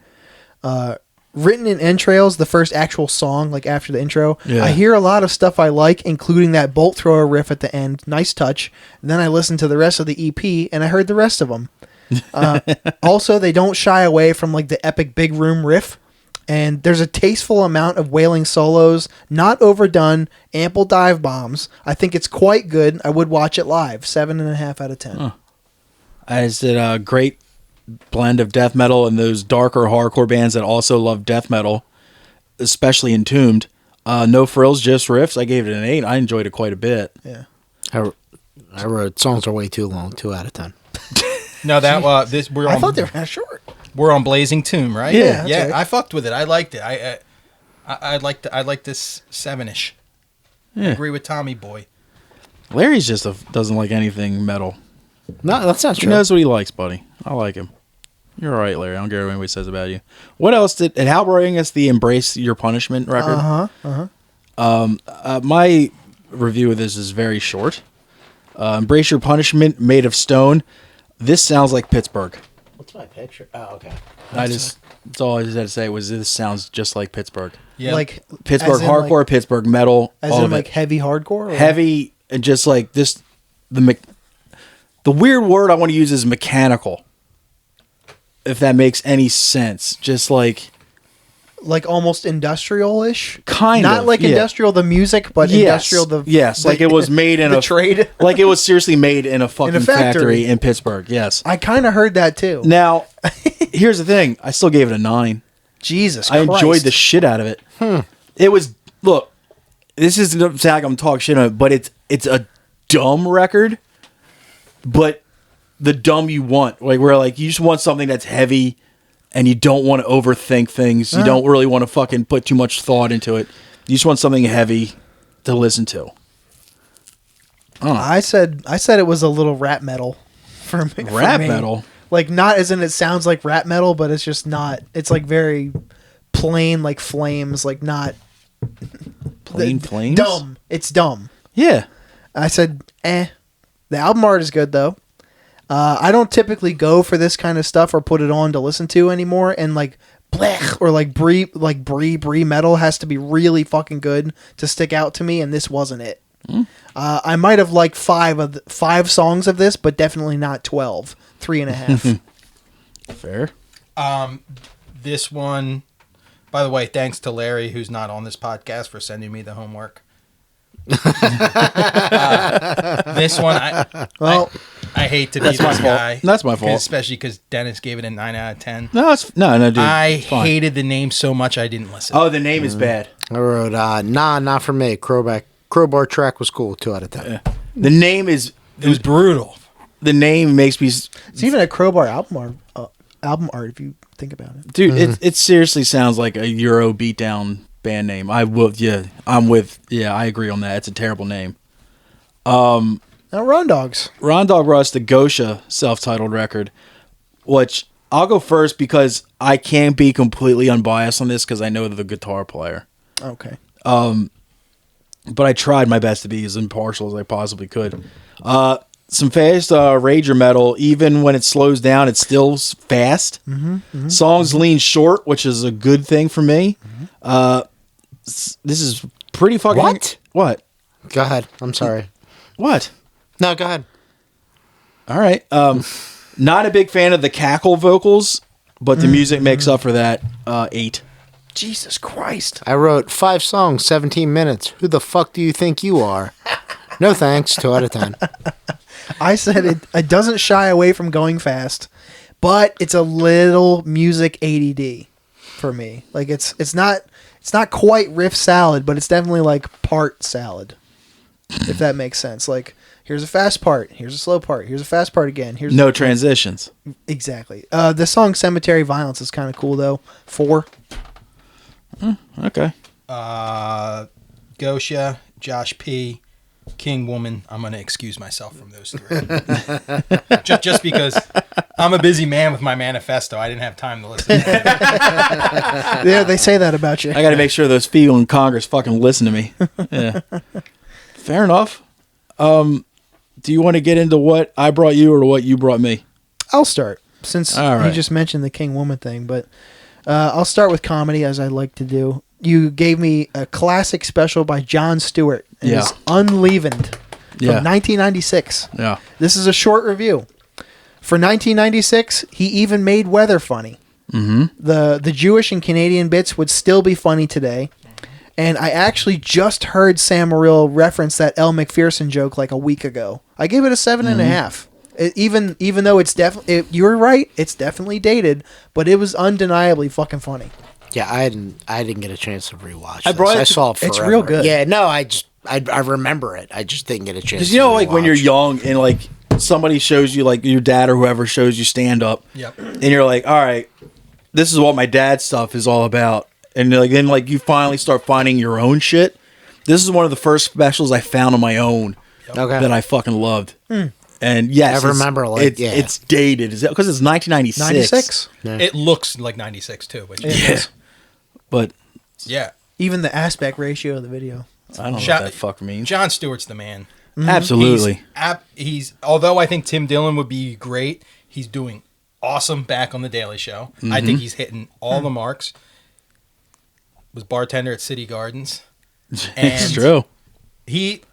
[SPEAKER 1] Written in entrails, the first actual song, like after the intro. Yeah. I hear a lot of stuff I like, including that bolt thrower riff at the end. Nice touch. And then I listened to the rest of the EP, and I heard the rest of them. Also, they don't shy away from like the epic big room riff. And there's a tasteful amount of wailing solos, not overdone, ample dive bombs. I think it's quite good. I would watch it live. 7.5 out of 10.
[SPEAKER 2] Huh. I said a great blend of death metal and those darker hardcore bands that also love death metal, especially Entombed. No frills, just riffs. I gave it an 8. I enjoyed it quite a bit.
[SPEAKER 1] Yeah.
[SPEAKER 3] I wrote songs are way too long. 2 out of 10.
[SPEAKER 4] No, that I
[SPEAKER 1] thought they were kind of short.
[SPEAKER 4] We're on Blazing Tomb, right?
[SPEAKER 1] Yeah,
[SPEAKER 4] yeah.
[SPEAKER 1] right.
[SPEAKER 4] I fucked with it. I liked it. I like this 7-ish.
[SPEAKER 2] Yeah.
[SPEAKER 4] I agree with Tommy Boy.
[SPEAKER 2] Larry's just doesn't like anything metal.
[SPEAKER 3] No, that's not
[SPEAKER 2] He
[SPEAKER 3] true.
[SPEAKER 2] knows what he likes, buddy. I like him. You're all right, Larry. I don't care what anybody says about you. What else did... And how bring us the Embrace Your Punishment record? My review of this is very short. Embrace Your Punishment, Made of Stone. This sounds like Pittsburgh.
[SPEAKER 3] What's my picture? Oh, okay.
[SPEAKER 2] That's all I just had to say was this sounds just like Pittsburgh.
[SPEAKER 4] Yeah.
[SPEAKER 1] Like
[SPEAKER 2] Pittsburgh hardcore,
[SPEAKER 1] like,
[SPEAKER 2] Pittsburgh metal.
[SPEAKER 1] as
[SPEAKER 2] all
[SPEAKER 1] in
[SPEAKER 2] of
[SPEAKER 1] like
[SPEAKER 2] it.
[SPEAKER 1] heavy hardcore? Or?
[SPEAKER 2] Heavy and just like this. The weird word I want to use is mechanical. If that makes any sense. Just like
[SPEAKER 1] almost industrial-ish?
[SPEAKER 2] Kind
[SPEAKER 1] Not
[SPEAKER 2] of,
[SPEAKER 1] like
[SPEAKER 2] yeah.
[SPEAKER 1] industrial the music, but industrial the...
[SPEAKER 2] Yes, like it was made in
[SPEAKER 1] the
[SPEAKER 2] a...
[SPEAKER 1] trade.
[SPEAKER 2] Like it was seriously made in a fucking
[SPEAKER 1] factory.
[SPEAKER 2] factory in Pittsburgh, yes.
[SPEAKER 1] I kind of heard that too.
[SPEAKER 2] Now, here's the thing. I still gave it a 9.
[SPEAKER 1] Jesus
[SPEAKER 2] I
[SPEAKER 1] Christ.
[SPEAKER 2] enjoyed the shit out of it. It was... Look, this doesn't sound like I'm talking shit on it, but it's a dumb record, but the dumb you want. Like, where like you just want something that's heavy and you don't want to overthink things. You don't really want to fucking put too much thought into it. You just want something heavy to listen to.
[SPEAKER 1] I said it was a little rap metal for me.
[SPEAKER 2] Rap metal?
[SPEAKER 1] Like, not as in it sounds like rap metal, but it's just not. It's like very plain, like Flames, like not...
[SPEAKER 2] Plain Flames?
[SPEAKER 1] Dumb. It's dumb.
[SPEAKER 2] Yeah.
[SPEAKER 1] I said, The album art is good, though. I don't typically go for this kind of stuff or put it on to listen to anymore, and like blech or like brie metal has to be really fucking good to stick out to me, and this wasn't it. I might have liked 5 songs of this, but definitely not 12. 3.5.
[SPEAKER 2] Fair.
[SPEAKER 4] This one, by the way, thanks to Larry, who's not on this podcast, for sending me the homework. This one, I hate to be this guy.
[SPEAKER 2] That's my fault.
[SPEAKER 4] Especially because Dennis gave it a 9 out of 10.
[SPEAKER 2] No, dude.
[SPEAKER 4] I
[SPEAKER 2] it's fine.
[SPEAKER 4] hated the name so much I didn't listen.
[SPEAKER 2] Oh, the name is bad.
[SPEAKER 3] I wrote, not for me. Crowbar track was cool. 2 out of 10.
[SPEAKER 2] The name is...
[SPEAKER 4] It was brutal.
[SPEAKER 2] The name makes me...
[SPEAKER 1] It's even a Crowbar album art if you think about it.
[SPEAKER 2] Dude, it seriously sounds like a Euro beatdown band name. I agree on that. It's a terrible name.
[SPEAKER 1] Now, Ron Dogs.
[SPEAKER 2] Ron Dog Rust, the Gosha self-titled record, which I'll go first because I can't be completely unbiased on this because I know the guitar player.
[SPEAKER 1] Okay.
[SPEAKER 2] But I tried my best to be as impartial as I possibly could. Some fast rager metal, even when it slows down, it's still fast. Songs lean short, which is a good thing for me. This is pretty fucking... What?
[SPEAKER 3] Go ahead. I'm sorry.
[SPEAKER 2] What?
[SPEAKER 3] No, go ahead.
[SPEAKER 2] All right. Not a big fan of the cackle vocals, but the music makes up for that. 8.
[SPEAKER 1] Jesus Christ.
[SPEAKER 3] I wrote 5 songs, 17 minutes. Who the fuck do you think you are? No thanks. 2 out of 10.
[SPEAKER 1] I said it doesn't shy away from going fast, but it's a little music ADD for me. Like it's not quite riff salad, but it's definitely like part salad. If that makes sense. Like, here's a fast part, here's a slow part, here's a fast part again. Here's
[SPEAKER 2] no transitions.
[SPEAKER 1] Exactly. The song Cemetery Violence is kind of cool though. 4.
[SPEAKER 2] Okay.
[SPEAKER 4] Gosha, Josh P, King Woman. I'm going to excuse myself from those 3. just because I'm a busy man with my manifesto. I didn't have time to listen to it.
[SPEAKER 1] Yeah, they say that about you.
[SPEAKER 2] I got to make sure those people in Congress fucking listen to me. Yeah. Fair enough. Do you want to get into what I brought you or what you brought me?
[SPEAKER 1] I'll start since you just mentioned the King Woman thing, but I'll start with comedy as I like to do. You gave me a classic special by Jon Stewart. And it's Unleavened from 1996.
[SPEAKER 2] Yeah.
[SPEAKER 1] This is a short review. For 1996, he even made weather funny. Mm-hmm. The Jewish and Canadian bits would still be funny today. And I actually just heard Sam Morrill reference that Elle Macpherson joke like a week ago. I give it a 7.5. Even though it's definitely, you're right, it's definitely dated, but it was undeniably fucking funny.
[SPEAKER 3] Yeah, I didn't get a chance to rewatch.
[SPEAKER 2] I
[SPEAKER 3] saw it forever.
[SPEAKER 1] It's real good.
[SPEAKER 3] Yeah, no, I remember it. I just didn't get a chance.
[SPEAKER 2] Because like when you're young and like somebody shows you, like your dad or whoever shows you stand up, and you're like, all right, this is what my dad's stuff is all about. And then you finally start finding your own shit. This is one of the first specials I found on my own that I fucking loved. And yes,
[SPEAKER 3] I remember
[SPEAKER 2] it's dated. Is it because it's 1996?
[SPEAKER 1] 96.
[SPEAKER 4] Yeah. It looks like 96 too. Which is
[SPEAKER 2] but
[SPEAKER 4] yeah,
[SPEAKER 1] even the aspect ratio of the video.
[SPEAKER 2] I don't know what that fuck means.
[SPEAKER 4] Jon Stewart's the man.
[SPEAKER 2] Mm-hmm. Absolutely.
[SPEAKER 4] He's although I think Tim Dillon would be great. He's doing awesome back on the Daily Show. Mm-hmm. I think he's hitting all the marks. Was bartender at City Gardens.
[SPEAKER 2] It's true.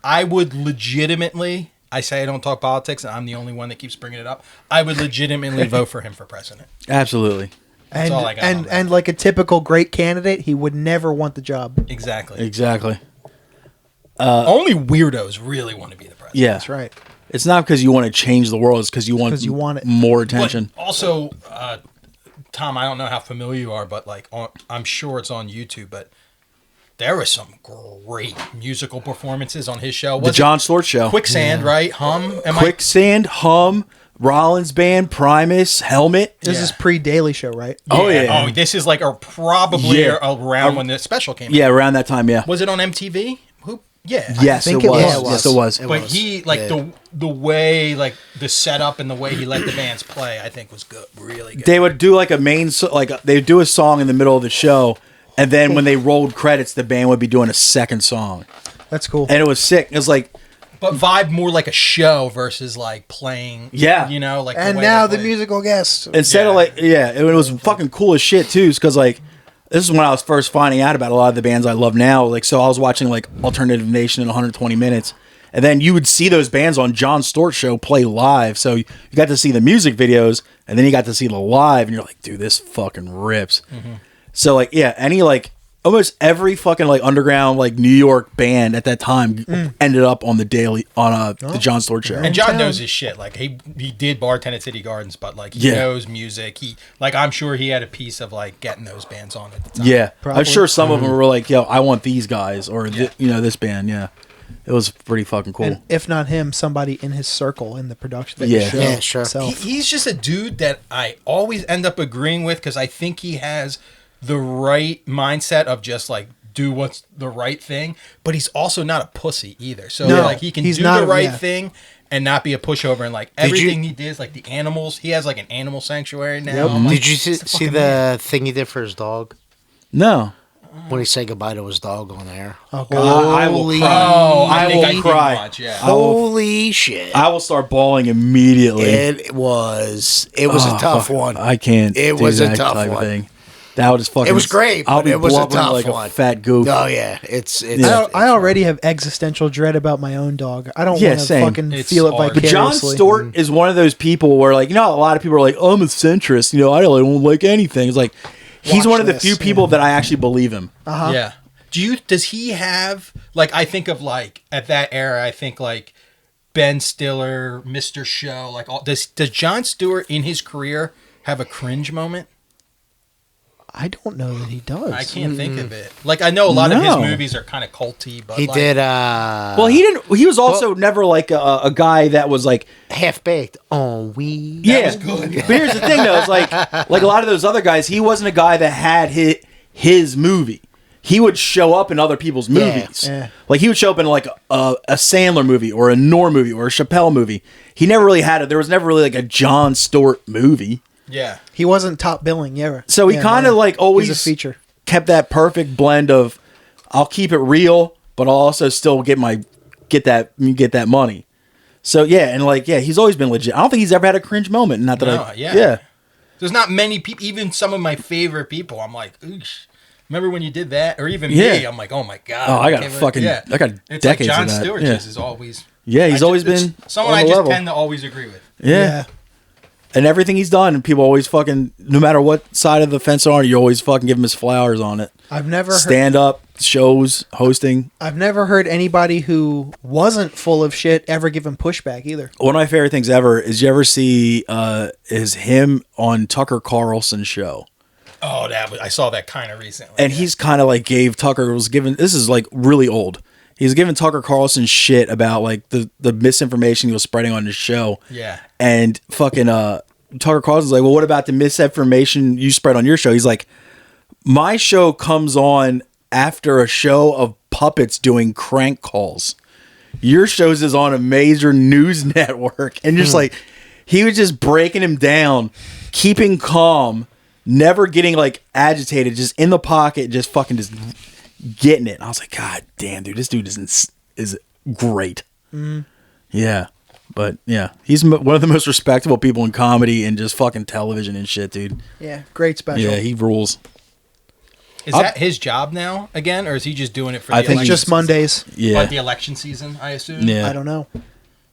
[SPEAKER 4] I would legitimately, I say I don't talk politics, and I'm the only one that keeps bringing it up. I would legitimately vote for him for president.
[SPEAKER 2] Absolutely.
[SPEAKER 4] That's all I got.
[SPEAKER 1] And like a typical great candidate, he would never want the job.
[SPEAKER 4] Exactly.
[SPEAKER 2] Only
[SPEAKER 4] weirdos really want to be the president.
[SPEAKER 2] Yeah,
[SPEAKER 1] that's right.
[SPEAKER 2] It's not because you want to change the world; it's because you want it. More attention.
[SPEAKER 4] But also, Tom, I don't know how familiar you are, but I'm sure it's on YouTube. But there were some great musical performances on his show.
[SPEAKER 2] The Jon Stewart Show.
[SPEAKER 4] Quicksand, right? Hum.
[SPEAKER 2] Quicksand, Hum, Rollins Band, Primus, Helmet.
[SPEAKER 1] This is pre-Daily Show, right?
[SPEAKER 2] Oh, yeah.
[SPEAKER 4] Oh, this is probably around when the special came out.
[SPEAKER 2] Yeah, around that time, yeah.
[SPEAKER 4] Was it on MTV? Yeah.
[SPEAKER 2] Yes, it was. Yes, it was.
[SPEAKER 4] But he, the way, the setup and the way he let the bands play, I think was good. Really good.
[SPEAKER 2] They would do a main, they would do a song in the middle of the show, and then when they rolled credits, the band would be doing a second song.
[SPEAKER 1] That's cool.
[SPEAKER 2] And it was sick. It was
[SPEAKER 4] but vibe more like a show versus playing.
[SPEAKER 2] Yeah.
[SPEAKER 1] And now the musical guest.
[SPEAKER 2] Instead of it was fucking cool as shit too, because this is when I was first finding out about a lot of the bands I love now. So I was watching Alternative Nation in 120 minutes, and then you would see those bands on Jon Stewart Show play live. So you got to see the music videos, and then you got to see the live, and you're like, dude, this fucking rips. Mm-hmm. So any almost every fucking underground New York band at that time ended up on the Daily the Jon Stewart Show.
[SPEAKER 4] And John knows his shit. He did bartend at City Gardens, but he knows music. He I'm sure he had a piece of getting those bands on at the time.
[SPEAKER 2] Yeah, probably. I'm sure some of them were yo, I want these guys or this band. Yeah, it was pretty fucking cool.
[SPEAKER 1] And if not him, somebody in his circle in the production.
[SPEAKER 3] Yeah, sure.
[SPEAKER 4] He's just a dude that I always end up agreeing with because I think he has the right mindset of just do what's the right thing, but he's also not a pussy either. So he can do the right thing and not be a pushover. And everything he did, the animals, he has an animal sanctuary now.
[SPEAKER 3] Yep. Did you see the thing he did for his dog?
[SPEAKER 2] No.
[SPEAKER 3] When he said goodbye to his dog on air.
[SPEAKER 2] Oh, God. I will cry. I will cry.
[SPEAKER 3] Holy shit.
[SPEAKER 2] I will start bawling immediately.
[SPEAKER 3] It was a tough one.
[SPEAKER 2] I can't.
[SPEAKER 3] It was a tough one.
[SPEAKER 2] Thing. That was fucking.
[SPEAKER 3] It was great, but it was a tough one.
[SPEAKER 2] A fat goof.
[SPEAKER 3] Oh yeah, it's
[SPEAKER 1] I already have existential dread about my own dog. I don't want to fucking feel it vicariously.
[SPEAKER 2] But Jon Stewart is one of those people where a lot of people are I'm a centrist. I don't like anything. It's he's one of the few people that I actually believe him.
[SPEAKER 1] Uh-huh.
[SPEAKER 4] Yeah. Does he have I think of at that era? I think Ben Stiller, Mr. Show. Does Jon Stewart in his career have a cringe moment?
[SPEAKER 1] I don't know that he does.
[SPEAKER 4] I can't think of it. I know a lot of his movies are kind of culty, but
[SPEAKER 3] he did.
[SPEAKER 2] Well, he didn't. He was also never a guy that was
[SPEAKER 3] half baked on weed.
[SPEAKER 2] Yeah,
[SPEAKER 4] that was good.
[SPEAKER 2] But here's the thing, though. It's like a lot of those other guys. He wasn't a guy that had his movie. He would show up in other people's movies.
[SPEAKER 1] Yeah.
[SPEAKER 2] He would show up in a Sandler movie or a Norm movie or a Chappelle movie. He never really had it. There was never really a Jon Stewart movie.
[SPEAKER 4] Yeah.
[SPEAKER 1] He wasn't top billing, yeah.
[SPEAKER 2] So he kind of always
[SPEAKER 1] He's a feature.
[SPEAKER 2] Kept that perfect blend of I'll keep it real, but I'll also still get that money. So yeah, and he's always been legit. I don't think he's ever had a cringe moment. Not that yeah.
[SPEAKER 4] There's not many people, even some of my favorite people, I'm oosh. Remember when you did that? Or even me, I'm oh my God.
[SPEAKER 2] Oh, I got decades
[SPEAKER 4] Jon
[SPEAKER 2] of that.
[SPEAKER 4] Stewart is always.
[SPEAKER 2] Yeah, he's always been
[SPEAKER 4] someone I just tend to always agree with.
[SPEAKER 2] Yeah. And everything he's done, and people always fucking, no matter what side of the fence on, you always fucking give him his flowers on it.
[SPEAKER 1] I've never
[SPEAKER 2] stand up shows, hosting.
[SPEAKER 1] I've never heard anybody who wasn't full of shit ever give him pushback either.
[SPEAKER 2] One of my favorite things ever is you ever see is him on Tucker Carlson's show.
[SPEAKER 4] Oh, I saw that kind of recently.
[SPEAKER 2] And he's kind of like this is like really old. He's giving Tucker Carlson shit about like the misinformation he was spreading on his show.
[SPEAKER 4] Yeah.
[SPEAKER 2] And fucking Tucker Carlson's like, well, what about the misinformation you spread on your show? He's like, my show comes on after a show of puppets doing crank calls. Your show's is on a major news network. And just like, he was just breaking him down, keeping calm, never getting like agitated, just in the pocket, just fucking just getting it. And I was like, God damn, dude, this dude is great. Yeah. But yeah, he's one of the most respectable people in comedy and just fucking television and shit, dude.
[SPEAKER 1] Yeah, great special.
[SPEAKER 2] Yeah, he rules.
[SPEAKER 4] Is that his job now again, or is he just doing it for?
[SPEAKER 1] I think just Mondays.
[SPEAKER 2] Yeah,
[SPEAKER 4] like the election season, I assume.
[SPEAKER 2] Yeah,
[SPEAKER 1] I don't know.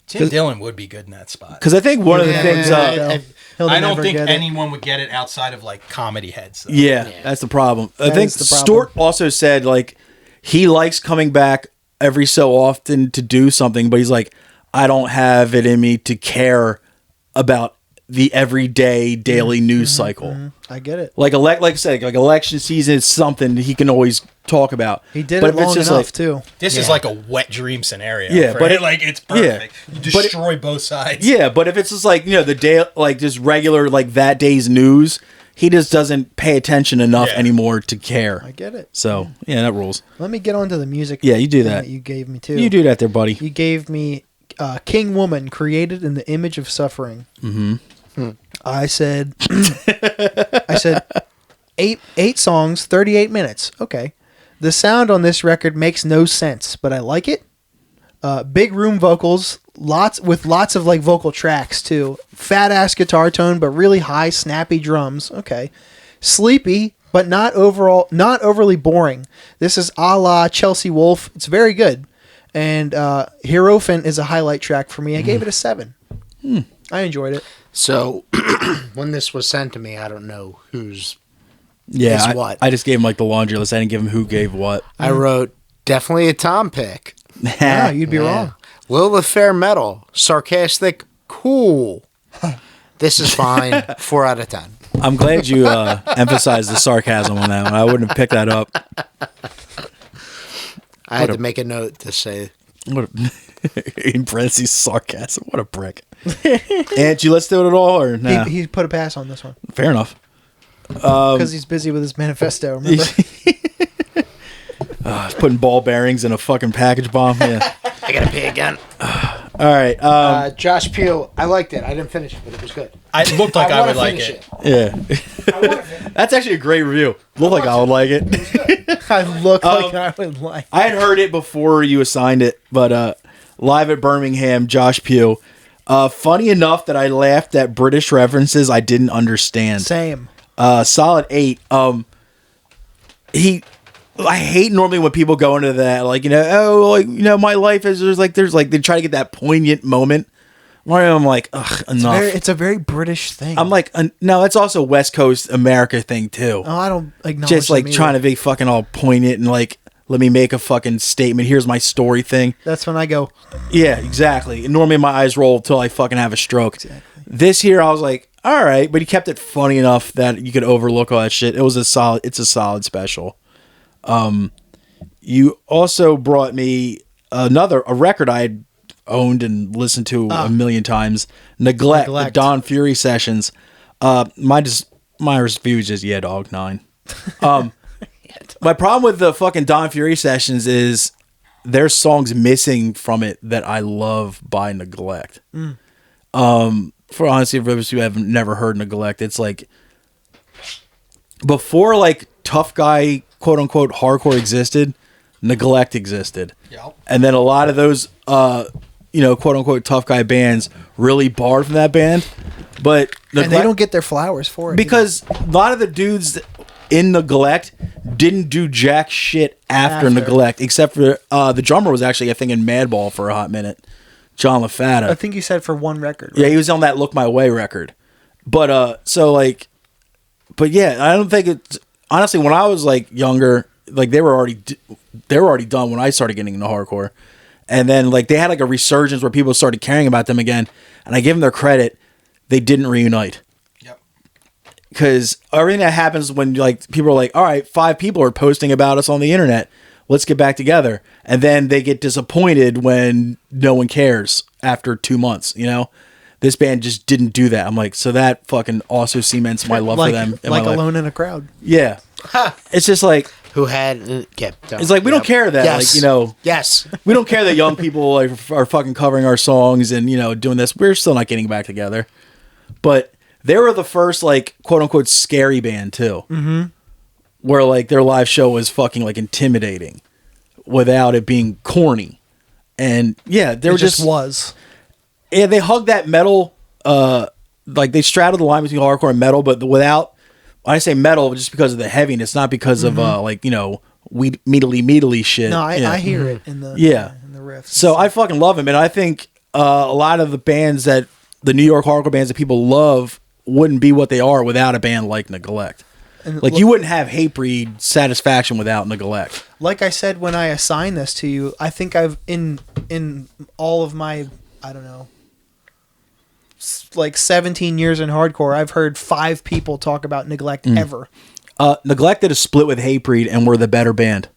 [SPEAKER 4] Tim Dillon would be good in that spot.
[SPEAKER 2] Because I think one of the things
[SPEAKER 4] I don't think anyone would get it outside of like comedy heads.
[SPEAKER 2] Yeah, that's the problem. I think Stewart also said like he likes coming back every so often to do something, but he's like, I don't have it in me to care about the everyday daily news cycle.
[SPEAKER 1] I get it.
[SPEAKER 2] Like I said, like election season is something he can always talk about.
[SPEAKER 1] He did it long enough too.
[SPEAKER 4] This is like a wet dream scenario.
[SPEAKER 2] Yeah, but
[SPEAKER 4] it's perfect. You destroy both sides.
[SPEAKER 2] Yeah, but if it's just like, you know, the day, like just regular, like that day's news, he just doesn't pay attention enough anymore to care.
[SPEAKER 1] I get it.
[SPEAKER 2] So yeah, that rules.
[SPEAKER 1] Let me get on to the music.
[SPEAKER 2] Yeah, you do that.
[SPEAKER 1] You gave me too.
[SPEAKER 2] You do that there, buddy.
[SPEAKER 1] You gave me King Woman, created in the image of suffering. I said, eight songs, 38 minutes. Okay. The sound on this record makes no sense, but I like it. Big room vocals, lots of like vocal tracks too. Fat ass guitar tone, but really high, snappy drums. Okay. Sleepy, but not overly boring. This is a la Chelsea Wolfe. It's very good. And Hierophant is a highlight track for me. I gave it a 7. I enjoyed it.
[SPEAKER 3] So when this was sent to me, I don't know who's what.
[SPEAKER 2] I just gave him like the laundry list. I didn't give him who gave what.
[SPEAKER 3] I wrote definitely a Tom pick.
[SPEAKER 1] Yeah, you'd be wrong.
[SPEAKER 3] Lilith Fair Metal, sarcastic, cool. This is fine. 4 out of 10.
[SPEAKER 2] I'm glad you emphasized the sarcasm on that one. I wouldn't have picked that up.
[SPEAKER 3] I had to make a note to say.
[SPEAKER 2] In parentheses, sarcasm. What a prick. Angie, let's do it at all, or no?
[SPEAKER 1] He put a pass on this one.
[SPEAKER 2] Fair enough.
[SPEAKER 1] Because he's busy with his manifesto, remember?
[SPEAKER 2] Putting ball bearings in a fucking package bomb. Yeah.
[SPEAKER 3] I gotta pee again.
[SPEAKER 2] All right.
[SPEAKER 3] Josh Peel, I liked it. I didn't finish it, but it was good.
[SPEAKER 4] It looked like I would like it.
[SPEAKER 2] Yeah. That's actually a great review. Looked like I would like it.
[SPEAKER 1] I look like I would like it.
[SPEAKER 2] I had heard it before you assigned it, but live at Birmingham, Josh Pugh. Funny enough that I laughed at British references I didn't understand.
[SPEAKER 1] Same.
[SPEAKER 2] Solid 8. I hate normally when people go into that, like, you know, like, you know, my life is there's like they try to get that poignant moment where I'm like, ugh, enough.
[SPEAKER 1] It's a very British thing.
[SPEAKER 2] I'm like, no, it's also a West Coast America thing too.
[SPEAKER 1] Oh, I don't acknowledge
[SPEAKER 2] just like trying to be fucking all poignant and like, let me make a fucking statement. Here's my story thing.
[SPEAKER 1] That's when I go.
[SPEAKER 2] Yeah, exactly. And normally my eyes roll till I fucking have a stroke. Exactly. This here, I was like, all right, but he kept it funny enough that you could overlook all that shit. It's a solid special. You also brought me a record I had owned and listened to a million times. Neglect. The Don Fury sessions. My review is just dog 9. My problem with the fucking Don Fury sessions is there's songs missing from it that I love by Neglect. For honestly, for those who have never heard Neglect, it's like before like tough guy quote unquote hardcore existed, Neglect existed.
[SPEAKER 4] Yep.
[SPEAKER 2] And then a lot of those quote unquote tough guy bands really borrowed from that band. But
[SPEAKER 1] and they don't get their flowers for it.
[SPEAKER 2] Because a lot of the dudes in Neglect didn't do jack shit after Neglect, except for the drummer was actually, I think, in Madball for a hot minute. John LaFata.
[SPEAKER 1] I think you said for one record. Right?
[SPEAKER 2] Yeah, he was on that Look My Way record. So like, but yeah, I don't think it's honestly when I was like younger, like they were already done when I started getting into hardcore, and then like they had like a resurgence where people started caring about them again, and I give them their credit, they didn't reunite.
[SPEAKER 4] Yep.
[SPEAKER 2] Because everything that happens when like people are like, all right, 5 people are posting about us on the internet, let's get back together, and then they get disappointed when no one cares after 2 months, you know. This band just didn't do that. I'm like, so that fucking also cements my love for them.
[SPEAKER 1] Like Alone in a Crowd.
[SPEAKER 2] Yeah. It's just like...
[SPEAKER 3] Who had...
[SPEAKER 2] it's like, we don't care that,
[SPEAKER 3] yes.
[SPEAKER 2] like, you know...
[SPEAKER 3] Yes.
[SPEAKER 2] We don't care that young people like are fucking covering our songs and, you know, doing this. We're still not getting back together. But they were the first, like, quote-unquote scary band, too. Mm-hmm. Where, like, their live show was fucking, like, intimidating without it being corny. And, yeah, they were just...
[SPEAKER 1] was.
[SPEAKER 2] Yeah, they hugged that metal, like they straddled the line between hardcore and metal, but without, when I say metal, just because of the heaviness, not because of like, you know, meatly shit.
[SPEAKER 1] No, I hear it in the in the riffs.
[SPEAKER 2] So I fucking love him, and I think a lot of the bands the New York hardcore bands that people love wouldn't be what they are without a band like Neglect. And like you wouldn't have Hatebreed Satisfaction without Neglect.
[SPEAKER 1] Like I said when I assigned this to you, I think I've in all of my, I don't know, like 17 years in hardcore, I've heard 5 people talk about Neglect ever.
[SPEAKER 2] Neglect did a split with Hatebreed and were the better band.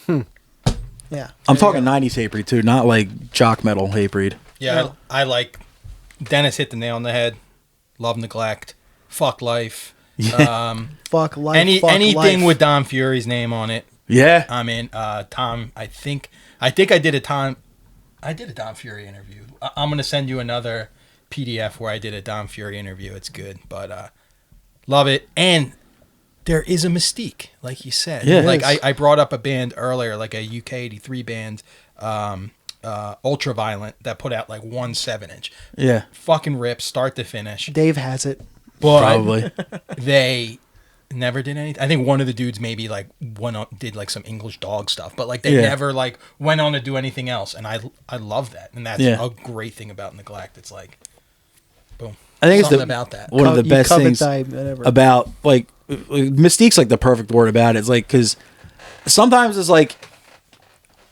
[SPEAKER 1] Yeah.
[SPEAKER 2] I'm talking 90s Hatebreed too, not like jock metal Hatebreed.
[SPEAKER 4] Yeah, I like... Dennis hit the nail on the head. Love Neglect. Fuck Life.
[SPEAKER 2] Yeah.
[SPEAKER 1] Fuck Life.
[SPEAKER 4] Anything with Don Fury's name on it.
[SPEAKER 2] Yeah.
[SPEAKER 4] I mean, Tom, I think I did a Don Fury interview. I'm going to send you another PDF where I did a Don Fury interview. It's good, but love it. And there is a mystique, like you said.
[SPEAKER 2] Yeah,
[SPEAKER 4] like I brought up a band earlier, like a UK 83 band, Ultraviolent, that put out like 1 7-inch.
[SPEAKER 2] Yeah.
[SPEAKER 4] Fucking rips, start to finish.
[SPEAKER 1] Dave has it.
[SPEAKER 4] But
[SPEAKER 2] probably.
[SPEAKER 4] They never did anything. I think one of the dudes maybe like did like some English dog stuff, but like they never like went on to do anything else. And I love that. And that's a great thing about Neglect. It's like, boom.
[SPEAKER 2] I think
[SPEAKER 4] something
[SPEAKER 2] it's
[SPEAKER 4] about that.
[SPEAKER 2] One of the best things about like Mystique's like the perfect word about it. It's like, because sometimes it's like,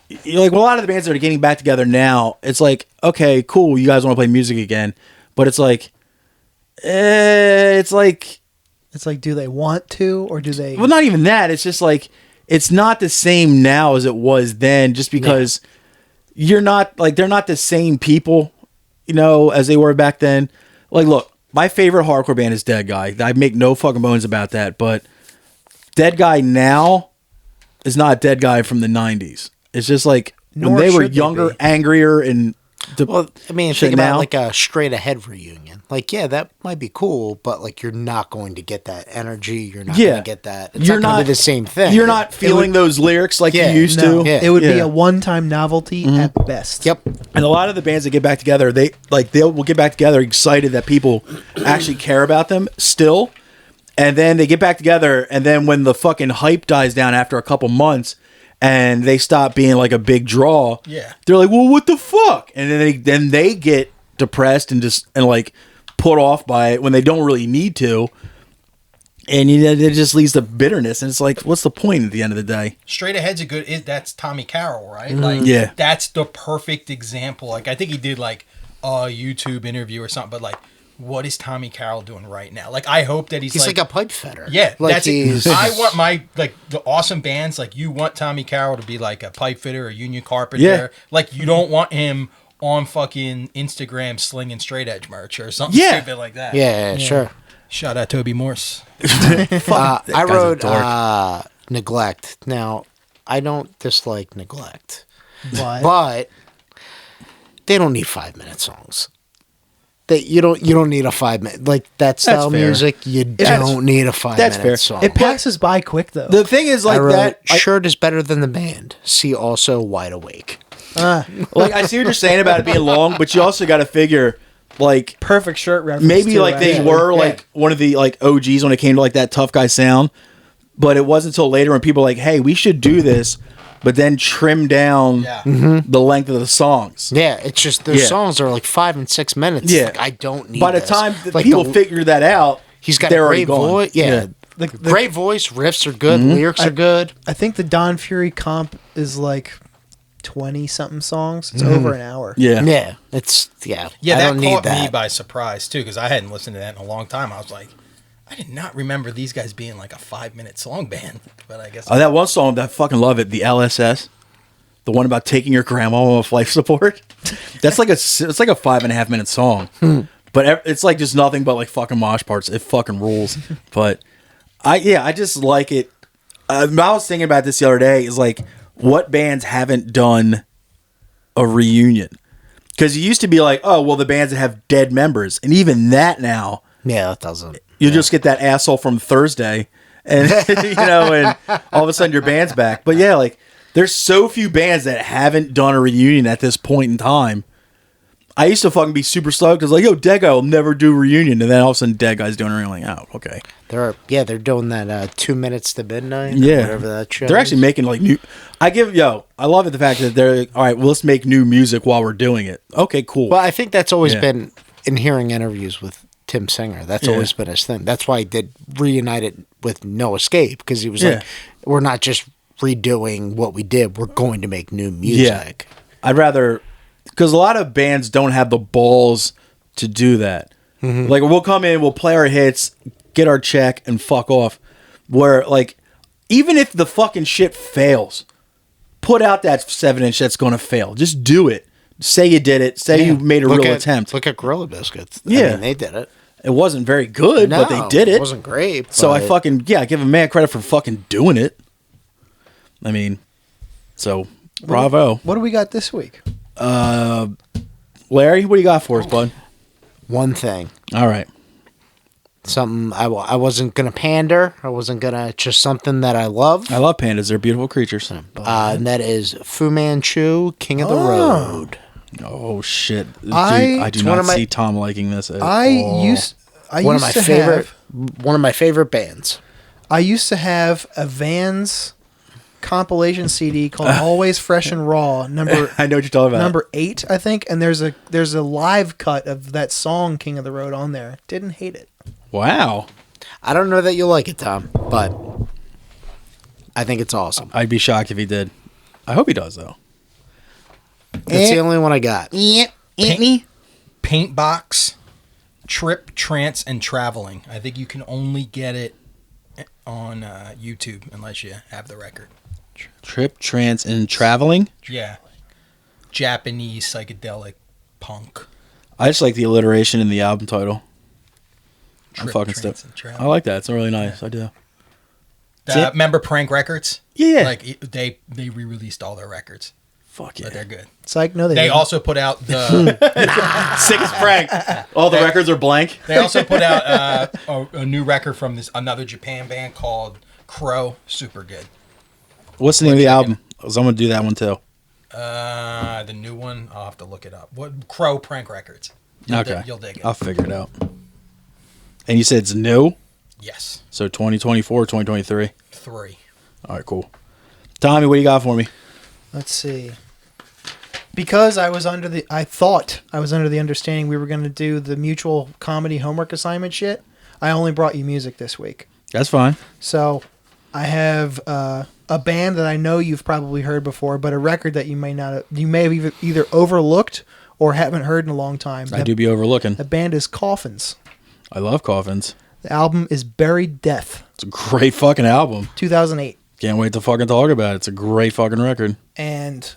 [SPEAKER 2] you know, like a lot of the bands that are getting back together now, it's like, okay, cool, you guys want to play music again, but it's like,
[SPEAKER 1] do they want to, or do they?
[SPEAKER 2] Well, not even that. It's just like, it's not the same now as it was then, just because you're not like, they're not the same people, you know, as they were back then. Like, look, my favorite hardcore band is Dead Guy. I make no fucking bones about that, but Dead Guy now is not Dead Guy from the 90s. It's just like when they were younger, angrier, and
[SPEAKER 3] well, I mean, think about like a Straight Ahead reunion. Like, yeah, that might be cool, but like you're not going to get that energy. You're not going to get that. It's not going to be the same thing.
[SPEAKER 2] You're not feeling those lyrics like you used to.
[SPEAKER 1] Yeah. It would be a one-time novelty at best.
[SPEAKER 3] Yep.
[SPEAKER 2] And a lot of the bands that get back together, they will get back together excited that people actually care about them still, and then they get back together, and then when the fucking hype dies down after a couple months, and they stop being like a big draw.
[SPEAKER 4] Yeah,
[SPEAKER 2] they're like, well, what the fuck? And then they get depressed and like put off by it when they don't really need to, and it just leads to bitterness. And it's like, what's the point at the end of the day?
[SPEAKER 4] Straight Ahead's that's Tommy Carroll, right? Like, that's the perfect example. Like, I think he did like a YouTube interview or something, but like, what is Tommy Carroll doing right now? Like, I hope that he's like a
[SPEAKER 3] pipe fitter.
[SPEAKER 4] Yeah,
[SPEAKER 3] like
[SPEAKER 4] that's it. I want my, like, the awesome bands, like, you want Tommy Carroll to be like a pipe fitter or union carpenter. Yeah. Like, you don't want him on fucking Instagram slinging straight edge merch or something stupid like that.
[SPEAKER 3] Yeah, sure.
[SPEAKER 4] Shout out Toby Morse.
[SPEAKER 3] I wrote Neglect. Now, I don't dislike Neglect, but they don't need 5-minute songs. You don't need a 5-minute like that style music. You don't need a 5-minute song.
[SPEAKER 1] It passes by quick though.
[SPEAKER 2] The thing is, like,
[SPEAKER 3] shirt is better than the band. See also Wide Awake.
[SPEAKER 2] Like, I see what you're saying about it being long, but you also got to figure, like,
[SPEAKER 1] perfect shirt reference.
[SPEAKER 2] Maybe like they were like one of the like OGs when it came to like that tough guy sound, but it wasn't until later when people were like, hey, we should do this but then trim down the length of the songs.
[SPEAKER 3] Yeah, it's just their songs are like 5 and 6 minutes.
[SPEAKER 2] Yeah,
[SPEAKER 3] like, I don't need.
[SPEAKER 2] By the time people figure that out,
[SPEAKER 3] he's got a great voice. Yeah,
[SPEAKER 1] the
[SPEAKER 3] great voice. Riffs are good. Lyrics are good.
[SPEAKER 1] I think the Don Fury comp is like 20-something songs. It's over an hour.
[SPEAKER 3] Yeah. It's
[SPEAKER 4] yeah. That caught me by surprise too, because I hadn't listened to that in a long time. I was like, I did not remember these guys being like a 5-minute song band. But I guess
[SPEAKER 2] that one song I fucking love it, the LSS, the one about taking your grandma off life support. It's like a 5.5 minute song, but it's like just nothing but like fucking mosh parts. It fucking rules. But I just like it. I was thinking about this the other day. Is like, what bands haven't done a reunion? Because it used to be like, oh, well, the bands that have dead members. And even that now.
[SPEAKER 3] Yeah, that doesn't.
[SPEAKER 2] You just get that asshole from Thursday. And, and all of a sudden your band's back. But yeah, like, there's so few bands that haven't done a reunion at this point in time. I used to fucking be super stoked because like, yo, Dead Guy will never do a reunion, and then all of a sudden Dead Guy's doing a reunion. Like, oh, okay.
[SPEAKER 3] They're doing that 2 minutes to midnight.
[SPEAKER 2] Yeah,
[SPEAKER 3] whatever that show.
[SPEAKER 2] They're actually making like new. I love it the fact that they're all right. Well, let's make new music while we're doing it. Okay, cool.
[SPEAKER 3] Well, I think that's always been in hearing interviews with Tim Singer. That's always been his thing. That's why he did reunite it with No Escape, because he was like, we're not just redoing what we did. We're going to make new music.
[SPEAKER 2] Yeah. I'd rather. Because a lot of bands don't have the balls to do that. Mm-hmm. Like, we'll come in, we'll play our hits, get our check, and fuck off. Where, like, even if the fucking shit fails, put out that 7-inch that's going to fail. Just do it. Say you did it. Say you made a real attempt.
[SPEAKER 3] Look at Gorilla Biscuits.
[SPEAKER 2] Yeah.
[SPEAKER 3] I mean, they did it.
[SPEAKER 2] It wasn't very good, but they did it.
[SPEAKER 3] It wasn't great.
[SPEAKER 2] So I give a man credit for fucking doing it. I mean, so, bravo.
[SPEAKER 1] What do we got this week?
[SPEAKER 2] Larry, what do you got for us, bud?
[SPEAKER 3] One thing.
[SPEAKER 2] All right.
[SPEAKER 3] Something I wasn't gonna pander. I wasn't gonna just something that I love.
[SPEAKER 2] I love pandas. They're beautiful creatures.
[SPEAKER 3] And that is Fu Manchu, King of the Road.
[SPEAKER 2] Oh shit! Dude, I do not see Tom liking this at all.
[SPEAKER 3] One of my favorite bands.
[SPEAKER 1] I used to have a Vans compilation CD called Always Fresh and Raw,
[SPEAKER 2] I know what you're talking about.
[SPEAKER 1] Number 8, I think, and there's a live cut of that song King of the Road on there. Didn't hate it.
[SPEAKER 2] Wow.
[SPEAKER 3] I don't know that you'll like it, Tom, but I think it's awesome.
[SPEAKER 2] I'd be shocked if he did. I hope he does, though.
[SPEAKER 3] That's the only one I got.
[SPEAKER 4] Paintbox, Trip, Trance, and Traveling. I think you can only get it on YouTube unless you have the record.
[SPEAKER 2] Trip, Trance, and Traveling?
[SPEAKER 4] Yeah. Japanese psychedelic punk.
[SPEAKER 2] I just like the alliteration in the album title.
[SPEAKER 4] Trip,
[SPEAKER 2] I'm fucking
[SPEAKER 4] Trance,
[SPEAKER 2] stoked.
[SPEAKER 4] and Traveling.
[SPEAKER 2] I like that. It's really nice. I do.
[SPEAKER 4] Remember Prank Records?
[SPEAKER 2] Yeah.
[SPEAKER 4] Like they re-released all their records.
[SPEAKER 2] Fuck yeah.
[SPEAKER 4] But they're good.
[SPEAKER 1] Psych, no,
[SPEAKER 4] they also put out the
[SPEAKER 2] sickest prank. All the records are blank.
[SPEAKER 4] They also put out a new record from another Japan band called Crow. Super good.
[SPEAKER 2] What's the name of the album? Because I'm gonna do that one too.
[SPEAKER 4] The new one, I'll have to look it up. What Crow Prank Records? You'll dig it.
[SPEAKER 2] I'll figure it out. And you said it's new?
[SPEAKER 4] Yes.
[SPEAKER 2] So 2024, 2023?
[SPEAKER 4] 3.
[SPEAKER 2] All right, cool. Tommy, what do you got for me?
[SPEAKER 1] Let's see. Because I thought I was under the understanding we were going to do the mutual comedy homework assignment shit, I only brought you music this week.
[SPEAKER 2] That's fine.
[SPEAKER 1] So I have a band that I know you've probably heard before, but a record that you may have either overlooked or haven't heard in a long time.
[SPEAKER 2] I do be overlooking.
[SPEAKER 1] The band is Coffins.
[SPEAKER 2] I love Coffins.
[SPEAKER 1] The album is Buried Death.
[SPEAKER 2] It's a great fucking album.
[SPEAKER 1] 2008. Can't
[SPEAKER 2] wait to fucking talk about it. It's a great fucking record.
[SPEAKER 1] And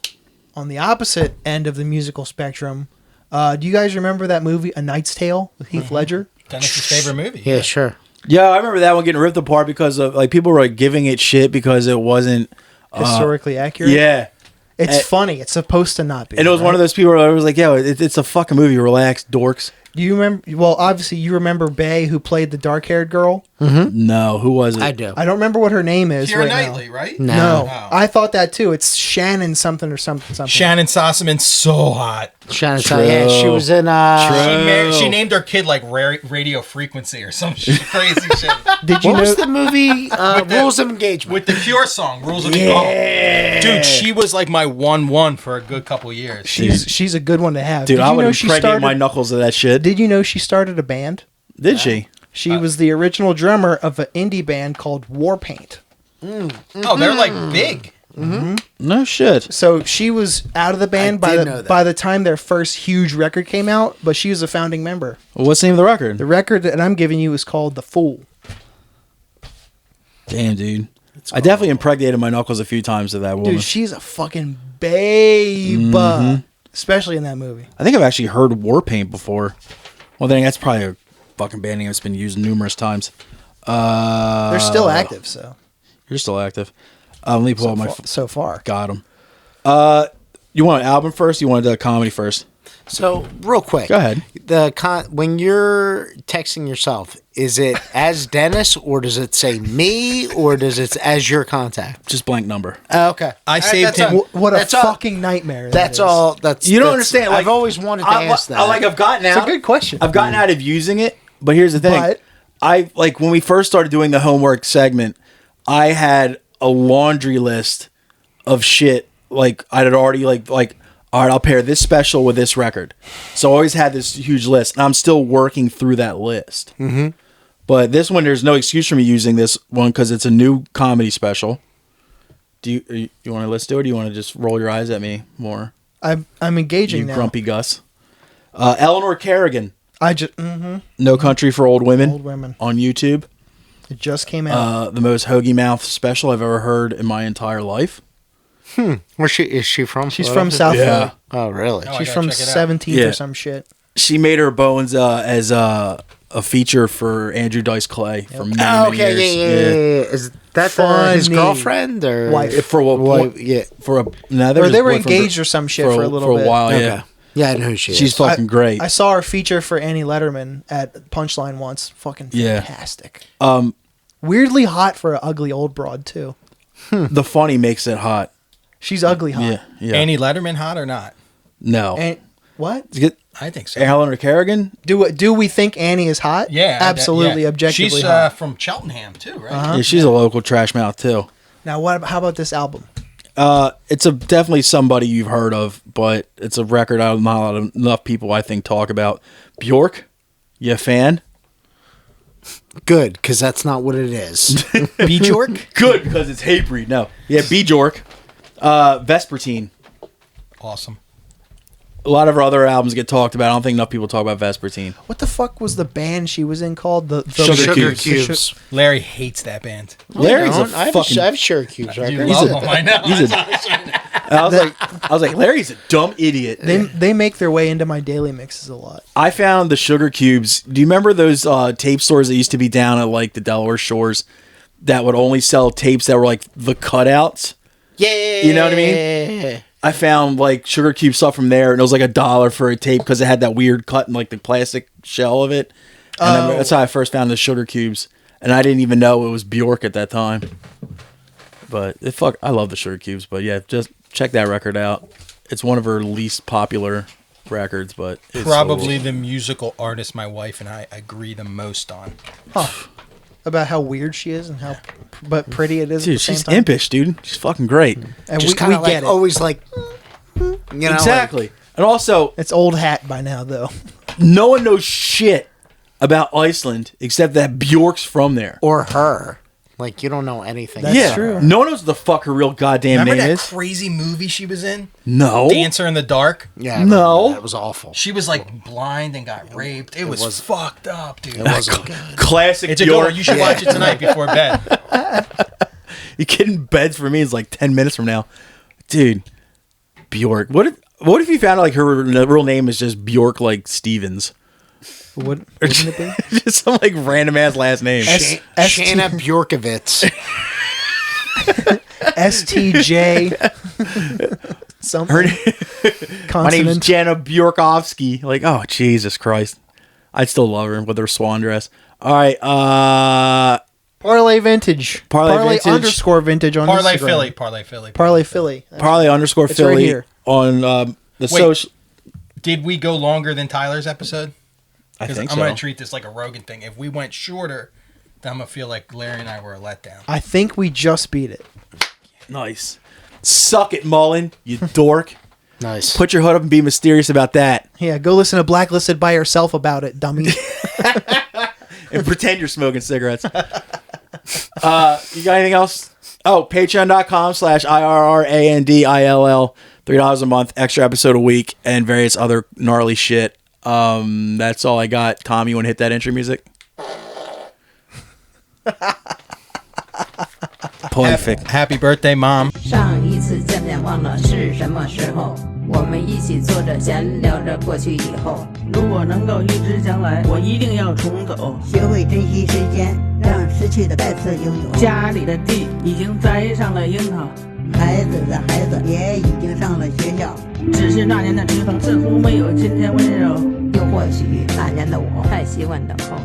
[SPEAKER 1] on the opposite end of the musical spectrum, do you guys remember that movie, A Knight's Tale, with Heath Ledger?
[SPEAKER 4] Dennis's favorite movie.
[SPEAKER 3] Yeah, sure.
[SPEAKER 2] Yeah, I remember that one getting ripped apart because of like people were like giving it shit because it wasn't
[SPEAKER 1] historically accurate.
[SPEAKER 2] Yeah.
[SPEAKER 1] It's funny. It's supposed to not be.
[SPEAKER 2] And it was one of those people where I was like, yo, it's a fucking movie. Relax, dorks.
[SPEAKER 1] Do you remember? Well, obviously you remember Bae, who played the dark-haired girl.
[SPEAKER 2] No, who was it?
[SPEAKER 3] I do.
[SPEAKER 1] I don't remember what her name is.
[SPEAKER 4] Keira
[SPEAKER 1] right
[SPEAKER 4] Knightley,
[SPEAKER 1] now.
[SPEAKER 4] right?
[SPEAKER 1] No,
[SPEAKER 4] Oh.
[SPEAKER 1] I thought that too. It's Shannon something or something.
[SPEAKER 4] Shannon Sossaman, so hot.
[SPEAKER 3] Shannon, yeah, she was in.
[SPEAKER 4] She named her kid like Radio Frequency or some crazy shit.
[SPEAKER 1] Did you
[SPEAKER 3] What
[SPEAKER 1] know?
[SPEAKER 3] was the movie? Rules of Engagement.
[SPEAKER 4] With the Cure song, Rules of Engagement. Dude, she was like my 1-1 for a good couple years.
[SPEAKER 1] She's a good one to have.
[SPEAKER 2] Dude,
[SPEAKER 1] Did
[SPEAKER 2] I
[SPEAKER 1] you
[SPEAKER 2] would
[SPEAKER 1] know
[SPEAKER 2] impregnate my knuckles of that shit.
[SPEAKER 1] Did you know she started a band?
[SPEAKER 2] Did she?
[SPEAKER 1] She was the original drummer of an indie band called Warpaint.
[SPEAKER 4] Oh, they're like big.
[SPEAKER 2] No shit.
[SPEAKER 1] So she was out of the band
[SPEAKER 3] I did know that.
[SPEAKER 1] by the time their first huge record came out, but she was a founding member.
[SPEAKER 2] What's the name of the record?
[SPEAKER 1] The record that I'm giving you is called The Fool.
[SPEAKER 2] Damn, dude. I definitely impregnated my knuckles a few times to that woman.
[SPEAKER 1] Dude, she's a fucking babe. Especially in that movie.
[SPEAKER 2] I think I've actually heard Warpaint before. Well, then that's probably a fucking band name that's been used numerous times.
[SPEAKER 1] They're still active, so.
[SPEAKER 2] You're still active. Let me pull up my...
[SPEAKER 1] So far.
[SPEAKER 2] Got him. You want an album first? Or you want a comedy first?
[SPEAKER 3] So, real quick.
[SPEAKER 2] Go ahead.
[SPEAKER 3] When you're texting yourself, is it as Dennis, or does it say me, or does it as your contact?
[SPEAKER 2] Just blank number.
[SPEAKER 3] Okay.
[SPEAKER 4] I saved him.
[SPEAKER 1] What a
[SPEAKER 3] That's all-
[SPEAKER 1] fucking nightmare.
[SPEAKER 3] That's all. That's
[SPEAKER 2] You don't
[SPEAKER 3] that's-
[SPEAKER 2] understand. Like,
[SPEAKER 3] I've always wanted to ask that.
[SPEAKER 2] I've gotten out.
[SPEAKER 1] It's a good question.
[SPEAKER 2] I've gotten out of using it, but here's the thing.
[SPEAKER 1] But-
[SPEAKER 2] I like when we first started doing the homework segment, I had a laundry list of shit. Like I had already like all right, I'll pair this special with this record. So I always had this huge list, and I'm still working through that list. Mm-hmm. But this one, there's no excuse for me using this one because it's a new comedy special. Do you want to listen to it, or do you want to just roll your eyes at me more?
[SPEAKER 1] I'm engaging
[SPEAKER 2] You
[SPEAKER 1] now.
[SPEAKER 2] grumpy Gus. Elanor Kerrigan.
[SPEAKER 1] I just
[SPEAKER 2] No Country for Old Women.
[SPEAKER 1] Old Women.
[SPEAKER 2] On YouTube.
[SPEAKER 1] It just came out.
[SPEAKER 2] The most hoagie mouth special I've ever heard in my entire life.
[SPEAKER 3] Where is she from?
[SPEAKER 1] She's from South Florida.
[SPEAKER 3] Oh, really?
[SPEAKER 1] She's
[SPEAKER 4] I
[SPEAKER 1] from
[SPEAKER 4] gotta check it out.
[SPEAKER 1] 17th
[SPEAKER 2] Yeah.
[SPEAKER 1] or some shit.
[SPEAKER 2] She made her bones as a feature for Andrew Dice Clay for many,
[SPEAKER 3] Oh,
[SPEAKER 2] many
[SPEAKER 3] okay,
[SPEAKER 2] years.
[SPEAKER 3] yeah. Is that
[SPEAKER 1] Funny.
[SPEAKER 3] his girlfriend or
[SPEAKER 1] Wife.
[SPEAKER 2] For what?
[SPEAKER 3] Wife, yeah.
[SPEAKER 2] For a no,
[SPEAKER 1] Or they were
[SPEAKER 2] boyfriend
[SPEAKER 1] engaged or some shit for a little bit.
[SPEAKER 2] while.
[SPEAKER 3] Okay.
[SPEAKER 2] Yeah,
[SPEAKER 3] Yeah, I know who she is.
[SPEAKER 2] she's fucking great.
[SPEAKER 1] I saw her feature for Annie Letterman at Punchline once. Fucking
[SPEAKER 2] Yeah.
[SPEAKER 1] fantastic. Weirdly hot for an ugly old broad too.
[SPEAKER 2] The funny makes it hot.
[SPEAKER 1] She's ugly hot.
[SPEAKER 2] Yeah, yeah.
[SPEAKER 4] Annie Letterman hot or not?
[SPEAKER 2] No.
[SPEAKER 1] And what?
[SPEAKER 4] I think so.
[SPEAKER 2] Eleanor Kerrigan.
[SPEAKER 1] Do we think Annie is hot?
[SPEAKER 4] Yeah,
[SPEAKER 1] absolutely,
[SPEAKER 4] yeah.
[SPEAKER 1] objectively
[SPEAKER 4] She's
[SPEAKER 1] hot.
[SPEAKER 4] from Cheltenham too, right?
[SPEAKER 1] Uh-huh.
[SPEAKER 2] Yeah, she's a local trash mouth too.
[SPEAKER 1] Now, how about this album?
[SPEAKER 2] It's definitely somebody you've heard of, but it's a record not enough people I think talk about. Bjork, you a fan?
[SPEAKER 3] Good, because that's not what it is.
[SPEAKER 1] Bjork?
[SPEAKER 2] Good because it's Hatebreed. No, yeah, Bjork, Vespertene.
[SPEAKER 4] Awesome.
[SPEAKER 2] A lot of her other albums get talked about. I don't think enough people talk about Vespertene.
[SPEAKER 1] What the fuck was the band she was in called? The
[SPEAKER 2] Sugar
[SPEAKER 3] Cubes.
[SPEAKER 4] Larry hates that band.
[SPEAKER 2] Larry's a
[SPEAKER 3] I have
[SPEAKER 2] fucking.
[SPEAKER 3] Sugar Cubes right
[SPEAKER 4] You
[SPEAKER 3] there.
[SPEAKER 4] love them, I know.
[SPEAKER 2] He's a, I was like, Larry's a dumb idiot.
[SPEAKER 1] They make their way into my daily mixes a lot.
[SPEAKER 2] I found the Sugar Cubes. Do you remember those tape stores that used to be down at like the Delaware shores that would only sell tapes that were like the cutouts?
[SPEAKER 3] Yeah.
[SPEAKER 2] You know what I mean? I found like Sugar Cube stuff from there, and it was like $1 for a tape because it had that weird cut in like the plastic shell of it. And that's how I first found the Sugar Cubes, and I didn't even know it was Bjork at that time. But I love the Sugar Cubes. But yeah, just check that record out. It's one of her least popular records, but it's
[SPEAKER 4] Probably the musical artist my wife and I agree the most on.
[SPEAKER 1] Huh. About how weird she is and how but pretty it is.
[SPEAKER 2] dude,
[SPEAKER 1] at the same
[SPEAKER 2] she's
[SPEAKER 1] time.
[SPEAKER 2] impish, dude. She's fucking great.
[SPEAKER 1] And
[SPEAKER 3] Just
[SPEAKER 1] we
[SPEAKER 3] kind of
[SPEAKER 1] get
[SPEAKER 3] like
[SPEAKER 1] it.
[SPEAKER 3] always like, you know,
[SPEAKER 2] Exactly. And also,
[SPEAKER 1] It's old hat by now, though.
[SPEAKER 2] no one knows shit about Iceland except that Bjork's from there.
[SPEAKER 3] or her. Like you don't know anything.
[SPEAKER 1] That's
[SPEAKER 2] yeah,
[SPEAKER 1] true.
[SPEAKER 2] no one knows what the fuck her real goddamn
[SPEAKER 4] Remember
[SPEAKER 2] name
[SPEAKER 4] that
[SPEAKER 2] is.
[SPEAKER 4] crazy movie she was in?
[SPEAKER 2] No.
[SPEAKER 4] Dancer in the Dark?
[SPEAKER 3] Yeah. I remember
[SPEAKER 2] No.
[SPEAKER 3] that. It was awful.
[SPEAKER 4] She was like blind and got raped. It was fucked up, dude.
[SPEAKER 3] It wasn't good.
[SPEAKER 2] Classic
[SPEAKER 4] It's a good
[SPEAKER 2] Bjork.
[SPEAKER 4] one. You should watch it tonight before bed.
[SPEAKER 2] You kidding? Beds for me is like 10 minutes from now. Dude, Bjork. What if you found out like her real name is just Bjork like Stevens?
[SPEAKER 1] Wouldn't it be?
[SPEAKER 2] Just some like random ass last name.
[SPEAKER 3] Shanna Bjorkovitz.
[SPEAKER 1] STJ. Something.
[SPEAKER 2] My name's
[SPEAKER 1] Consonant.
[SPEAKER 2] Jana Bjorkovsky. Like, oh Jesus Christ. I'd still love her with her swan dress. All right.
[SPEAKER 1] Parlay Vintage.
[SPEAKER 2] Parlay Vintage.
[SPEAKER 1] _ vintage on
[SPEAKER 4] Parlay
[SPEAKER 1] Instagram.
[SPEAKER 4] Philly. Parlay Philly.
[SPEAKER 1] Parlay Philly.
[SPEAKER 2] Parlay _
[SPEAKER 1] It's
[SPEAKER 2] Philly
[SPEAKER 1] right here.
[SPEAKER 2] on the social.
[SPEAKER 4] Did we go longer than Tyler's episode?
[SPEAKER 2] I think
[SPEAKER 4] I'm
[SPEAKER 2] so.
[SPEAKER 4] going to treat this like a Rogan thing. If we went shorter, then I'm going to feel like Larry and I were a letdown.
[SPEAKER 1] I think we just beat it.
[SPEAKER 2] Nice. Suck it, Mullen, you dork.
[SPEAKER 3] Nice.
[SPEAKER 2] Put your hood up and be mysterious about that.
[SPEAKER 1] Yeah, go listen to Blacklisted by yourself about it, dummy.
[SPEAKER 2] And pretend you're smoking cigarettes. You got anything else? Oh, patreon.com/IRRANDILL. $3 a month, extra episode a week, and various other gnarly shit. That's all I got. Tom, you want to hit that intro music? Perfect.
[SPEAKER 4] Happy birthday, Mom.
[SPEAKER 5] 上一次见面忘了是什么时候，我们一起坐着闲聊着过去以后。如果能够预知将来，我一定要重走。学会珍惜时间，让失去的再次拥有。家里的地已经栽上了樱桃，孩子的孩子也已经上了学校。只是那年的地方似乎没有今天温柔，又或许那年的我太习惯等候。